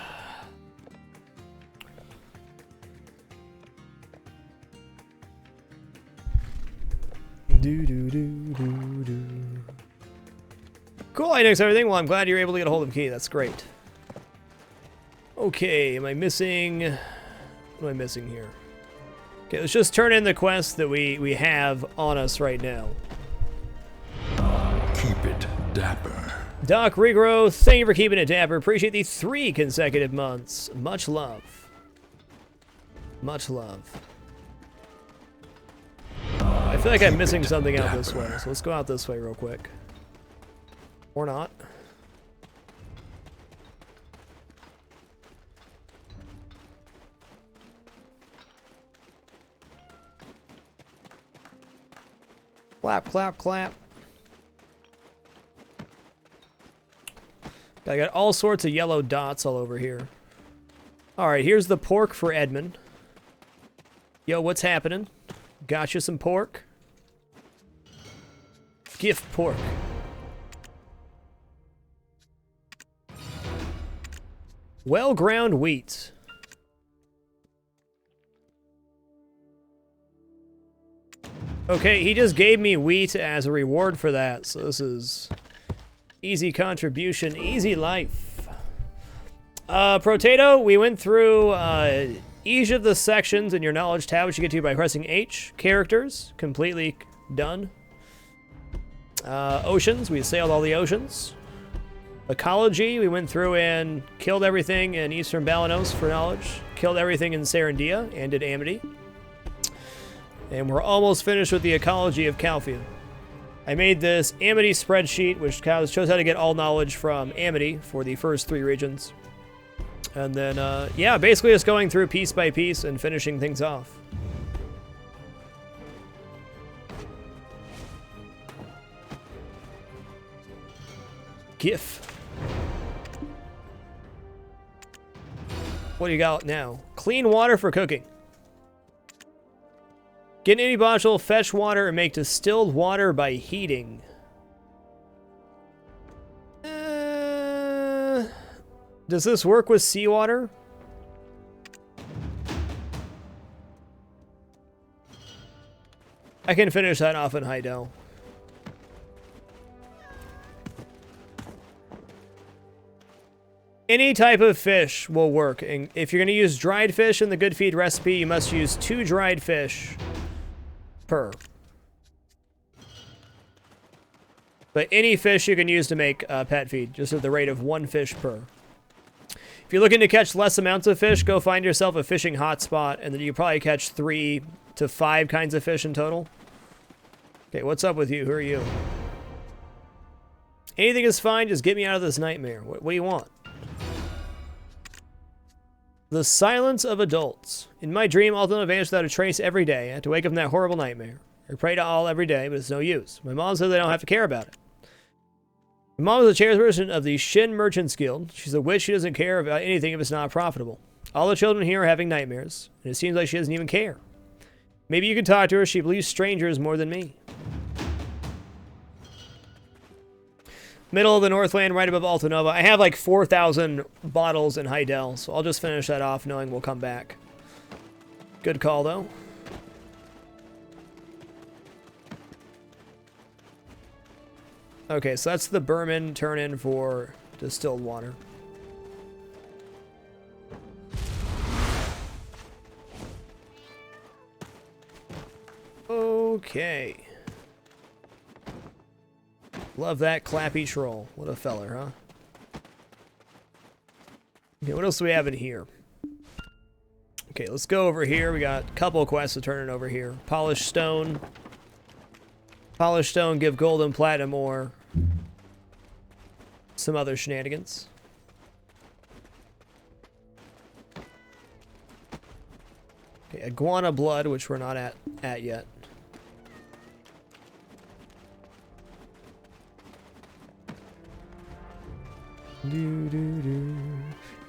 Cool, I noticed everything. Well, I'm glad you're able to get a hold of Key. That's great. Okay, am I missing... What am I missing here? Okay, let's just turn in the quest that we have on us right now. Keep it dapper. Doc Regrow, thank you for keeping it dapper. Appreciate the 3 consecutive months. Much love. Much love. I feel like I'm missing something out this way, so let's go out this way real quick. Or not. Clap, clap, clap. I got all sorts of yellow dots all over here. Alright, here's the pork for Edmund. Yo, what's happening? Got you some pork? Gift pork. Well-ground wheat. Okay, he just gave me wheat as a reward for that, so this is easy contribution, easy life. Protato, we went through each of the sections in your knowledge tab, which you get to by pressing H. Characters, completely done. Oceans, we sailed all the oceans. Ecology, we went through and killed everything in Eastern Balanos for knowledge. Killed everything in Serendia and did Amity. And we're almost finished with the ecology of Calpheon. I made this Amity spreadsheet, which shows how to get all knowledge from Amity for the first 3 regions. And then, yeah, basically just going through piece by piece and finishing things off. GIF. What do you got now? Clean water for cooking. Get any bottle, fetch water, and make distilled water by heating. Does this work with seawater? I can finish that off in Heidel. Any type of fish will work. And if you're going to use dried fish in the Good Feed recipe, you must use 2 dried fish per. But any fish you can use to make pet feed, just at the rate of 1 fish per. If you're looking to catch less amounts of fish, go find yourself a fishing hotspot, and then you can probably catch 3 to 5 kinds of fish in total. Okay, what's up with you? Who are you? Anything is fine, just get me out of this nightmare. What do you want? The silence of adults. In my dream, Alton vanished without a trace every day. I had to wake up from that horrible nightmare. I pray to all every day, but it's no use. My mom says I don't have to care about it. My mom is a chairperson of the Shin Merchants Guild. She's a witch. She doesn't care about anything if it's not profitable. All the children here are having nightmares, and it seems like she doesn't even care. Maybe you can talk to her. She believes strangers more than me. Middle of the Northland, right above Altanova. I have like 4,000 bottles in Heidel, so I'll just finish that off knowing we'll come back. Good call, though. Okay, so that's the Berman turn-in for distilled water. Okay. Love that clappy troll. What a feller, huh? Okay, what else do we have in here? Okay, let's go over here. We got a couple of quests to turn in over here. Polished stone. Polished stone, give gold and platinum ore. Some other shenanigans. Okay, iguana blood, which we're not at yet.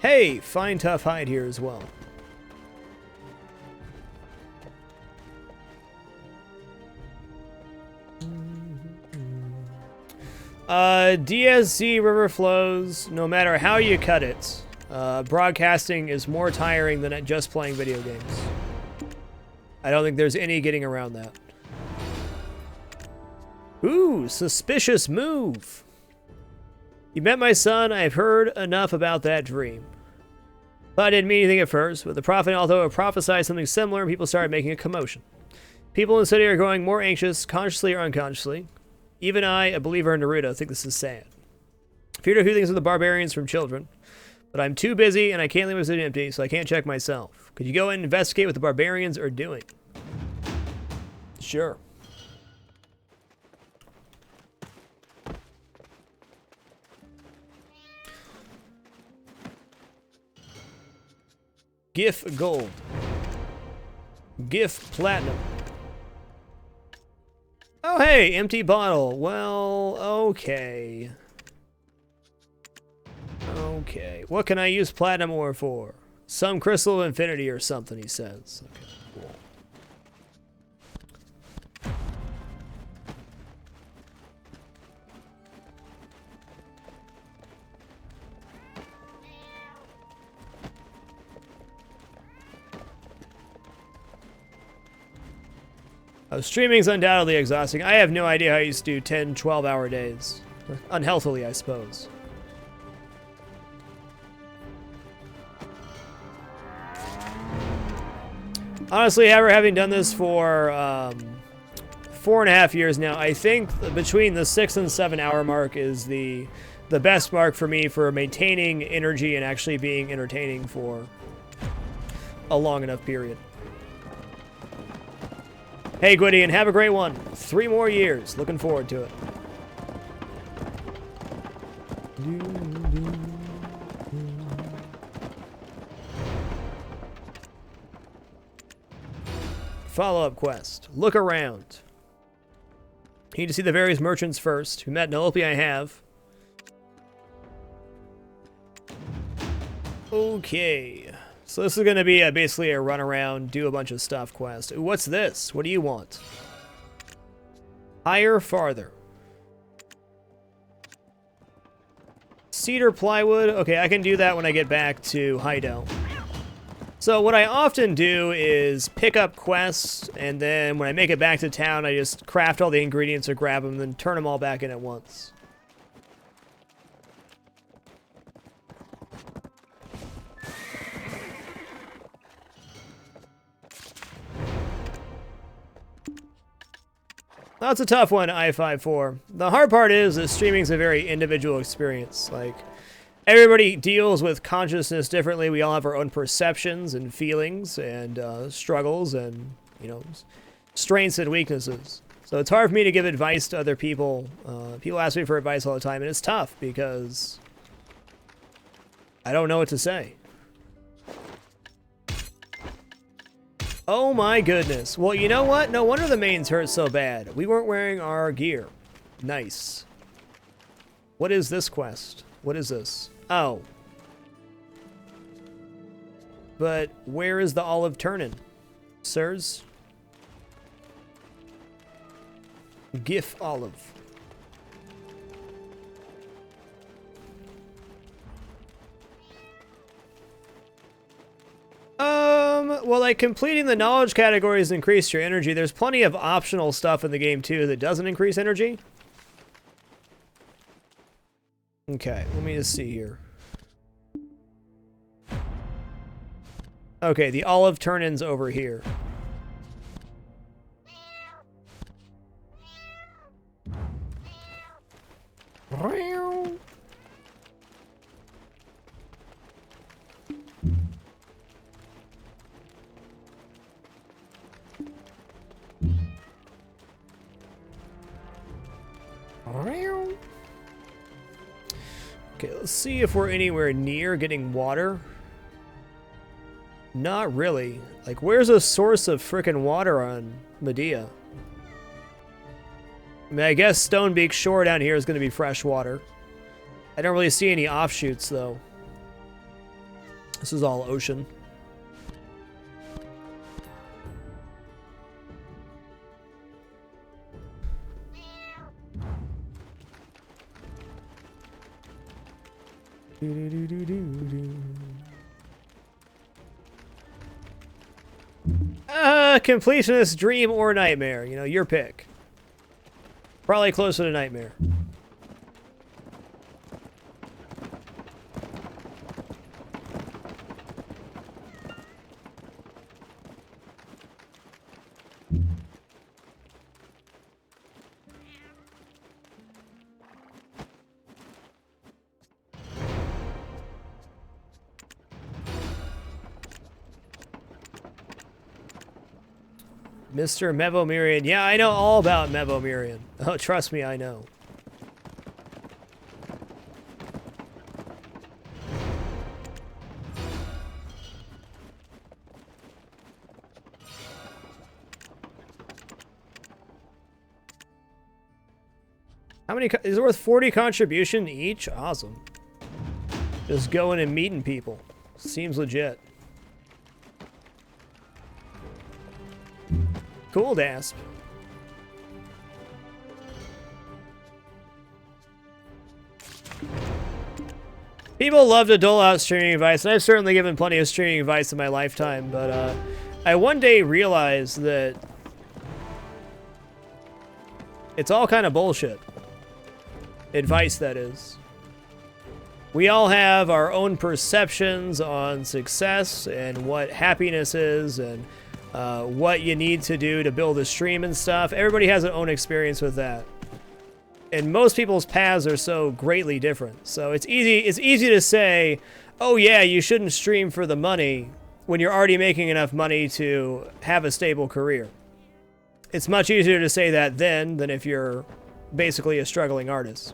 Hey, fine tough hide here as well. DSC river flows, no matter how you cut it. Broadcasting is more tiring than just playing video games. I don't think there's any getting around that. Ooh, suspicious move. You met my son. I've heard enough about that dream. Well, I didn't mean anything at first, but the prophet, although it prophesied something similar, people started making a commotion. People in the city are growing more anxious, consciously or unconsciously. Even I, a believer in Naruto, think this is sad. Fear to who thinks of the barbarians from children, but I'm too busy and I can't leave my city empty, so I can't check myself. Could you go and investigate what the barbarians are doing? Sure. GIF gold. GIF platinum. Oh, hey, empty bottle. Well, okay. Okay. What can I use platinum ore for? Some crystal of infinity or something, he says. Okay, cool. Streaming's undoubtedly exhausting. I have no idea how I used to do 10, 12-hour days. Unhealthily, I suppose. Honestly, having done this for 4.5 years now, I think between the 6 and 7 hour mark is the best mark for me for maintaining energy and actually being entertaining for a long enough period. Hey, Gwydion, have a great one. 3 more years. Looking forward to it. Follow-up quest. Look around. You need to see the various merchants first. Who met Nelope I have. Okay. So this is going to be basically a run around, do a bunch of stuff quest. Ooh, what's this? What do you want? Higher, farther. Cedar plywood. Okay, I can do that when I get back to Heidel. So what I often do is pick up quests, and then when I make it back to town, I just craft all the ingredients or grab them, and then turn them all back in at once. That's a tough one, I-54. The hard part is that streaming's a very individual experience. Like, everybody deals with consciousness differently. We all have our own perceptions and feelings and struggles and, you know, strengths and weaknesses. So it's hard for me to give advice to other people. People ask me for advice all the time, and it's tough because I don't know what to say. Oh my goodness. Well, you know what? No wonder the mains hurt so bad. We weren't wearing our gear. Nice. What is this quest? What is this? Oh. But where is the olive turnin'? Sirs? GIF olive. Well, like, completing the knowledge categories increase your energy. There's plenty of optional stuff in the game, too, that doesn't increase energy. Okay, let me just see here. Okay, the olive turn-in's over here. Okay, let's see if we're anywhere near getting water. Not really. Like, where's a source of frickin' water on Medea? I mean, I guess Stonebeak Shore down here is going to be fresh water. I don't really see any offshoots, though. This is all ocean. Completionist, dream, or nightmare. You know, your pick. Probably closer to nightmare. Mr. Mevomirian. Yeah, I know all about Mevomirian. Oh, trust me, I know. How many? Is it worth 40 contribution each? Awesome. Just going and meeting people. Seems legit. Cool, Dasp. People love to dole out streaming advice, and I've certainly given plenty of streaming advice in my lifetime, but I one day realized that it's all kind of bullshit. Advice, that is. We all have our own perceptions on success and what happiness is and what you need to do to build a stream and stuff. Everybody has their own experience with that. And most people's paths are so greatly different. So it's easy to say, oh yeah, you shouldn't stream for the money when you're already making enough money to have a stable career. It's much easier to say that then than if you're basically a struggling artist.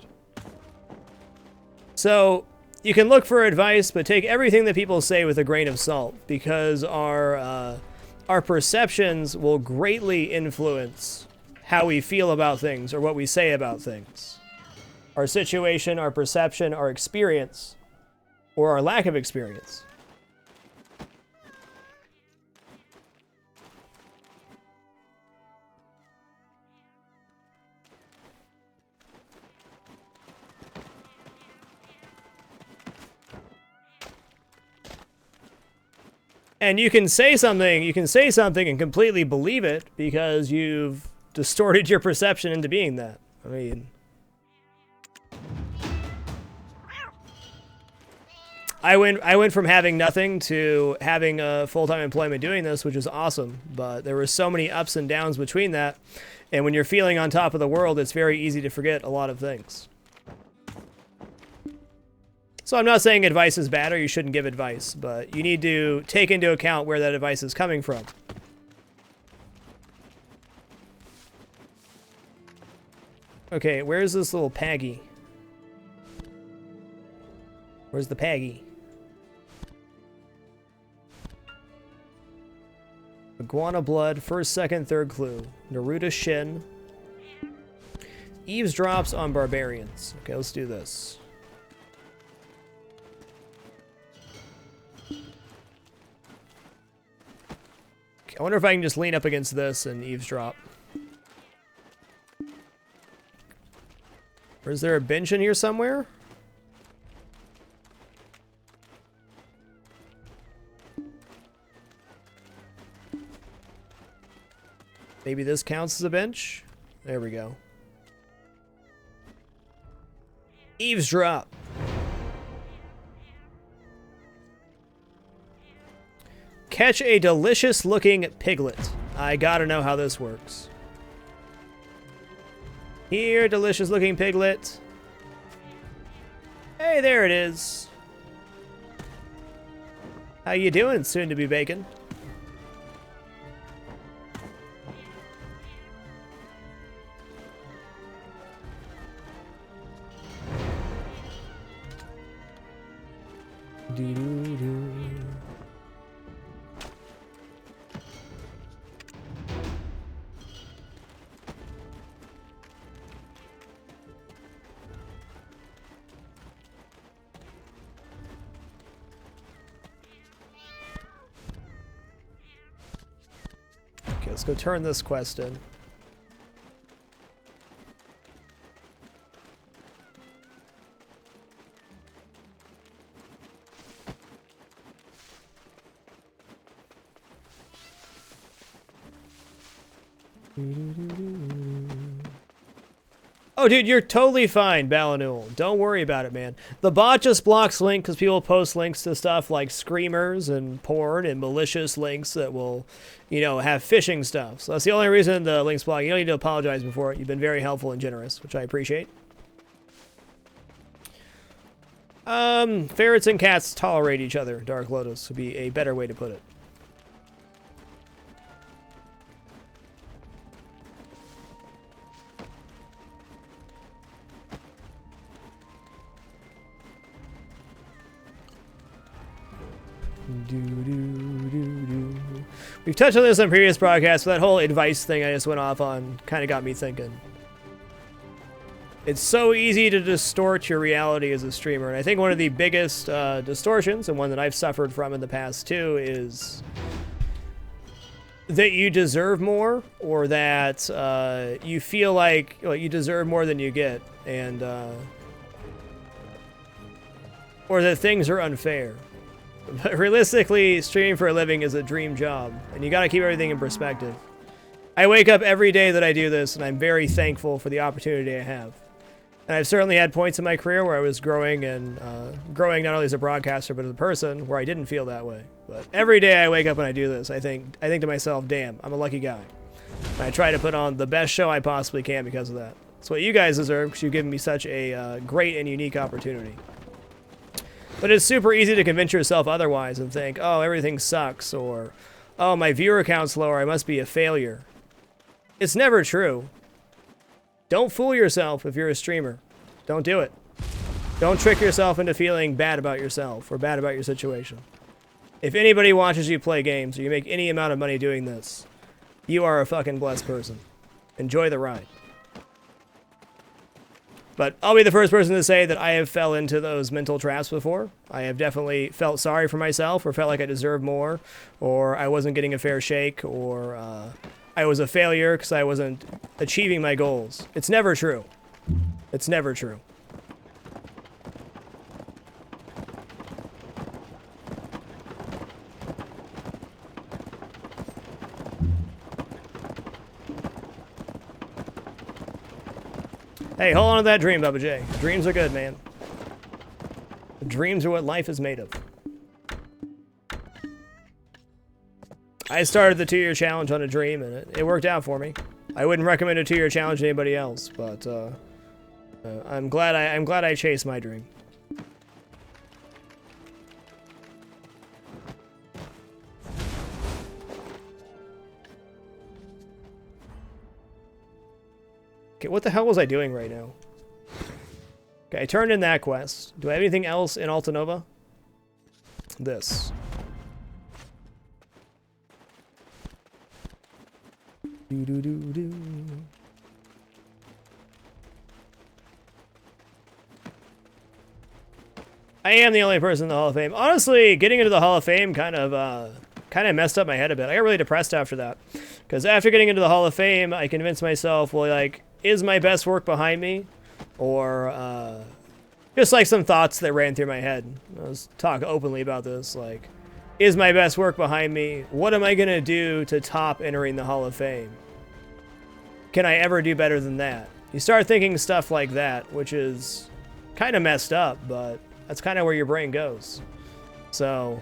So you can look for advice, but take everything that people say with a grain of salt, because our perceptions will greatly influence how we feel about things or what we say about things. Our situation, our perception, our experience, or our lack of experience. And you can say something and completely believe it because you've distorted your perception into being that. I mean, I went from having nothing to having a full-time employment doing this, which is awesome. But there were so many ups and downs between that. And when you're feeling on top of the world, it's very easy to forget a lot of things. So I'm not saying advice is bad or you shouldn't give advice, but you need to take into account where that advice is coming from. Okay, where's this little Paggy? Where's the Paggy? Iguana blood, first, second, third clue. Naruto Shin. Eavesdrops on barbarians. Okay, let's do this. Okay, I wonder if I can just lean up against this and eavesdrop. Or is there a bench in here somewhere? Maybe this counts as a bench? There we go. Eavesdrop. Catch a delicious looking piglet. I gotta know how this works. Here, delicious looking piglet. Hey, there it is. How you doing, soon to be bacon? Doo-doo-doo. Okay, let's go turn this quest in. Oh, dude, you're totally fine, Balanul. Don't worry about it, man. The bot just blocks links because people post links to stuff like screamers and porn and malicious links that will, you know, have phishing stuff. So that's the only reason the link's blocked. You don't need to apologize before it. You've been very helpful and generous, which I appreciate. Ferrets and cats tolerate each other, Dark Lotus would be a better way to put it. We've touched on this on previous broadcasts, but that whole advice thing I just went off on kind of got me thinking. It's so easy to distort your reality as a streamer, and I think one of the biggest distortions, and one that I've suffered from in the past too, is that you deserve more, or that you feel like you deserve more than you get, and or that things are unfair. But realistically, streaming for a living is a dream job, and you gotta keep everything in perspective. I wake up every day that I do this, and I'm very thankful for the opportunity I have. And I've certainly had points in my career where I was growing, and growing not only as a broadcaster, but as a person, where I didn't feel that way. But every day I wake up and I do this, I think to myself, damn, I'm a lucky guy. And I try to put on the best show I possibly can because of that. It's what you guys deserve, because you've given me such a great and unique opportunity. But it's super easy to convince yourself otherwise and think, oh, everything sucks, or, oh, my viewer count's lower, I must be a failure. It's never true. Don't fool yourself if you're a streamer. Don't do it. Don't trick yourself into feeling bad about yourself or bad about your situation. If anybody watches you play games or you make any amount of money doing this, you are a fucking blessed person. Enjoy the ride. But I'll be the first person to say that I have fell into those mental traps before. I have definitely felt sorry for myself, or felt like I deserved more, or I wasn't getting a fair shake, or I was a failure because I wasn't achieving my goals. It's never true. It's never true. Hey, hold on to that dream, Bubba J. Dreams are good, man. Dreams are what life is made of. I started the 2-year challenge on a dream, and it worked out for me. I wouldn't recommend a 2-year challenge to anybody else, but I'm glad I chased my dream. Okay, what the hell was I doing right now? Okay, I turned in that quest. Do I have anything else in Alta Nova? This. Do. I am the only person in the Hall of Fame. Honestly, getting into the Hall of Fame kind of messed up my head a bit. I got really depressed after that. Because after getting into the Hall of Fame, I convinced myself, well, like, is my best work behind me? Or, just like some thoughts that ran through my head. I was talking openly about this, like, is my best work behind me? What am I going to do to top entering the Hall of Fame? Can I ever do better than that? You start thinking stuff like that, which is kind of messed up, but that's kind of where your brain goes. So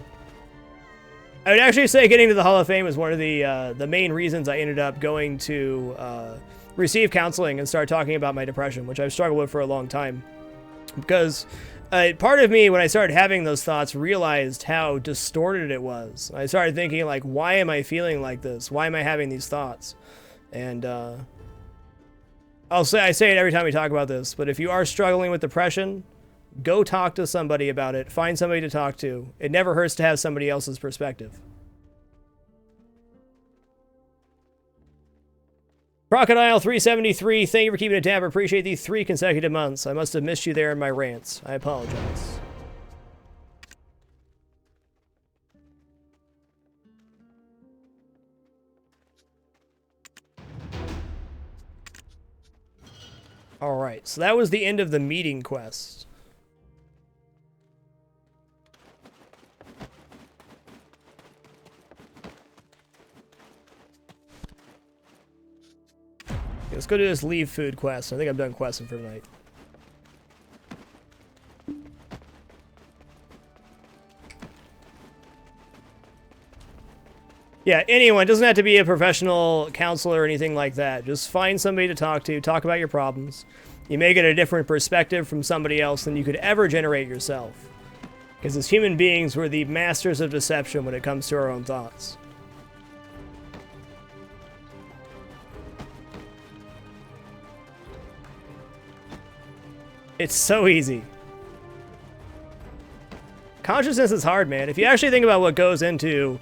I would actually say getting to the Hall of Fame is one of the main reasons I ended up going to receive counseling and start talking about my depression, which I've struggled with for a long time. Because part of me, when I started having those thoughts, realized how distorted it was. I started thinking, like, why am I feeling like this? Why am I having these thoughts? And I say it every time we talk about this, but if you are struggling with depression, go talk to somebody about it. Find somebody to talk to. It never hurts to have somebody else's perspective. Crocodile 373, thank you for keeping it tab. Appreciate the 3 consecutive months. I must have missed you there in my rants. I apologize. Alright, so that was the end of the meeting quest. Let's go do this leave food quest. I think I'm done questing for tonight. Yeah, anyone. It doesn't have to be a professional counselor or anything like that. Just find somebody to talk about your problems. You may get a different perspective from somebody else than you could ever generate yourself. Because as human beings, we're the masters of deception when it comes to our own thoughts. It's so easy. Consciousness is hard, man. If you actually think about what goes into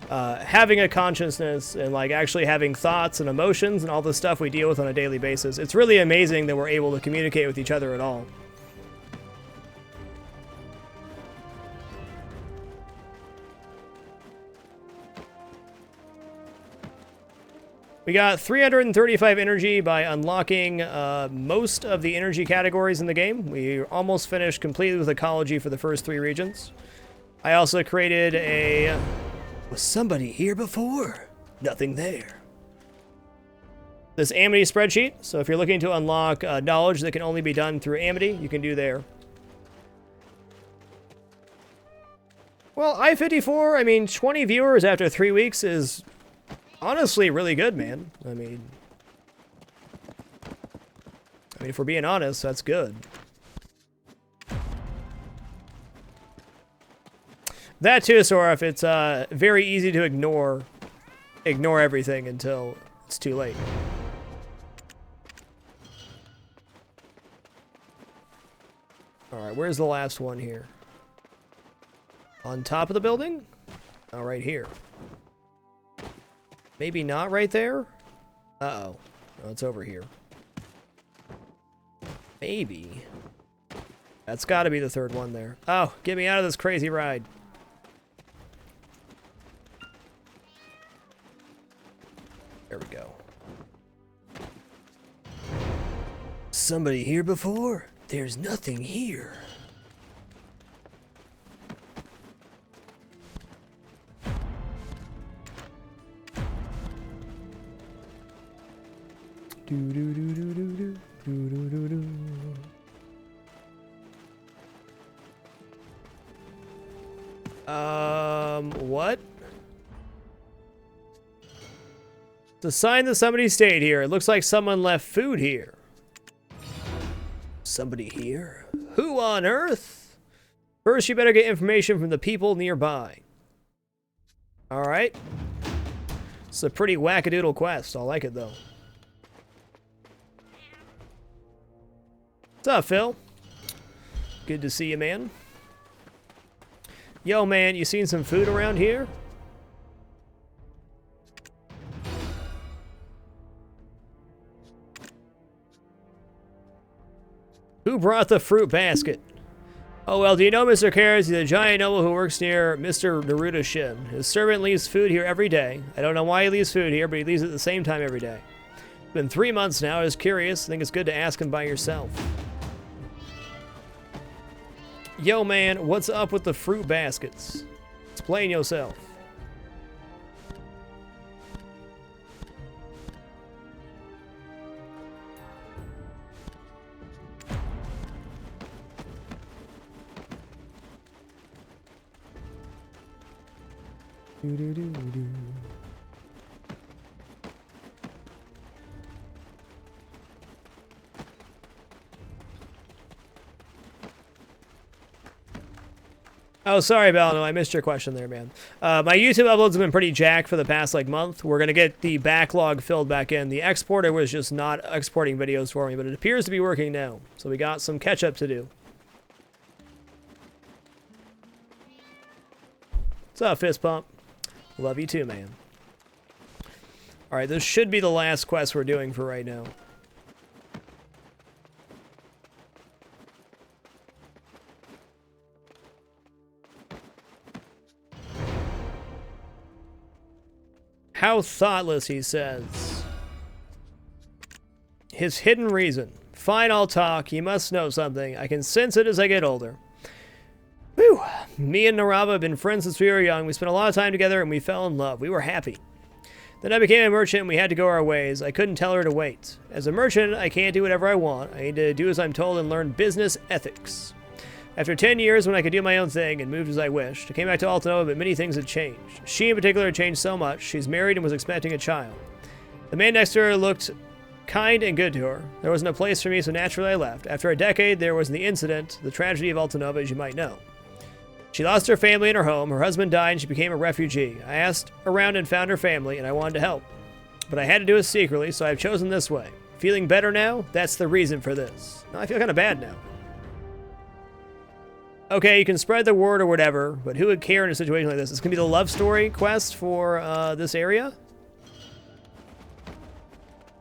having a consciousness and like actually having thoughts and emotions and all the stuff we deal with on a daily basis, it's really amazing that we're able to communicate with each other at all. We got 335 energy by unlocking most of the energy categories in the game. We almost finished completely with ecology for the first 3 regions. I also created a... Was somebody here before? Nothing there. This Amity spreadsheet. So if you're looking to unlock knowledge that can only be done through Amity, you can do there. Well, I-54, I mean, 20 viewers after 3 weeks is... honestly really good, man. I mean, if we're being honest, that's good. That too, Soraf, it's very easy to ignore everything until it's too late. Alright, where's the last one here? On top of the building? Oh, right here. Maybe not right there? Uh-oh. No, it's over here. Maybe. That's got to be the 3rd one there. Oh, get me out of this crazy ride. There we go. Somebody here before? There's nothing here. What? The sign that somebody stayed here. It looks like someone left food here. Somebody here? Who on earth? First, you better get information from the people nearby. Alright. It's a pretty wackadoodle quest. I like it, though. What's up, Phil? Good to see you, man. Yo, man, you seen some food around here? Who brought the fruit basket? Oh, well, do you know Mr. Karras? He's a giant noble who works near Mr. Naruto Shin. His servant leaves food here every day. I don't know why he leaves food here, but he leaves it at the same time every day. It's been 3 months now. I was curious. I think it's good to ask him by yourself. Yo, man, what's up with the fruit baskets? Explain yourself. Oh, sorry, Balno. I missed your question there, man. My YouTube uploads have been pretty jacked for the past, month. We're going to get the backlog filled back in. The exporter was just not exporting videos for me, but it appears to be working now. So we got some catch-up to do. What's up, Fist Pump? Love you too, man. Alright, this should be the last quest we're doing for right now. How thoughtless, he says. His hidden reason. Fine, I'll talk. You must know something. I can sense it as I get older. Whew. Me and Narava have been friends since we were young. We spent a lot of time together and we fell in love. We were happy. Then I became a merchant and we had to go our ways. I couldn't tell her to wait. As a merchant, I can't do whatever I want. I need to do as I'm told and learn business ethics. After 10 years, when I could do my own thing and moved as I wished, I came back to Altanova, but many things had changed. She, in particular, had changed so much. She's married and was expecting a child. The man next to her looked kind and good to her. There wasn't a place for me, so naturally I left. After a decade, there was the incident, the tragedy of Altanova, as you might know. She lost her family and her home. Her husband died, and she became a refugee. I asked around and found her family, and I wanted to help. But I had to do it secretly, so I've chosen this way. Feeling better now? That's the reason for this. No, I feel kind of bad now. Okay, you can spread the word or whatever, but who would care in a situation like this? It's going to be the love story quest for this area?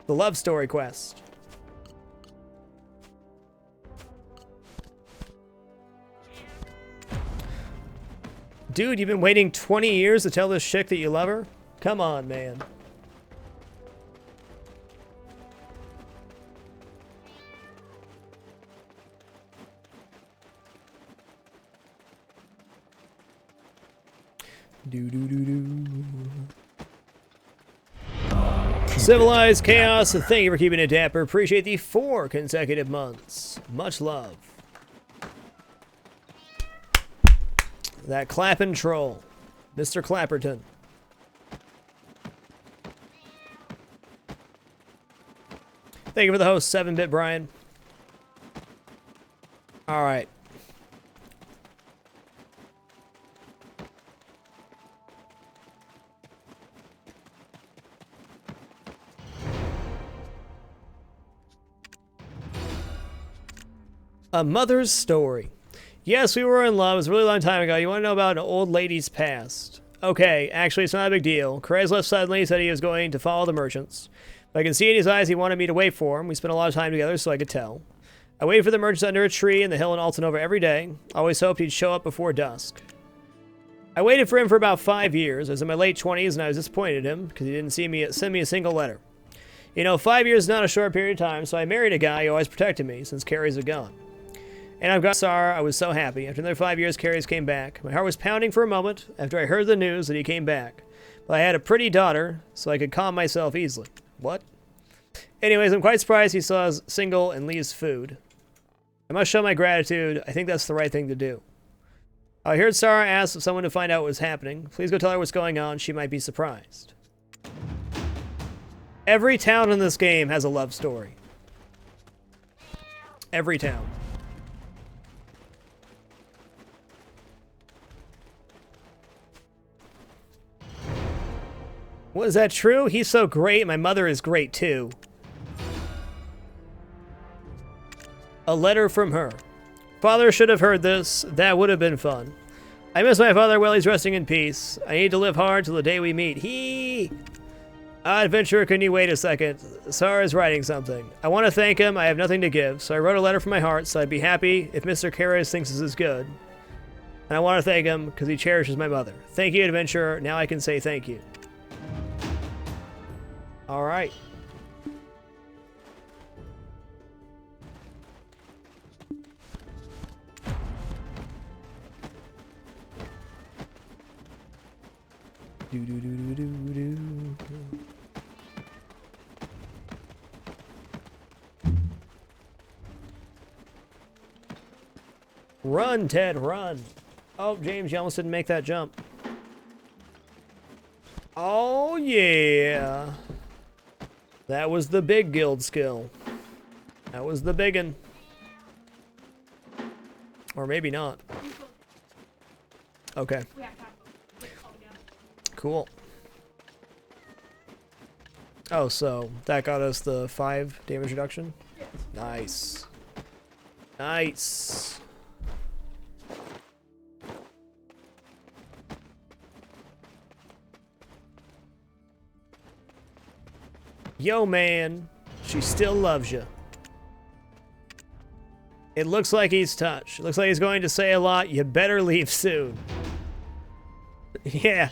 The love story quest. Dude, you've been waiting 20 years to tell this chick that you love her? Come on, man. Civilized Chaos, thank you for keeping it dapper. Appreciate the 4 consecutive months. Much love. That clapping troll. Mr. Clapperton. Thank you for the host, 7-Bit Brian. Alright. A mother's story. Yes, we were in love. It was a really long time ago. You want to know about an old lady's past? Okay, actually, it's not a big deal. Karras left suddenly, said he was going to follow the merchants. But I can see in his eyes he wanted me to wait for him. We spent a lot of time together, so I could tell. I waited for the merchants under a tree in the hill in Altanova every day. Always hoped he'd show up before dusk. I waited for him for about 5 years. I was in my late 20s, and I was disappointed in him because he didn't send me a single letter. You know, 5 years is not a short period of time, so I married a guy who always protected me since Karras had gone. And I've got Sarah. I was so happy. After another 5 years, Karras came back. My heart was pounding for a moment after I heard the news that he came back. But I had a pretty daughter, so I could calm myself easily. What? Anyways, I'm quite surprised he still is single and leaves food. I must show my gratitude. I think that's the right thing to do. I heard Sarah ask someone to find out what was happening. Please go tell her what's going on. She might be surprised. Every town in this game has a love story. Every town. Was that true? He's so great. My mother is great too. A letter from her. Father should have heard this. That would have been fun. I miss my father while he's resting in peace. I need to live hard till the day we meet. Adventurer, can you wait a second? Sarah's writing something. I want to thank him. I have nothing to give, so I wrote a letter from my heart, so I'd be happy if Mr. Karras thinks this is good. And I want to thank him because he cherishes my mother. Thank you, adventurer. Now I can say thank you. All right. Do do do do do do. Run, Ted, run. Oh, James, you almost didn't make that jump. Oh, yeah. That was the big guild skill. That was the biggin. Or maybe not. Okay. Cool. Oh, so that got us the 5 damage reduction? Nice. Nice. Yo, man. She still loves you. It looks like he's touched. It looks like he's going to say a lot. You better leave soon. Yeah.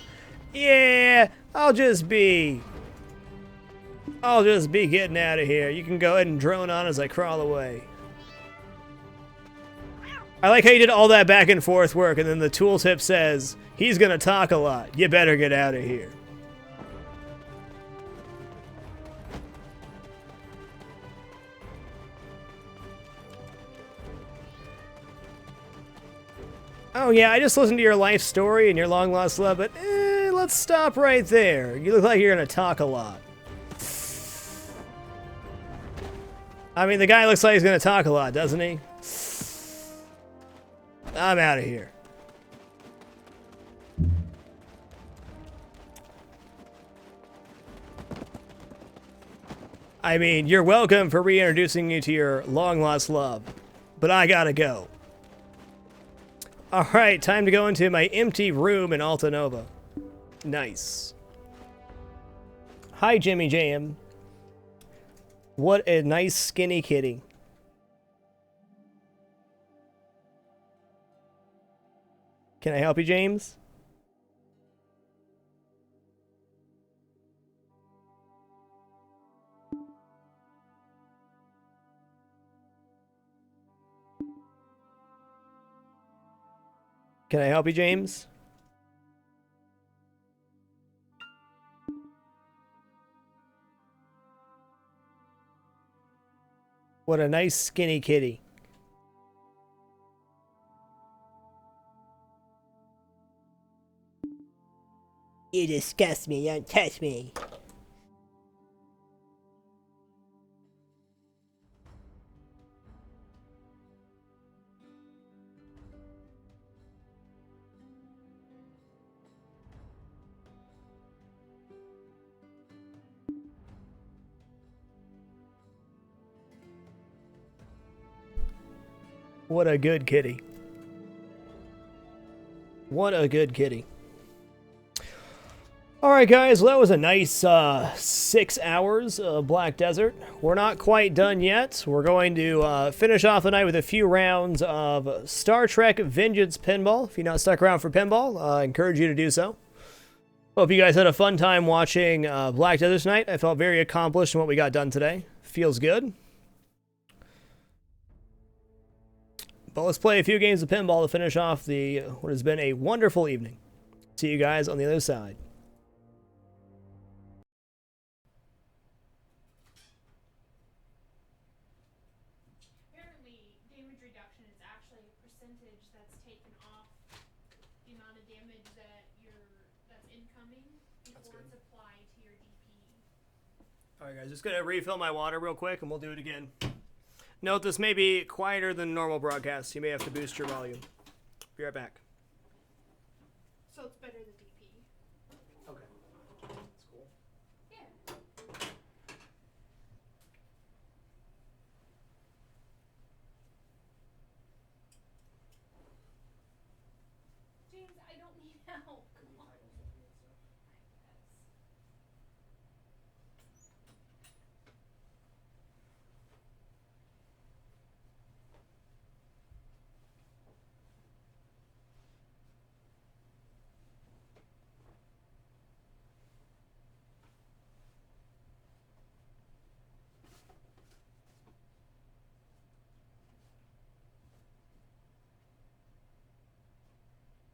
Yeah. I'll just be getting out of here. You can go ahead and drone on as I crawl away. I like how you did all that back and forth work, and then the tooltip says, he's gonna talk a lot. You better get out of here. Oh yeah, I just listened to your life story and your long lost love, but let's stop right there. You look like you're gonna talk a lot. I mean, the guy looks like he's gonna talk a lot, doesn't he? I'm out of here. I mean, you're welcome for reintroducing me to your long lost love, but I gotta go. Alright, time to go into my empty room in Alta Nova. Nice. Hi, Jimmy Jam. What a nice skinny kitty. Can I help you, James? Can I help you, James? What a nice skinny kitty. You disgust me, don't touch me. What a good kitty. What a good kitty. Alright guys, well, that was a nice 6 hours of Black Desert. We're not quite done yet. We're going to finish off the night with a few rounds of Star Trek Vengeance Pinball. If you're not stuck around for pinball, I encourage you to do so. Hope you guys had a fun time watching Black Desert tonight. I felt very accomplished in what we got done today. Feels good. But let's play a few games of pinball to finish off the what has been a wonderful evening. See you guys on the other side. Apparently, damage reduction is actually a percentage that's taken off the amount of damage that's incoming before it's applied to your DP. Alright guys, just gonna refill my water real quick and we'll do it again. Note this may be quieter than normal broadcasts. You may have to boost your volume. Be right back. So it's better than DP. Okay. That's cool. Yeah. James, I don't need help. Come on.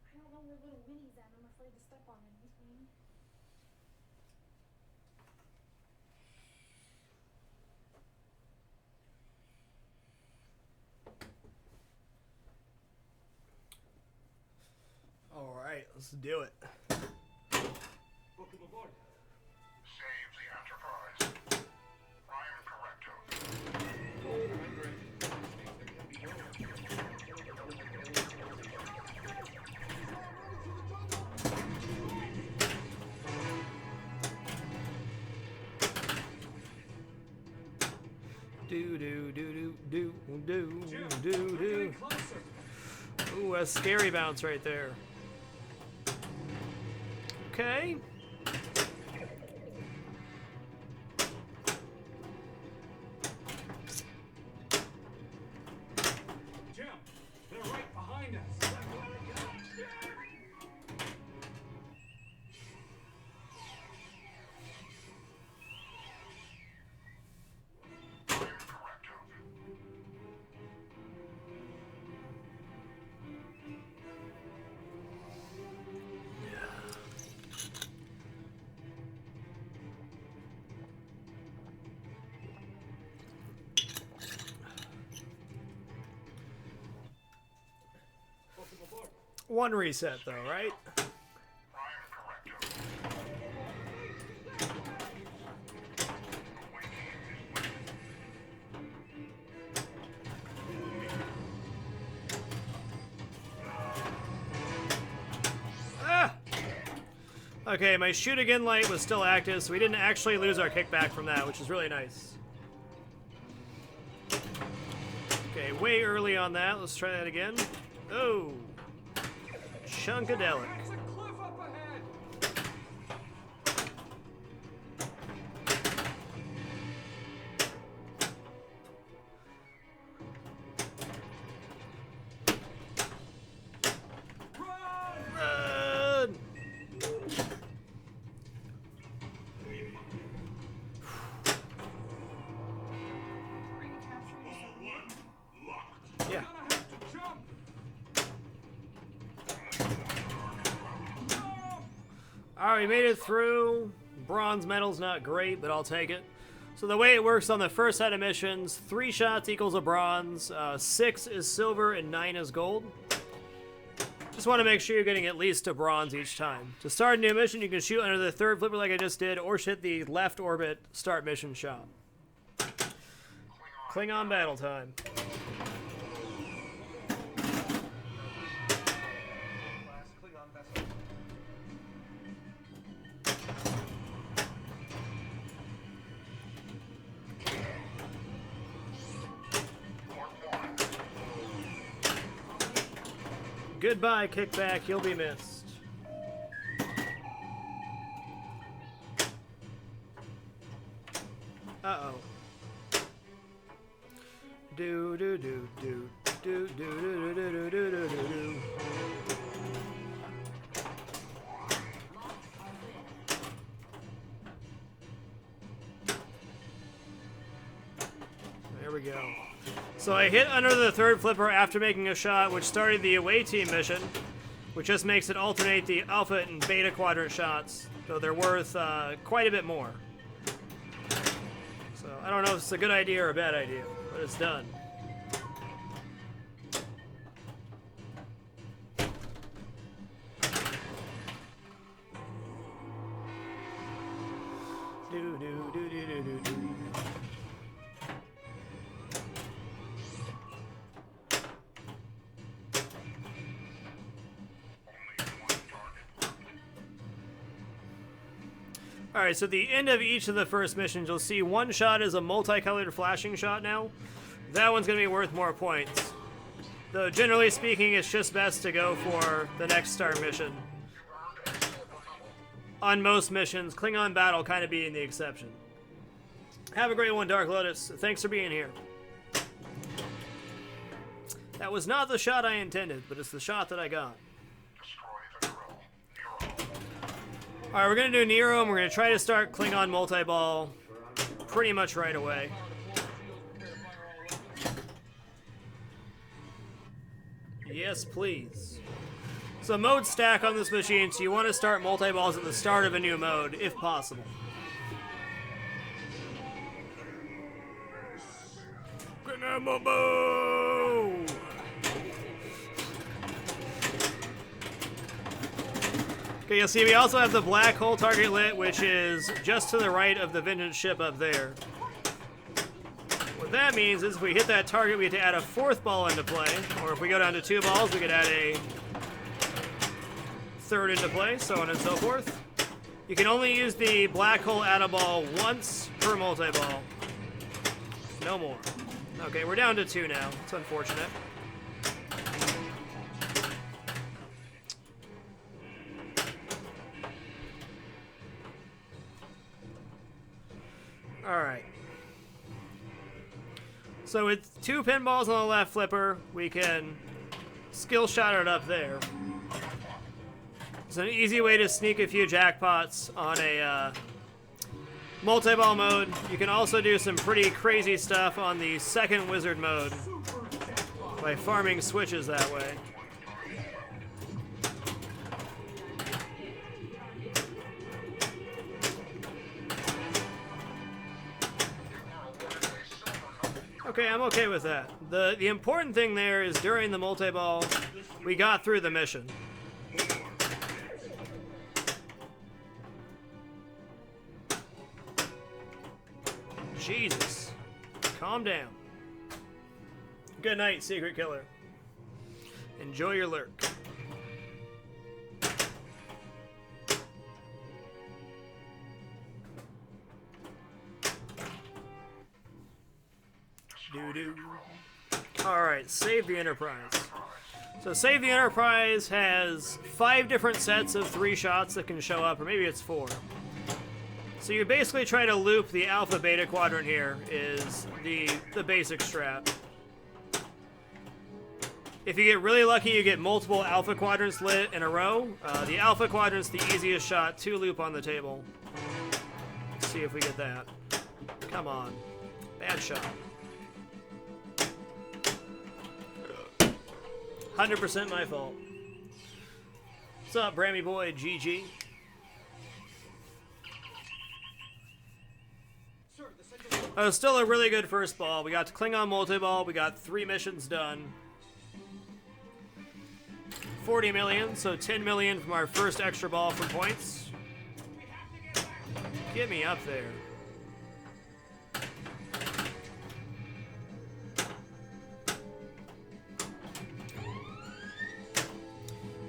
I don't know where little Winnie's at. I'm afraid to step on anything. Alright, let's do it. Welcome aboard. Save the Enterprise. Prime Corrective. Do do do do do do Jim, do we're do. getting closer. Ooh, a scary bounce right there. Okay. Jim, they're right behind us. Prime Corrective. Welcome aboard. One reset though, right? Prime Corrective. Ah! Okay, my shoot again light was still active, so we didn't actually lose our kickback from that, which is really nice. Okay, way early on that. Let's try that again. Oh! Chunkadelic. It's a cliff up ahead. Run! Are you capturing something? Yeah. Gonna have to jump. Alright, we made it through. Bronze medal's not great, but I'll take it. So the way it works on the first set of missions, 3 shots equals a bronze, 6 is silver, and 9 is gold. Just want to make sure you're getting at least a bronze each time. To start a new mission, you can shoot under the third flipper like I just did, or hit the left orbit start mission shot. Klingon battle time. Goodbye, kickback. You'll be missed. Uh-oh. Do do do do do do do do do do do do do. There we go. So I hit under the third flipper after making a shot, which started the away team mission, which just makes it alternate the alpha and beta quadrant shots, so they're worth quite a bit more. So I don't know if it's a good idea or a bad idea, but it's done. Do do do do do do do. Alright, so at the end of each of the first missions, you'll see one shot is a multicolored flashing shot now. That one's going to be worth more points. Though, generally speaking, it's just best to go for the next star mission. On most missions, Klingon Battle kind of being the exception. Have a great one, Dark Lotus. Thanks for being here. That was not the shot I intended, but it's the shot that I got. Alright, we're going to do Nero, and we're going to try to start Klingon multi-ball pretty much right away. Yes, please. So mode stack on this machine, so you want to start multi-balls at the start of a new mode, if possible. Grenamo! Okay, you'll see we also have the black hole target lit, which is just to the right of the Vengeance ship up there. What that means is if we hit that target, we have to add a fourth ball into play, or if we go down to 2 balls, we could add a third into play, so on and so forth. You can only use the black hole add a ball once per multi-ball. No more. Okay, we're down to 2 now. It's unfortunate. Alright. So with 2 pinballs on the left flipper, we can skill shot it up there. It's an easy way to sneak a few jackpots on a multi-ball mode. You can also do some pretty crazy stuff on the second wizard mode by farming switches that way. Okay, I'm okay with that. The important thing there is during the multi-ball, we got through the mission. Jesus. Calm down. Good night, Secret Killer. Enjoy your lurk. Doo-doo. Alright, save the Enterprise. So Save the Enterprise has 5 different sets of 3 shots that can show up, or maybe it's 4. So you basically try to loop the Alpha Beta quadrant here, is the basic strat. If you get really lucky, you get multiple Alpha quadrants lit in a row. The Alpha quadrant's the easiest shot to loop on the table. Let's see if we get that. Come on. Bad shot. 100% my fault. What's up, Brammy boy? GG. It was still a really good first ball. We got to Klingon multi-ball. We got 3 missions done. 40 million, so 10 million from our first extra ball from points. Get me up there.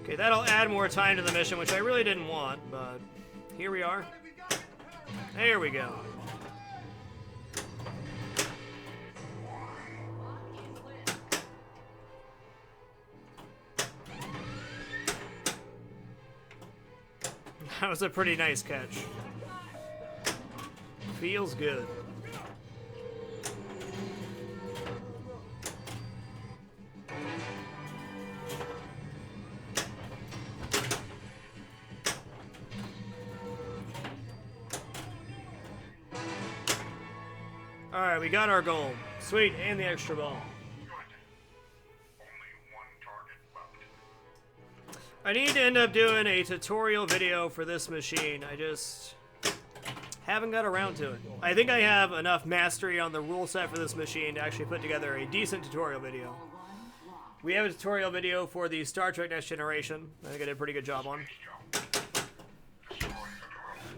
Okay, that'll add more time to the mission, which I really didn't want, but here we are. There we go. That was a pretty nice catch. Feels good. Alright, we got our goal. Sweet, and the extra ball. I need to end up doing a tutorial video for this machine. I just haven't got around to it. I think I have enough mastery on the rule set for this machine to actually put together a decent tutorial video. We have a tutorial video for the Star Trek Next Generation. I think I did a pretty good job on.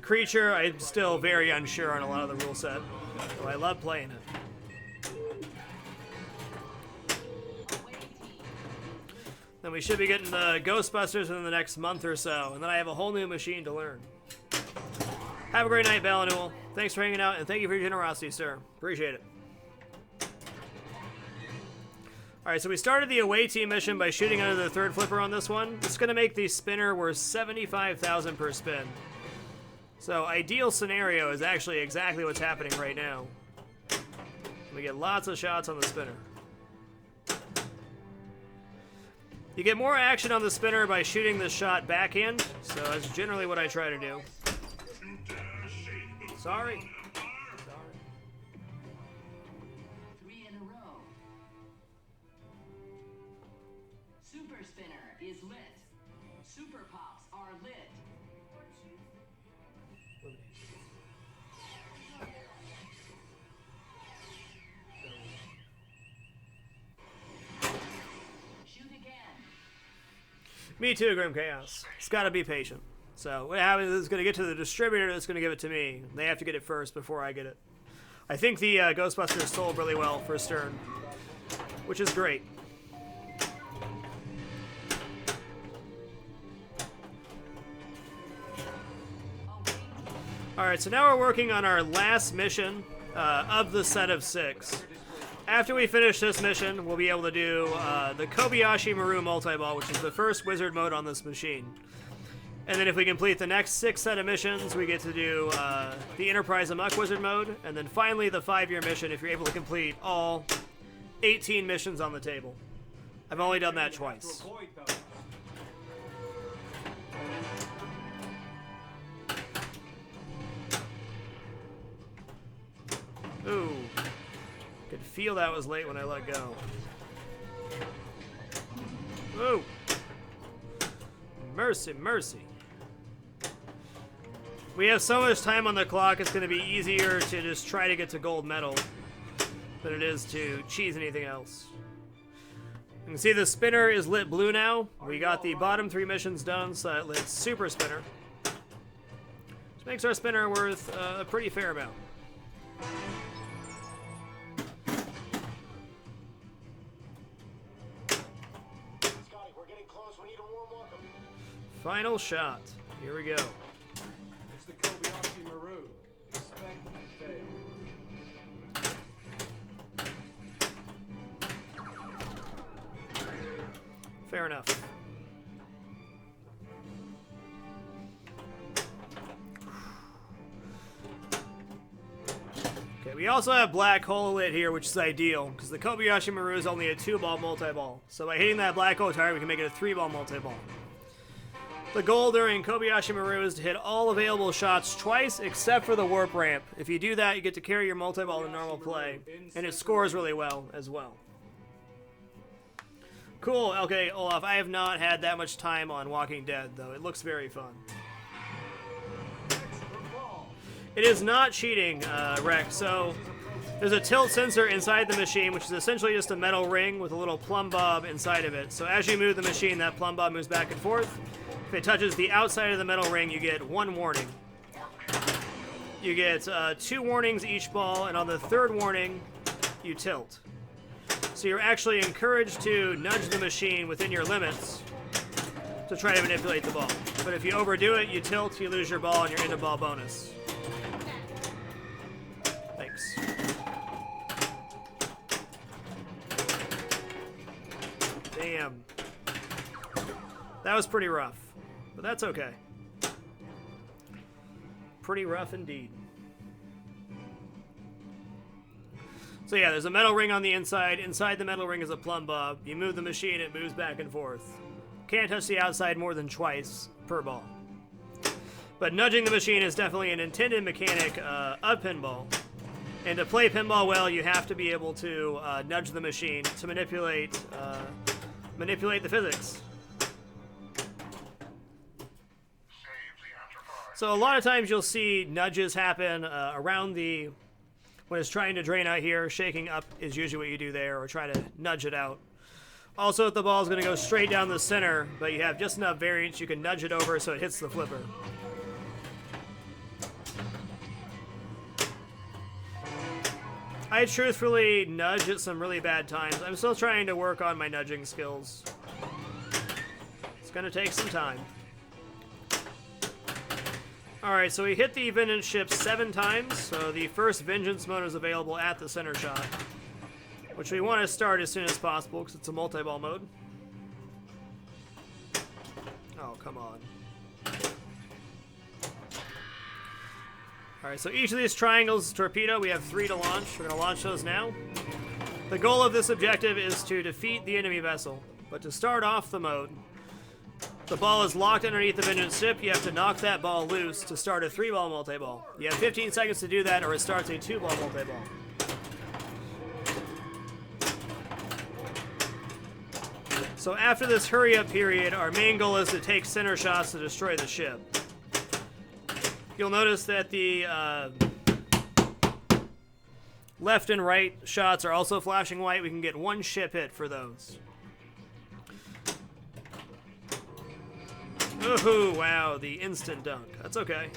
Creature, I'm still very unsure on a lot of the rule set. Though I love playing it. Then we should be getting the Ghostbusters within the next month or so, and then I have a whole new machine to learn. Have a great night, Balinul. Thanks for hanging out, and thank you for your generosity, sir. Appreciate it. Alright, so we started the away team mission by shooting under the third flipper on this one. It's going to make the spinner worth 75,000 per spin. So, ideal scenario is actually exactly what's happening right now. We get lots of shots on the spinner. You get more action on the spinner by shooting the shot backhand, so that's generally what I try to do. Sorry. 3 in a row. Super Spinner is lit. Super Pops are lit. Shoot again. Me too, Grim Chaos. It's got to be patient. So what happens is it's going to get to the distributor that's going to give it to me. They have to get it first before I get it. I think the Ghostbusters sold really well for Stern, which is great. Alright, so now we're working on our last mission of the set of 6. After we finish this mission, we'll be able to do the Kobayashi Maru multi-ball, which is the first wizard mode on this machine. And then if we complete the next 6 set of missions, we get to do the Enterprise Amok Wizard mode, and then finally the 5-year mission if you're able to complete all 18 missions on the table. I've only done that twice. Ooh. Could feel that was late when I let go. Ooh. Mercy, mercy. We have so much time on the clock, it's going to be easier to just try to get to gold medal than it is to cheese anything else. You can see the spinner is lit blue now. We got the bottom 3 missions done, so it lit super spinner. Which makes our spinner worth a pretty fair amount. Scotty, we're getting close. We need a warm welcome. Final shot. Here we go. It's the Kobayashi Maru. Expect fail. Fair enough. Okay, we also have black hole lit here, which is ideal, because the Kobayashi Maru is only a 2-ball multi-ball. So by hitting that black hole target, we can make it a 3-ball multi-ball. The goal during Kobayashi Maru is to hit all available shots twice, except for the warp ramp. If you do that, you get to carry your multi-ball to normal play, and it scores really well as well. Cool. Okay, Olaf, I have not had that much time on Walking Dead, though. It looks very fun. It is not cheating, Rex. So there's a tilt sensor inside the machine, which is essentially just a metal ring with a little plumb bob inside of it. So as you move the machine, that plumb bob moves back and forth. If it touches the outside of the metal ring, you get 1 warning. You get 2 warnings each ball, and on the 3rd warning, you tilt. So you're actually encouraged to nudge the machine within your limits to try to manipulate the ball. But if you overdo it, you tilt, you lose your ball, and you're into ball bonus. Thanks. Damn. That was pretty rough, but that's okay. Pretty rough indeed. So yeah, there's a metal ring on the inside. Inside the metal ring is a plumb bob. You move the machine, it moves back and forth. Can't touch the outside more than twice per ball. But nudging the machine is definitely an intended mechanic of pinball. And to play pinball well, you have to be able to nudge the machine to manipulate the physics. So a lot of times you'll see nudges happen around the, when it's trying to drain out here. Shaking up is usually what you do there, or try to nudge it out. Also, if the ball is going to go straight down the center, but you have just enough variance, you can nudge it over so it hits the flipper. I truthfully nudge at some really bad times. I'm still trying to work on my nudging skills. It's gonna take some time. Alright, so we hit the Vengeance ship 7 times, so the first Vengeance mode is available at the center shot, which we want to start as soon as possible because it's a multi-ball mode. Oh, come on. Alright, so each of these triangles is torpedo. We have 3 to launch. We're going to launch those now. The goal of this objective is to defeat the enemy vessel. But to start off the mode, the ball is locked underneath the Vengeance ship. You have to knock that ball loose to start a 3-ball multi-ball. You have 15 seconds to do that, or it starts a 2-ball multi-ball. So after this hurry-up period, our main goal is to take center shots to destroy the ship. You'll notice that the left and right shots are also flashing white. We can get 1 ship hit for those. Ooh, wow, the instant dunk. That's okay.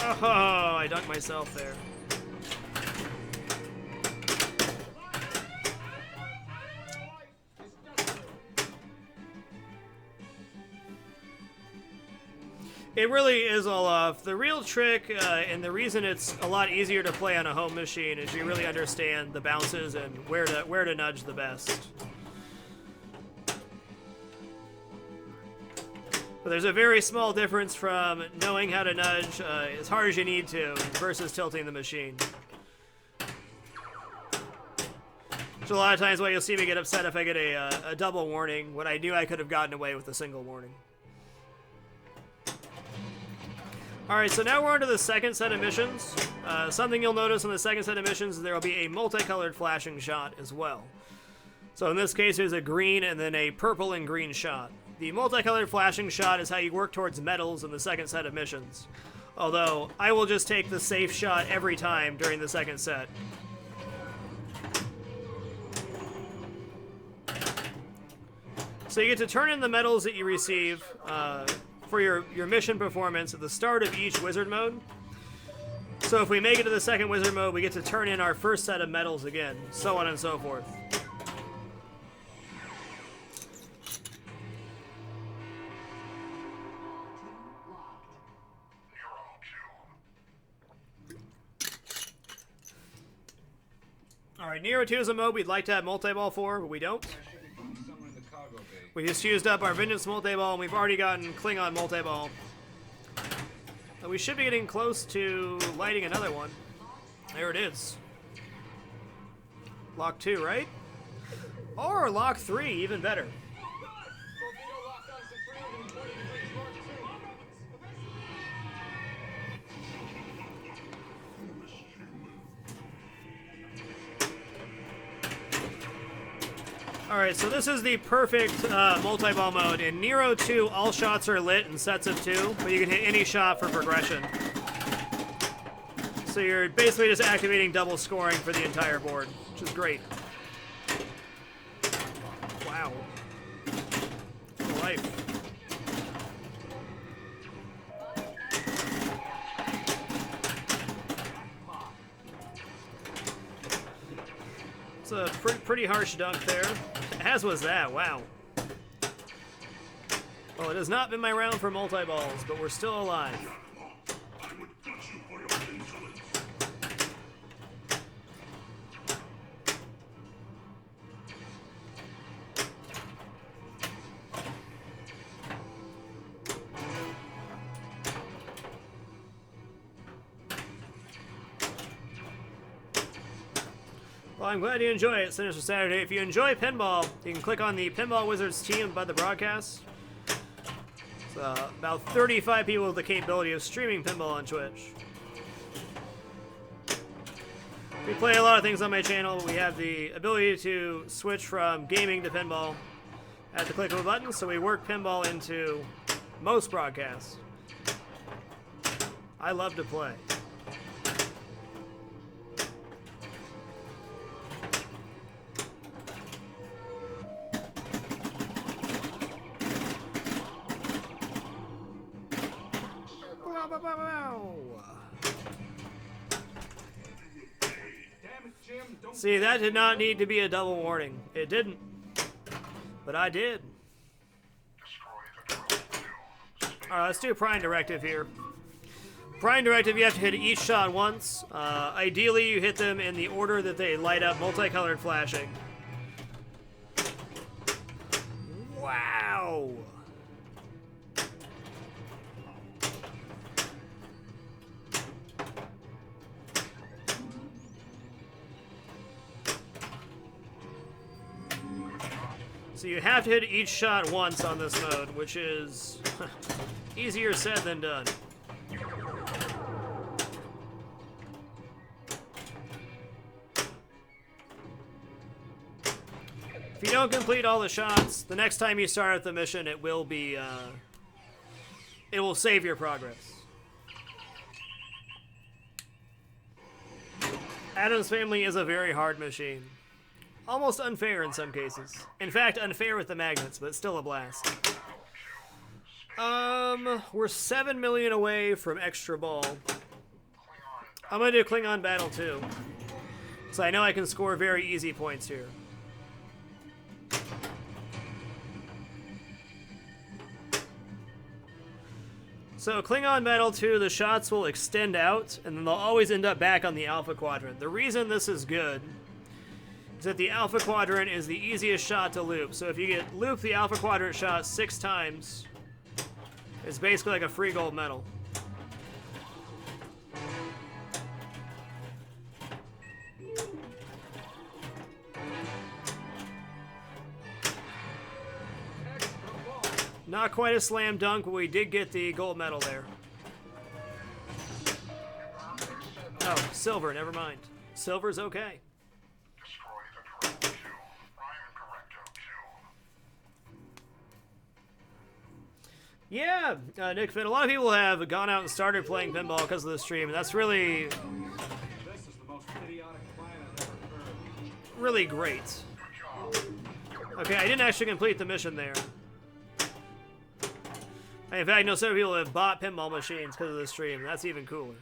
Oh, I dunked myself there. It really is all off. The real trick, and the reason it's a lot easier to play on a home machine, is you really understand the bounces and where to nudge the best. But there's a very small difference from knowing how to nudge as hard as you need to versus tilting the machine. So a lot of times why you'll see me get upset if I get a double warning when I knew I could have gotten away with a single warning. Alright, so now we're on to the second set of missions. Something you'll notice in the second set of missions is there will be a multicolored flashing shot as well. So in this case, there's a green and then a purple and green shot. The multicolored flashing shot is how you work towards medals in the second set of missions. Although, I will just take the safe shot every time during the second set. So you get to turn in the medals that you receive for your mission performance at the start of each wizard mode. So if we make it to the second wizard mode, we get to turn in our first set of medals again, so on and so forth. Alright, Nero 2 is a mode we'd like to have multi-ball for, but we don't. We just used up our Vengeance multi-ball, and we've already gotten Klingon multi-ball. We should be getting close to lighting another one. There it is. Lock 2, right? Or Lock 3, even better. Alright, so this is the perfect multi-ball mode. In Nero 2, all shots are lit in sets of 2, but you can hit any shot for progression. So you're basically just activating double scoring for the entire board, which is great. Wow. Life. It's a pretty harsh dunk there. As was that, wow. Well, it has not been my round for multi-balls, but we're still alive. Well, I'm glad you enjoy it, Sinister Saturday. If you enjoy pinball, you can click on the Pinball Wizards team above the broadcast. It's about 35 people with the capability of streaming pinball on Twitch. We play a lot of things on my channel. We have the ability to switch from gaming to pinball at the click of a button, so we work pinball into most broadcasts. I love to play. See, that did not need to be a double warning. It didn't. But I did. Alright, let's do Prime Directive here. Prime Directive, you have to hit each shot once. Ideally, you hit them in the order that they light up multicolored flashing. Wow! So you have to hit each shot once on this mode, which is easier said than done. If you don't complete all the shots, the next time you start at the mission, it will be, it will save your progress. Adam's Family is a very hard machine. Almost unfair in some cases. In fact, unfair with the magnets, but still a blast. We're 7 million away from extra ball. I'm gonna do Klingon Battle too. So I know I can score very easy points here. So Klingon Battle 2, the shots will extend out, and then they'll always end up back on the Alpha Quadrant. The reason this is good is that the Alpha Quadrant is the easiest shot to loop. So if you get loop the Alpha Quadrant shot 6 times, it's basically like a free gold medal. Not quite a slam dunk, but we did get the gold medal there. Oh, silver, never mind. Silver's okay. Yeah, Nick Finn, a lot of people have gone out and started playing pinball because of the stream, and that's really, This is the most idiotic plan I've ever heard. really great. Okay, I didn't actually complete the mission there. In fact, I know some people have bought pinball machines because of the stream. That's even cooler.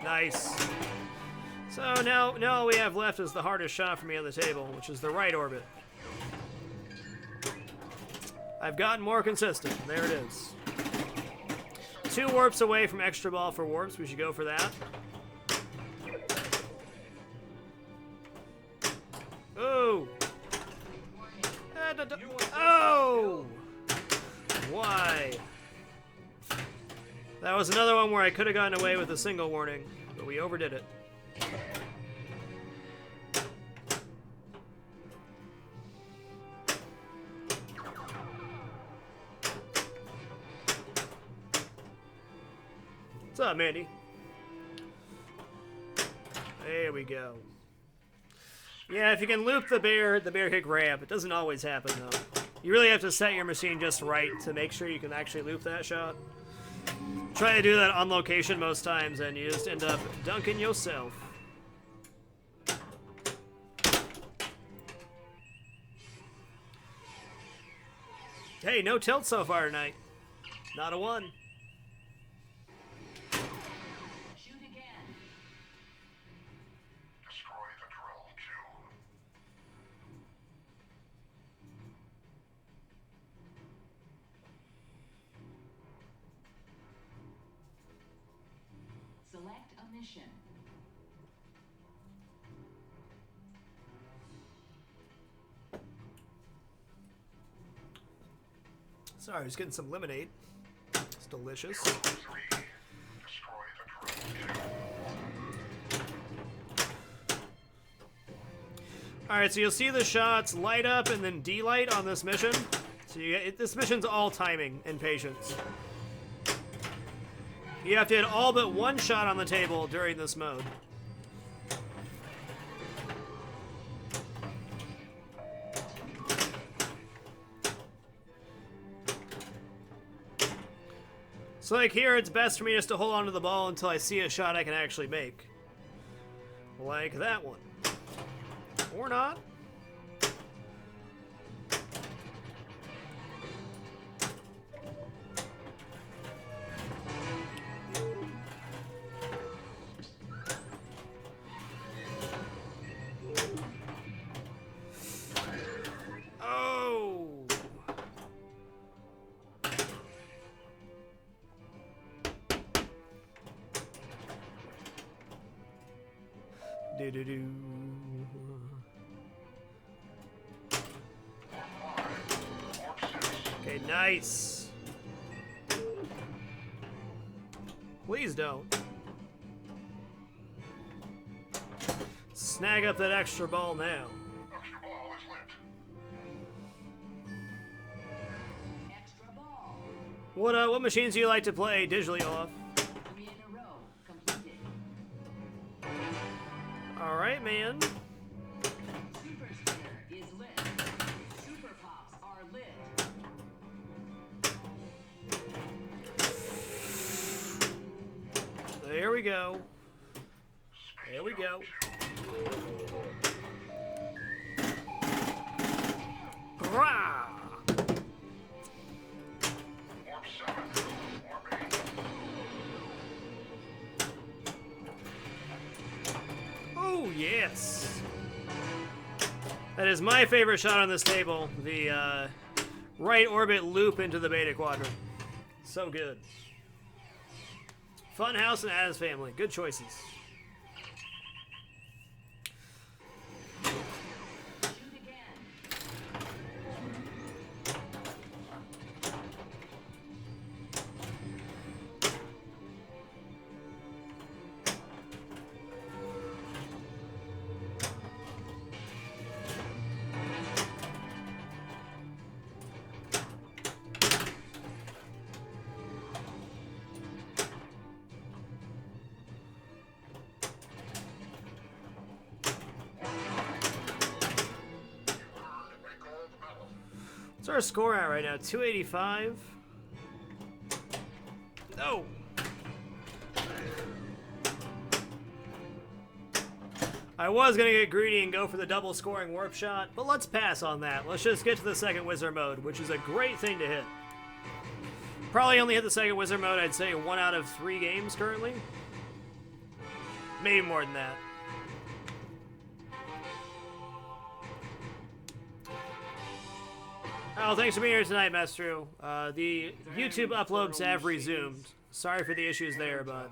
Nice. So now all we have left is the hardest shot for me on the table, which is the right orbit. I've gotten more consistent. There it is. 2 warps away from extra ball for warps. We should go for that. Oh! Oh! Why? That was another one where I could have gotten away with a single warning, but we overdid it. What's up, Mandy? There we go. Yeah, if you can loop the bear kick ramp, it doesn't always happen, though. You really have to set your machine just right to make sure you can actually loop that shot. Try to do that on location most times, and you just end up dunking yourself. Hey, no tilt so far tonight. Not a 1. Shoot again. Destroy the drill, Q. Select a mission. Sorry, I was getting some lemonade. It's delicious. 3. Destroy the drill, Q. Alright, so you'll see the shots light up and then delight on this mission. So this mission's all timing and patience. You have to hit all but 1 shot on the table during this mode. So like here, it's best for me just to hold onto the ball until I see a shot I can actually make. Like that one. Or not. Do-do-do. Okay, nice. Please don't. Snag up that extra ball now. Extra ball is lit. Extra ball. What machines do you like to play digitally off? 3 in a row. Completed. All right, man. Super spinner is lit. Super pops are lit. There we go. There we go. Hurrah! Warp 7. Warp 8. Oh, yes. That is my favorite shot on this table. The right orbit loop into the beta quadrant. So good. Funhouse and Addams Family. Good choices. Shoot again. What's our score at right now? 285. No. I was going to get greedy and go for the double scoring warp shot, but let's pass on that. Let's just get to the second wizard mode, which is a great thing to hit. Probably only hit the second wizard mode, I'd say 1 out of 3 games currently. Maybe more than that. Oh, thanks for being here tonight, Mestru. The YouTube uploads have resumed. Sorry for the issues there, but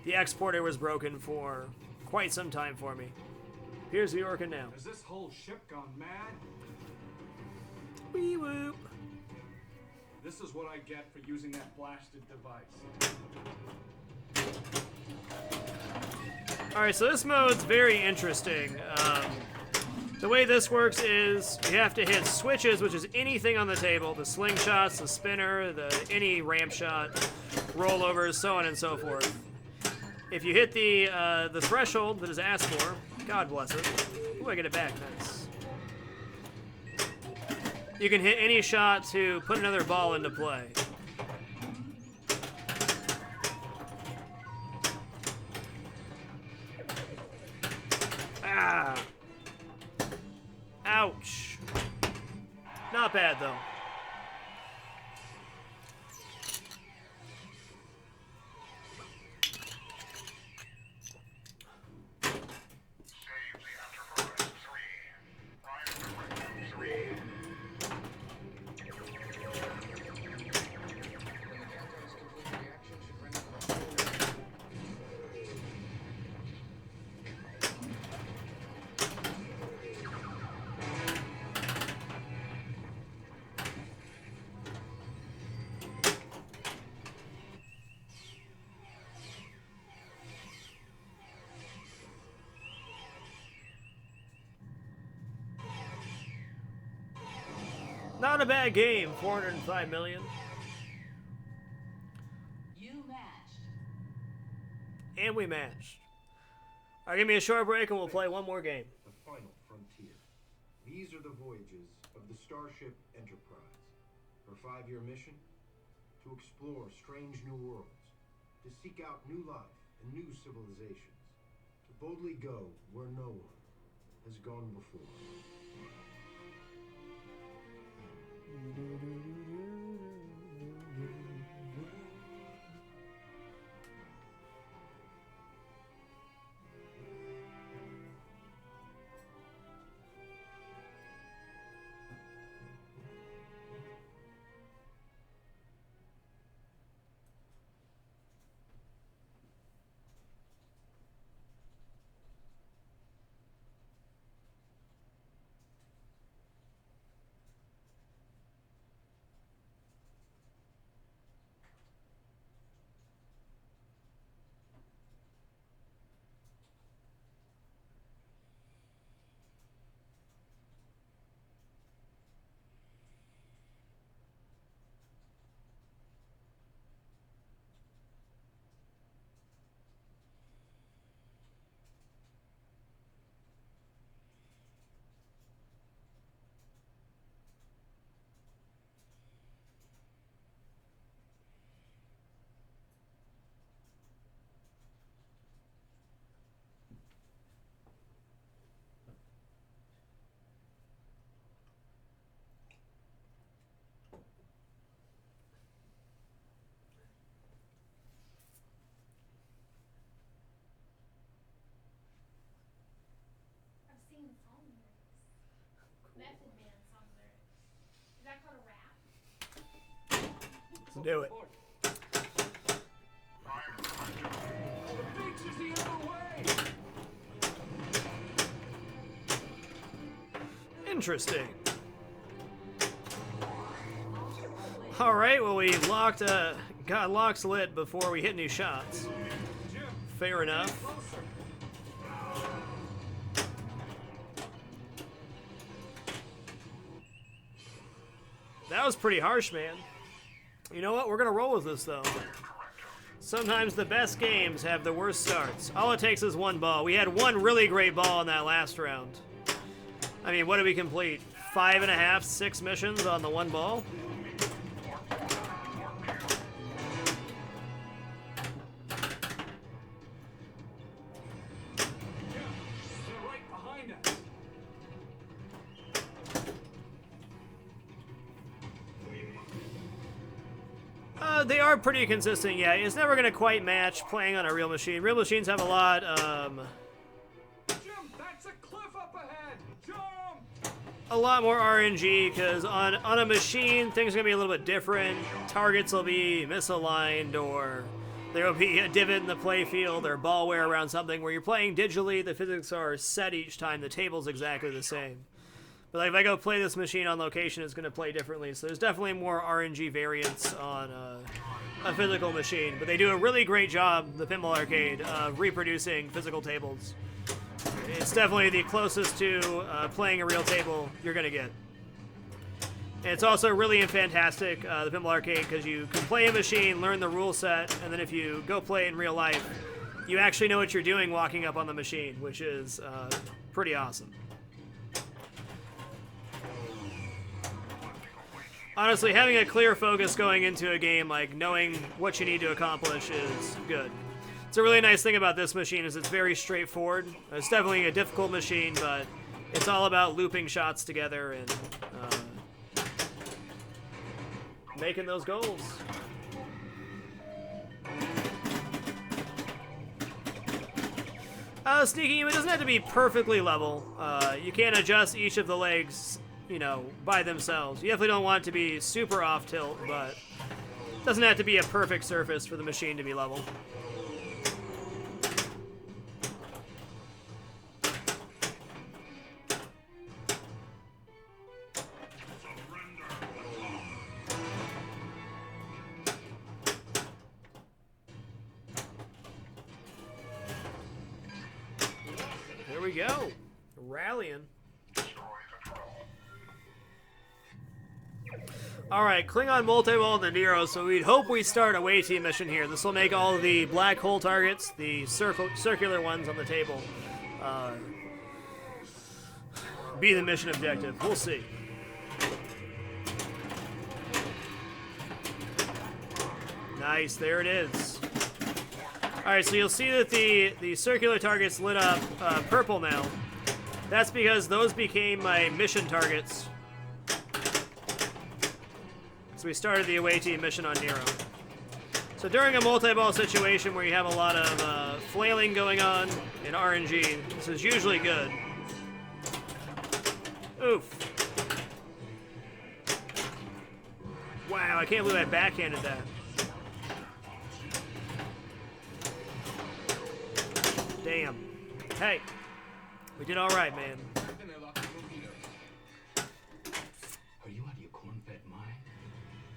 the exporter was broken for quite some time for me. Here's the Orca now. Has this whole ship gone mad? Wee whoop. This is what I get for using that blasted device. Alright, so this mode's very interesting. The way this works is you have to hit switches, which is anything on the table. The slingshots, the spinner, any ramp shot, rollovers, so on and so forth. If you hit the threshold that is asked for, God bless it. Ooh, I get it back, nice. You can hit any shot to put another ball into play. Ah! Ouch. Not bad, though. Save the Enterprise 3. Prime Directive 3. Not a bad game, 405 million. You matched. And we matched. Alright, give me a short break and we'll play one more game. The final frontier. These are the voyages of the Starship Enterprise. Her 5-year mission? To explore strange new worlds, to seek out new life and new civilizations, to boldly go where no one has gone before. Method Man song lyric. Is that called a rap? Let's do it. The beach is the other way. Interesting. All right, well, we got locks lit before we hit any shots. Jim, Fair enough. closer. That was pretty harsh, man. You know what? We're gonna roll with this, though. Sometimes the best games have the worst starts. All it takes is one ball. We had one really great ball in that last round. I mean, what did we complete? 5.5, 6 missions on the one ball? Jim, they're right behind us. They are pretty consistent, yeah. It's never gonna quite match playing on a real machine. Real machines have a lot, Jim, that's a cliff up ahead. Jump! a lot more RNG, because on a machine, things are going to be a little bit different. Targets will be misaligned, or there will be a divot in the playfield, or ball wear around something. Where you're playing digitally, the physics are set each time. The table's exactly the same. But like, if I go play this machine on location, it's going to play differently. So there's definitely more RNG variance on a physical machine. But they do a really great job, the Pinball Arcade, of reproducing physical tables. It's definitely the closest to playing a real table you're going to get. And it's also really fantastic, the Pinball Arcade, because you can play a machine, learn the rule set, and then if you go play it in real life, you actually know what you're doing walking up on the machine, which is pretty awesome. Honestly, having a clear focus going into a game, like knowing what you need to accomplish, is good. It's a really nice thing about this machine is it's very straightforward. It's definitely a difficult machine, but it's all about looping shots together and making those goals. Sneaking, it doesn't have to be perfectly level. You can adjust each of the legs, you know, by themselves. You definitely don't want it to be super off tilt, but it doesn't have to be a perfect surface for the machine to be level. There we go. Rallying. Alright, Klingon multi-ball in the Nero, so we'd hope we start a way team mission here. This will make all of the black hole targets, the circular ones on the table, be the mission objective. We'll see. Nice, there it is. Alright, so you'll see that the circular targets lit up purple now. That's because those became my mission targets. So we started the away team mission on Nero. So during a multi-ball situation where you have a lot of flailing going on in RNG, this is usually good. Oof. Wow, I can't believe I backhanded that. Damn. Hey, we did all right, man. Are you out of your corn-fed mind?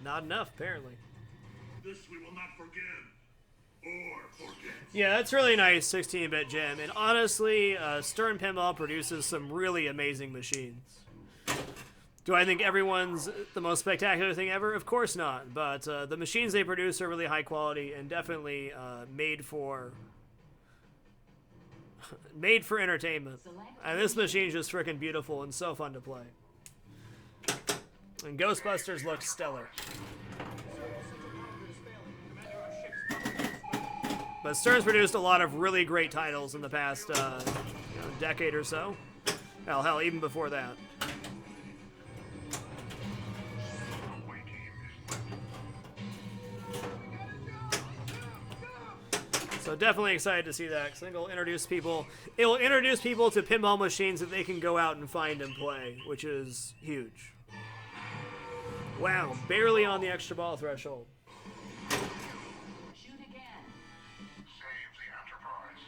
Not enough, apparently. This we will not forgive or forget. Yeah, that's really nice, 16-bit gem. And honestly, Stern Pinball produces some really amazing machines. Do I think everyone's the most spectacular thing ever? Of course not. But the machines they produce are really high quality and definitely made for entertainment. And this machine's just freaking beautiful and so fun to play. And Ghostbusters looks stellar. But Stern's produced a lot of really great titles in the past decade or so. Hell, even before that. So So definitely excited to see that, because I think it will introduce people to pinball machines that they can go out and find and play, which is huge. Wow, barely on the extra ball threshold. Shoot again. Save the Enterprise.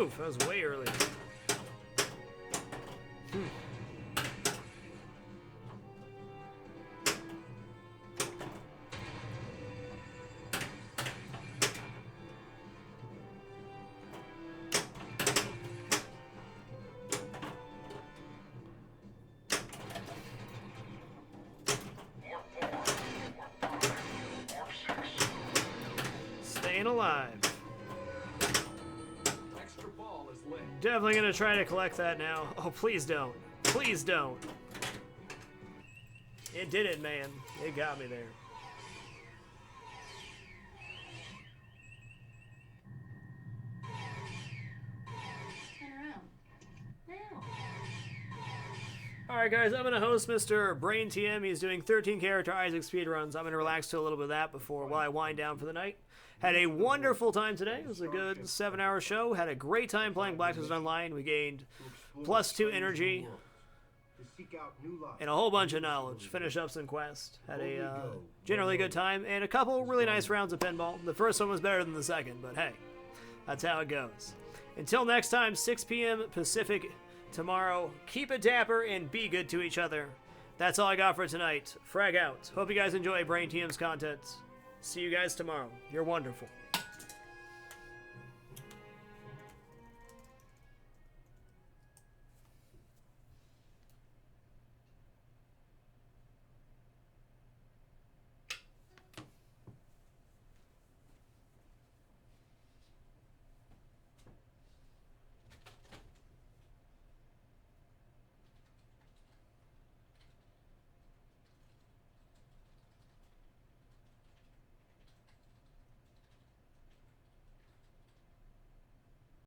Oof, that was way early. Staying alive. Extra ball is lit. Definitely gonna try to collect that now. Oh, please don't. Please don't. It did it, man. It got me there. Turn around. Now. Alright guys, I'm going to host Mr. Brain TM. He's doing 13 character Isaac speedruns. I'm going to relax to a little bit of that while I wind down for the night. Had a wonderful time today. It was a good 7-hour show. Had a great time playing Black Desert Online. We gained +2 energy To seek out new life. and a whole bunch of knowledge. Finished up some quests. Had a generally good time and a couple really nice rounds of pinball. The first one was better than the second, but hey, that's how it goes. Until next time, 6 p.m. Pacific tomorrow. Keep it dapper and be good to each other. That's all I got for tonight. Frag out. Hope you guys enjoy Brain TM's content. See you guys tomorrow. You're wonderful.